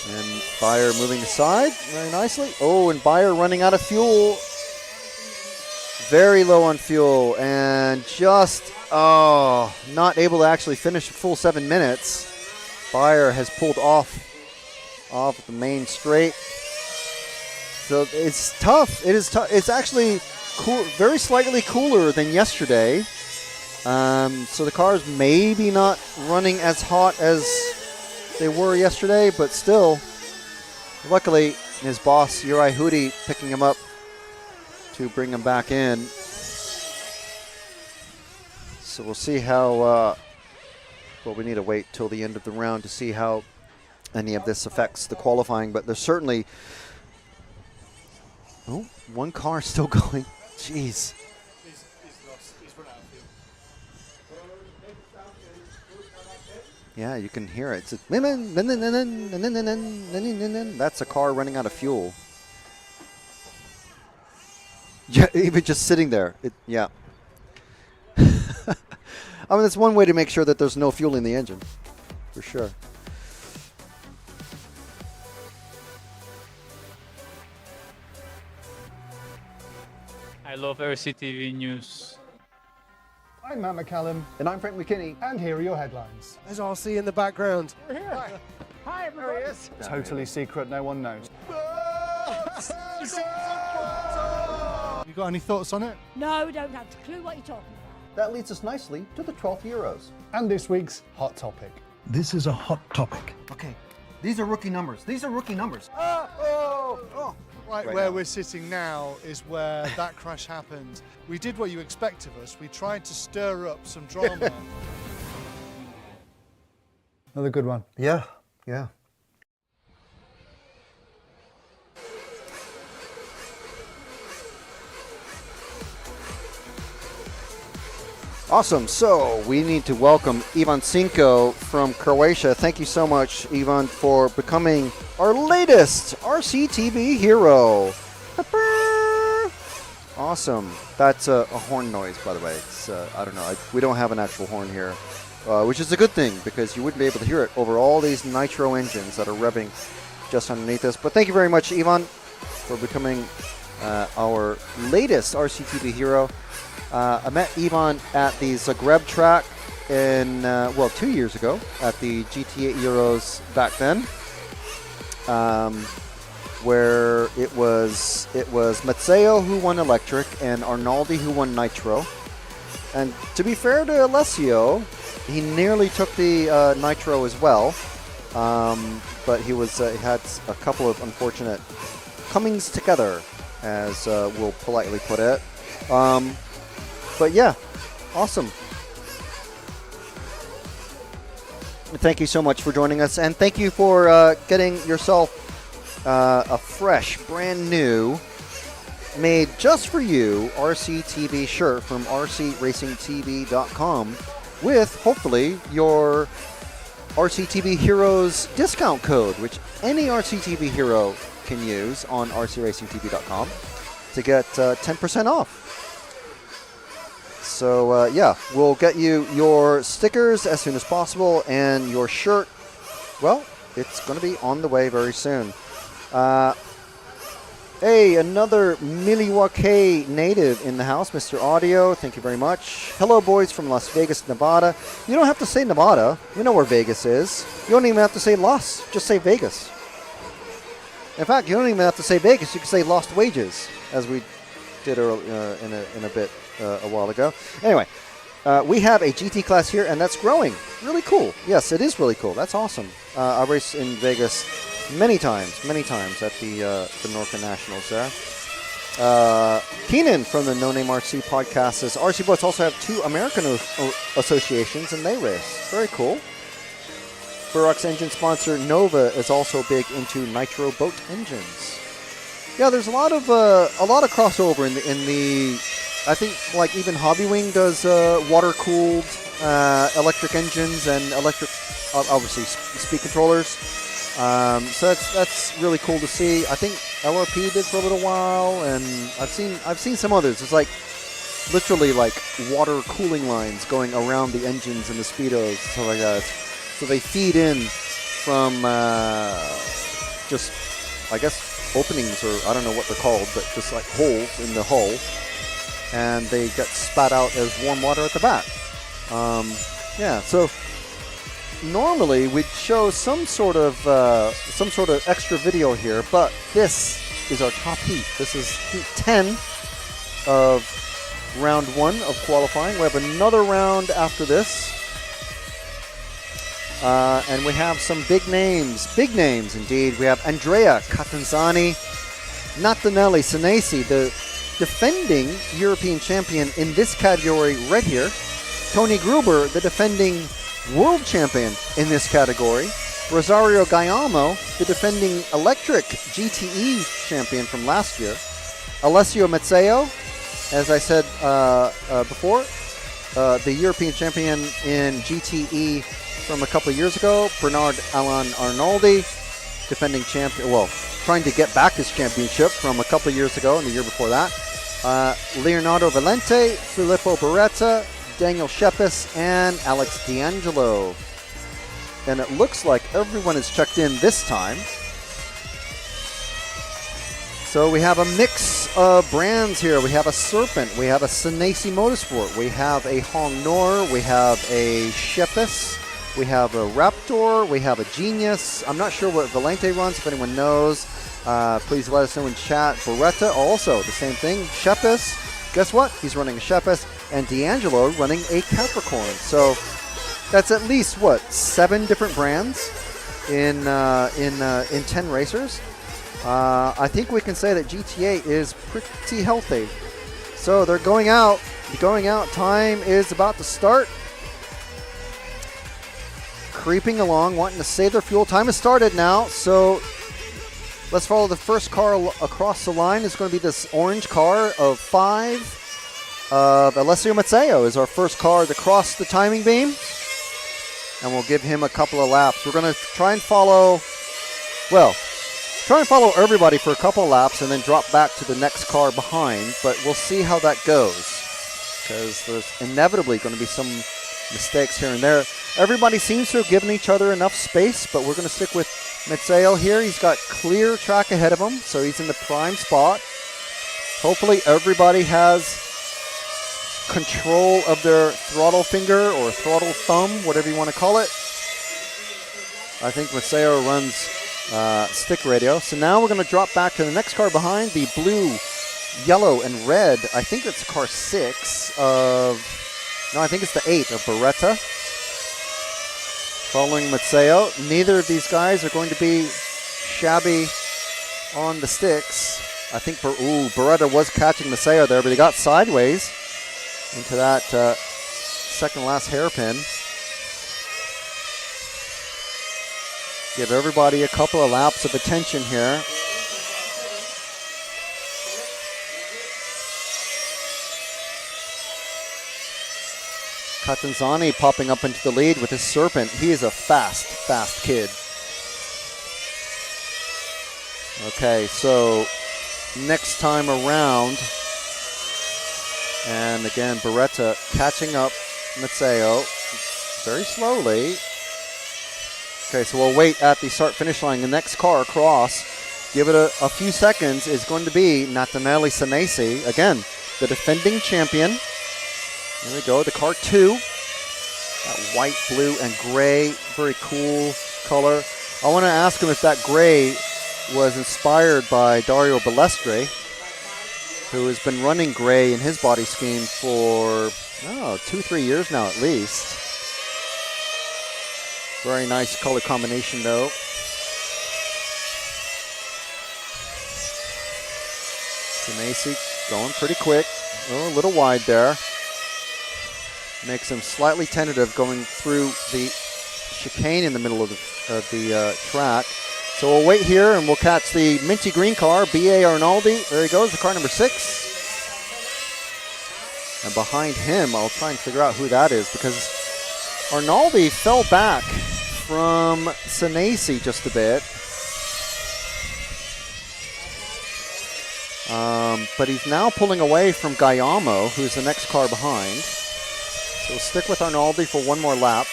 And Bayer moving aside very nicely. Oh, and Bayer running out of fuel. Very low on fuel and just, not able to actually finish a full 7 minutes. Bayer has pulled off the main straight. So it's tough. It is tough. It's actually cool, very slightly cooler than yesterday. So the cars maybe not running as hot as they were yesterday, but still, luckily, his boss, Uri Hudi, picking him up to bring him back in. So we'll see how, well, we need to wait till the end of the round to see how any of this affects the qualifying, but there's certainly, oh, one car still going. Jeez. Yeah, you can hear it. That's a car running out of fuel. Yeah, even just sitting there. Yeah. I mean, that's one way to make sure that there's no fuel in the engine, for sure. I love RCTV News. I'm Matt McCallum. And I'm Frank McKinney. And here are your headlines. There's RC in the background. We're here. Hi, everybody. There he is. Totally secret, no one knows. You got any thoughts on it? No, we don't have a clue what you're talking about. That leads us nicely to the 12th Euros. And this week's hot topic. This is a hot topic. Okay, these are rookie numbers. These are rookie numbers. Right where we're sitting now is where that crash happened. We did what you expect of us. We tried to stir up some drama. Another good one. Yeah. Awesome. So we need to welcome Ivan Cinco from Croatia. Thank you so much, Ivan, for becoming our latest RCTV hero. Awesome. That's a horn noise, by the way. It's, I don't know. We don't have an actual horn here, which is a good thing because you wouldn't be able to hear it over all these nitro engines that are revving just underneath us. But thank you very much, Ivan, for becoming our latest RCTV hero. I met Ivan at the Zagreb track in, 2 years ago at the GT8 Euros back then, where it was Mazzeo who won electric and Arnaldi who won nitro. And to be fair to Alessio, he nearly took the nitro as well, but he had a couple of unfortunate comings together, as we'll politely put it. But yeah, awesome. Thank you so much for joining us, and thank you for getting yourself a fresh, brand new, made just for you RCTV shirt from rcracingtv.com with, hopefully, your RCTV Heroes discount code, which any RCTV hero can use on rcracingtv.com to get 10% off. So, yeah, we'll get you your stickers as soon as possible, and your shirt, well, it's going to be on the way very soon. Hey, another Milwaukee native in the house, Mr. Audio. Thank you very much. Hello, boys from Las Vegas, Nevada. You don't have to say Nevada. We know where Vegas is. You don't even have to say Las. Just say Vegas. In fact, you don't even have to say Vegas. You can say Lost Wages, as we did in a bit a while ago. Anyway, we have a GT class here, and that's growing. Really cool. Yes, it is really cool. That's awesome. I raced in Vegas many times at the Northern Nationals there. Keenan from the No Name RC podcast says RC boats also have 2 American associations, and they race. Very cool. Burak's engine sponsor Nova is also big into nitro boat engines. Yeah, there's a lot of crossover in the. I think like even Hobbywing does water cooled electric engines and electric, obviously speed controllers. So that's really cool to see. I think LRP did for a little while, and I've seen some others. It's like literally like water cooling lines going around the engines and the speedos, stuff like that. So they feed in from just, I guess, openings, or I don't know what they're called, but just like holes in the hull, and they get spat out as warm water at the back. Yeah, so normally we'd show some sort of extra video here, but this is our top heat. This is heat 10 of round 1 of qualifying. We have another round after this. And we have some big names indeed. We have Andrea Catanzani, Nataneli Senesi, the defending European champion in this category right here, Tony Gruber, the defending world champion in this category. Rosario Gaiamo, the defending electric GTE champion from last year. Alessio Mazzeo, as I said before, the European champion in GTE from a couple of years ago. Bernard Alan Arnoldi, defending champion, well, trying to get back his championship from a couple of years ago and the year before that. Leonardo Valente, Filippo Beretta, Daniel Shepis, and Alex D'Angelo. And it looks like everyone is checked in this time. So we have a mix of brands here. We have a Serpent, we have a Senesi Motorsport, we have a Hong Nor, we have a Shepis, we have a Raptor, we have a Genius. I'm not sure what Valente runs. If anyone knows, please let us know in chat. Beretta also the same thing. Shepis, guess what? He's running a Shepis, and D'Angelo running a Capricorn. So that's at least what, 7 different brands in 10 racers. I think we can say that GTA is pretty healthy. So they're going out. Time is about to start. Creeping along, wanting to save their fuel. Time has started now. So let's follow the first car across the line. It's going to be this orange car of 5 of Alessio Mazzeo is our first car to cross the timing beam. And we'll give him a couple of laps. We're going to try and follow everybody for a couple of laps and then drop back to the next car behind. But we'll see how that goes, because there's inevitably going to be some mistakes here and there. Everybody seems to have given each other enough space, but we're going to stick with Mazzeo here. He's got clear track ahead of him, so he's in the prime spot. Hopefully everybody has control of their throttle finger or throttle thumb, whatever you want to call it. I think Mazzeo runs stick radio. So now we're going to drop back to the next car behind, the blue, yellow, and red. I think that's car 6 of... No, I think it's the 8 of Beretta. Following Mazzeo. Neither of these guys are going to be shabby on the sticks. I think Beretta was catching Mazzeo there, but he got sideways into that second last hairpin. Give everybody a couple of laps of attention here. Catanzani popping up into the lead with his Serpent. He is a fast kid. Okay, so next time around, and again, Beretta catching up Mazzeo very slowly. Okay, so we'll wait at the start-finish line. The next car across, give it a few seconds, is going to be Nataneli Senesi. Again, the defending champion. There we go, the car 2. That white, blue, and gray, very cool color. I want to ask him if that gray was inspired by Dario Balestre, who has been running gray in his body scheme for 2-3 years now at least. Very nice color combination though. Senesi going pretty quick. Oh, a little wide there. Makes him slightly tentative going through the chicane in the middle of the track. So we'll wait here and we'll catch the minty green car, B.A. Arnoldi. There he goes, the car number 6. And behind him, I'll try and figure out who that is, because Arnoldi fell back from Senesi just a bit. But he's now pulling away from Gaiamo, who's the next car behind. So we'll stick with Arnoldi for one more lap.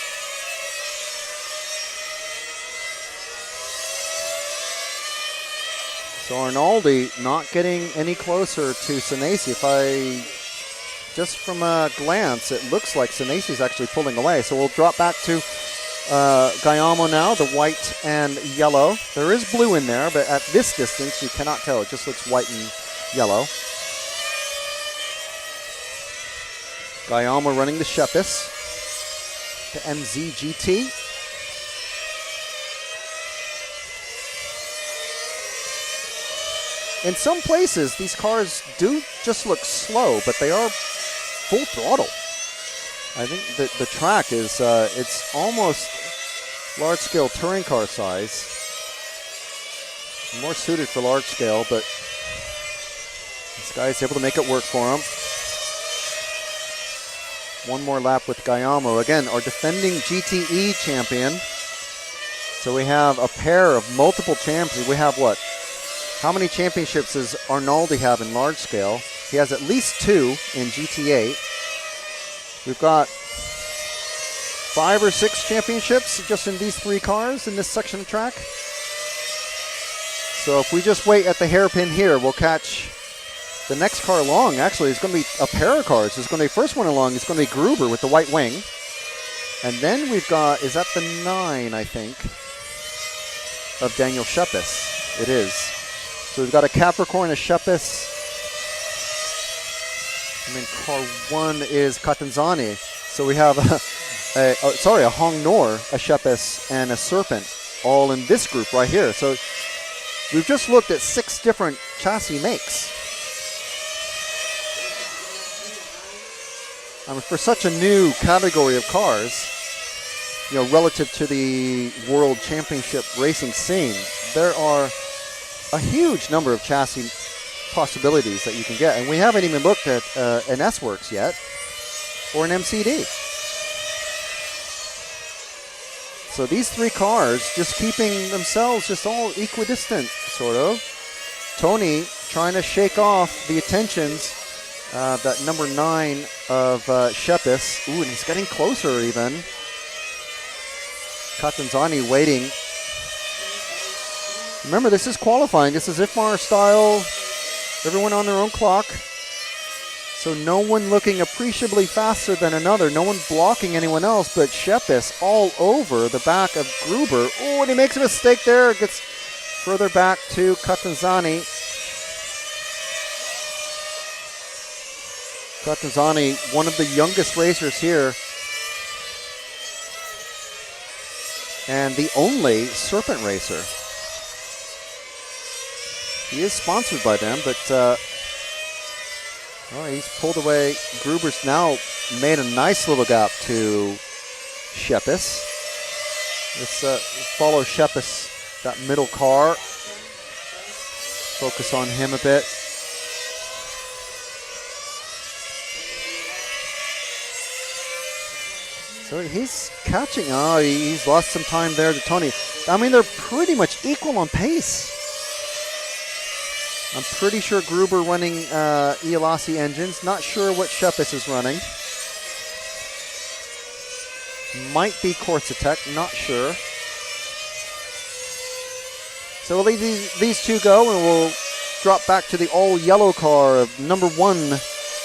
So Arnoldi not getting any closer to Senesi. Just from a glance, it looks like Senesi's actually pulling away. So we'll drop back to Gaiamo now, the white and yellow. There is blue in there, but at this distance, you cannot tell. It just looks white and yellow. Gaiamo running the Shepis, the MZ GT. In some places, these cars do just look slow, but they are full throttle. I think the track is, it's almost large-scale touring car size. More suited for large scale, but this guy's able to make it work for him. One more lap with Guillermo. Again, our defending GTE champion. So we have a pair of multiple champions. We have what? How many championships does Arnaldi have in large scale? He has at least 2 in GT8. We've got 5 or 6 championships just in these 3 cars in this section of track. So if we just wait at the hairpin here, we'll catch the next car along. Actually, it's going to be a pair of cars. It's going to be first one along. It's going to be Gruber with the white wing. And then we've got, is that the 9, I think, of Daniel Scheppes? It is. So we've got a Capricorn, a Scheppes. And then car 1 is Catanzani. So we have a Hong Nor, a Scheppes, and a Serpent all in this group right here. So we've just looked at 6 different chassis makes. I mean, for such a new category of cars, you know, relative to the World Championship racing scene, there are a huge number of chassis possibilities that you can get. And we haven't even looked at an S-Works yet, or an MCD. So these 3 cars just keeping themselves just all equidistant, sort of. Tony trying to shake off the attentions, that number 9 of Scheppes. Ooh, and he's getting closer even. Catanzani waiting. Remember, this is qualifying. This is IFMAR style. Everyone on their own clock. So no one looking appreciably faster than another. No one blocking anyone else, but Scheppes all over the back of Gruber. Oh, and he makes a mistake there. Gets further back to Catanzani. Catanzani, one of the youngest racers here. And the only Serpent racer. He is sponsored by them, but he's pulled away. Gruber's now made a nice little gap to Scheppes. Let's follow Scheppes, that middle car. Focus on him a bit. So he's catching. Oh, he's lost some time there to Tony. I mean, they're pretty much equal on pace. I'm pretty sure Gruber running Iolasi engines. Not sure what Scheppes is running. Might be Corsa-Tech, not sure. So we'll leave these 2 go, and we'll drop back to the all-yellow car of number 1,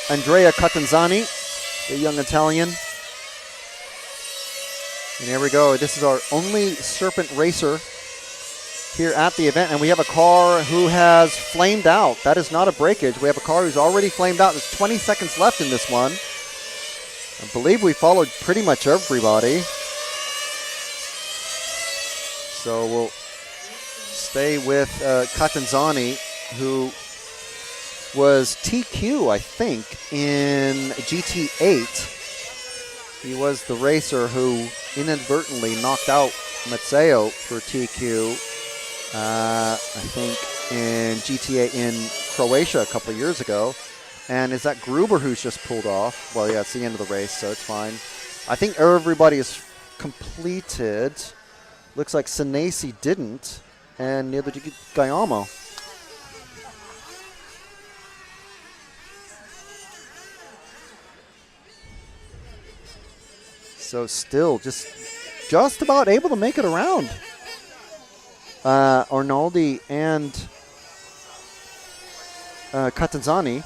Andrea Catanzani, the young Italian. And here we go. This is our only Serpent racer here at the event, and we have a car who has flamed out. That is not a breakage. We have a car who's already flamed out. There's 20 seconds left in this one. I believe we followed pretty much everybody. So we'll stay with Catanzani, who was TQ, I think, in GT8. He was the racer who inadvertently knocked out Mazzeo for TQ, I think, in GTA in Croatia a couple of years ago. And is that Gruber who's just pulled off? Well, yeah, it's the end of the race, so it's fine. I think everybody is completed. Looks like Senesi didn't, and neither did Guillermo. So still just about able to make it around. Arnaldi and Catanzani.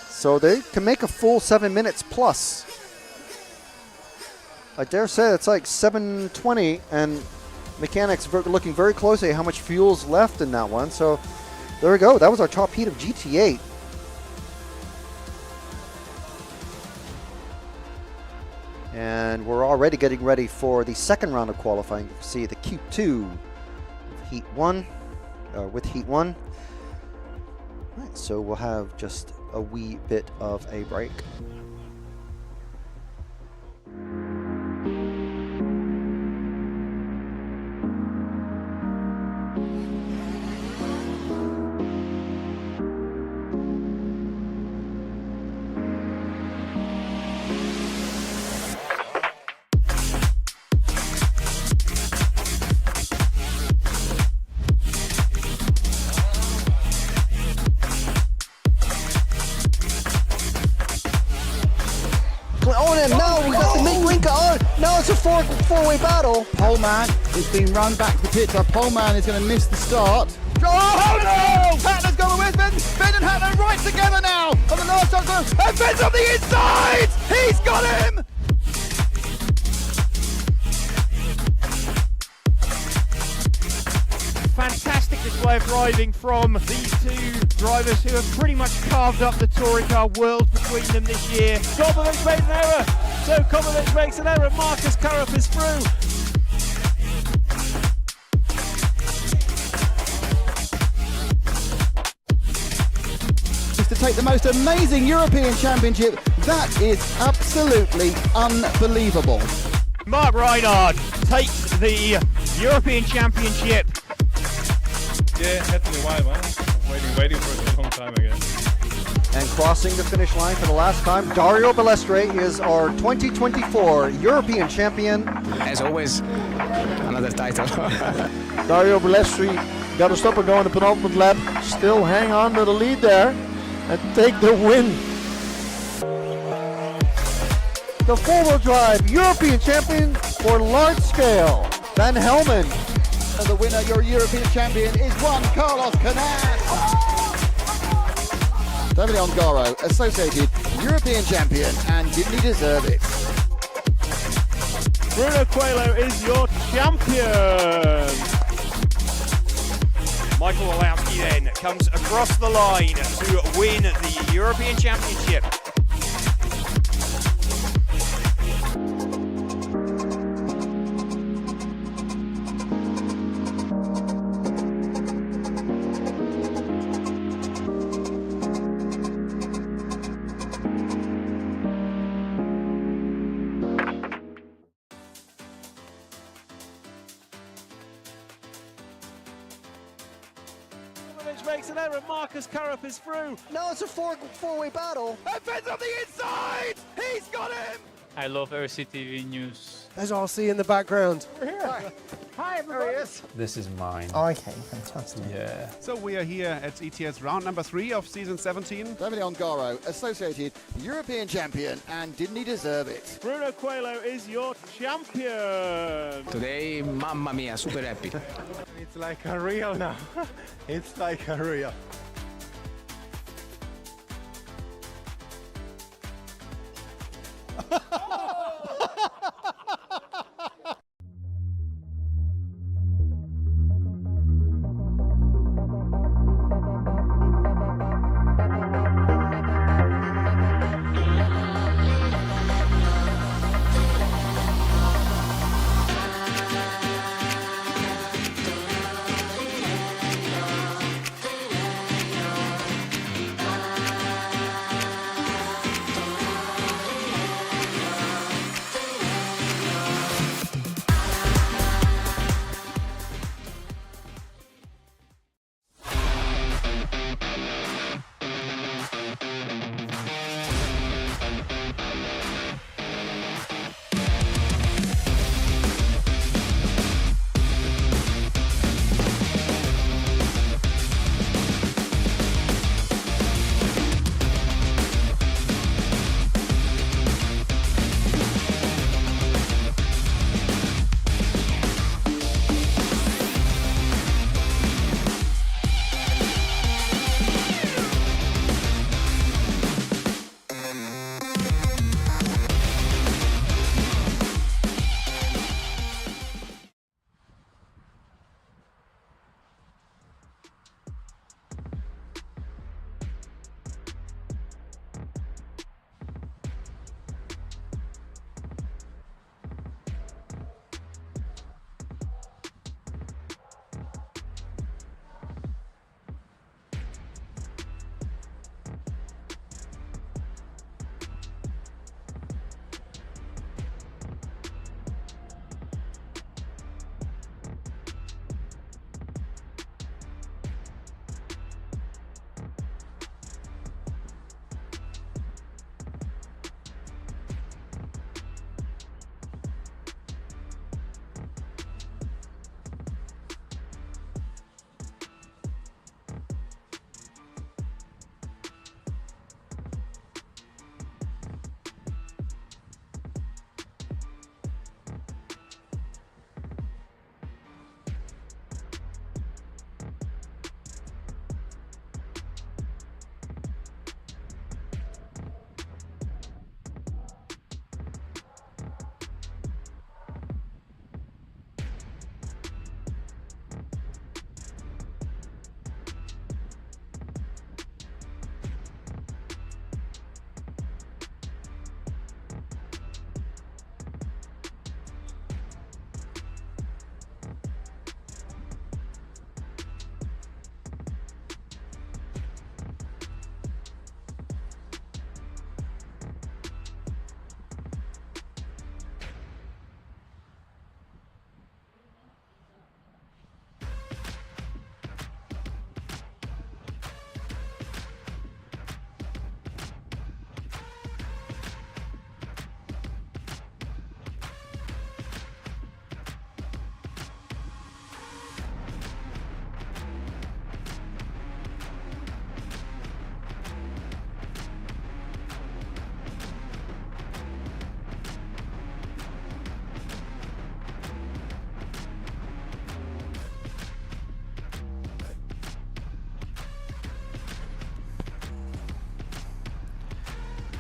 So they can make a full 7 minutes plus. I dare say it's like 7:20, and mechanics looking very closely at how much fuel's left in that one. So there we go. That was our top heat of GT8. And we're already getting ready for the second round of qualifying. You can see the Q2 with Heat 1. Right, so we'll have just a wee bit of a break. going in. Now we got the meat Winker on. Now it's a four-way battle. Poleman is being run back to the pit. So Poleman is going to miss the start. Oh no! Hatler's going with Finn. Finn and Hatler right together now. On the last shot, and Finn's on the inside. He's got him. Fantastic display of driving from these two drivers who have pretty much carved up the touring car world between them this year. Gobovic made an error, so Gobovic makes an error. Marcus Karup is through. To take the most amazing European Championship, that is absolutely unbelievable. Mark Reinhard takes the European Championship. Yeah, had to be a while, man. Waiting for a long time again. And crossing the finish line for the last time, Dario Balestre is our 2024 European champion. As always, another title. Dario Balestre got to stop and go in the penultimate lap. Still hang on to the lead there and take the win. The four-wheel drive European champion for large scale, Van Helmen. And the winner, your European champion, is Juan Carlos Canas. Davide Ongaro, associated European champion, and didn't he deserve it? Bruno Coelho is your champion. Michael Walowski then comes across the line to win the European Championship. Makes an error. Marcus Karup is through. Now it's a four-way battle. And Finn's on the inside. He's got him. I love RCTV News. As I'll see in the background. We're here. Hi, everybody. This is mine. Okay, fantastic. Yeah. So we are here at ETS round number 3 of season 17. Davide Ongaro, associated European champion, and didn't he deserve it? Bruno Coelho is your champion. Today, mamma mia, super happy. It's like a real now. It's like a real.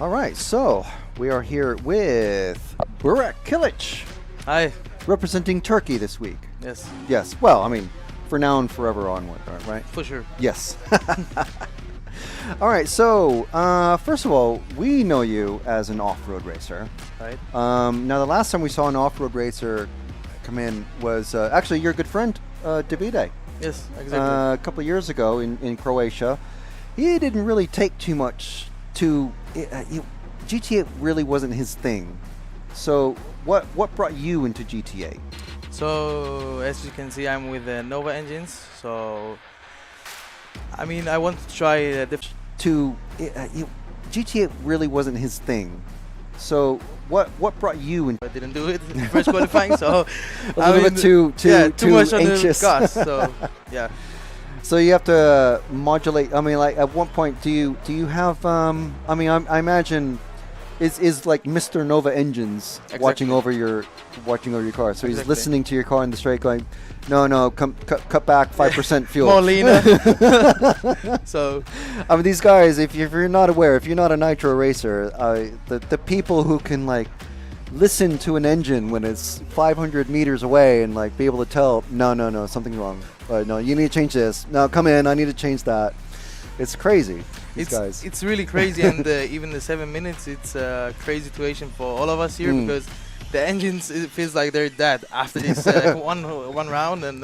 All right, so we are here with Burak Kilich. Hi. Representing Turkey this week. Yes. Yes. Well, I mean, for now and forever onward, right? For sure. Yes. All right, so first of all, we know you as an off-road racer. Right. Now, the last time we saw an off-road racer come in was actually your good friend, Davide. Yes, exactly. A couple of years ago in Croatia. He didn't really take too much to... GTA really wasn't his thing. So what brought you into GTA? So, as you can see, I'm with the Nova engines. So, I mean, I want to try GTA really wasn't his thing. So, what brought you into? I didn't do it in the first qualifying, so a little bit too much anxious. On the gas, so yeah. So you have to modulate. I mean, like at one point, do you have? I mean, I imagine. Is like Mr. Nova Engines watching over your car. So he's listening to your car in the straight, going, no, cut back 5% fuel. More leaner. So, I mean, these guys, if you're not aware, if you're not a nitro racer, the people who can like listen to an engine when it's 500 meters away and like be able to tell, no, something's wrong. No, you need to change this. No, come in, I need to change that. It's crazy. It's really crazy, and even the 7 minutes, it's a crazy situation for all of us here because the engines, it feels like they're dead after this one round. And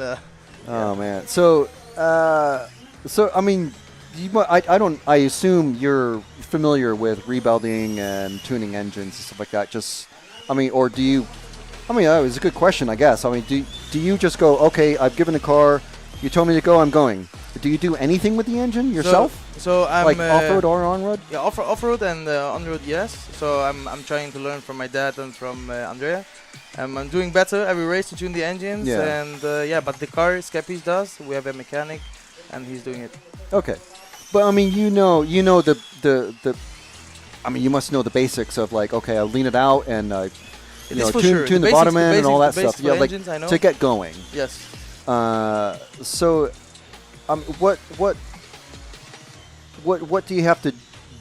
oh man, so I mean, I assume you're familiar with rebuilding and tuning engines and stuff like that. Just, I mean, or do you? I mean, that was a good question, I guess. I mean, do you just go, okay, I've given a car, you told me to go, I'm going. Do you do anything with the engine yourself? So I'm like off-road or on-road? Yeah, off-road and on-road, yes. So I'm trying to learn from my dad and from Andrea. I'm doing better every race to tune the engines, and but the car Skepis does. We have a mechanic, and he's doing it. Okay, but I mean, you know the. I mean, you must know the basics of like, okay, I'll lean it out and tune the bottom end and all that stuff. Yeah, like to get going. Yes. So. What do you have to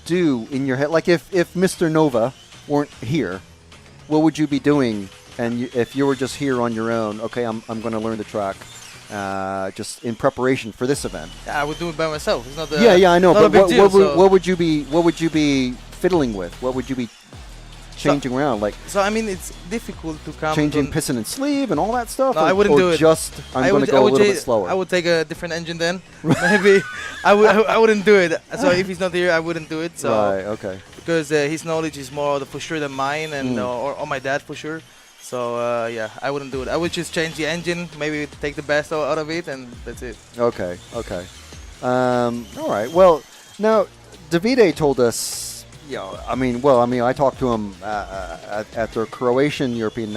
do in your head? Like if Mr. Nova weren't here, what would you be doing? And if you were just here on your own, okay, I'm going to learn the track, just in preparation for this event. Yeah, I would do it by myself. It's not I know. Not But a big deal, what would you be fiddling with? What would you be changing around? Like, so I mean, it's difficult to come changing piston and sleeve and all that stuff. No, I wouldn't do it. Just I'm going to go a little bit slower. I would take a different engine then. Maybe I wouldn't do it. So if he's not here, I wouldn't do it. So right, okay. Because his knowledge is more for sure than mine, and or my dad for sure. So I wouldn't do it. I would just change the engine, maybe take the best out of it, and that's it. Okay. All right. Well, now Davide told us. I talked to him at the Croatian European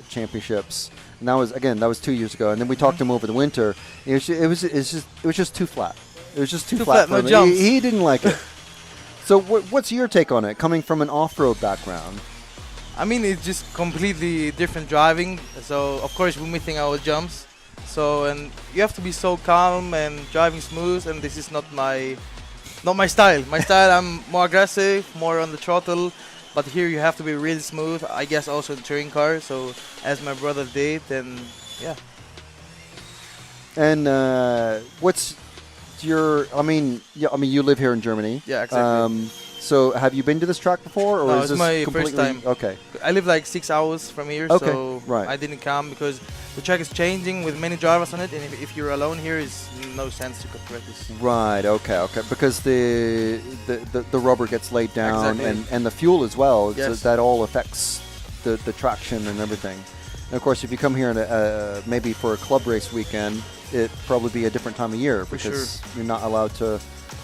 Championships, and that was 2 years ago. And then we talked to him over the winter. It was just too flat. It was just too flat for no him. jumps. He didn't like it. So what's your take on it, coming from an off-road background? I mean, it's just completely different driving. So of course we're missing our jumps. So and you have to be so calm and driving smooth, and this is not my style. My style, I'm more aggressive, more on the throttle, but here you have to be really smooth. I guess also in touring car. So as my brother did, and yeah. And what's your? I mean, you live here in Germany. Yeah, exactly. So have you been to this track before, or no, is it's this my completely first time? Okay. I live like 6 hours from here, okay, so right. I didn't come because the track is changing with many drivers on it, and if you're alone here, it's no sense to practice. Right. Okay. Because the rubber gets laid down, exactly. and the fuel as well. Yes. So that all affects the traction and everything. And of course, if you come here maybe for a club race weekend, it'd probably be a different time of year because you're not allowed to.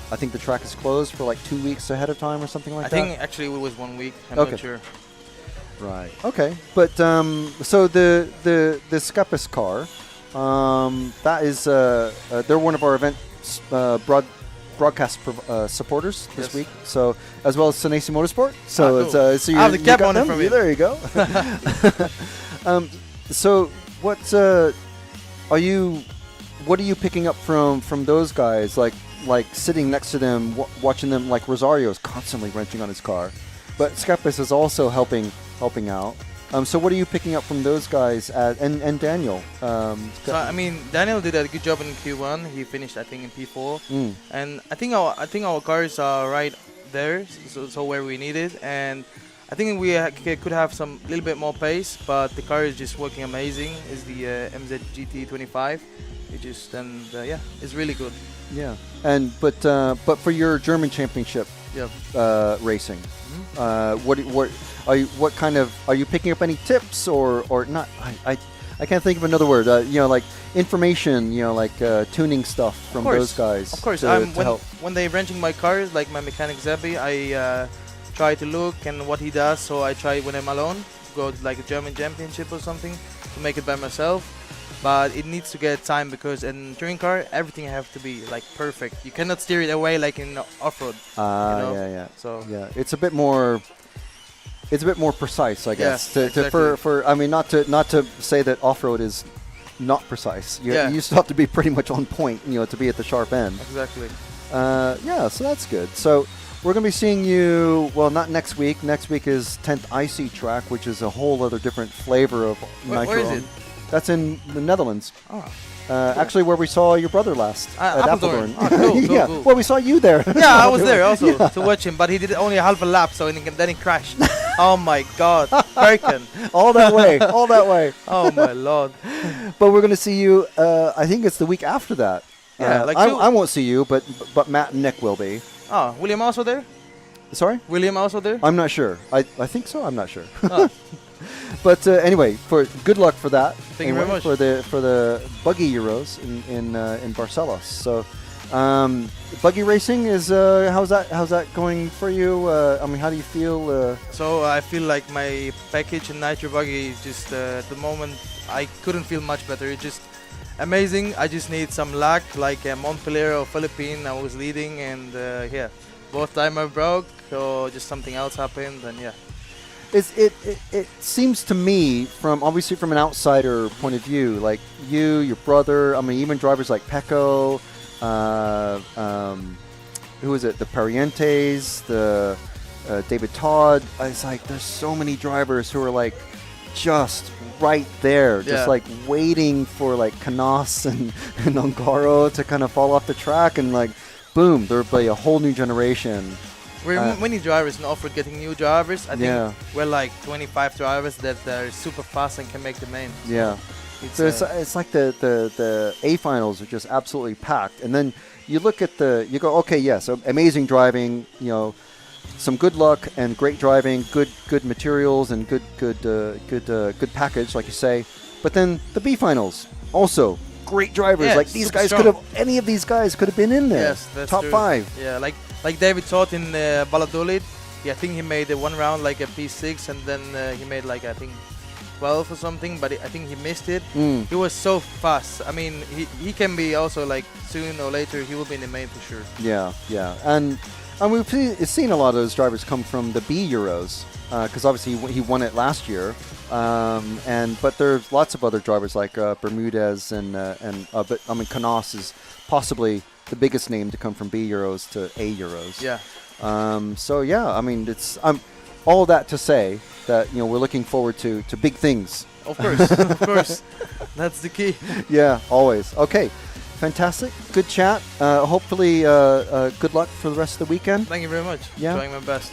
I think the track is closed for like 2 weeks ahead of time or something like that. I think actually it was 1 week. I'm not sure. Right. Okay. But so the Skepis car, that is they're one of our event broadcast supporters this week. So as well as Senesi Motorsport. So cool. it's so I have the cap on it from you. There you go. So what are you picking up from those guys? Like like sitting next to them, watching them. Like Rosario's constantly wrenching on his car, but Skepis is also helping out. So what are you picking up from those guys? And Daniel? So I mean, Daniel did a good job in Q1. He finished, I think, in P4, and I think our cars are right there, so where we need it, and I think we could have some little bit more pace, but the car is just working amazing. It's the MZ GT25. It just yeah, it's really good. Yeah, and but for your German championship, racing, are you picking up any tips or not? I can't think of another word. Like information, like tuning stuff from those guys. Of course, when they're wrenching my cars, like my mechanic Zabi, I try to look and what he does. So I try when I'm alone, go to like a German championship or something to make it by myself. But it needs to get time because in touring car everything have to be like perfect. You cannot steer it away like in off-road. Yeah. So yeah, it's a bit more precise, I guess. Exactly. I mean, not to say that off-road is not precise. You still have to be pretty much on point, to be at the sharp end. Exactly. So that's good. So we're going to be seeing you, well, not next week. Next week is 10th IC track, which is a whole other different flavor of nitro. Where is it? That's in the Netherlands. Oh. Actually, where we saw your brother last at Apeldoorn. Oh, cool, cool. Well, we saw you there. Yeah, I was there also to watch him, but he did only a half a lap, so then he crashed. Oh my God, Birken. all that way. Oh my Lord. But we're going to see you. I think it's the week after that. Yeah, I won't see you, but Matt and Nick will be. Oh, William also there? Sorry? William also there? I'm not sure. I think so. I'm not sure. Oh. But anyway, for good luck for that. Thank you very much for the buggy Euros in Barcelos. So, buggy racing is how's that going for you? I mean, how do you feel? So I feel like my package in nitro buggy is just at the moment I couldn't feel much better. It's just amazing. I just need some luck, like Montpellier or Philippine. I was leading, and both time I broke, or just something else happened, and yeah. It seems to me, obviously from an outsider point of view, like you, your brother, I mean, even drivers like Pecco, who is it? The Parientes, the David Todd. It's like there's so many drivers who are like just right there, just like waiting for like Canas and Ongaro to kind of fall off the track, and like boom, there'll be a whole new generation. We're many drivers in off-road getting new drivers. I think we're like 25 drivers that are super fast and can make the main. Yeah. So it's like the A finals are just absolutely packed, and then you look at you go, okay, yes, amazing driving, some good luck and great driving, good materials and good package, like you say. But then the B finals also great drivers. Like these guys any of these guys could have been in there. Yes, that's top true. 5. Yeah, like David Todd in Valladolid. Yeah, I think he made one round like a P6, and then he made like I think 12 or something, but I think he missed it. He was so fast. I mean, he can be also like soon or later he will be in the main for sure. Yeah, and we've seen a lot of those drivers come from the B Euros because obviously he won it last year. But there's lots of other drivers like Bermudez but I mean Canas is possibly the biggest name to come from B Euros to A Euros. Yeah. So yeah, I mean it's all of that to say that we're looking forward to big things. Of course, of course, that's the key. Yeah, always. Okay, fantastic, good chat. Hopefully, good luck for the rest of the weekend. Thank you very much. Yeah, trying my best.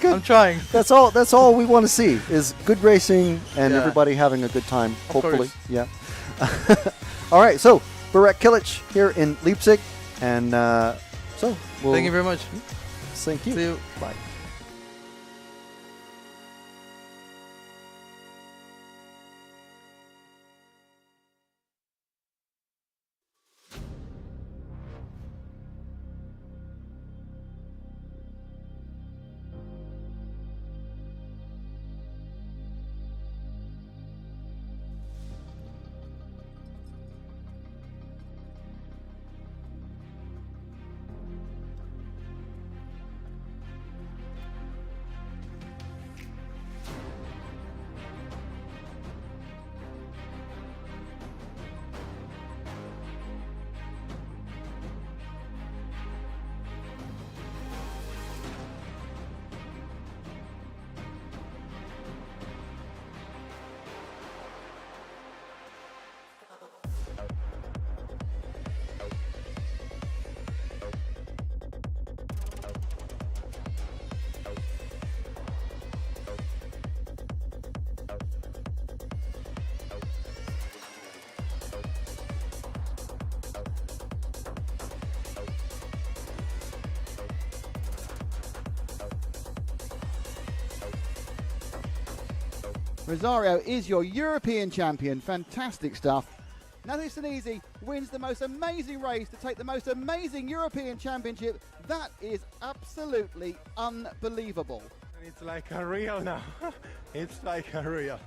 I'm trying. That's all we want to see is good racing and everybody having a good time. Hopefully, yeah. All right, so Burak Kilich here in Leipzig, and thank you very much. Thank you. See you. Bye. Rosario is your European champion. Fantastic stuff. Nataneli Senesi wins the most amazing race to take the most amazing European championship. That is absolutely unbelievable. It's like a real now. It's like a real.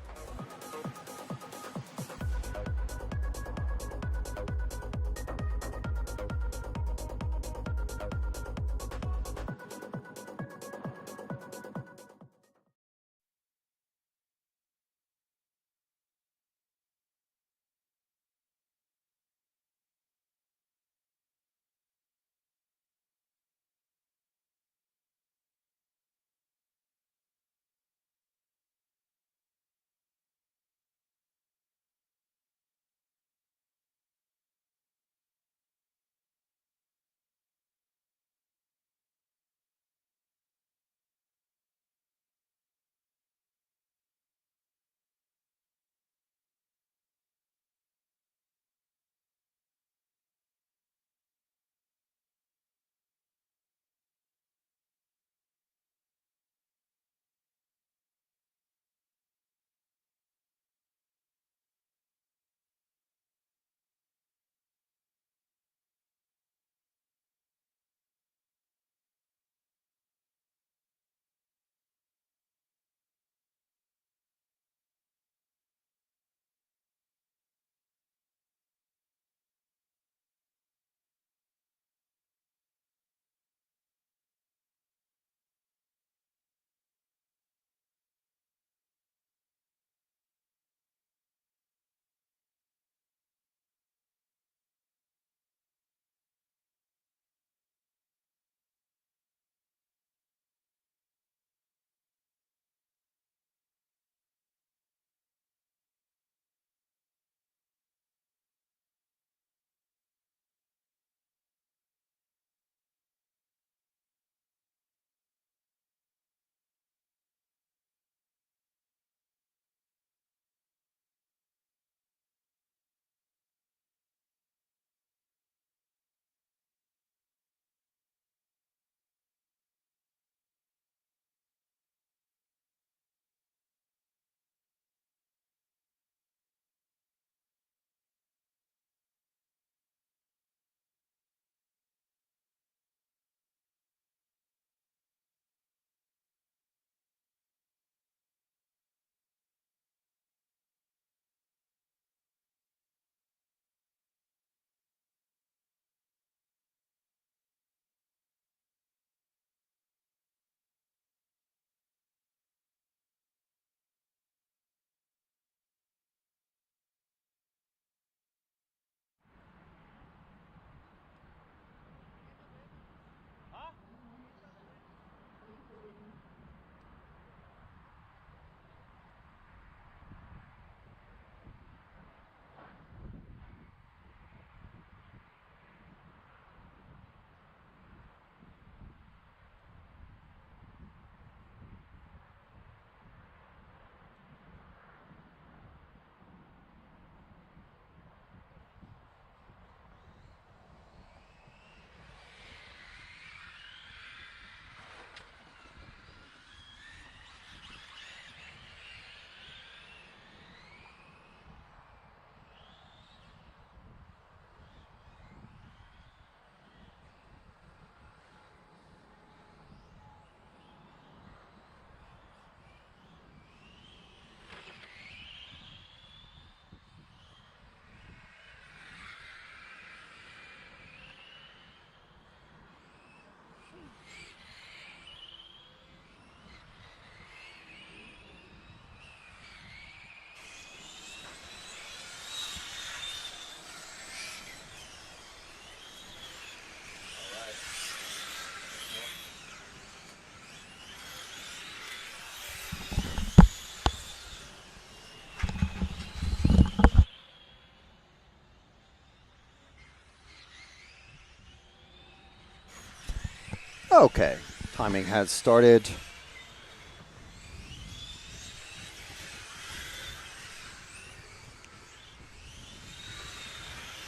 Okay, timing has started.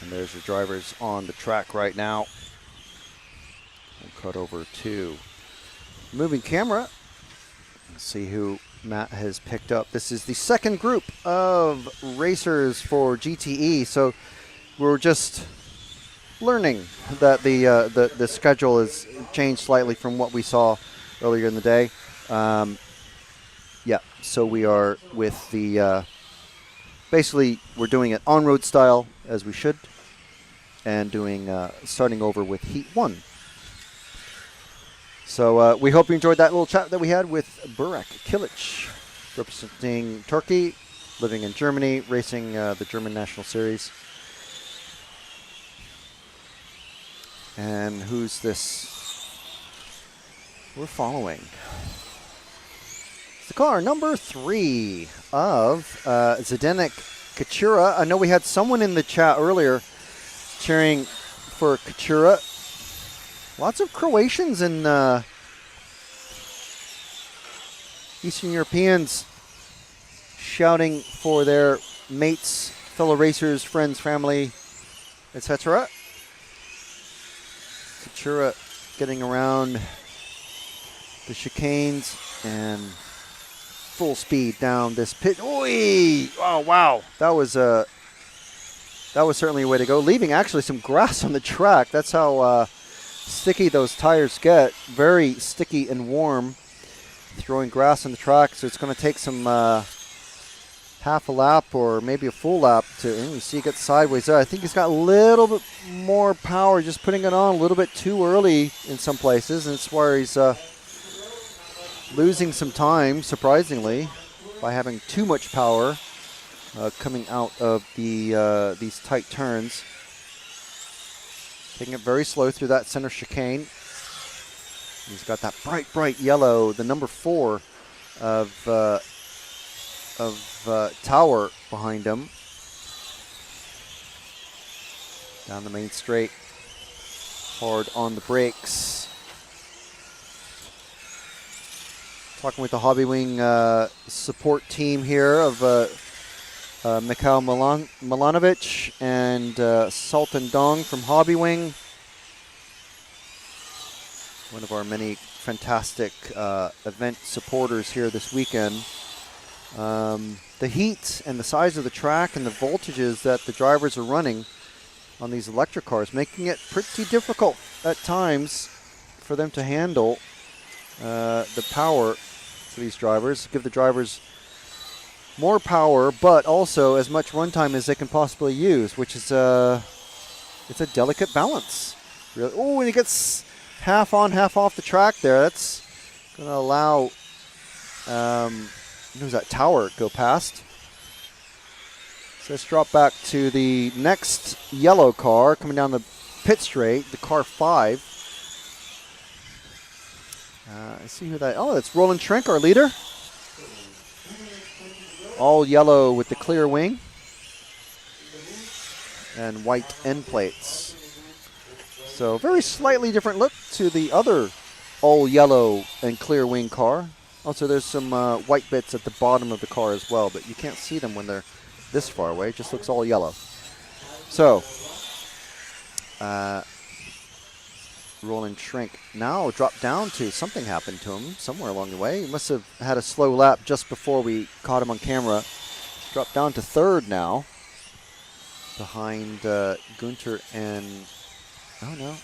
And there's your drivers on the track right now. We'll cut over to moving camera and see who Matt has picked up. This is the second group of racers for GTE, so we're just learning that the schedule has changed slightly from what we saw earlier in the day. Yeah, so we are with the basically we're doing it on-road style as we should, and doing starting over with Heat 1. So we hope you enjoyed that little chat that we had with Burak Kilich, representing Turkey, living in Germany, racing the German National Series. And who's this we're following? It's the car number 3 of Zdenek Kachura. I know we had someone in the chat earlier cheering for Kachura. Lots of Croatians and Eastern Europeans shouting for their mates, fellow racers, friends, family, etc. Kachura getting around the chicanes and full speed down this pit. Oy! Oh wow, that was certainly a way to go. Leaving actually some grass on the track. That's how sticky those tires get. Very sticky and warm. Throwing grass on the track, so it's going to take some half a lap or maybe a full lap to. You see, it gets sideways there. I think he's got a little bit more power, just putting it on a little bit too early in some places, and it's where he's losing some time, surprisingly, by having too much power coming out of these tight turns. Taking it very slow through that center chicane. He's got that bright yellow, the number 4 of Tower behind him. Down the main straight, hard on the brakes. Talking with the Hobby Wing support team here of Mikhail Milanovic and Sultan Dong from Hobby Wing. One of our many fantastic event supporters here this weekend. The heat and the size of the track and the voltages that the drivers are running on these electric cars, making it pretty difficult at times for them to handle the power for these drivers. Give the drivers more power, but also as much runtime as they can possibly use, which is it's a delicate balance. Really. Oh, and he gets half on, half off the track there. That's going to allow who's that Tower go past. So let's drop back to the next yellow car coming down the pit straight, the car 5. Let's see who that. Oh, that's Roland Schrink, our leader. All yellow with the clear wing and white end plates. So very slightly different look to the other all yellow and clear wing car. Also, there's some white bits at the bottom of the car as well, but you can't see them when they're this far away. It just looks all yellow. So, Roland Schrink now dropped down to, something happened to him somewhere along the way. He must have had a slow lap just before we caught him on camera. Dropped down to 3rd now, behind Gunter and, oh no.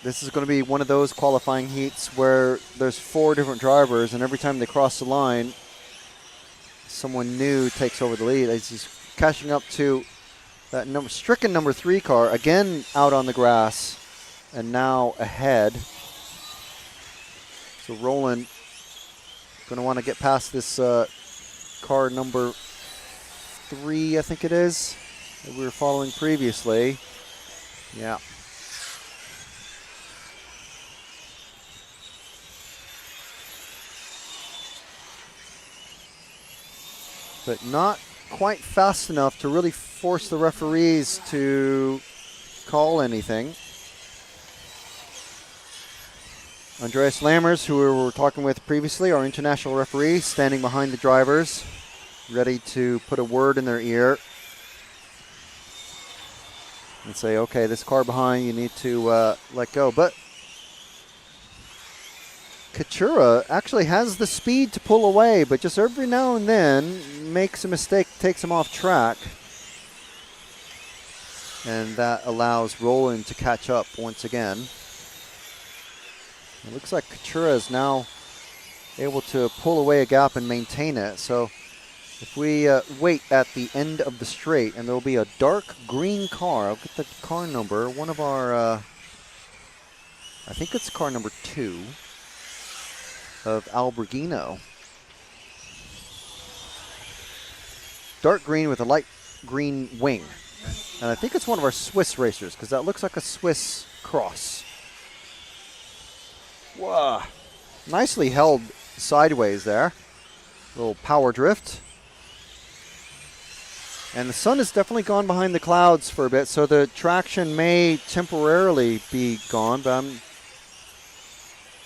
This is going to be one of those qualifying heats where there's 4 different drivers, and every time they cross the line, someone new takes over the lead. As he's catching up to that stricken number 3 car, again out on the grass, and now ahead. So Roland going to want to get past this car number 3, I think it is, that we were following previously. Yeah. But not quite fast enough to really force the referees to call anything. Andreas Lammers, who we were talking with previously, our international referee, standing behind the drivers, ready to put a word in their ear and say, okay, this car behind, you need to let go. But Katura actually has the speed to pull away, but just every now and then makes a mistake, takes him off track. And that allows Roland to catch up once again. It looks like Katura is now able to pull away a gap and maintain it. So if we wait at the end of the straight, and there will be a dark green car. I'll get the car number. One of our, I think it's car number 2 of Alberghino. Dark green with a light green wing. And I think it's one of our Swiss racers, because that looks like a Swiss cross. Wow. Nicely held sideways there. Little power drift. And the sun has definitely gone behind the clouds for a bit, so the traction may temporarily be gone, but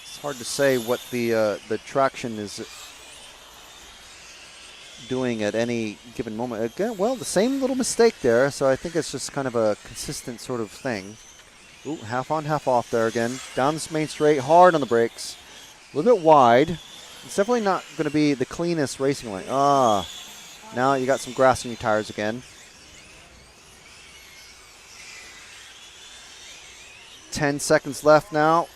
it's hard to say what the traction is doing at any given moment. Again, well, the same little mistake there, so I think it's just kind of a consistent sort of thing. Ooh, half on, half off there again. Down this main straight, hard on the brakes. A little bit wide. It's definitely not going to be the cleanest racing lane. Now you got some grass in your tires again. 10 seconds left now.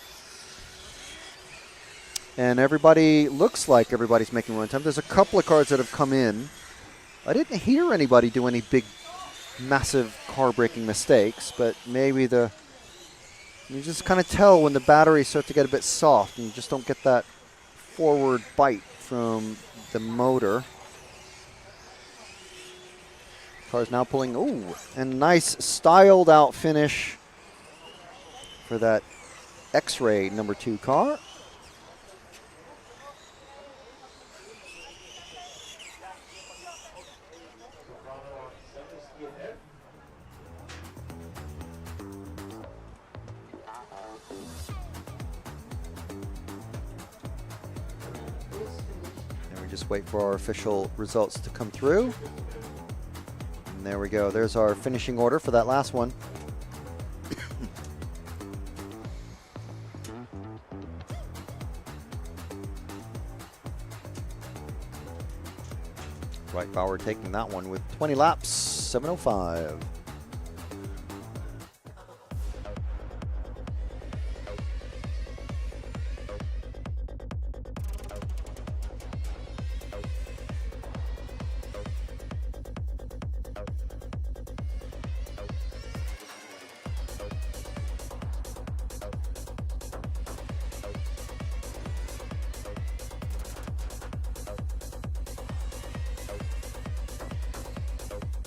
And everybody looks like everybody's making run time. There's a couple of cars that have come in. I didn't hear anybody do any big, massive car braking mistakes, but maybe you just kind of tell when the batteries start to get a bit soft and you just don't get that forward bite from the motor. Car's now pulling, ooh, and nice styled out finish for that X-Ray number 2 car. And we just wait for our official results to come through. And there we go. There's our finishing order for that last one. Right Bauer taking that one with 20 laps, 7:05.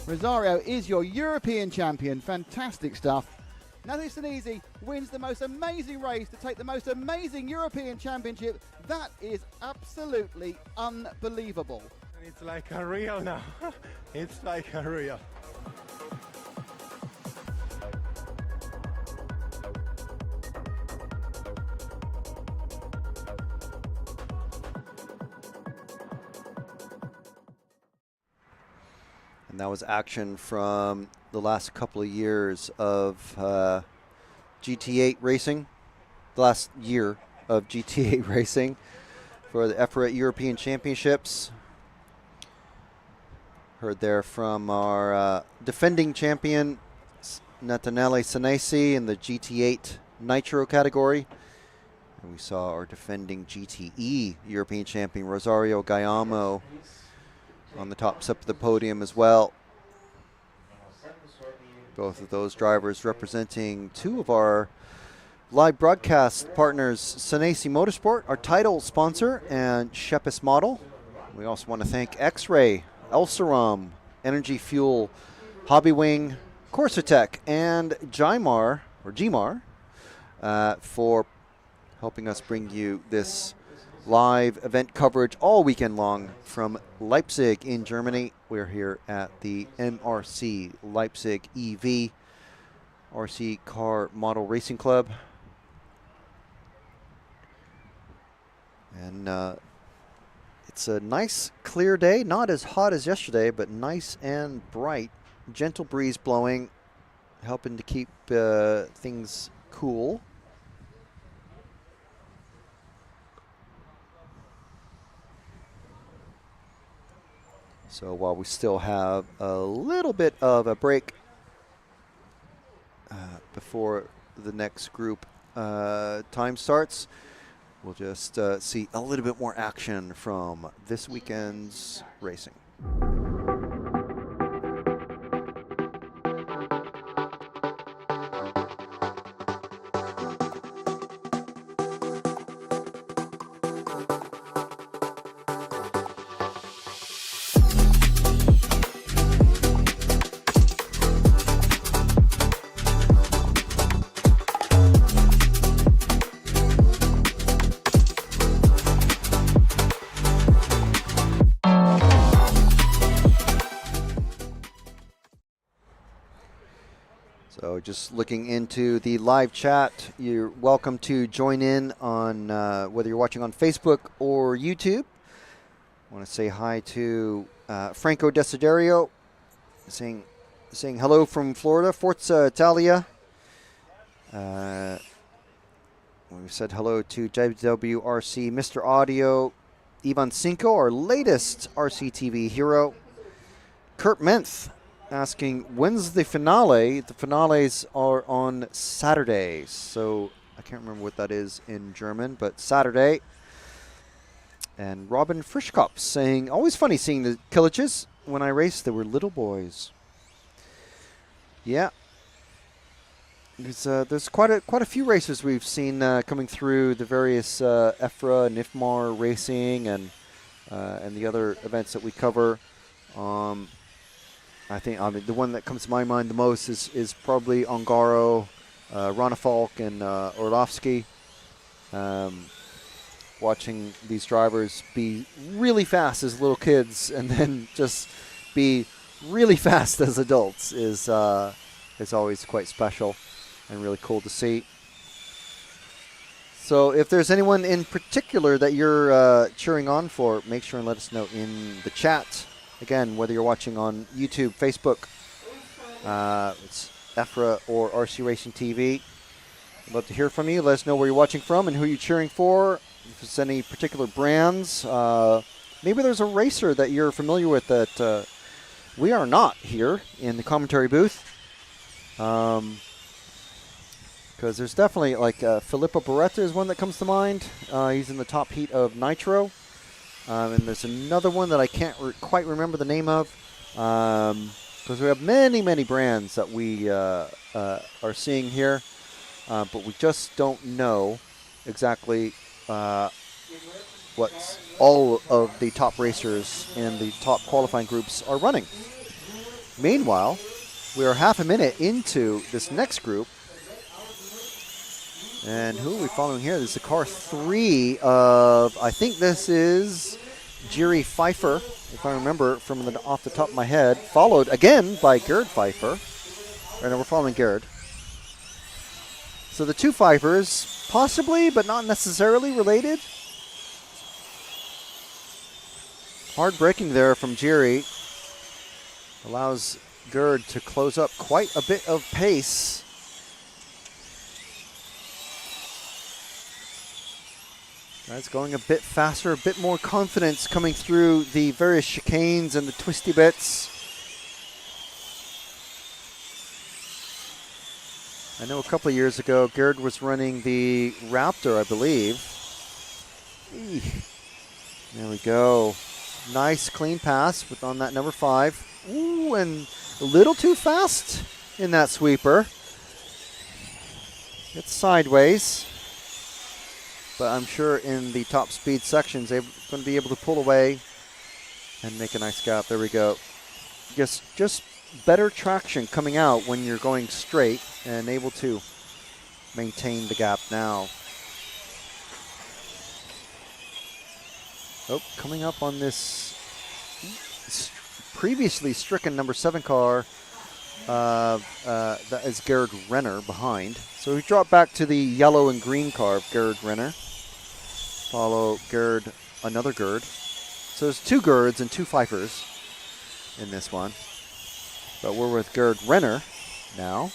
Rosario is your European champion. Fantastic stuff. Nataneli Senesi wins the most amazing race to take the most amazing European championship. That is absolutely unbelievable. It's like a real now. It's like a real. And that was action from the last couple of years of GT8 racing. The last year of GT8 racing for the EFRA European Championships. Heard there from our defending champion, Nataneli Senesi, in the GT8 Nitro category. And we saw our defending GTE European champion, Rosario Gayamo, on the top step of the podium as well. Both of those drivers representing two of our live broadcast partners, Senesi Motorsport, our title sponsor, and Shepis Model. We also want to thank X-Ray, Elsaram, Energy Fuel, Hobbywing, Corsatech, and Gmar for helping us bring you this live event coverage all weekend long from Leipzig in Germany. We're here at the MRC Leipzig EV RC Car Model Racing Club. And it's a nice clear day, not as hot as yesterday, but nice and bright. Gentle breeze blowing, helping to keep things cool. So while we still have a little bit of a break before the next group time starts, we'll just see a little bit more action from this weekend's racing. So just looking into the live chat, you're welcome to join in on whether you're watching on Facebook or YouTube. I want to say hi to Franco Desiderio, saying hello from Florida, Forza Italia. We said hello to WWRC Mr. Audio, Ivan Cinco, our latest RCTV hero. Kurt Menth asking, when's the finale? The finales are on Saturday. So I can't remember what that is in German, but Saturday. And Robin Frischkopf saying, always funny seeing the Kiliches. When I raced, they were little boys. Yeah. There's quite a few races we've seen coming through the various EFRA and IFMAR racing and the other events that we cover. I mean the one that comes to my mind the most is probably Ongaro, Ronafalk, and Orlovsky. Watching these drivers be really fast as little kids and then just be really fast as adults is always quite special and really cool to see. So if there's anyone in particular that you're cheering on for, make sure and let us know in the chat. Again, whether you're watching on YouTube, Facebook, it's EFRA or RC Racing TV. I'd love to hear from you. Let us know where you're watching from and who you're cheering for. If there's any particular brands. Maybe there's a racer that you're familiar with that we are not here in the commentary booth. Because there's definitely, like, Philippo Beretta is one that comes to mind. He's in the top heat of Nitro. And there's another one that I can't quite remember the name of. Because we have many, many brands that we are seeing here. But we just don't know exactly what all of the top racers in the top qualifying groups are running. Meanwhile, we are half a minute into this next group. And who are we following here? This is the car 3 of, I think this is Jiri Pfeiffer, if I remember from off the top of my head, followed again by Gerd Pfeiffer. Right now we're following Gerd. So the two Pfeiffers, possibly, but not necessarily related. Hard braking there from Jiri. Allows Gerd to close up quite a bit of pace. That's going a bit faster, a bit more confidence coming through the various chicanes and the twisty bits. I know a couple of years ago, Gerd was running the Raptor, I believe. There we go. Nice clean pass on that number 5. Ooh, and a little too fast in that sweeper. It's sideways. But I'm sure in the top speed sections, they're going to be able to pull away and make a nice gap. There we go. Just better traction coming out when you're going straight and able to maintain the gap now. Oh, coming up on this previously stricken number 7 car, that is Gerhard Renner behind. So we drop back to the yellow and green car of Gerhard Renner. Follow Gerd, another Gerd. So there's 2 Gerds and 2 Pfeiffers in this one. But we're with Gerhard Renner now.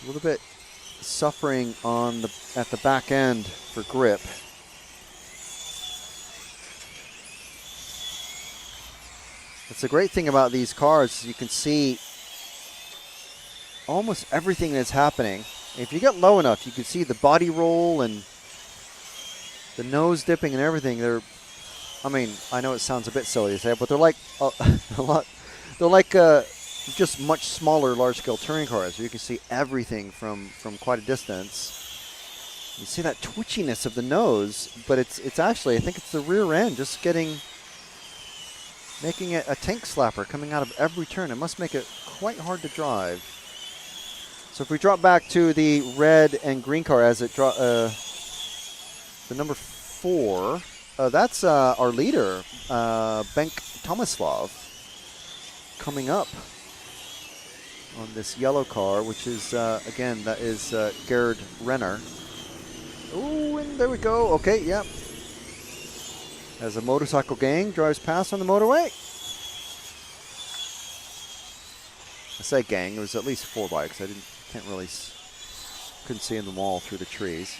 A little bit suffering at the back end for grip. It's the great thing about these cars. You can see almost everything that's happening. If you get low enough, you can see the body roll and the nose dipping and everything. I mean, I know it sounds a bit silly to say, but they're like they're like just much smaller large-scale touring cars. You can see everything from quite a distance. You see that twitchiness of the nose, but it's actually, I think it's the rear end just making it a tank slapper coming out of every turn. It must make it quite hard to drive. So if we drop back to the red and green car as it the number 4, that's our leader, Benk Tomislav, coming up on this yellow car, which is, again, that is Gerhard Renner. Ooh, and there we go. Okay, yep. As a motorcycle gang drives past on the motorway. I say gang, it was at least 4 bikes. I couldn't see them all through the trees.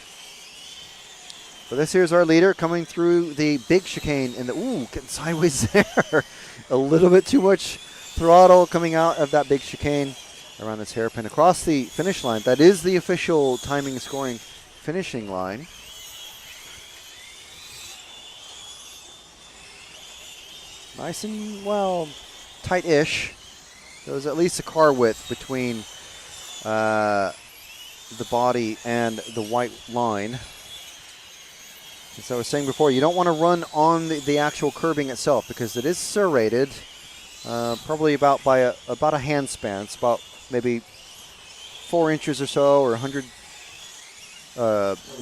But this here's our leader coming through the big chicane in the, ooh, getting sideways there. A little bit too much throttle coming out of that big chicane around this hairpin across the finish line. That is the official timing and scoring finishing line. Nice and, well, tight-ish. There was at least a car width between the body and the white line. As I was saying before, you don't want to run on the actual curbing itself because it is serrated, probably about a hand span. It's about maybe 4 inches or so, or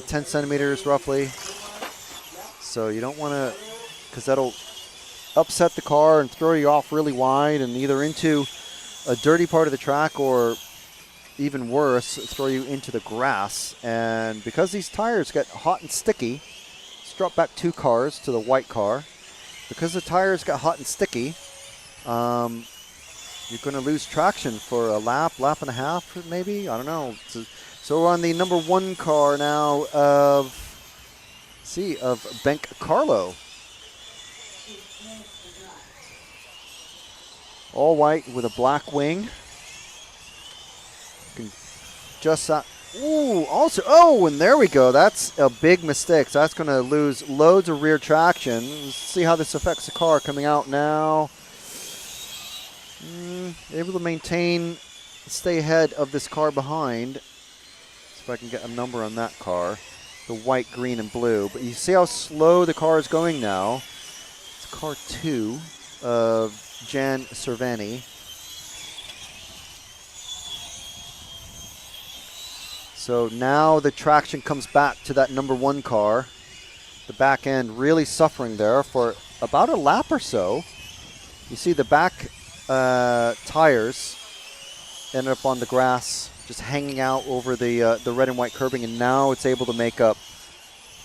10 centimeters roughly. So you don't want to, because that'll upset the car and throw you off really wide and either into a dirty part of the track or even worse, throw you into the grass. And because these tires get hot and sticky, let's drop back 2 cars to the white car. Because the tires got hot and sticky, you're going to lose traction for a lap and a half maybe, I don't know. So we're on the number 1 car now of Benk Carlo. All white with a black wing. Just also, and there we go. That's a big mistake. So that's going to lose loads of rear traction. Let's see how this affects the car coming out now. Able to maintain, stay ahead of this car behind. See if I can get a number on that car. The white, green, and blue. But you see how slow the car is going now. It's car 2 of Jan Cervani. So now the traction comes back to that number 1 car. The back end really suffering there for about a lap or so. You see the back tires ended up on the grass, just hanging out over the red and white curbing, and now it's able to make up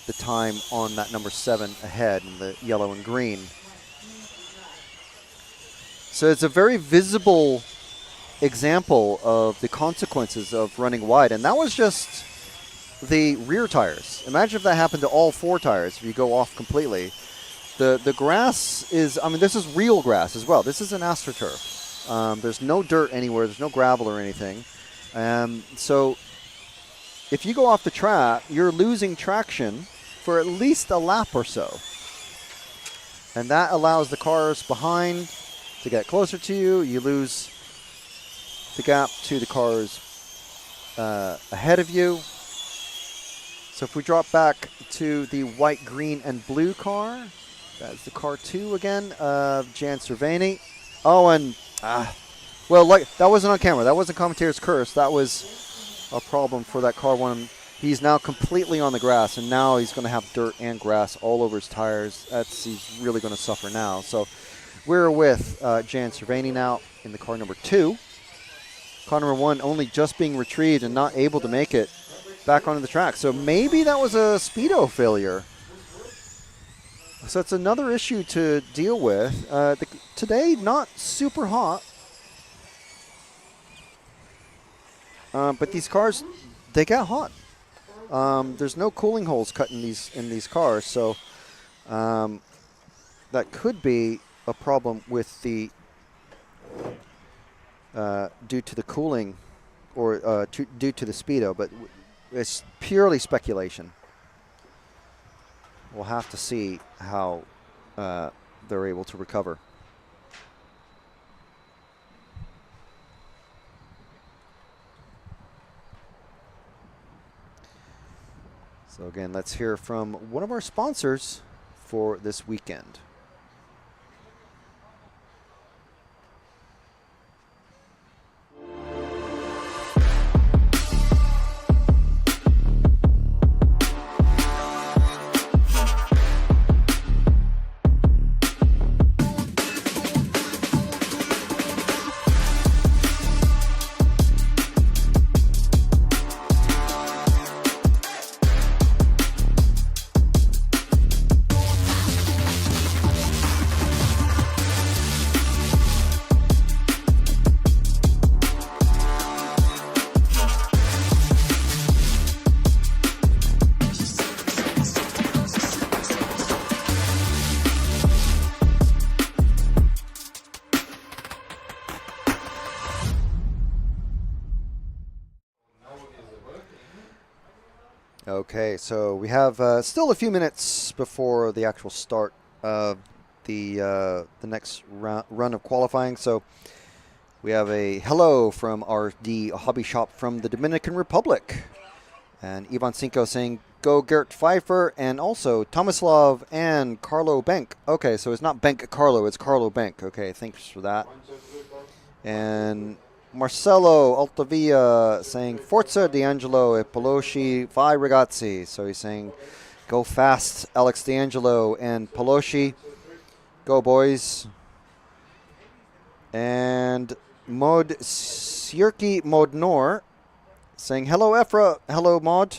the time on that number 7 ahead in the yellow and green. So it's a very visible example of the consequences of running wide, and that was just the rear tires. Imagine if that happened to all 4 tires, if you go off completely. The grass is, I mean, this is real grass as well. This is an AstroTurf. There's no dirt anywhere. There's no gravel or anything. So if you go off the track, you're losing traction for at least a lap or so. And that allows the cars behind to get closer to you. You lose the gap to the cars ahead of you. So if we drop back to the white, green, and blue car, that's the car 2 again of Jan Cervani. Oh, and well, like that wasn't on camera. That wasn't commentator's curse. That was a problem for that car 1. He's now completely on the grass, and now he's going to have dirt and grass all over his tires. He's really going to suffer now. So we're with Jan Cervani now in the car number 2. Car number 1 only just being retrieved and not able to make it back onto the track. So maybe that was a speedo failure. So it's another issue to deal with. Today, not super hot. But these cars, they get hot. There's no cooling holes cut in these cars, so that could be a problem with the due to the cooling or due to the speedo, but it's purely speculation. We'll have to see how they're able to recover. So again, let's hear from one of our sponsors for this weekend. Okay, so we have still a few minutes before the actual start of the next run of qualifying. So we have a hello from the hobby shop from the Dominican Republic, and Ivan Cinco saying go Gert Pfeiffer, and also Tomislav and Carlo Bank. Okay, so it's not Bank Carlo, it's Carlo Bank. Okay, thanks for that. And Marcelo Altavia saying Forza D'Angelo e Pelosi vai ragazzi. So he's saying go fast, Alex D'Angelo and Pelosi. Go boys. And Mod Sierki Modnor saying hello EFRA, hello Mod.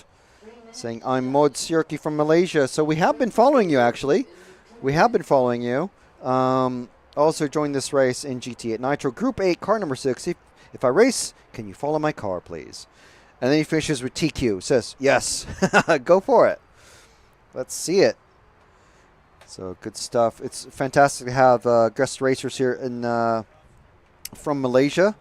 Saying I'm Mod Sierki from Malaysia. So we have been following you actually. We have been following you. Also joined this race in GT8 Nitro Group 8 car number 6. If I race, can you follow my car, please? And then he finishes with TQ. Says, yes, go for it. Let's see it. So good stuff. It's fantastic to have guest racers here in from Malaysia.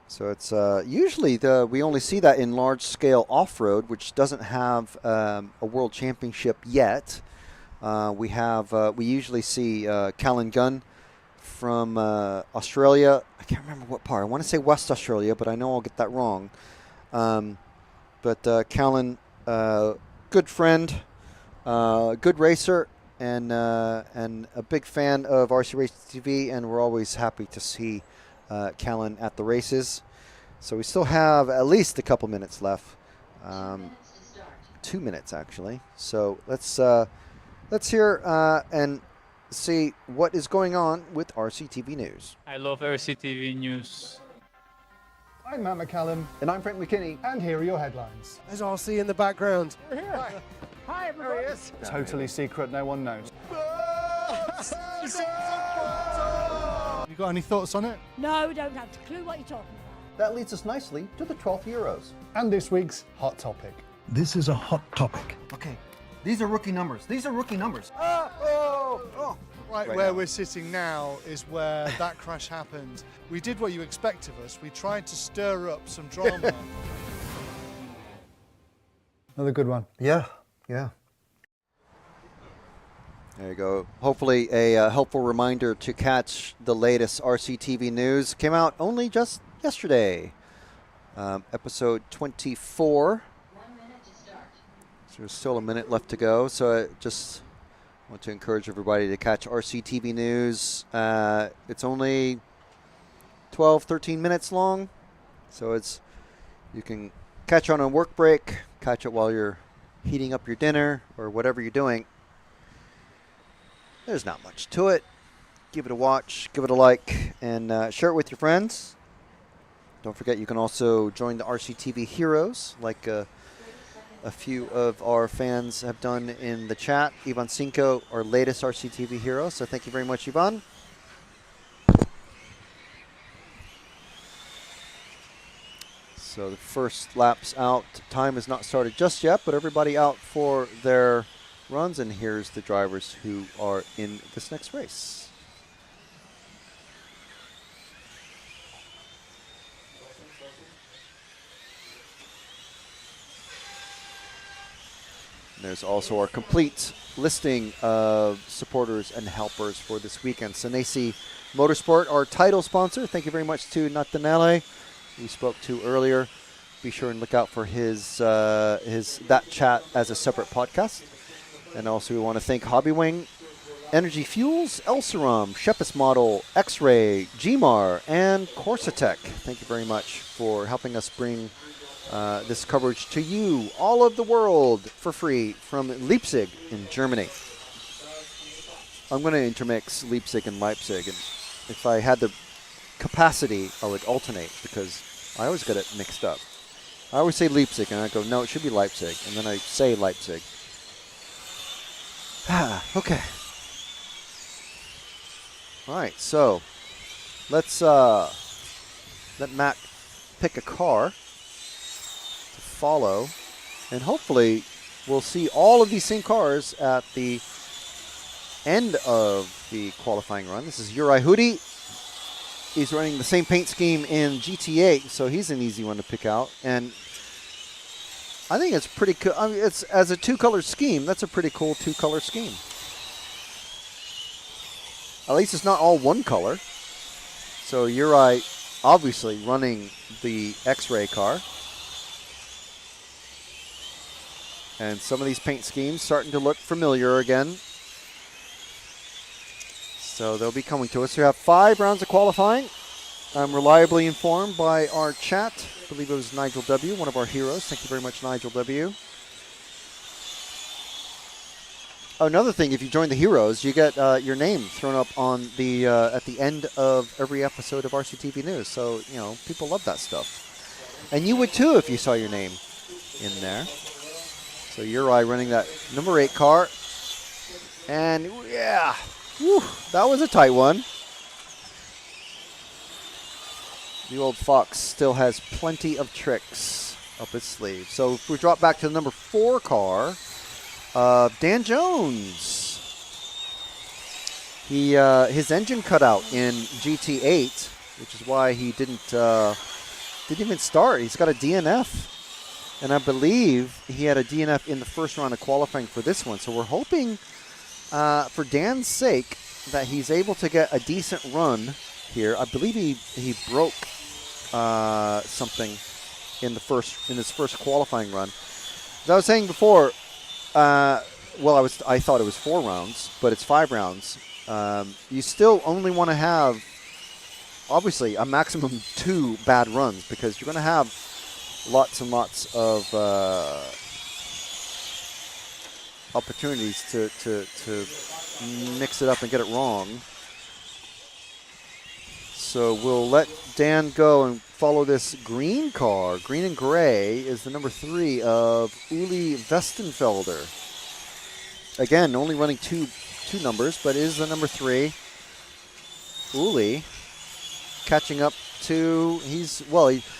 So it's usually we only see that in large-scale off-road, which doesn't have a world championship yet. We usually see Callan Gunn from Australia. I can't remember what part. I want to say West Australia, but I know I'll get that wrong. But Callan, good friend, good racer, and a big fan of RC Racing TV, and we're always happy to see Callan at the races. So we still have at least a couple minutes left. 2 minutes actually. So let's hear and see what is going on with RCTV News. I love RCTV News. I'm Matt McCallum. And I'm Frank McKinney. And here are your headlines. There's RC in the background. Hi, everybody. There he is. Totally secret, no one knows. You got any thoughts on it? No, don't have a clue what you're talking about. That leads us nicely to the 12th Euros. And this week's hot topic. This is a hot topic. Okay, these are rookie numbers. These are rookie numbers. Right where now. we're sitting now is where that crash happened. We did what you expect of us. We tried to stir up some drama. Another good one. Yeah. There you go. Hopefully a helpful reminder to catch the latest RCTV news. Came out only just yesterday. Episode 24. So there's still a minute left to go. So I just want to encourage everybody to catch RCTV news. It's only 12, 13 minutes long. So you can catch on a work break, catch it while you're heating up your dinner or whatever you're doing. There's not much to it. Give it a watch, give it a like, and share it with your friends. Don't forget you can also join the RCTV Heroes, like a few of our fans have done in the chat. Ivan Cinco, our latest RCTV hero. So thank you very much, Ivan. So the first lap's out. Time has not started just yet, but everybody out for their runs, and here's the drivers who are in this next race. And there's also our complete listing of supporters and helpers for this weekend. Senesi Motorsport, our title sponsor. Thank you very much to Nataneli, we spoke to earlier. Be sure and look out for his that chat as a separate podcast. And also we want to thank Hobbywing, Energy Fuels, Elserum, Shepis Model, X-Ray, Gmar, and Corsatech. Thank you very much for helping us bring this coverage to you, all of the world, for free from Leipzig in Germany. I'm going to intermix Leipzig and Leipzig, and if I had the capacity, I would alternate because I always get it mixed up. I always say Leipzig, and I go, no, it should be Leipzig, and then I say Leipzig. Okay. All right, so let's let Matt pick a car to follow, and hopefully we'll see all of these same cars at the end of the qualifying run. This is Uri Hudi. He's running the same paint scheme in GT8, so he's an easy one to pick out. And I think it's pretty cool. I mean, it's as a two-color scheme. That's a pretty cool two-color scheme. At least it's not all one color. So Uri obviously running the X-Ray car. And some of these paint schemes starting to look familiar again. So they'll be coming to us. We have 5 rounds of qualifying. I'm reliably informed by our chat. I believe it was Nigel W., one of our heroes. Thank you very much, Nigel W. Oh, another thing, if you join the heroes, you get your name thrown up on the at the end of every episode of RCTV News. So, you know, people love that stuff. And you would too if you saw your name in there. So Uri running that number 8 car. And, yeah. Whew, that was a tight one. The old Fox still has plenty of tricks up his sleeve. So if we drop back to the number 4 car, Dan Jones. His engine cut out in GT8, which is why he didn't even start. He's got a DNF. And I believe he had a DNF in the first round of qualifying for this one. So we're hoping for Dan's sake that he's able to get a decent run here. I believe he broke something in his first qualifying run. As I was saying before, well, I thought it was 4 rounds, but it's 5 rounds. You still only want to have, obviously, a maximum 2 bad runs because you're going to have lots and lots of opportunities to mix it up and get it wrong. So we'll let Dan go and follow this green car. Green and gray is the number 3 of Uli Westenfelder. Again, only running two numbers, but is the number 3. Uli catching up to,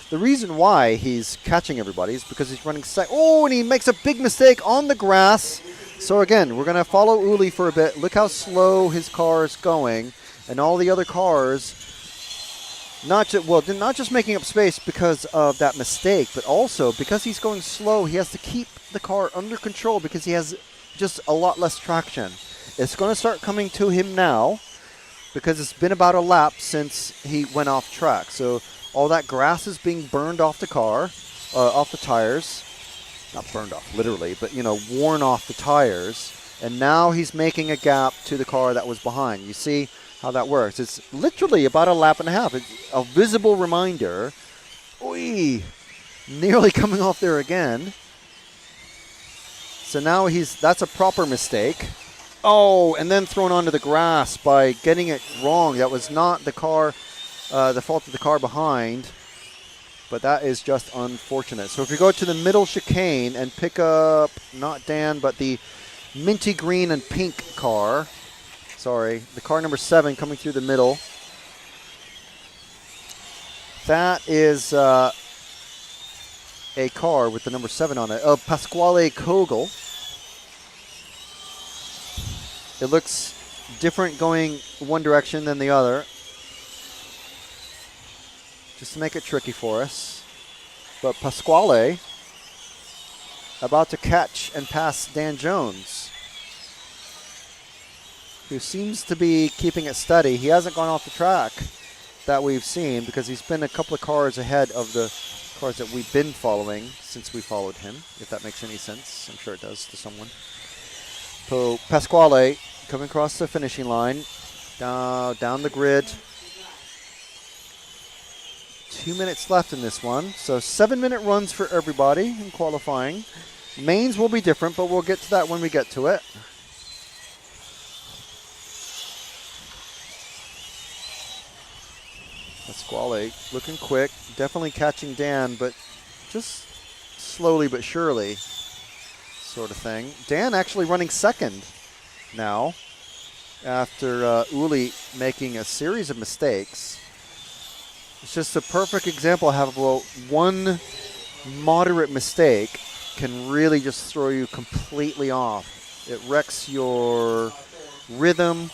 the reason why he's catching everybody is because he's running oh, and he makes a big mistake on the grass. So again, we're going to follow Uli for a bit. Look how slow his car is going. And all the other cars, not just making up space because of that mistake, but also because he's going slow, he has to keep the car under control because he has just a lot less traction. It's going to start coming to him now because it's been about a lap since he went off track. So all that grass is being burned off the car, off the tires. Not burned off, literally, but, worn off the tires. And now he's making a gap to the car that was behind. You see how that works. It's literally about a lap and a half. It's a visible reminder. Oy, nearly coming off there again. So now that's a proper mistake. Oh, and then thrown onto the grass by getting it wrong. That was not the car, the fault of the car behind. But that is just unfortunate. So if you go to the middle chicane and pick up, not Dan, but the minty green and pink car. Sorry, the car number 7 coming through the middle. That is a car with the number 7 on it, of Pasquale Kogel. It looks different going one direction than the other, just to make it tricky for us. But Pasquale about to catch and pass Dan Jones, who seems to be keeping it steady. He hasn't gone off the track that we've seen because he's been a couple of cars ahead of the cars that we've been following since we followed him, if that makes any sense. I'm sure it does to someone. So Pasquale coming across the finishing line, down the grid. 2 minutes left in this one. So 7-minute runs for everybody in qualifying. Mains will be different, but we'll get to that when we get to it. Pasquale looking quick, definitely catching Dan, but just slowly but surely sort of thing. Dan actually running second now after Uli making a series of mistakes. It's just a perfect example of how one moderate mistake can really just throw you completely off. It wrecks your rhythm,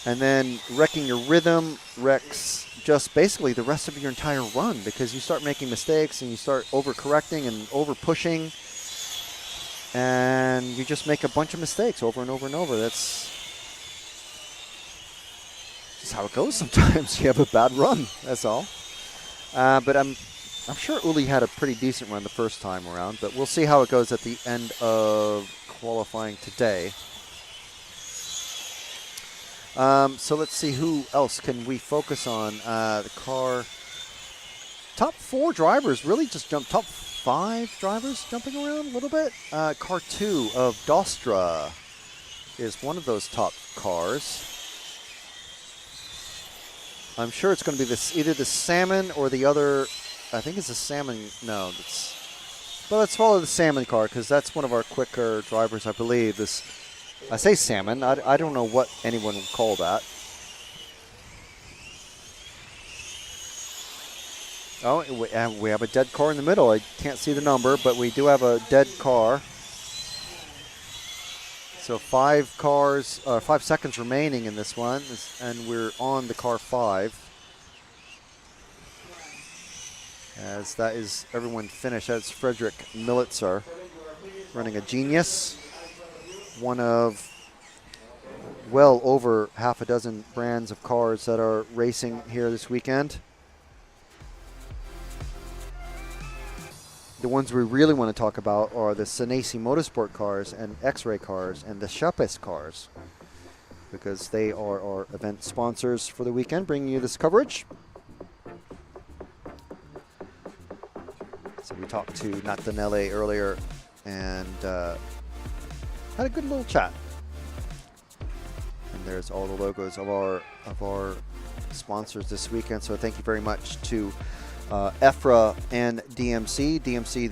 and then wrecking your rhythm wrecks just basically the rest of your entire run, because you start making mistakes and you start overcorrecting and over-pushing, and you just make a bunch of mistakes over and over and over. That's just how it goes sometimes. You have a bad run, that's all. But I'm sure Uli had a pretty decent run the first time around, but we'll see how it goes at the end of qualifying today. So let's see, who else can we focus on? The car, top 4 drivers really just jumped, top 5 drivers jumping around a little bit. Car 2 of Dostra is one of those top cars. I'm sure it's going to be either the Salmon or the other. I think it's the Salmon. No, but let's follow the Salmon car because that's one of our quicker drivers, I believe. I say Salmon. I don't know what anyone would call that. Oh, we have a dead car in the middle. I can't see the number, but we do have a dead car. So 5 seconds remaining in this one, and we're on the car 5. As that is everyone finished. That's Frederick Militzer running a Genius, one of well over half a dozen brands of cars that are racing here this weekend. The ones we really want to talk about are the Senesi Motorsport cars and X-Ray cars and the Chapes cars, because they are our event sponsors for the weekend, bringing you this coverage. So we talked to Nataneli earlier and had a good little chat. And there's all the logos of our sponsors this weekend. So thank you very much to EFRA and DMC. DMC,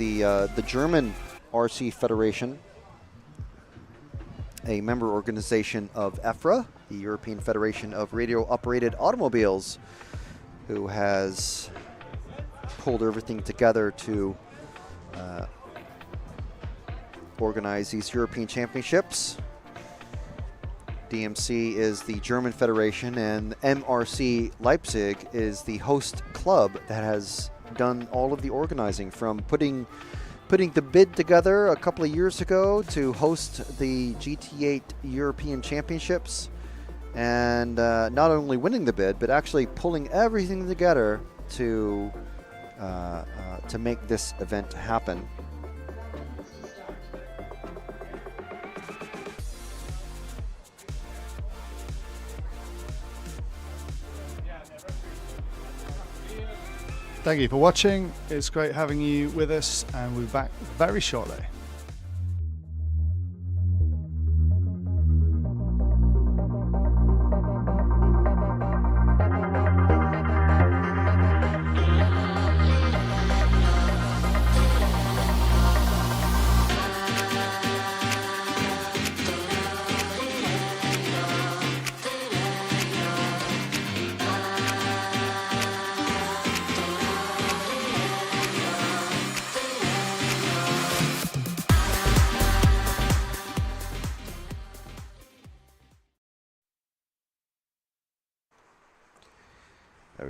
the German RC Federation, a member organization of EFRA, the European Federation of Radio-Operated Automobiles, who has pulled everything together to organize these European championships. DMC is the German federation, and MRC Leipzig is the host club that has done all of the organizing, from putting the bid together a couple of years ago to host the GT8 European Championships, and not only winning the bid, but actually pulling everything together to make this event happen. Thank you for watching. It's great having you with us, and we'll be back very shortly.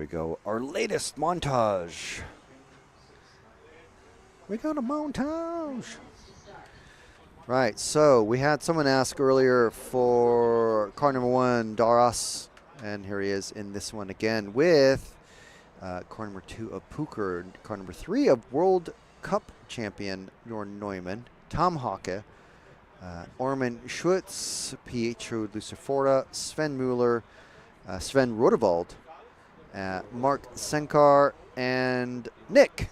we go. Our latest montage. We got a montage. Right, so we had someone ask earlier for car number 1, Daras, and here he is in this one again with car number 2 of Puker, car number 3 of World Cup champion Jorn Neumann, Tom Hake, Orman Schutz, Pietro Lucifora, Sven Mueller, Sven Rodewald, Mark Senkar, and Nick,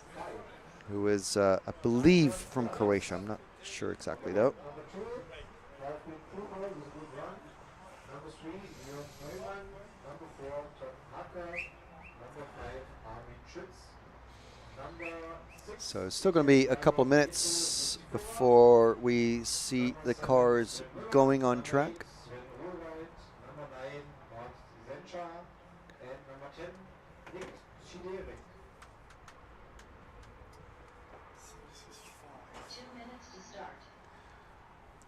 who is, I believe, from Croatia. I'm not sure exactly, though. So it's still going to be a couple of minutes before we see the cars going on track.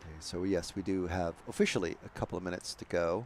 Okay, so yes, we do have officially a couple of minutes to go.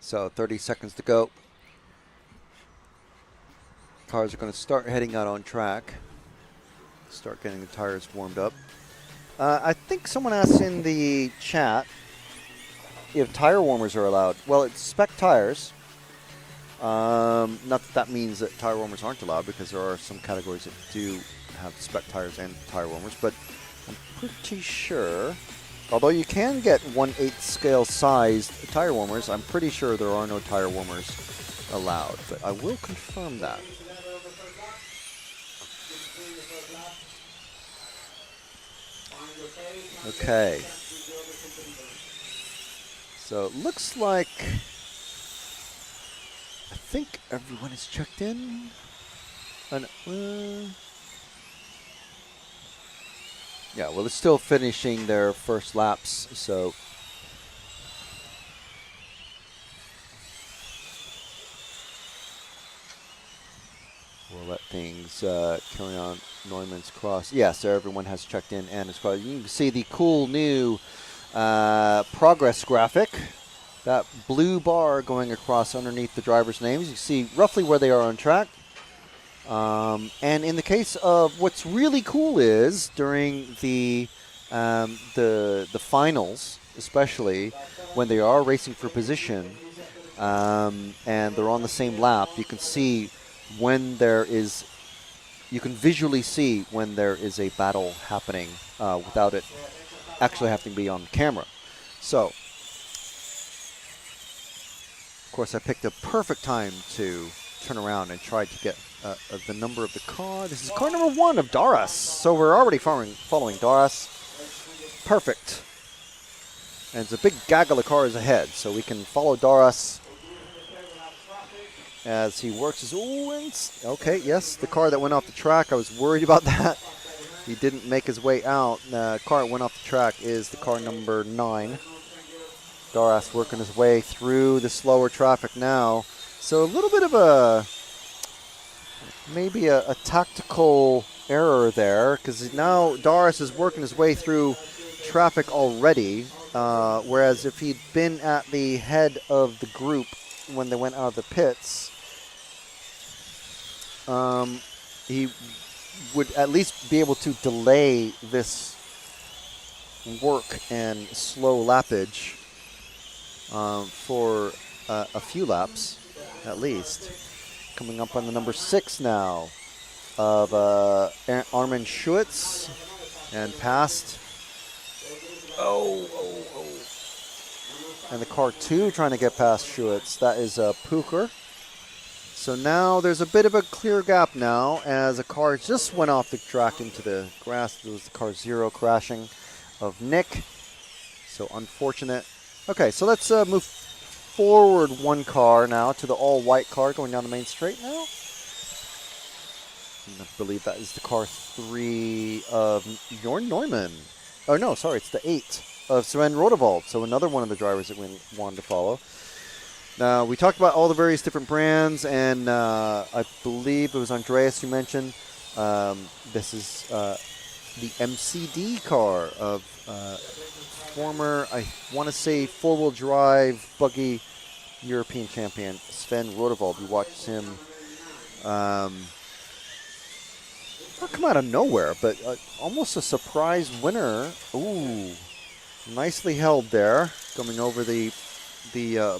So 30 seconds to go. Cars are going to start heading out on track. Start getting the tires warmed up. I think someone asked in the chat if tire warmers are allowed. Well, it's spec tires. Not that means that tire warmers aren't allowed, because there are some categories that do have spec tires and tire warmers. But I'm pretty sure, although you can get 1/8 scale sized tire warmers, I'm pretty sure there are no tire warmers allowed. But I will confirm that. Okay. So it looks like I think everyone is checked in. And, yeah, well, it's still finishing their first laps, so we'll let things carry on. Neumann's cross. Yes, everyone has checked in and is crossed. You can see the cool new progress graphic. That blue bar going across underneath the drivers' names. You can see roughly where they are on track. And in the case of what's really cool is during the finals, especially when they are racing for position and they're on the same lap, you can see when there is, you can visually see when there is a battle happening without it actually having to be on camera. So, of course, I picked a perfect time to turn around and try to get the number of the car. This is car number 1 of Daras. So we're already following Daras. Perfect. And it's a big gaggle of cars ahead, so we can follow Daras as he works his... okay, yes, the car that went off the track. I was worried about that. He didn't make his way out. The car that went off the track is the car number 9. Daras working his way through the slower traffic now. So a little bit of a... maybe a tactical error there, because now Doris is working his way through traffic already, whereas if he'd been at the head of the group when they went out of the pits, he would at least be able to delay this work and slow lappage for a few laps at least. Coming up on the number 6 now of Armin Schutz, and past. And the car 2 trying to get past Schutz. That is Pucher. So now there's a bit of a clear gap now as a car just went off the track into the grass. It was the car 0 crashing of Nick. So unfortunate. Okay, so let's move forward one car now to the all-white car going down the main straight now. I believe that is the car 3 of Jorn Neumann. Oh, no, sorry, it's the 8 of Sven Rodewald. So another one of the drivers that we wanted to follow. Now, we talked about all the various different brands, and I believe it was Andreas who mentioned this is the MCD car of former, I want to say, four-wheel drive buggy European champion Sven Rodewald. We watched him not come out of nowhere, but almost a surprise winner. Ooh, nicely held there, coming over the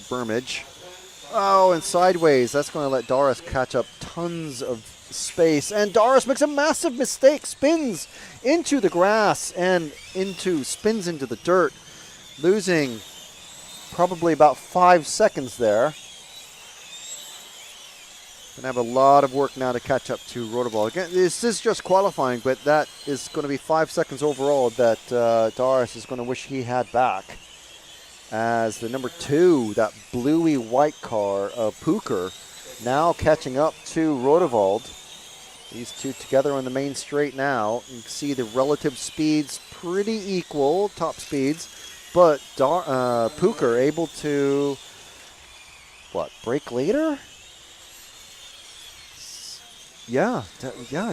bermage. Oh, and sideways. That's going to let Doris catch up tons of space. And Doris makes a massive mistake, spins into the grass and spins into the dirt, losing probably about 5 seconds there. Going to have a lot of work now to catch up to Rodewald. Again, this is just qualifying, but that is going to be 5 seconds overall that Doris is going to wish he had back. As the number 2, that bluey white car of Pucher, now catching up to Rodewald. These two together on the main straight now. You can see the relative speeds pretty equal, top speeds, but Pucher able to, brake later? Yeah,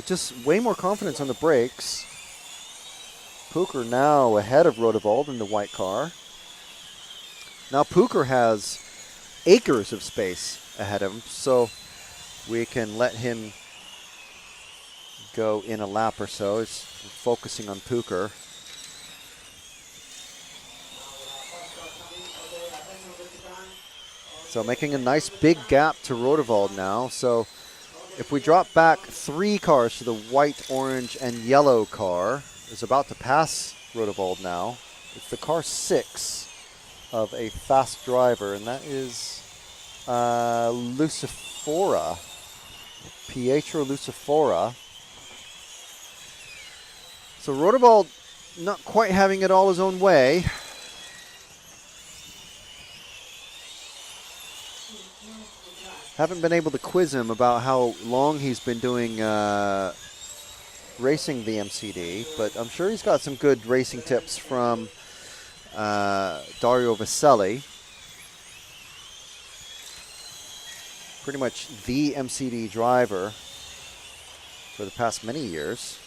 just way more confidence on the brakes. Pucher now ahead of Rodewald in the white car. Now Pucher has acres of space ahead of him, so we can let him go in a lap or so. It's focusing on Pucher. So making a nice big gap to Rodewald now. So if we drop back 3 cars to the white, orange, and yellow car, is about to pass Rodewald now. It's the car 6 of a fast driver, and that is Lucifora, Pietro Lucifora. So Rodewald not quite having it all his own way. Haven't been able to quiz him about how long he's been doing racing the MCD, but I'm sure he's got some good racing tips from Dario Vaselli. Pretty much the MCD driver for the past many years.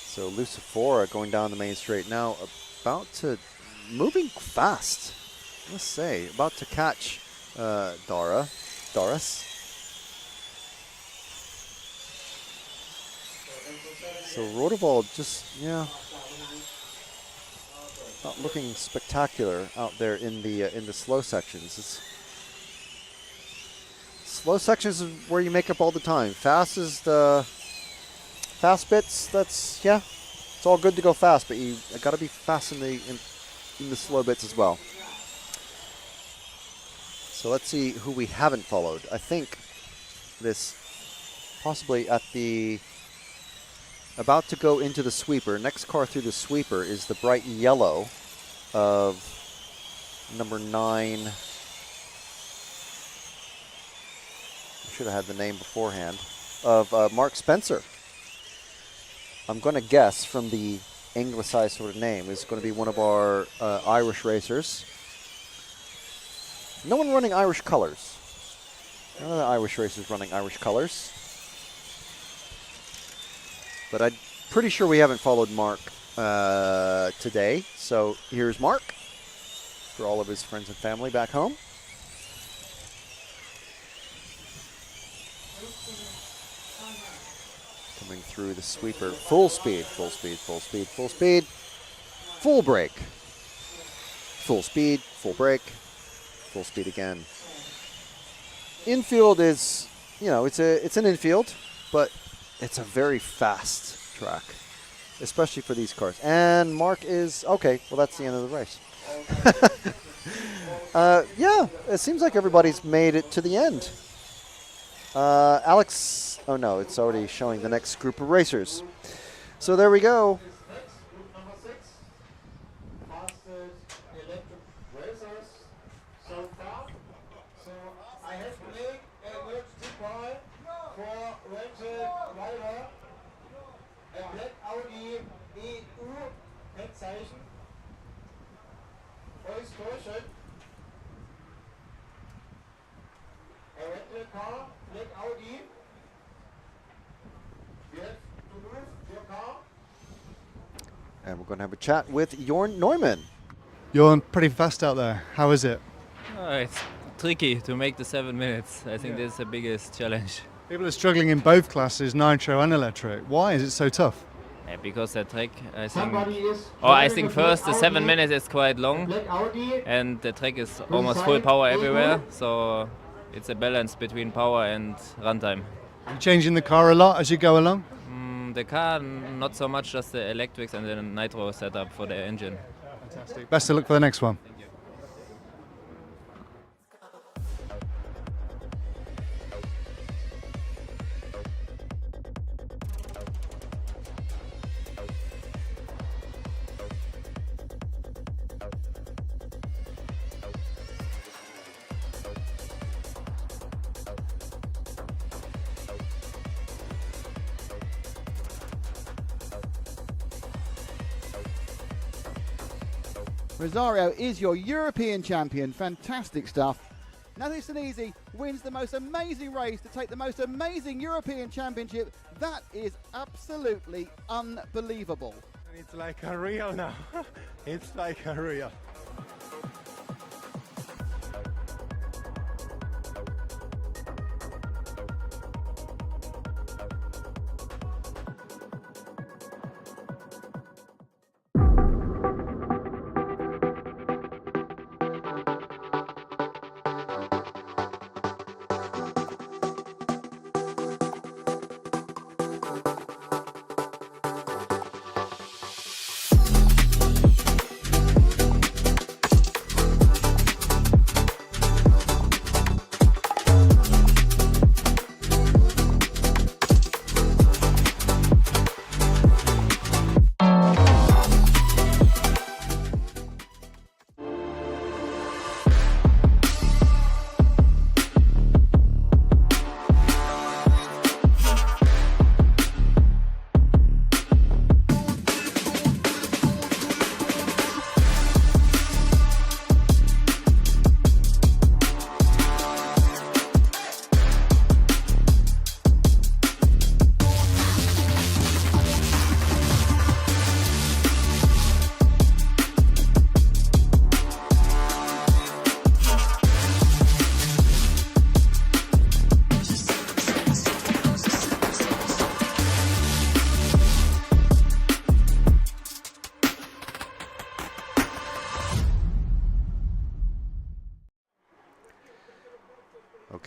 So Lucifora going down the main straight now, moving fast, let's say, about to catch Doris. So Rodewald just, not looking spectacular out there in the slow sections. Slow sections is where you make up all the time. Fast is the fast bits. It's all good to go fast, but you got to be fast in the slow bits as well. So let's see who we haven't followed. I think this possibly at the about to go into the sweeper. Next car through the sweeper is the bright yellow of number 9. I should have had the name beforehand. Of Mark Spencer. I'm going to guess from the anglicized sort of name is going to be one of our Irish racers. No one running Irish colors. None of the Irish racers running Irish colors. But I'm pretty sure we haven't followed Mark today. So here's Mark for all of his friends and family back home. Coming through the sweeper. Full speed, full speed, full speed, full speed. Full brake. Full speed, full brake. Full speed again. Infield is, you know, it's an infield, but it's a very fast track, especially for these cars. And Mark is, okay, well, that's the end of the race. Yeah, it seems like everybody's made it to the end. Alex, oh no, it's already showing the next group of racers. So there we go. And we're going to have a chat with Jorn Neumann. Jorn, pretty fast out there. How is it? It's tricky to make the 7 minutes. I think this is the biggest challenge. People are struggling in both classes, nitro and electric. Why is it so tough? Yeah, because the track, I think first the 7 minutes is quite long, and the track is almost full power everywhere. So it's a balance between power and runtime. Are you changing the car a lot as you go along? The car, not so much, just the electrics and the nitro setup for the engine. Fantastic. Best of luck for the next one. Rosario is your European champion. Fantastic stuff. Nataneli Senesi wins the most amazing race to take the most amazing European championship. That is absolutely unbelievable. It's like a real now. It's like a real.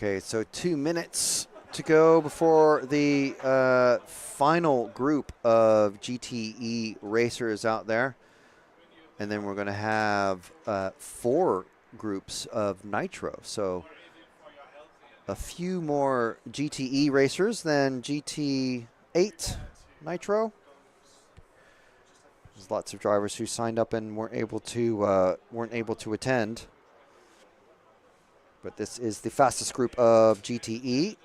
Okay, so 2 minutes to go before the final group of GTE racers out there. And then we're going to have 4 groups of Nitro. So a few more GTE racers than GT8 Nitro. There's lots of drivers who signed up and weren't able to attend. But this is the fastest group of GTE.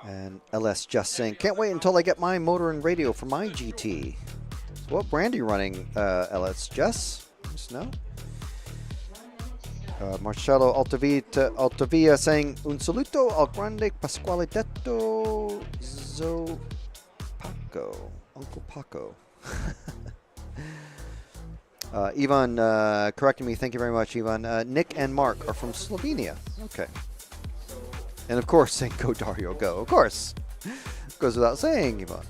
And LS just saying, can't wait until I get my motor and radio for my GT. So what brand are you running, LS Jess? Just know. Marcello Altavia saying, un saluto al grande Pasquale Detto Paco. Uncle Paco. Ivan correcting me. Thank you very much, Ivan. Nick and Mark are from Slovenia. Okay. And of course, saying go Dario, go. Of course. Goes without saying, Ivan.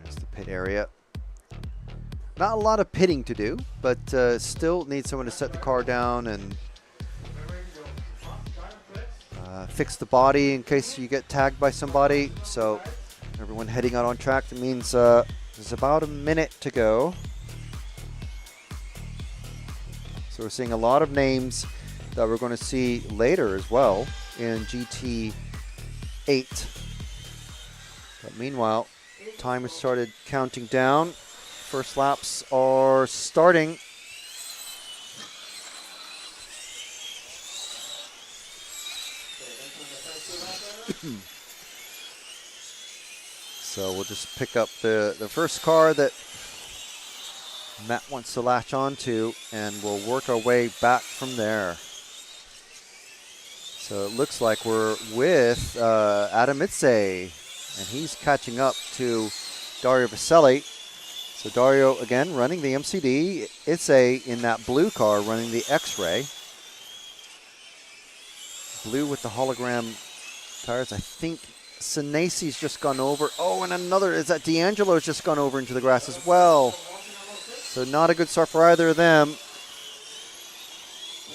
There's the pit area. Not a lot of pitting to do, but still need someone to set the car down and fix the body in case you get tagged by somebody. So everyone heading out on track. That means there's about a minute to go. So we're seeing a lot of names that we're going to see later as well in GT8. But meanwhile, time has started counting down. First laps are starting. So we'll just pick up the first car that Matt wants to latch onto, and we'll work our way back from there. So it looks like we're with Adam Itze, and he's catching up to Dario Vaselli. So Dario, again, running the MCD. Itze in that blue car running the X-Ray. Blue with the hologram tires. I think Senesi's just gone over. Oh, and another, is that D'Angelo's just gone over into the grass as well. So not a good start for either of them.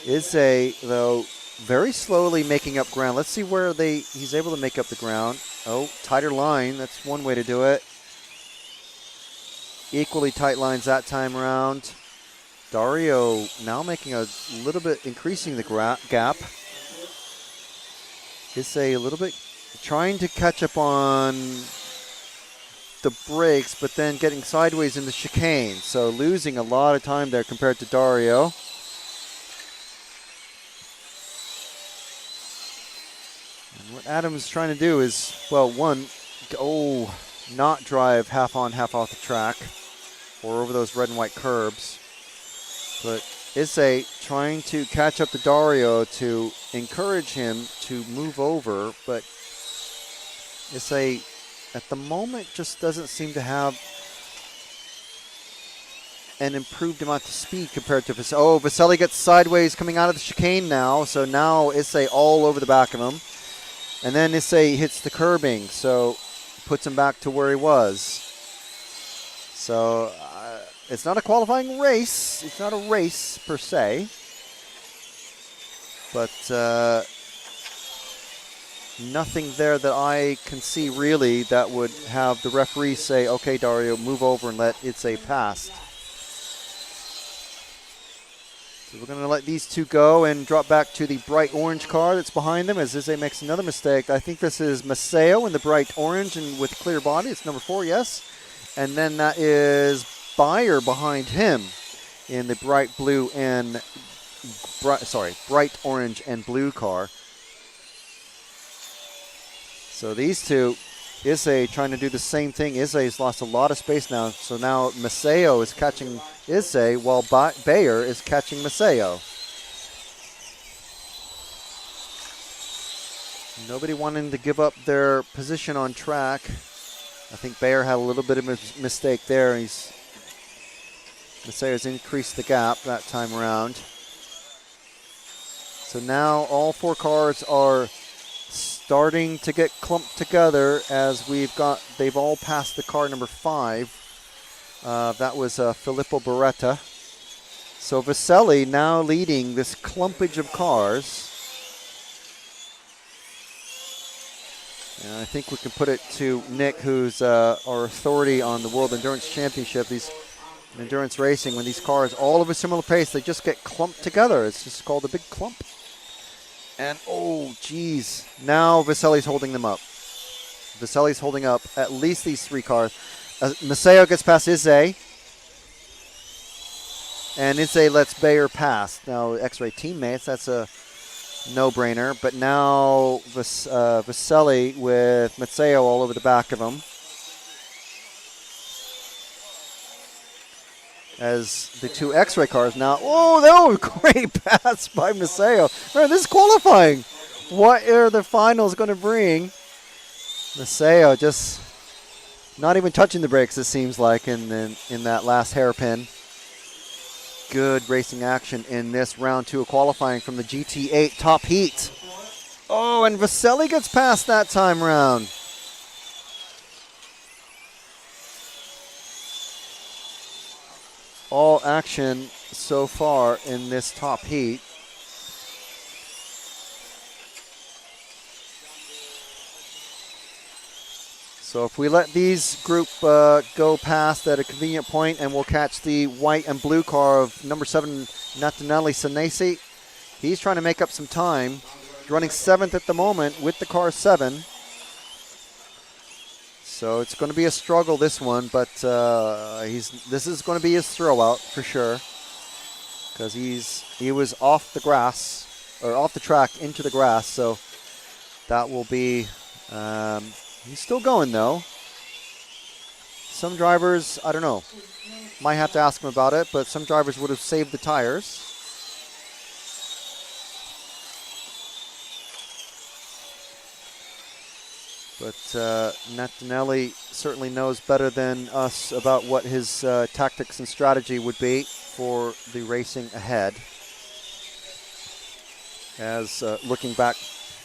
Itze, though, very slowly making up ground. Let's see where he's able to make up the ground. Oh, tighter line. That's one way to do it. Equally tight lines that time around. Dario now making a little bit, increasing the gap. Itze a little bit trying to catch up on the brakes, but then getting sideways in the chicane. So losing a lot of time there compared to Dario. And what Adam's trying to do is, well, one, not drive half on, half off the track or over those red and white curbs. But Itze trying to catch up to Dario to encourage him to move over, but Itze at the moment just doesn't seem to have an improved amount of speed compared to Vaselli. Oh, Vaselli gets sideways coming out of the chicane now, so now Itze all over the back of him. And then Itze hits the curbing, so puts him back to where he was. So it's not a qualifying race. It's not a race per se. But nothing there that I can see really that would have the referee say, okay, Dario, move over and let Itze pass. So we're going to let these two go and drop back to the bright orange car that's behind them as Itze makes another mistake. I think this is Maceo in the bright orange and with clear body. It's number 4, yes. And then that is Bayer behind him in the bright blue and bright orange and blue car. So these two, Itze trying to do the same thing. Izze's lost a lot of space now. So now Maceo is catching Itze while Bayer is catching Maceo. Nobody wanting to give up their position on track. I think Bayer had a little bit of a mistake there. Maceo's increased the gap that time around. So now all 4 cars are starting to get clumped together as they've all passed the car number 5. That was Philippo Beretta. So Vaselli now leading this clumpage of cars. And I think we can put it to Nick, who's our authority on the World Endurance Championship. These endurance racing, when these cars all of a similar pace, they just get clumped together. It's just called a big clump. And oh, geez, now Vaselli's holding them up. Vaselli's holding up at least these 3 cars. Macedo gets past Izze. And Izze lets Bayer pass. Now, X-Ray teammates, that's a no-brainer. But now Vaselli with Macedo all over the back of him. As the 2 X-Ray cars now. Oh, that was a great pass by Macedo. Man, this is qualifying. What are the finals going to bring? Macedo just not even touching the brakes, it seems like, in that last hairpin. Good racing action in this round 2 of qualifying from the GT8 top heat. Oh, and Vaselli gets past that time round. All action so far in this top heat. So if we let these group go past at a convenient point, and we'll catch the white and blue car of number 7, Nataneli Senesi. He's trying to make up some time. He's running 7th at the moment with the car 7. So it's going to be a struggle, this one, but this is going to be his throwout for sure, because he was off the grass, or off the track into the grass, so that will be... he's still going, though. Some drivers, I don't know, might have to ask him about it, but some drivers would have saved the tires. But Nataneli certainly knows better than us about what his tactics and strategy would be for the racing ahead. As looking back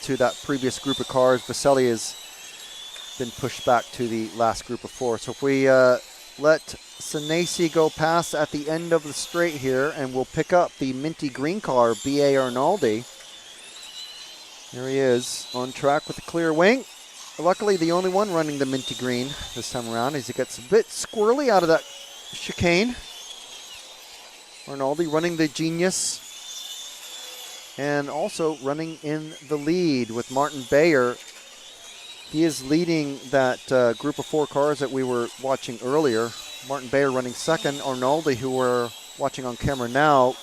to that previous group of cars, Vaselli has been pushed back to the last group of 4. So if we let Senesi go past at the end of the straight here, and we'll pick up the minty green car, B.A. Arnaldi. There he is on track with a clear wing. Luckily, the only one running the minty green this time around, as he gets a bit squirrely out of that chicane. Arnaldi running the Genius, and also running in the lead with Martin Bayer. He is leading that group of 4 cars that we were watching earlier. Martin Bayer running 2nd. Arnaldi, who we're watching on camera now,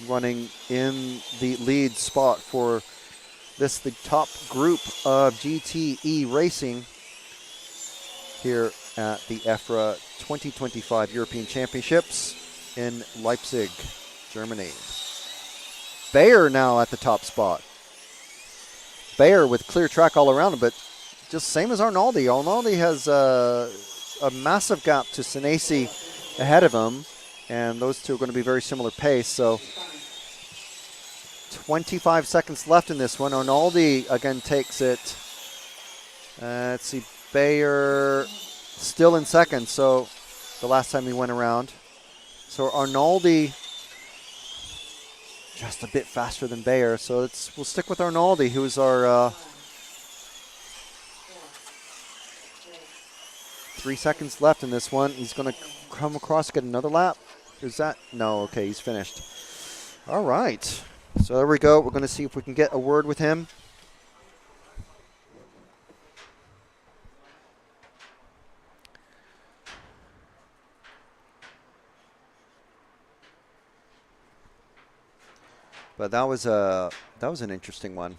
running in the lead spot for the top group of GTE racing here at the EFRA 2025 European Championships in Leipzig, Germany. Bayer now at the top spot. Bayer with clear track all around him, but just same as Arnaldi. Arnaldi has a massive gap to Senesi ahead of him, and those two are going to be very similar pace. So 25 seconds left in this one. Arnaldi again takes it. Let's see, Bayer still in 2nd, so the last time he went around. So Arnaldi just a bit faster than Bayer, so we'll stick with Arnaldi, who is our 3 seconds left in this one. He's going to come across, get another lap. Is that? No, okay, he's finished. All right. So there we go. We're going to see if we can get a word with him. But that was an interesting one,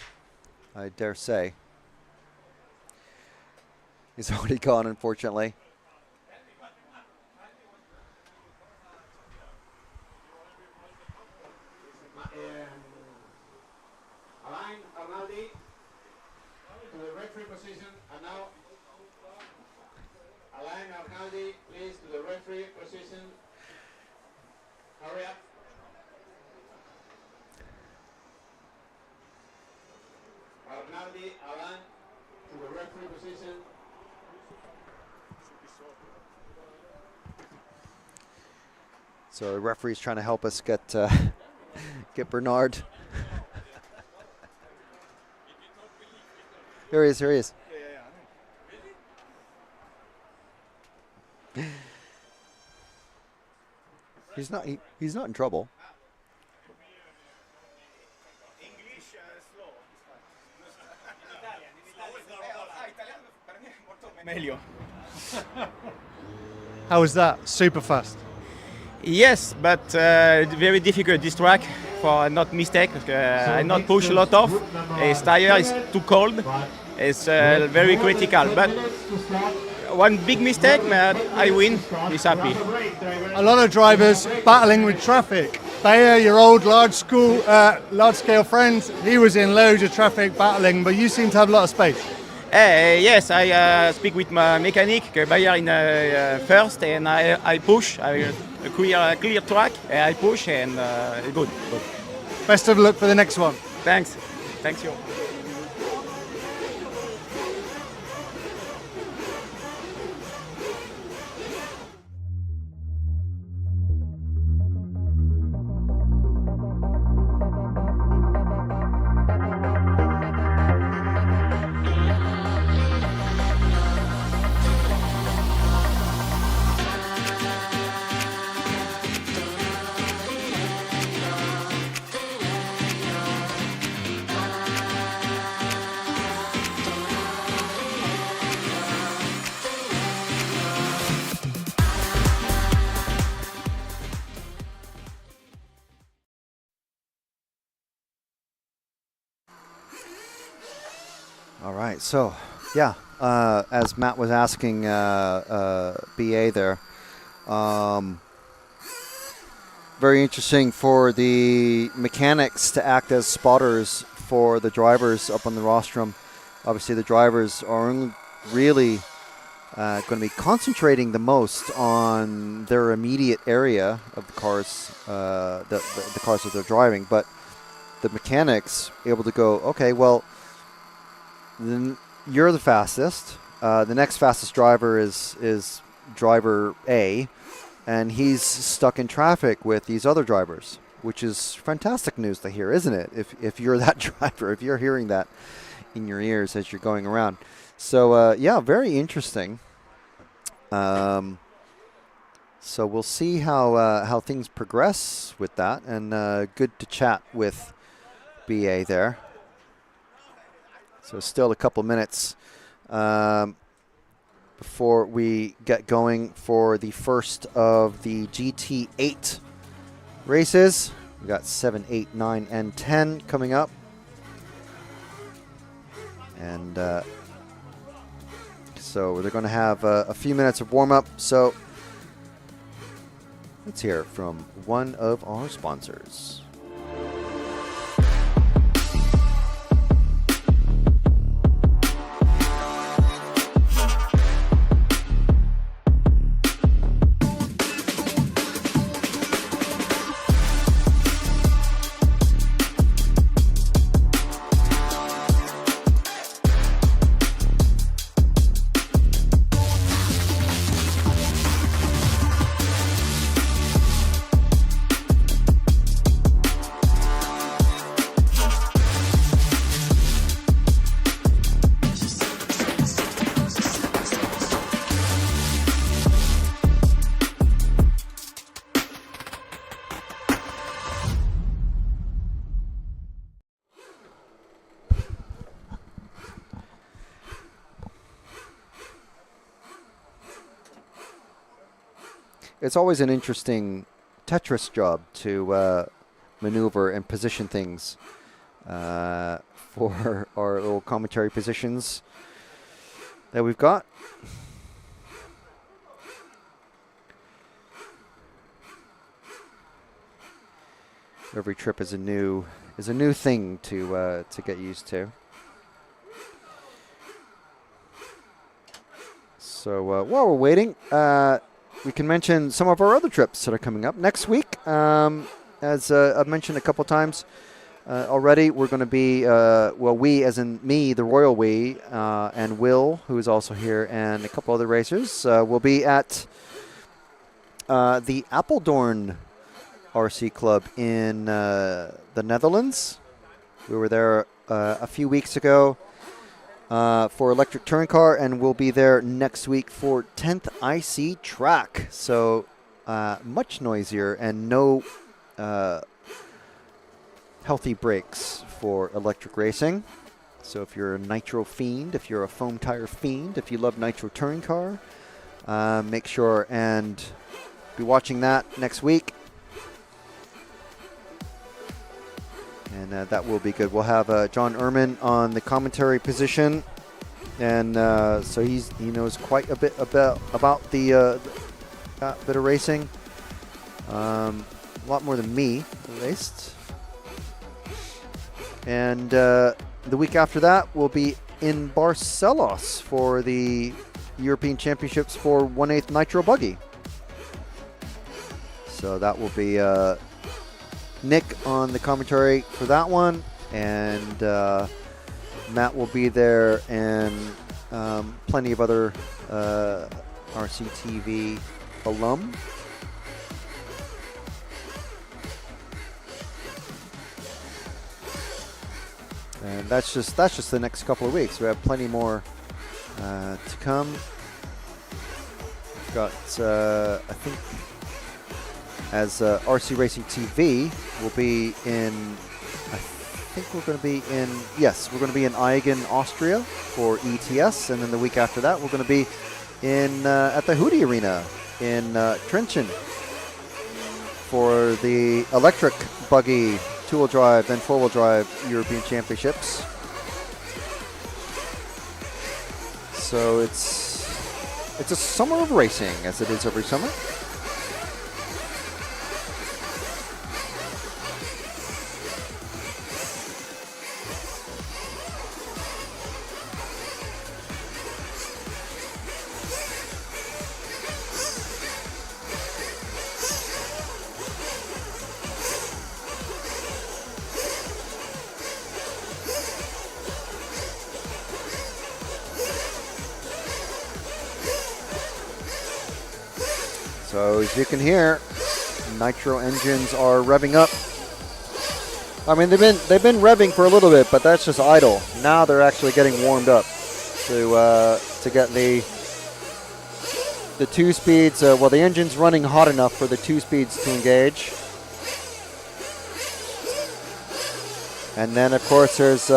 I dare say. He's already gone, unfortunately. Align Arnaldi to the referee position, and now align Arnaldi, please, to the referee position. Hurry up. Arnaldi, align to the referee position. So the referee's trying to help us get Bernard. Here he is, here he is. He's not in trouble. Melio. How was that? Super fast. Yes, but very difficult this track for not mistake. I not push a lot off. His tire is too cold. It's very critical. But one big mistake, but I win. He's happy. A lot of drivers battling with traffic. Bayer, your old large-scale friend, he was in loads of traffic battling, but you seem to have a lot of space. Yes, I speak with my mechanic, Bayer in first, and I push. A clear track, I push, and good. Best of luck for the next one. Thanks. Thanks you. All right, so yeah, as Matt was asking BA there, very interesting for the mechanics to act as spotters for the drivers up on the rostrum. Obviously, the drivers are really going to be concentrating the most on their immediate area of the cars, the cars that they're driving, but the mechanics able to go, okay, well, then you're the fastest. The next fastest driver is driver A, and he's stuck in traffic with these other drivers, which is fantastic news to hear, isn't it? If you're that driver, if you're hearing that in your ears as you're going around. So yeah, very interesting. So we'll see how things progress with that, and good to chat with BA there. So still a couple minutes before we get going for the first of the GT8 races. We got 7, 8, 9, and 10 coming up. And so they're going to have a few minutes of warm-up. So let's hear from one of our sponsors. It's always an interesting Tetris job to maneuver and position things for our little commentary positions that we've got. Every trip is a new thing to get used to. So while we're waiting, we can mention some of our other trips that are coming up next week. As I've mentioned a couple times already, we're going to be, well, we as in me, the Royal We, and Will, who is also here, and a couple other racers, will be at the Apeldoorn RC Club in the Netherlands. We were there a few weeks ago for electric touring car, and we'll be there next week for 10th IC track. So much noisier and no healthy brakes for electric racing. So if you're a nitro fiend, if you're a foam tire fiend, if you love nitro touring car, make sure and be watching that next week. And that will be good. We'll have John Ehrman on the commentary position. And so he knows quite a bit about the bit of racing. A lot more than me, at least. And the week after that, we'll be in Barcelos for the European Championships for 1/8 Nitro Buggy. So that will be Nick on the commentary for that one, and Matt will be there, and plenty of other RCTV alum. And that's just the next couple of weeks. We have plenty more to come. We've got I think as RC Racing TV will be in. I think we're going to be in. Yes, we're going to be in Eigen, Austria for ETS, and then the week after that we're going to be in at the Hudi Arena in Trenčín for the electric buggy. Two-wheel drive, then four-wheel drive European Championships. So it's a summer of racing, as it is every summer. So as you can hear, nitro engines are revving up. I mean, they've been revving for a little bit, but that's just idle. Now they're actually getting warmed up to get the two speeds. Well, the engine's running hot enough for the two speeds to engage. And then, of course, there's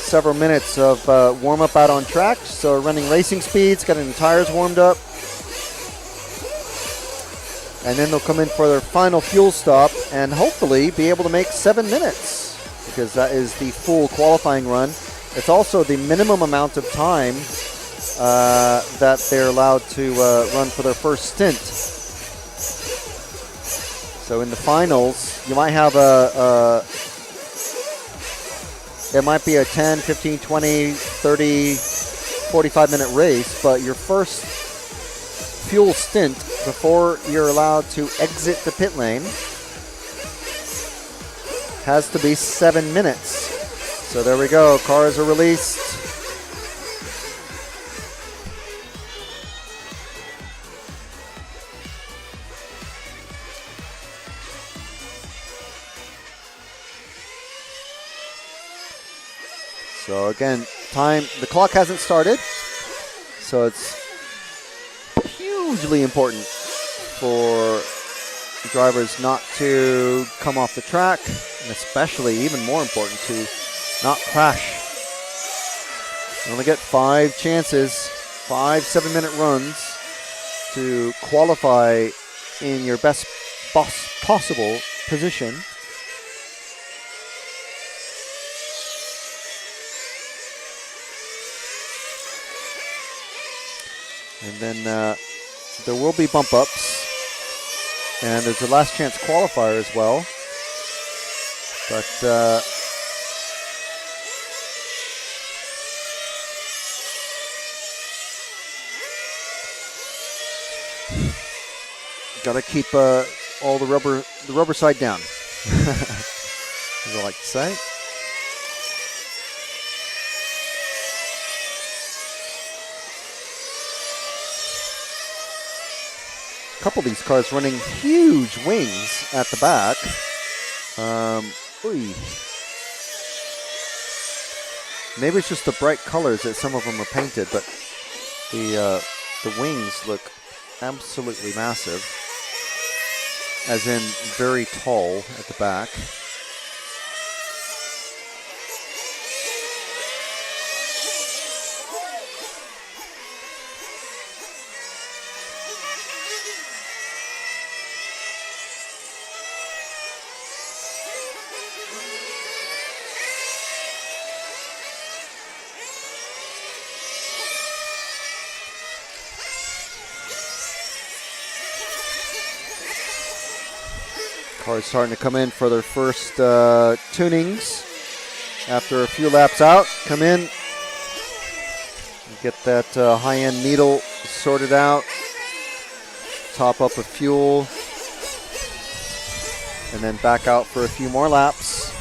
several minutes of warm-up out on track, so running racing speeds, getting the tires warmed up, and then they'll come in for their final fuel stop and hopefully be able to make 7 minutes, because that is the full qualifying run. It's also the minimum amount of time that they're allowed to run for their first stint. So in the finals, you might have it might be a 10, 15, 20, 30, 45-minute race, but your first fuel stint before you're allowed to exit the pit lane has to be 7 minutes. So there we go. Cars are released. So again, the clock hasn't started, so it's hugely important for drivers not to come off the track, and especially even more important to not crash. You only get 5 chances, 5 7-minute runs to qualify in your best possible position. And then there will be bump ups, and there's a last chance qualifier as well. But gotta keep all the rubber side down, as I like to say. Couple of these cars running huge wings at the back. Maybe it's just the bright colors that some of them are painted, but the wings look absolutely massive, as in very tall at the back. Cars starting to come in for their first tunings after a few laps out. Come in, get that high-end needle sorted out, top up with fuel, and then back out for a few more laps.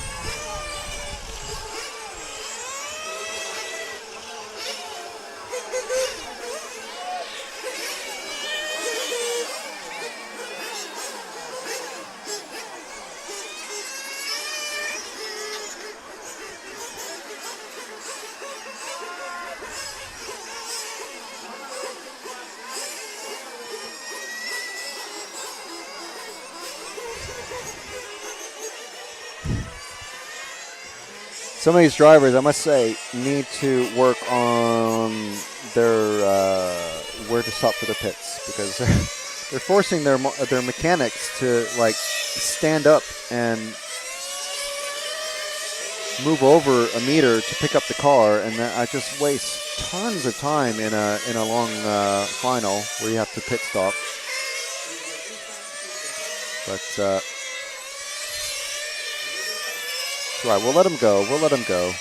Some of these drivers, I must say, need to work on their where to stop for the pits, because they're forcing their mechanics to like stand up and move over a meter to pick up the car, and I just waste tons of time in a long final where you have to pit stop. But right, we'll let him go. We'll let him go.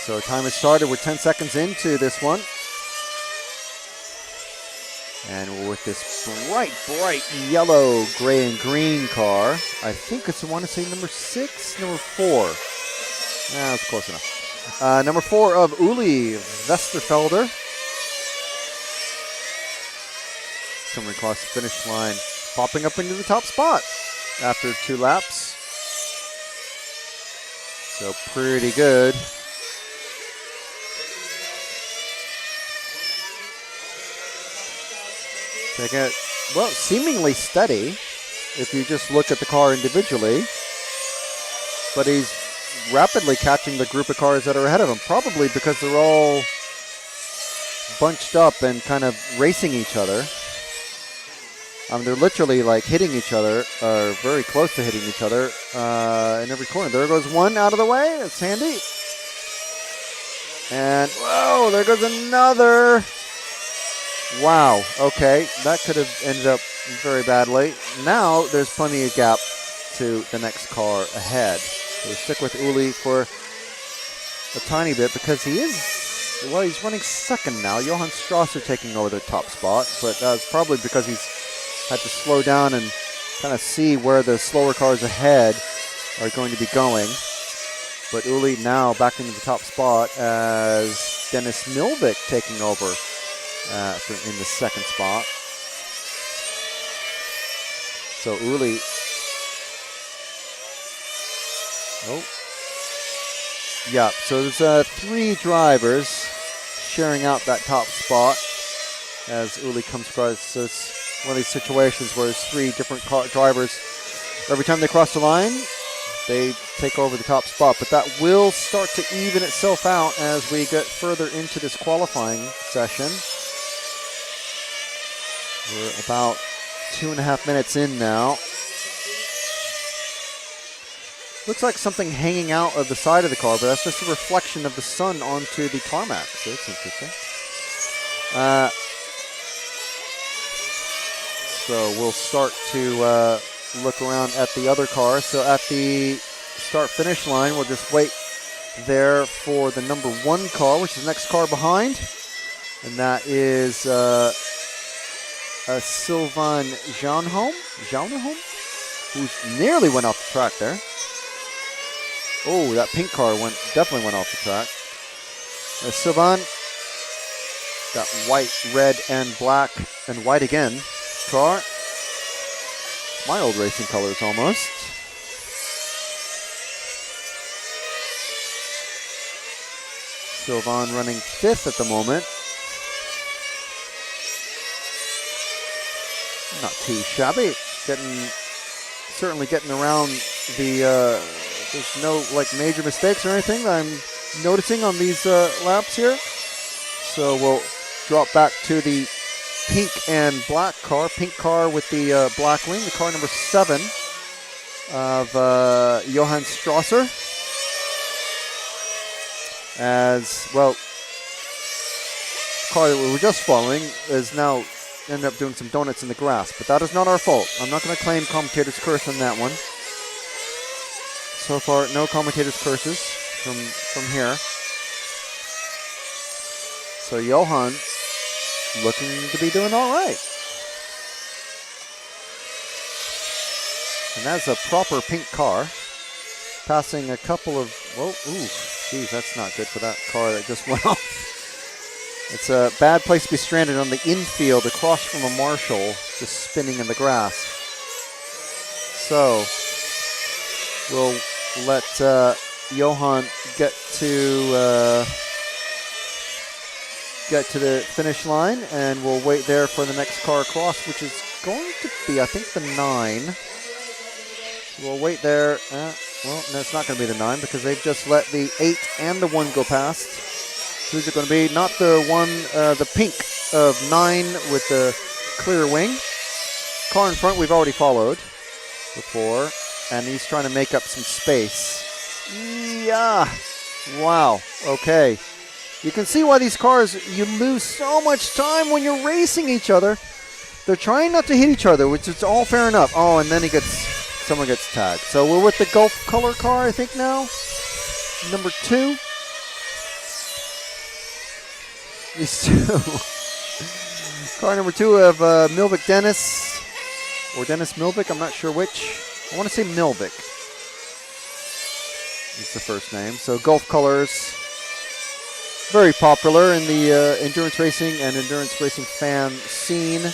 So time has started. We're 10 seconds into this one. And we're with this bright yellow, gray, and green car. I think it's, I want to say number 6, number 4. That's close enough. Number 4 of Uli Westerfelder. Coming across the finish line, popping up into the top spot after 2 laps. So pretty good. Taking it, well, seemingly steady if you just look at the car individually. But he's rapidly catching the group of cars that are ahead of him, probably because they're all bunched up and kind of racing each other. They're literally like hitting each other, or very close to hitting each other in every corner. There goes one out of the way. It's handy. And, whoa, there goes another. Wow, okay. That could have ended up very badly. Now there's plenty of gap to the next car ahead. So we'll stick with Uli for a tiny bit because he is, well, he's running second now. Johann Strasser taking over the top spot, but that's probably because he's had to slow down and kind of see where the slower cars ahead are going to be going. But Uli now back into the top spot as Dennis Milvik taking over in the second spot. So Uli, oh, yeah, so there's 3 drivers sharing out that top spot as Uli comes across. So it's one of these situations where there's 3 different drivers. Every time they cross the line, they take over the top spot. But that will start to even itself out as we get further into this qualifying session. We're about 2.5 minutes in now. Looks like something hanging out of the side of the car, but that's just a reflection of the sun onto the tarmac. So that's interesting. So we'll start to look around at the other car. So at the start-finish line, we'll just wait there for the number 1 car, which is the next car behind. And that is Sylvain Jaunholm, who's nearly went off the track there. Oh, that pink car definitely went off the track. Sylvain, that white, red, and black, and white again car. My old racing colors almost. Sylvain running 5th at the moment. Not too shabby. Certainly getting around the. There's no like major mistakes or anything that I'm noticing on these laps here. So we'll drop back to the pink and black car. Pink car with the black wing, the car number 7 of Johann Strasser. as well. Car that we were just following is now ended up doing some donuts in the grass, but that is not our fault. I'm not going to claim commentator's curse on that one. So far, no commentator's curses from here. So Johan looking to be doing all right. And that's a proper pink car. Passing a couple of, whoa, ooh, geez, that's not good for that car that just went off. It's a bad place to be stranded on the infield across from a Marshall, just spinning in the grass. So, we'll let Johan get to the finish line, and we'll wait there for the next car across, which is going to be, I think, the 9. We'll wait there. Well, no, it's not going to be the 9 because they've just let the 8 and the 1 go past. Who's it going to be? Not the one, the pink of 9 with the clear wing. Car in front we've already followed before, and he's trying to make up some space. Yeah. Wow. Okay. You can see why these cars, you lose so much time when you're racing each other. They're trying not to hit each other, which is all fair enough. Oh, and then someone gets tagged. So we're with the Gulf color car, I think now. Number 2. These two. Car number 2 of Milvik Dennis, or Dennis Milvik, I'm not sure which. I want to say Milvik. It's the first name. So Gulf colors, very popular in the endurance racing and endurance racing fan scene.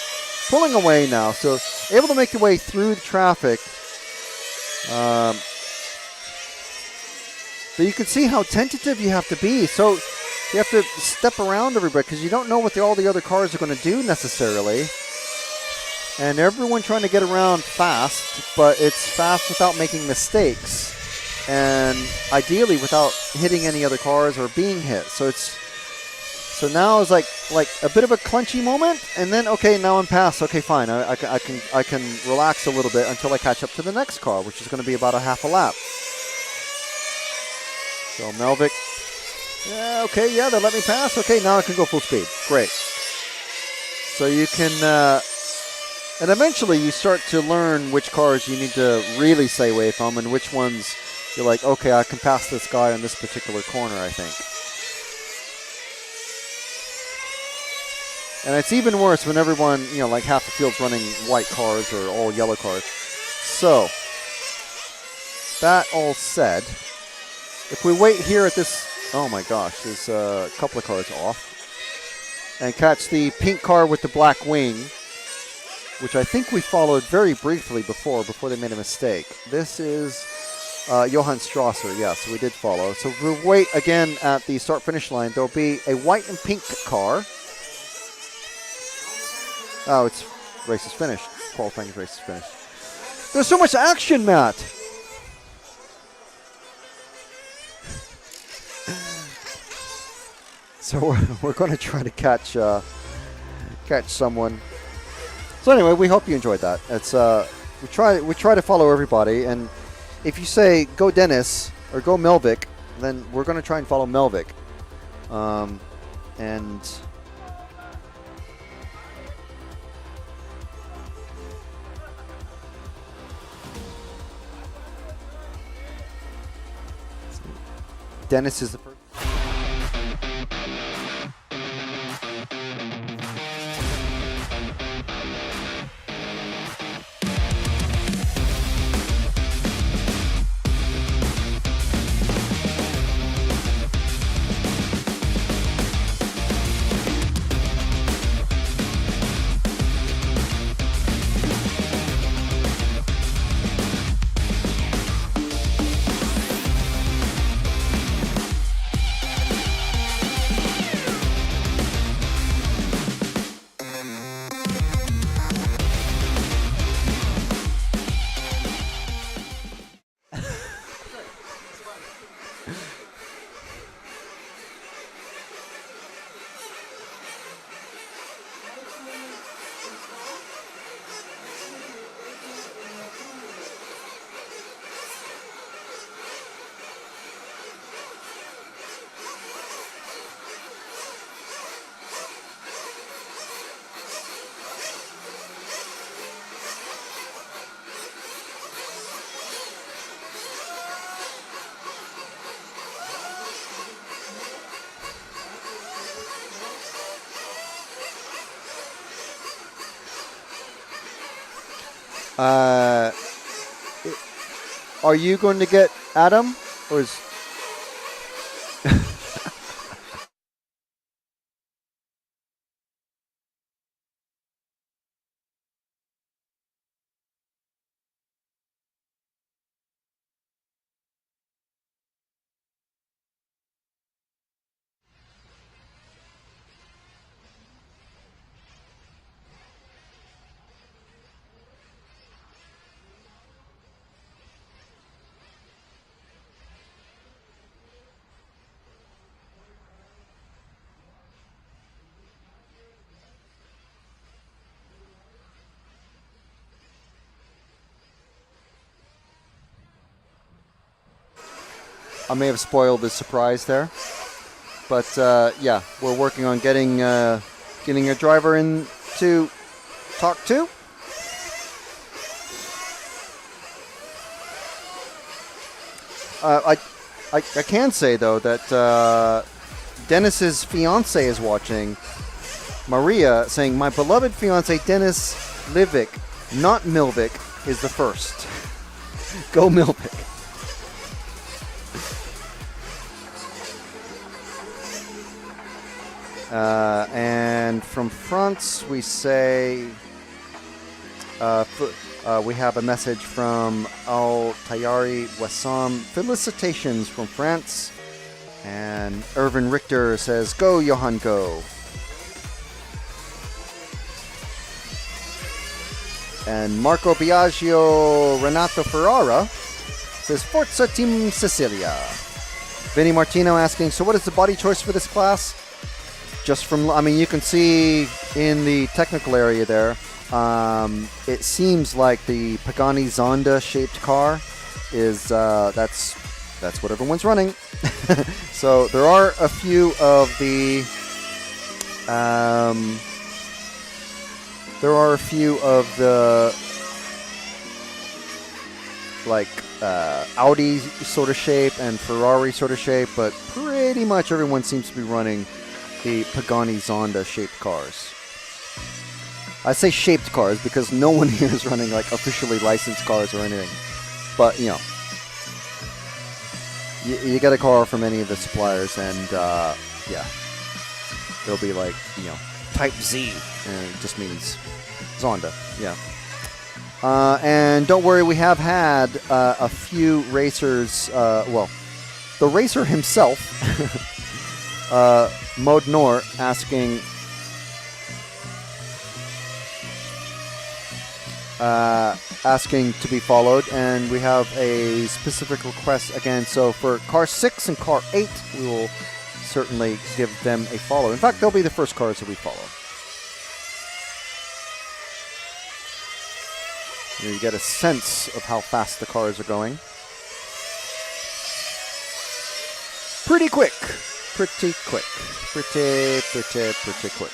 Pulling away now, so able to make your way through the traffic. But you can see how tentative you have to be. So you have to step around everybody because you don't know what all the other cars are going to do necessarily. And everyone trying to get around fast, but it's fast without making mistakes. And ideally without hitting any other cars or being hit. So now it's like a bit of a clunchy moment, and then okay, now I'm past. Okay, fine. I can relax a little bit until I catch up to the next car, which is going to be about a half a lap. So Melvik, yeah, okay, yeah, they let me pass. Okay, now I can go full speed. Great. So you can, and eventually you start to learn which cars you need to really stay away from, and which ones you're like, okay, I can pass this guy on this particular corner, I think. And it's even worse when everyone, like half the field's running white cars or all yellow cars. So, that all said, if we wait here at this, oh my gosh, there's a couple of cars off, and catch the pink car with the black wing, which I think we followed very briefly before they made a mistake. This is Johan Strasser, yes, we did follow. So if we wait again at the start-finish line, there'll be a white and pink car. Oh, it's race is finished. Qualifying race is finished. There's so much action, Matt. So we're going to try to catch someone. So anyway, we hope you enjoyed that. It's we try to follow everybody, and if you say go Dennis or go Melvik, then we're going to try and follow Melvik. And Dennis is the first. Are you going to get Adam, or is? I may have spoiled the surprise there, but yeah, we're working on getting a driver in to talk to. I can say though that Dennis's fiance is watching. Maria saying, "My beloved fiance Dennis Livik, not Milvik, is the first." Go Milvik. And from France, we say we have a message from Al Tayari Wassam. Felicitations from France. And Irvin Richter says, "Go, Johan, go." And Marco Biagio Renato Ferrara says, "Forza Team Sicilia." Vinny Martino asking, "So what is the body choice for this class?" Just from, I mean, you can see in the technical area there, it seems like the Pagani Zonda shaped car is, that's what everyone's running. So there are a few of the, like Audi sort of shape and Ferrari sort of shape, but pretty much everyone seems to be running the Pagani Zonda shaped cars. I say shaped cars because no one here is running like officially licensed cars or anything. But you know, you get a car from any of the suppliers, and yeah, it'll be like, you know, Type Z, and it just means Zonda. Yeah. And don't worry, we have had a few racers. Well, the racer himself. Mode Nor asking to be followed, and we have a specific request again. So for car 6 and car 8, we will certainly give them a follow. In fact, they'll be the first cars that we follow. You get a sense of how fast the cars are going. Pretty quick. Pretty quick. Pretty quick.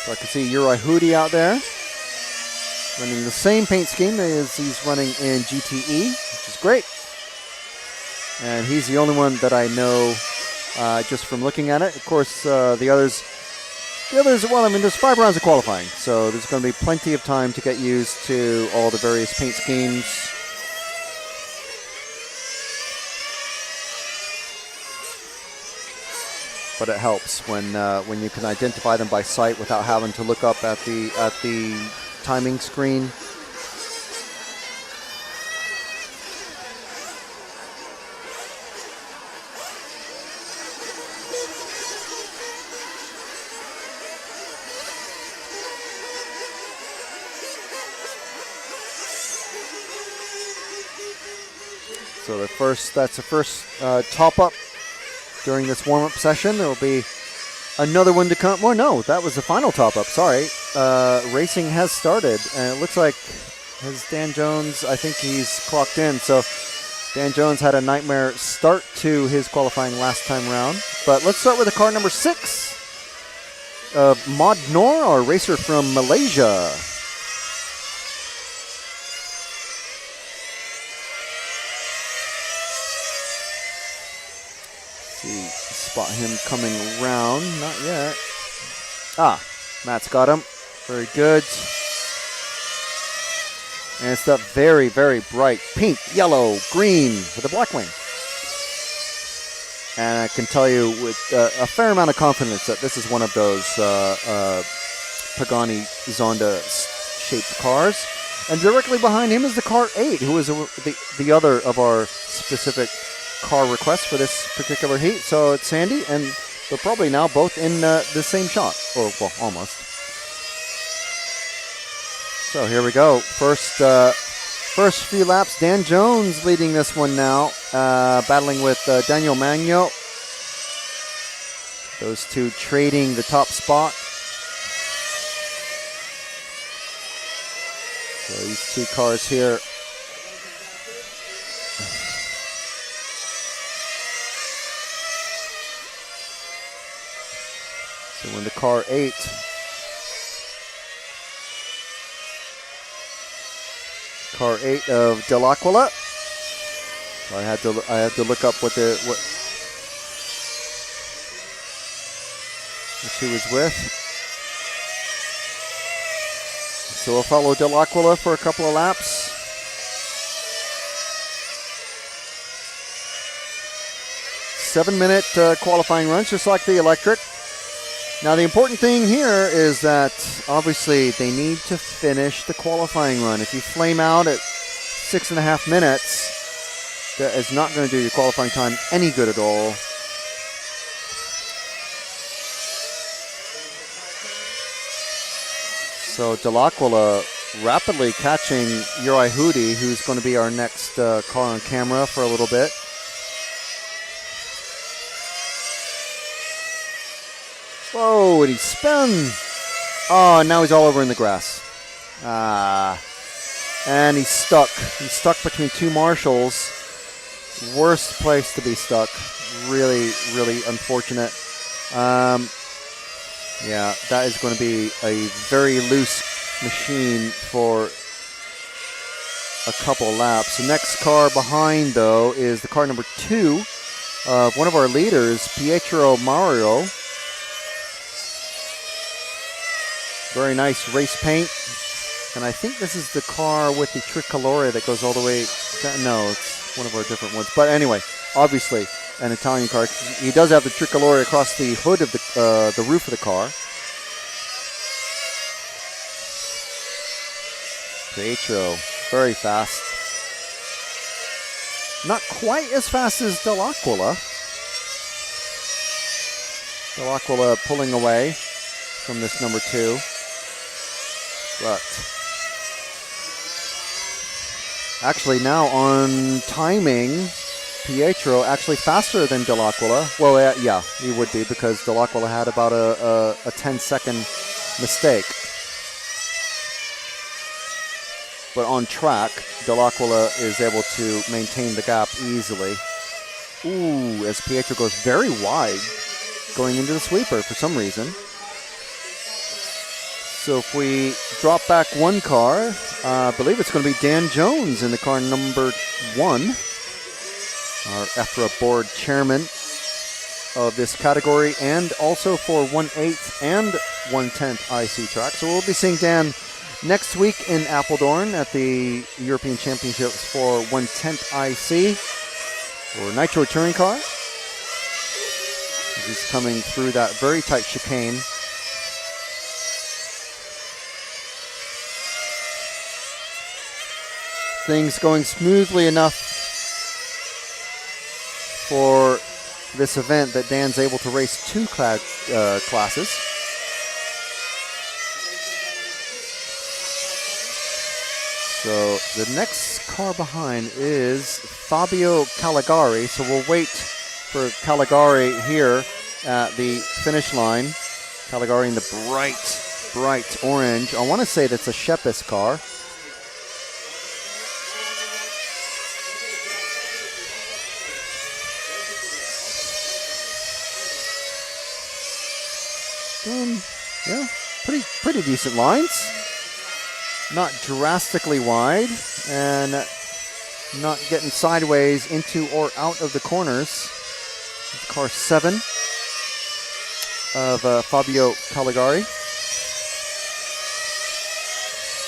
So I can see Uri Hudi out there running the same paint scheme as he's running in GTE, which is great. And he's the only one that I know just from looking at it. Of course, the others, well, I mean, there's 5 rounds of qualifying, so there's going to be plenty of time to get used to all the various paint schemes. But it helps when you can identify them by sight without having to look up at the timing screen. So that's the first top up during this warm-up session. There will be another one to come. Well, no, that was the final top up. Sorry. Racing has started, and it looks like Dan Jones, I think he's clocked in. So Dan Jones had a nightmare start to his qualifying last time round. But let's start with the car number 6 of Mod Noor, our racer from Malaysia. See, spot him coming around. Not yet. Ah, Matt's got him. Very good. And it's the very, very bright pink, yellow, green with a black wing. And I can tell you with a fair amount of confidence that this is one of those Pagani Zonda-shaped cars. And directly behind him is the car 8, who is the other of our specific car requests for this particular heat. So it's Sandy, and they're probably now both in the same shot. Or, well, almost. So here we go. First few laps, Dan Jones leading this one now, battling with Daniel Magno. Those two trading the top spot. So these two cars here. So when the car 8. Car 8 of Dell'Aquila. So I had to look up what she was with. So we'll follow Dell'Aquila for a couple of laps. Seven-minute qualifying runs, just like the electric. Now the important thing here is that obviously they need to finish the qualifying run. If you flame out at 6.5 minutes, that is not going to do your qualifying time any good at all. So Dell'Aquila rapidly catching Uri Hudi, who's going to be our next car on camera for a little bit. Whoa, and he spun. Oh, now he's all over in the grass. And he's stuck. He's stuck between two marshals. Worst place to be stuck. Really, really unfortunate. Yeah, that is going to be a very loose machine for a couple laps. The next car behind, though, is the car number 2 of one of our leaders, Pietro Mario. Very nice race paint. And I think this is the car with the tricolore that goes all the way down. No, it's one of our different ones. But anyway, obviously an Italian car. He does have the tricolore across the hood of the roof of the car. Pietro, very fast. Not quite as fast as Dell'Aquila. Dell'Aquila pulling away from this number 2. But actually now on timing, Pietro actually faster than Dell'Aquila. Well, yeah, he would be because Dell'Aquila had about a 10-second mistake. But on track, Dell'Aquila is able to maintain the gap easily. Ooh, as Pietro goes very wide going into the sweeper for some reason. So if we drop back one car, I believe it's going to be Dan Jones in the car number 1. Our EFRA board chairman of this category, and also for 1/8 and 1/10 IC track. So we'll be seeing Dan next week in Apeldoorn at the European Championships for 1/10 IC or Nitro Touring Car. He's coming through that very tight chicane. Things going smoothly enough for this event that Dan's able to race 2 classes. So the next car behind is Fabio Caligari. So we'll wait for Caligari here at the finish line. Caligari in the bright orange. I want to say that's a Shepis car. Yeah, pretty decent lines. Not drastically wide, and not getting sideways into or out of the corners. car 7 of Fabio Caligari.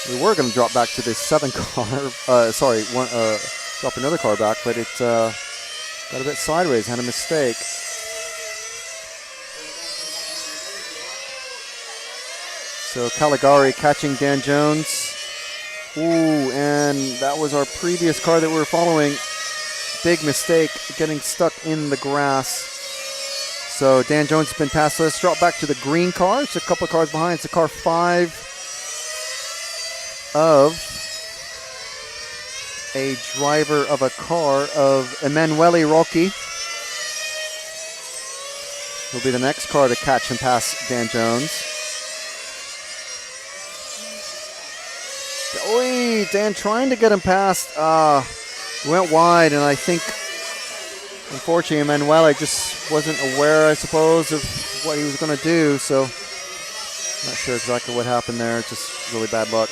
We were going to drop back to this 7 car, drop another car back, but it got a bit sideways, had a mistake. So Caligari catching Dan Jones. Ooh, and that was our previous car that we were following. Big mistake, getting stuck in the grass. So Dan Jones has been passed. Let's drop back to the green car. It's a couple of cars behind. It's the car 5 of a driver of a car of Emanuele Rocchi. Will be the next car to catch and pass Dan Jones. Oi, Dan trying to get him past. Went wide, and I think, unfortunately, Emanuele just wasn't aware, I suppose, of what he was going to do. So, not sure exactly what happened there. Just really bad luck.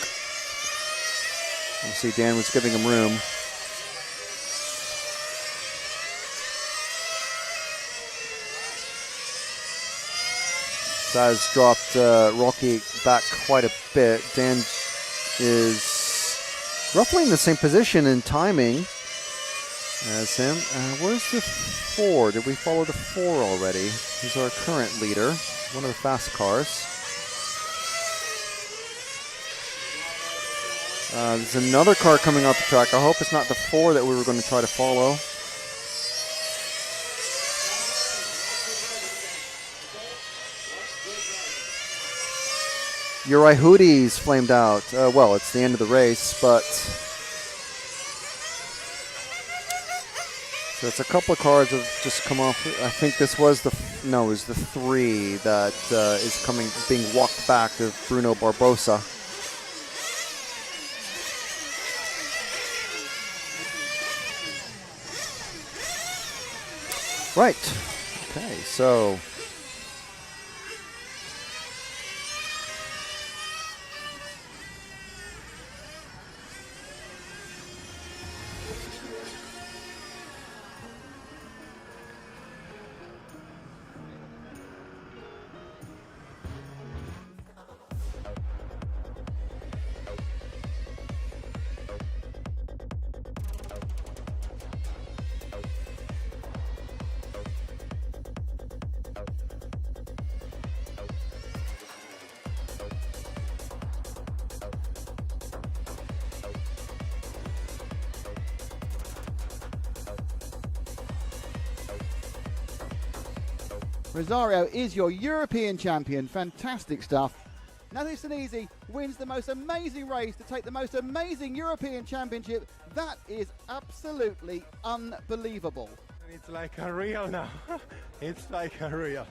Obviously, Dan was giving him room. Has dropped Rocky back quite a bit. Dan is roughly in the same position in timing as him. Where's the 4? Did we follow the 4 already? He's our current leader, one of the fast cars. There's another car coming off the track. I hope it's not the 4 that we were going to try to follow. Uri Hoodie's flamed out. Well, it's the end of the race, but so it's a couple of cars have just come off. I think this was it was the 3 that is being walked back of Bruno Barbosa. Right. Okay, so Rosario is your European champion. Fantastic stuff. Nataneli Senesi wins the most amazing race to take the most amazing European championship. That is absolutely unbelievable. It's like a real now. It's like a real.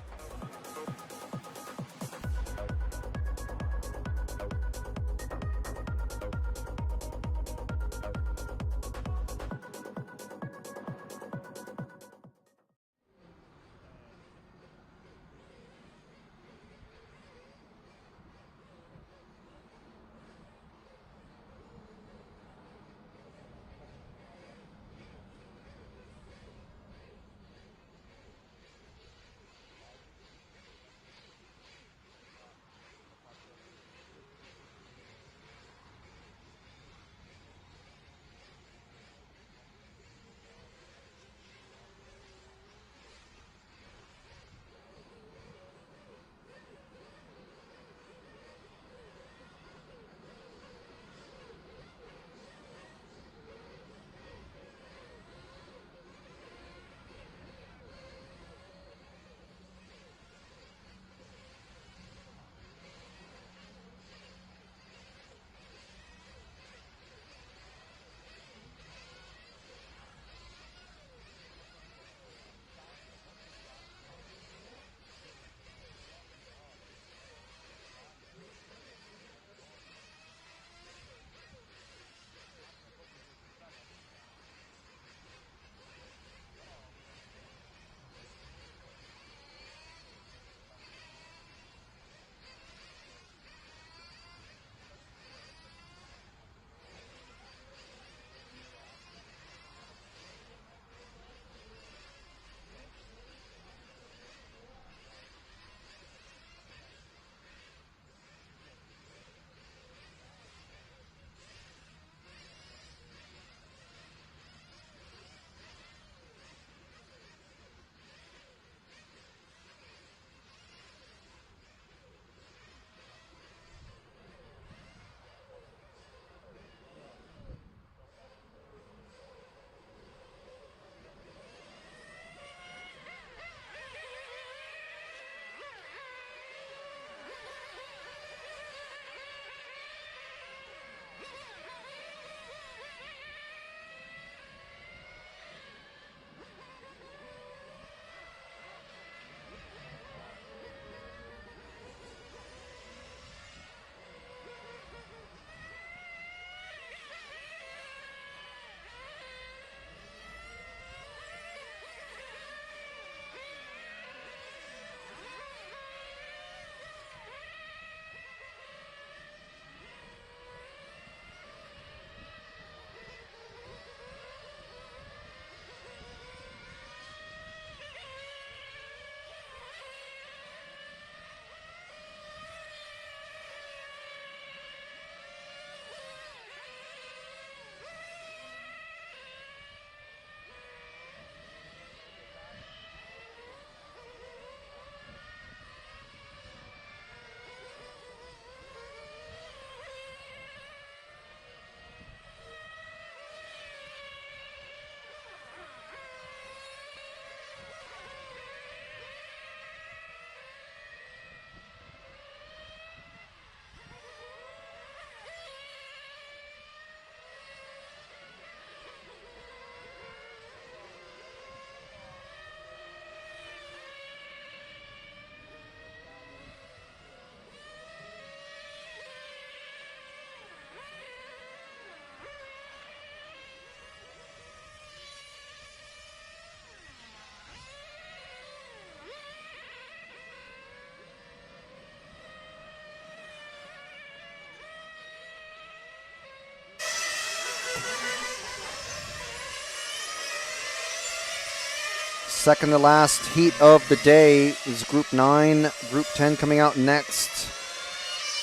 Second to last heat of the day is Group 9, Group 10 coming out next.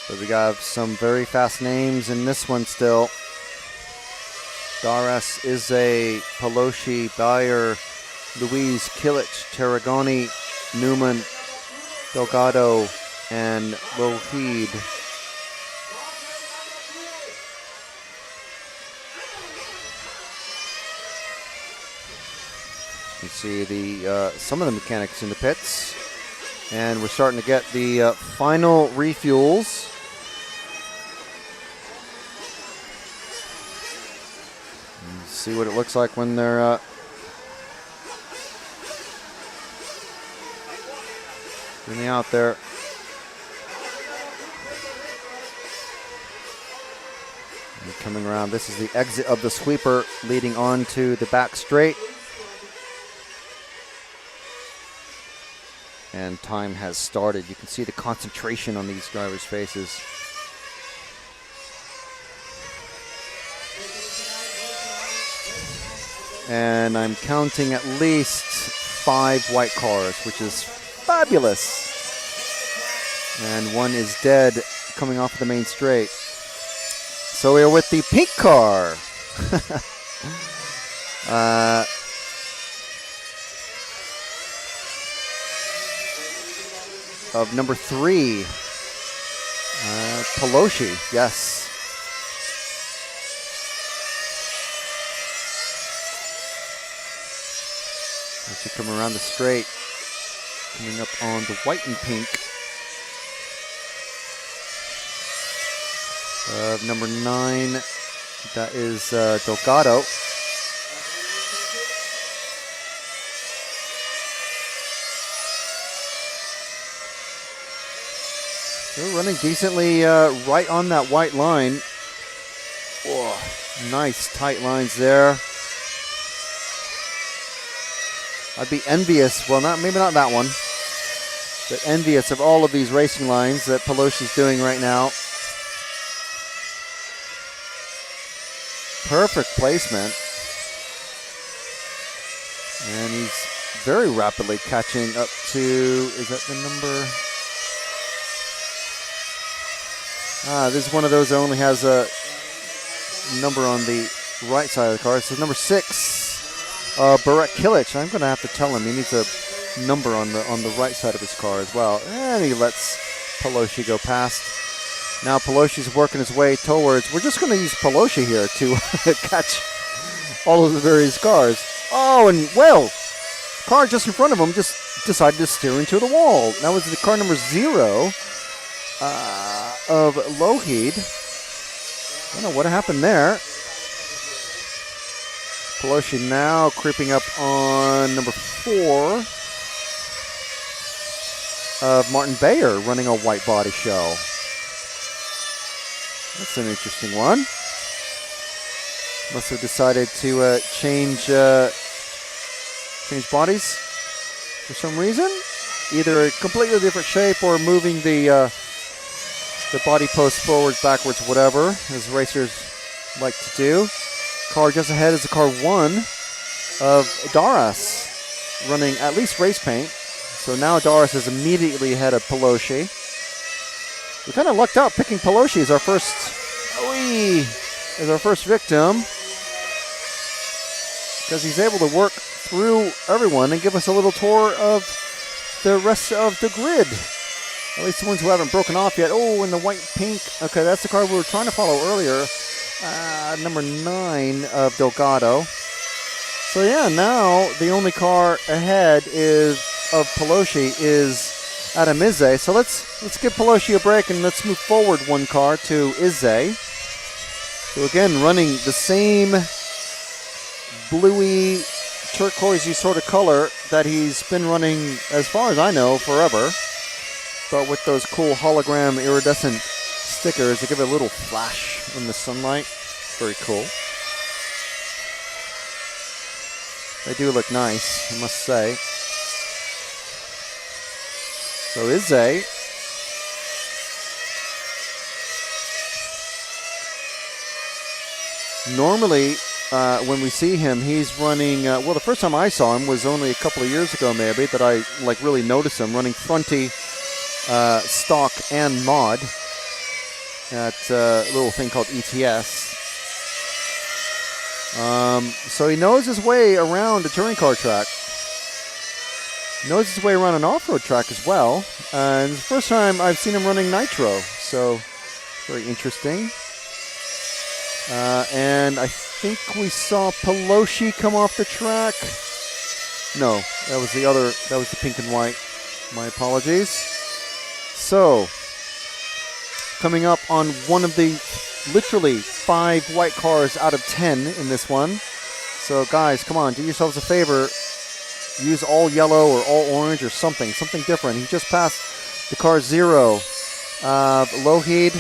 But we got some very fast names in this one still. Daras, Izze, Pelosi, Bayer, Luis, Kilich, Tarragoni, Newman, Delgado, and Lohid. You see the some of the mechanics in the pits, and we're starting to get the final refuels. And see what it looks like when they're getting out there. And coming around, this is the exit of the sweeper leading on to the back straight. And time has started. You can see the concentration on these drivers' faces. And I'm counting at least 5 white cars, which is fabulous. And one is dead coming off of the main straight. So we're with the pink car. Of number 3, Pelosi, yes. As you come around the straight, coming up on the white and pink. Number 9, that is Delgado. They're running decently right on that white line. Whoa, nice tight lines there. I'd be envious, well, maybe not that one, but envious of all of these racing lines that Pelosi's doing right now. Perfect placement. And he's very rapidly catching up to, is that the number? This is one of those that only has a number on the right side of the car. So number 6, Burak Kilich. I'm going to have to tell him he needs a number on the right side of his car as well. And he lets Pelosi go past. Now Pelosi's working his way towards. We're just going to use Pelosi here to catch all of the various cars. Oh, and well, car just in front of him just decided to steer into the wall. That was the car number 0. Of Lohid. I don't know what happened there. Pelosi now creeping up on number 4 of Martin Bayer running a white body show. That's an interesting one. Must have decided to change bodies for some reason. Either a completely different shape or moving the body post forwards, backwards, whatever, as racers like to do. Car just ahead is the car 1 of Daras, running at least race paint. So now Daras is immediately ahead of Pelosi. We kind of lucked out picking Pelosi as our first victim, because he's able to work through everyone and give us a little tour of the rest of the grid. At least the ones who haven't broken off yet. Oh, and the white pink. Okay, that's the car we were trying to follow earlier. Number 9 of Delgado. So yeah, now the only car ahead of Pelosi is Adam Izze. So let's give Pelosi a break and let's move forward one car to Izze. So again, running the same bluey, turquoisey sort of color that he's been running, as far as I know, forever. But with those cool hologram iridescent stickers that give it a little flash in the sunlight. Very cool. They do look nice, I must say. So Izze. Normally, when we see him, he's running. Well, the first time I saw him was only a couple of years ago, maybe, that I like really noticed him running fronty, stock, and mod at a little thing called ETS. So he knows his way around a touring car track. Knows his way around an off-road track as well. And it's the first time I've seen him running nitro, so very interesting. And I think we saw Pelosi come off the track. No, that was the pink and white. My apologies. So, coming up on one of the literally 5 white cars out of 10 in this one. So guys, come on, do yourselves a favor. Use all yellow or all orange or something different. He just passed the car 0 of Lohid.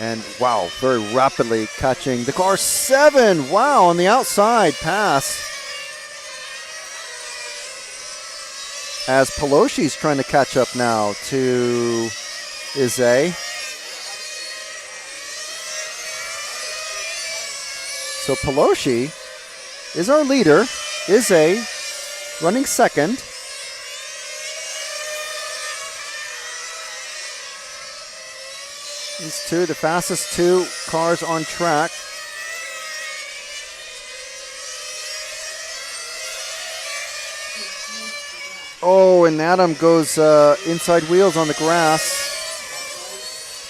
And wow, very rapidly catching the car 7. Wow, on the outside pass. As Pelosi's trying to catch up now to Izzy. So Pelosi is our leader. Izzy running second. These two, the fastest 2 cars on track. Oh, and Adam goes inside wheels on the grass.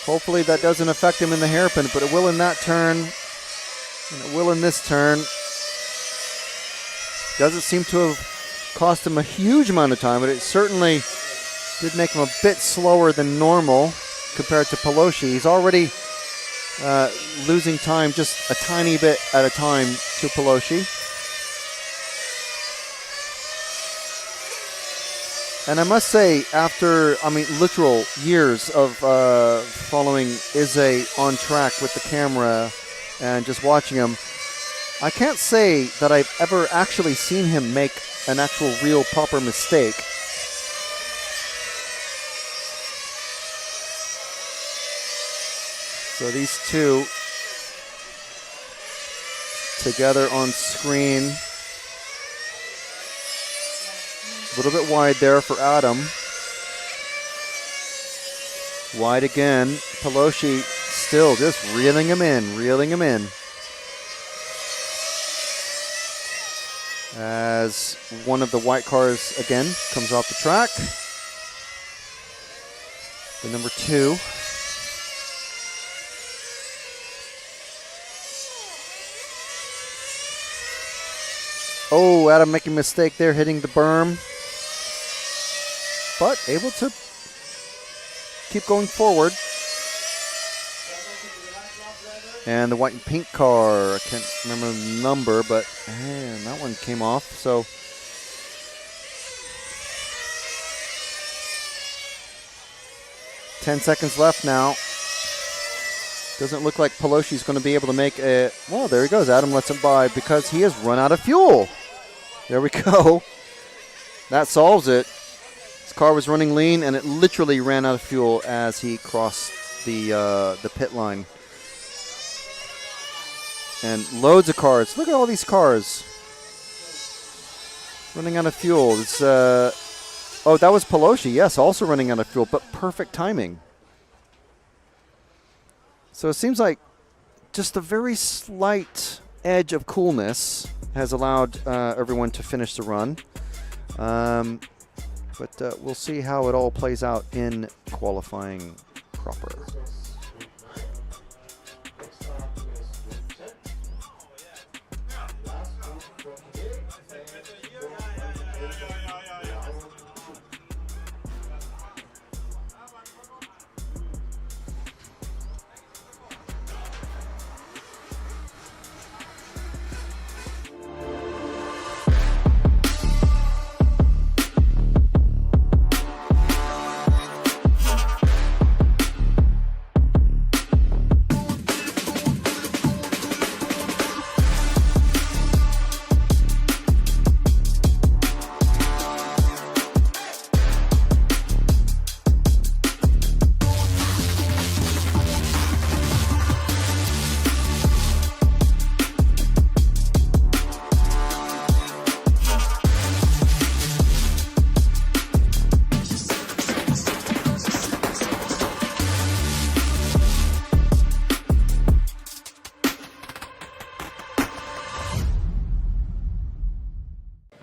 Hopefully that doesn't affect him in the hairpin, but it will in that turn. And it will in this turn. Doesn't seem to have cost him a huge amount of time, but it certainly did make him a bit slower than normal compared to Pelosi. He's already losing time just a tiny bit at a time to Pelosi. And I must say, after, literal years of following Izzy on track with the camera and just watching him, I can't say that I've ever actually seen him make an actual real proper mistake. So these two together on screen. A little bit wide there for Adam. Wide again. Pelosi still just reeling him in. As one of the white cars again comes off the track. The number 2. Oh, Adam making a mistake there, hitting the berm. But able to keep going forward. And the white and pink car, I can't remember the number, but man, that one came off. So $10 seconds left now. Doesn't look like Pelosi's going to be able to make a... Well, there he goes. Adam lets him by because he has run out of fuel. There we go. That solves it. His car was running lean, and it literally ran out of fuel as he crossed the pit line. And loads of cars. Look at all these cars. Running out of fuel. It's oh, that was Pelosi. Yes, also running out of fuel, but perfect timing. So it seems like just a very slight edge of coolness has allowed everyone to finish the run. But we'll see how it all plays out in qualifying proper.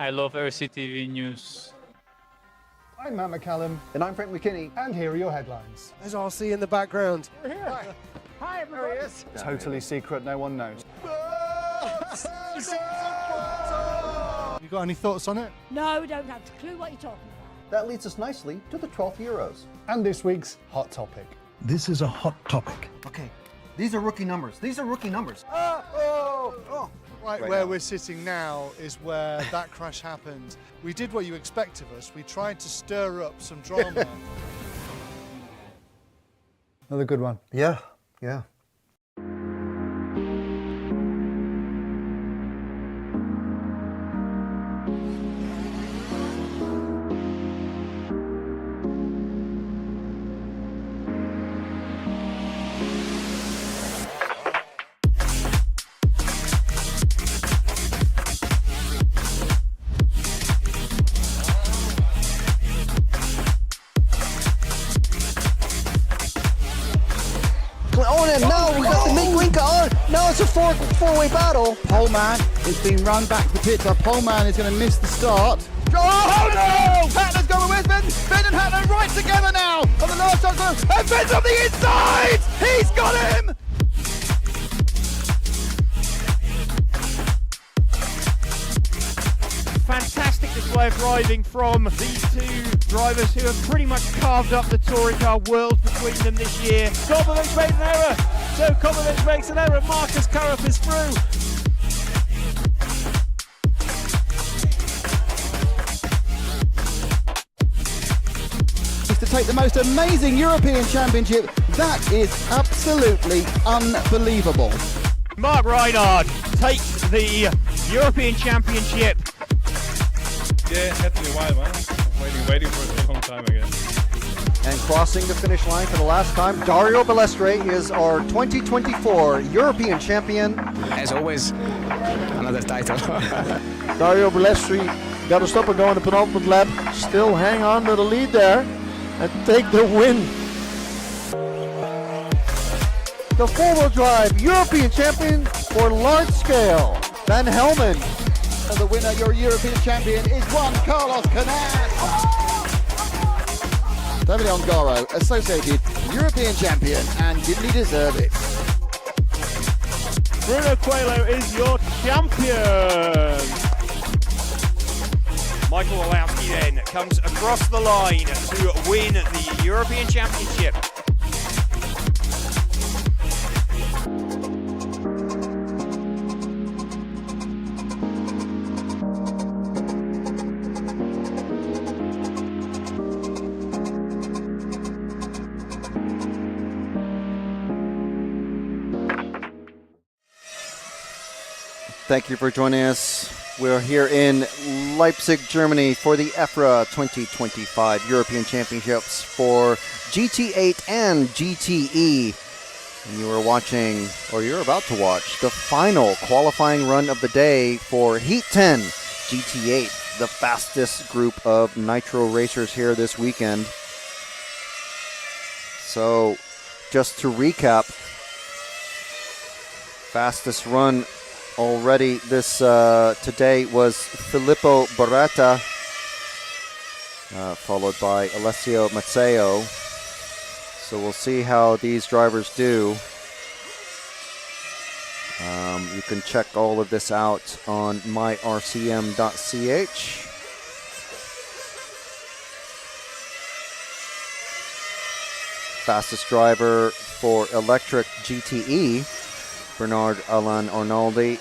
I love RCTV News. I'm Matt McCallum. And I'm Frank McKinney. And here are your headlines. There's RC in the background. We're here. Hi, everybody. There he is. Totally secret, no one knows. You got any thoughts on it? No, don't have a clue what you're talking about. That leads us nicely to the 12th Euros. And this week's hot topic. This is a hot topic. Okay, these are rookie numbers. These are rookie numbers. Right where we're sitting now is where that crash happened. We did what you expect of us. We tried to stir up some drama. Another good one. Yeah. And now we got the mid-wing car. Now it's a four-way battle. Poleman is being run back to the pit. So Poleman is going to miss the start. Oh no! Hatler's going with Vin. Vin and Hatler right together now on the last shot. And Vin's on the inside! He's got him! Fantastic display of driving from these two drivers who have pretty much carved up the touring car world between them this year. Kobovic made an error, so Kobovic makes an error. Marcus Karup is through. To take the most amazing European Championship, that is absolutely unbelievable. Mark Reinhard takes the European Championship. Yeah, had to be a while, man. Waiting for it for a long time again. And crossing the finish line for the last time, Dario Balestre is our 2024 European champion. As always, another title. Dario Balestre got to stop and go on the penultimate lap. Still hang on to the lead there and take the win. The four-wheel drive European champion for large scale, Van Helmen. And the winner, your European champion, is Juan Carlos Canas. David Ongaro, associated European champion, and didn't he deserve it? Bruno Coelho is your champion. Michael Olowski then comes across the line to win the European Championship. Thank you for joining us. We're here in Leipzig, Germany for the EFRA 2025 European Championships for GT8 and GTE. And you are watching, or you're about to watch, the final qualifying run of the day for Heat 10 GT8, the fastest group of nitro racers here this weekend. So, just to recap, fastest run already this today was Philippo Beretta, followed by Alessio Mazzeo. So we'll see how these drivers do. You can check all of this out on myrcm.ch. Fastest driver for electric GTE, Bernard Alain Arnoldi.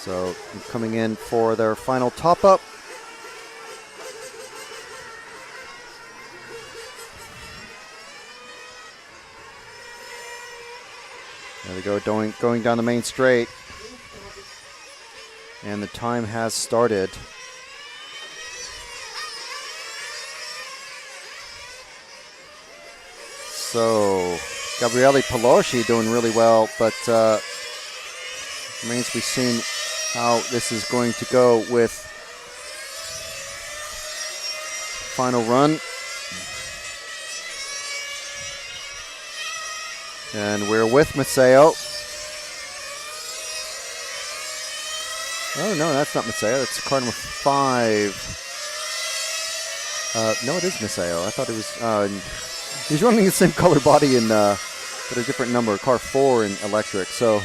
So coming in for their final top-up. There we go, going down the main straight. And the time has started. So, Gabriele Palosci doing really well, but remains to be seen how this is going to go with final run. And we're with Matteo. Oh, no, that's not Matteo. That's car number 5. No, it is Matteo. I thought it was... he's running the same color body but a different number. Car 4 in electric. So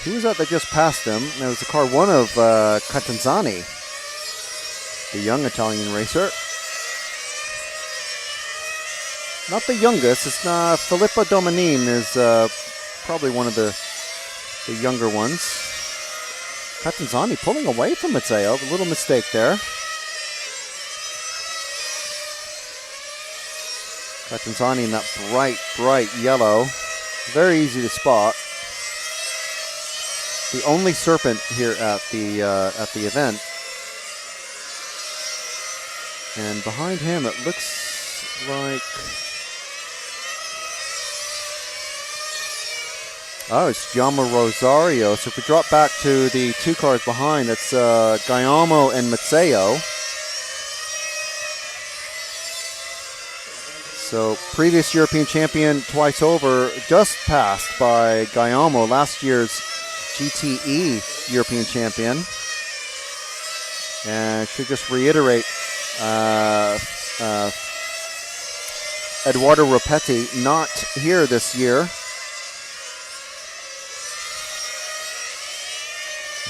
he was out that just passed him. That was the car 1 of Catanzani, the young Italian racer. Not the youngest. It's not. Philippo Domanin is probably one of the younger ones. Catanzani pulling away from Matteo. A little mistake there. Catanzani in that bright yellow. Very easy to spot. The only serpent here at the event. And behind him, it looks like... Oh, it's Giamma Rosario. So if we drop back to the 2 cars behind, that's Guillermo and Matteo. So previous European champion twice over, just passed by Guillermo, last year's GTE European champion. And I should just reiterate, Eduardo Rapetti not here this year.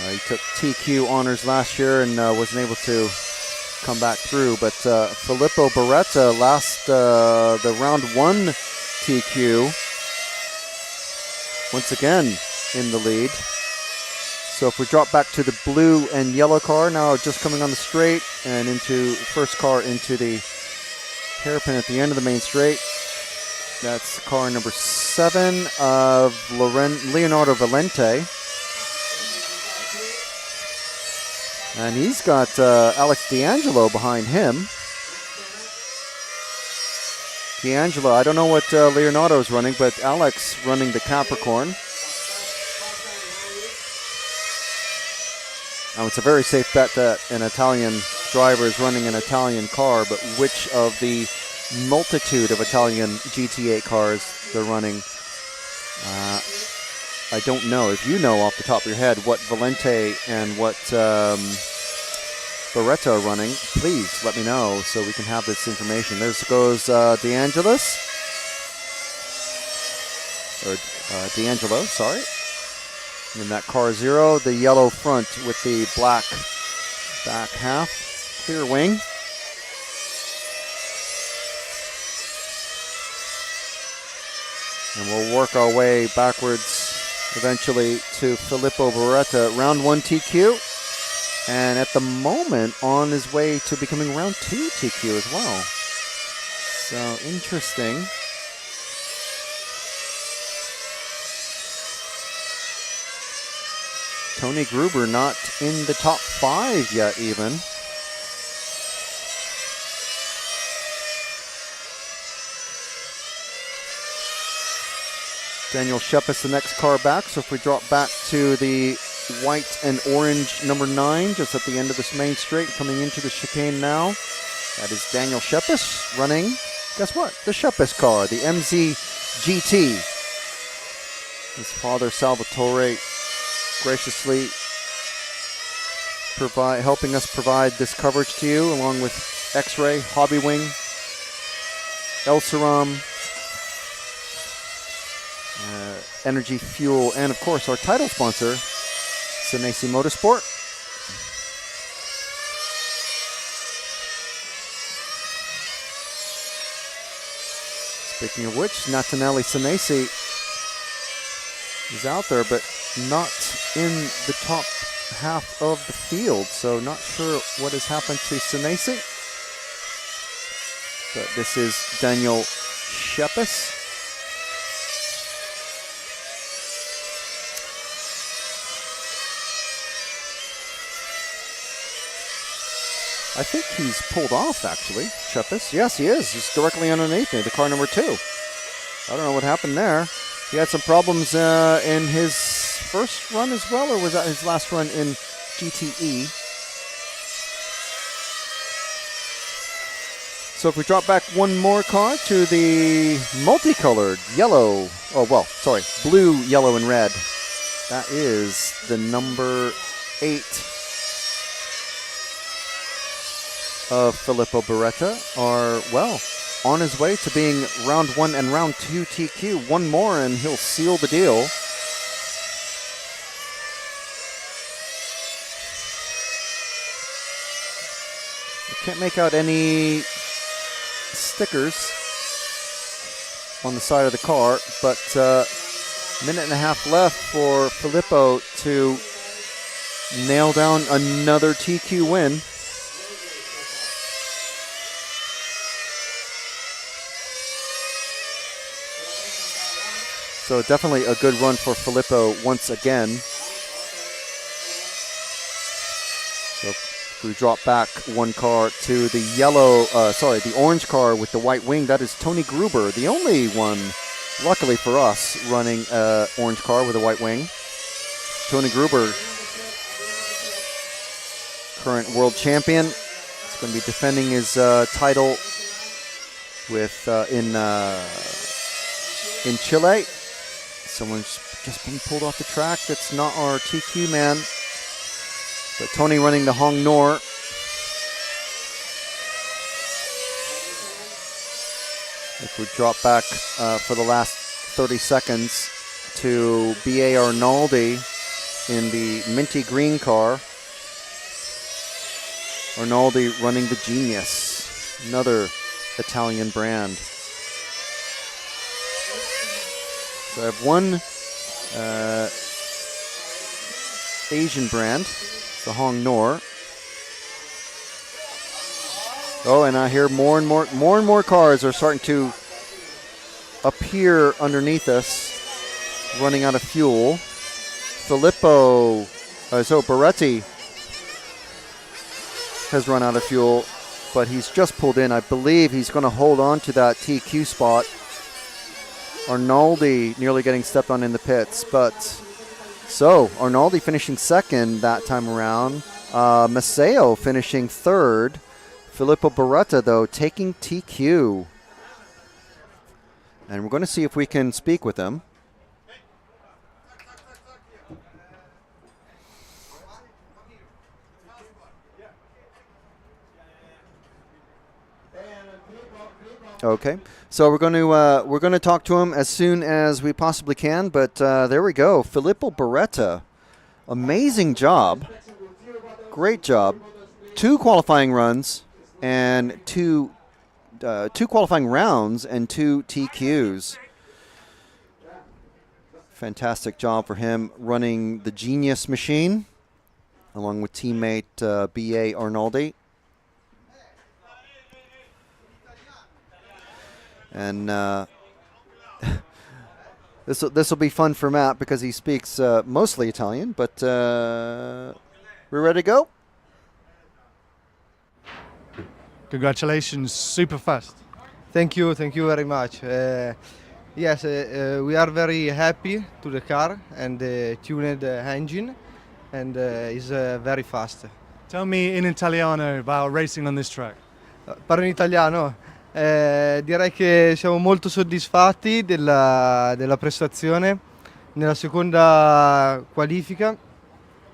He took TQ honors last year and wasn't able to come back through. But Filippo Beretta last the round 1 TQ. Once again in the lead. So if we drop back to the blue and yellow car, now just coming on the straight and into first car into the hairpin at the end of the main straight. That's car number 7 of Leonardo Valente. And he's got Alex D'Angelo behind him. D'Angelo, I don't know what Leonardo's running, but Alex running the Capricorn. Now it's a very safe bet that an Italian driver is running an Italian car, but which of the multitude of Italian GT8 cars they're running, I don't know. If you know off the top of your head what Valente and what Beretta are running, please let me know so we can have this information. There goes D'Angelo, sorry. In that car 0, the yellow front with the black back half, clear wing. And we'll work our way backwards eventually to Filippo Beretta, round 1 TQ. And at the moment, on his way to becoming round 2 TQ as well. So, interesting. Tony Gruber not in the top 5 yet even. Daniel Shepis, the next car back. So if we drop back to the white and orange number 9, just at the end of this main straight, coming into the chicane now. That is Daniel Shepis running, guess what? The Shepis car, the MZ GT. His father, Salvatore, graciously helping us provide this coverage to you, along with X-Ray, Hobby Wing, El Saram, Energy Fuel, and of course our title sponsor, Senesi Motorsport. Speaking of which, Nataneli Senesi is out there, but not in the top half of the field, so not sure what has happened to Senesi. But this is Daniel Shepis. I think he's pulled off, actually, Shepis. Yes, he is. He's directly underneath me, the car number 2. I don't know what happened there. He had some problems in his first run as well, or was that his last run in GTE. So if we drop back one more car to the multicolored yellow, blue, yellow, and red. That is the number 8 of Philippo Beretta, on his way to being round 1 and round 2 TQ. One more and he'll seal the deal. Can't make out any stickers on the side of the car, but minute and a half left for Philippo to nail down another TQ win. So definitely a good run for Philippo once again. So we drop back one car to the the orange car with the white wing. That is Tony Gruber, the only one, luckily for us, running an orange car with a white wing. Tony Gruber, current world champion, is going to be defending his title with in Chile. Someone's just been pulled off the track. That's not our TQ man. But Tony running the Hong Nor. If we drop back for the last 30 seconds to B.A. Arnaldi in the minty green car. Arnaldi running the Genius, another Italian brand. So I have one Asian brand, the Hong Nor. Oh, and I hear more and more cars are starting to appear underneath us, running out of fuel. Philippo, Beretta has run out of fuel, but he's just pulled in. I believe he's going to hold on to that TQ spot. Arnaldi nearly getting stepped on in the pits, but so Arnaldi finishing second that time around. Maceo finishing third. Philippo Beretta, though, taking TQ. And we're going to see if we can speak with him. Okay, so we're going to talk to him as soon as we possibly can. But there we go, Philippo Beretta, amazing job, great job, 2 qualifying runs and two qualifying rounds and 2 TQs. Fantastic job for him running the Genius machine, along with teammate B.A. Arnaldi. And this will be fun for Matt because he speaks mostly Italian. But we're ready to go. Congratulations, super fast. Thank you very much. Yes, we are very happy to the car and the tuned engine, and is very fast. Tell me in Italiano about racing on this track. Parlo in italiano. Direi che siamo molto soddisfatti della prestazione. Nella seconda qualifica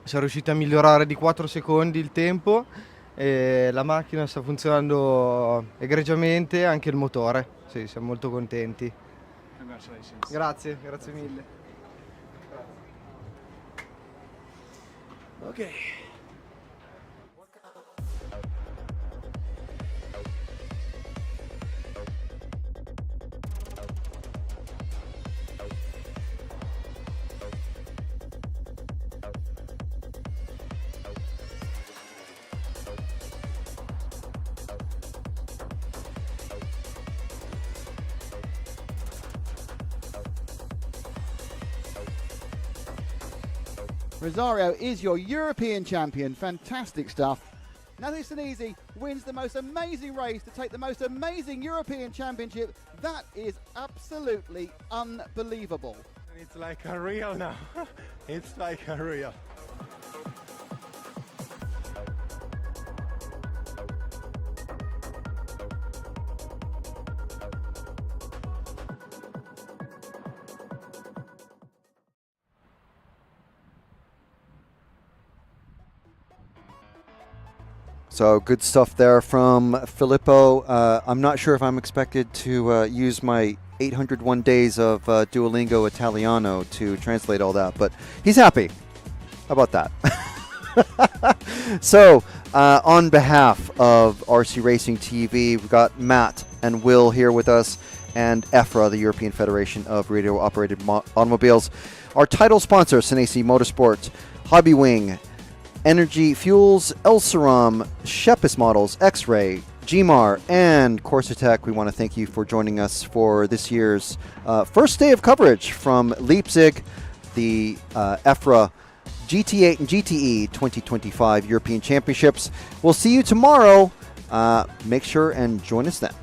siamo riusciti a migliorare di 4 secondi il tempo e la macchina sta funzionando egregiamente, anche il motore. Sì, siamo molto contenti. Grazie mille. Okay. Rosario is your European champion. Fantastic stuff. Nataneli Senesi wins the most amazing race to take the most amazing European championship. That is absolutely unbelievable. It's like a real now. It's like a real. So good stuff there from Filippo. I'm not sure if I'm expected to use my 801 days of Duolingo Italiano to translate all that, but he's happy. How about that? So, on behalf of RC Racing TV, we've got Matt and Will here with us, and EFRA, the European Federation of Radio-Operated Automobiles. Our title sponsor, Senesi Motorsport, Hobby Wing, Energy Fuels, Elseram, Shepis Models, X-Ray, GMAR, and Corsatech. We want to thank you for joining us for this year's first day of coverage from Leipzig, the EFRA GT8 and GTE 2025 European Championships. We'll see you tomorrow. Make sure and join us then.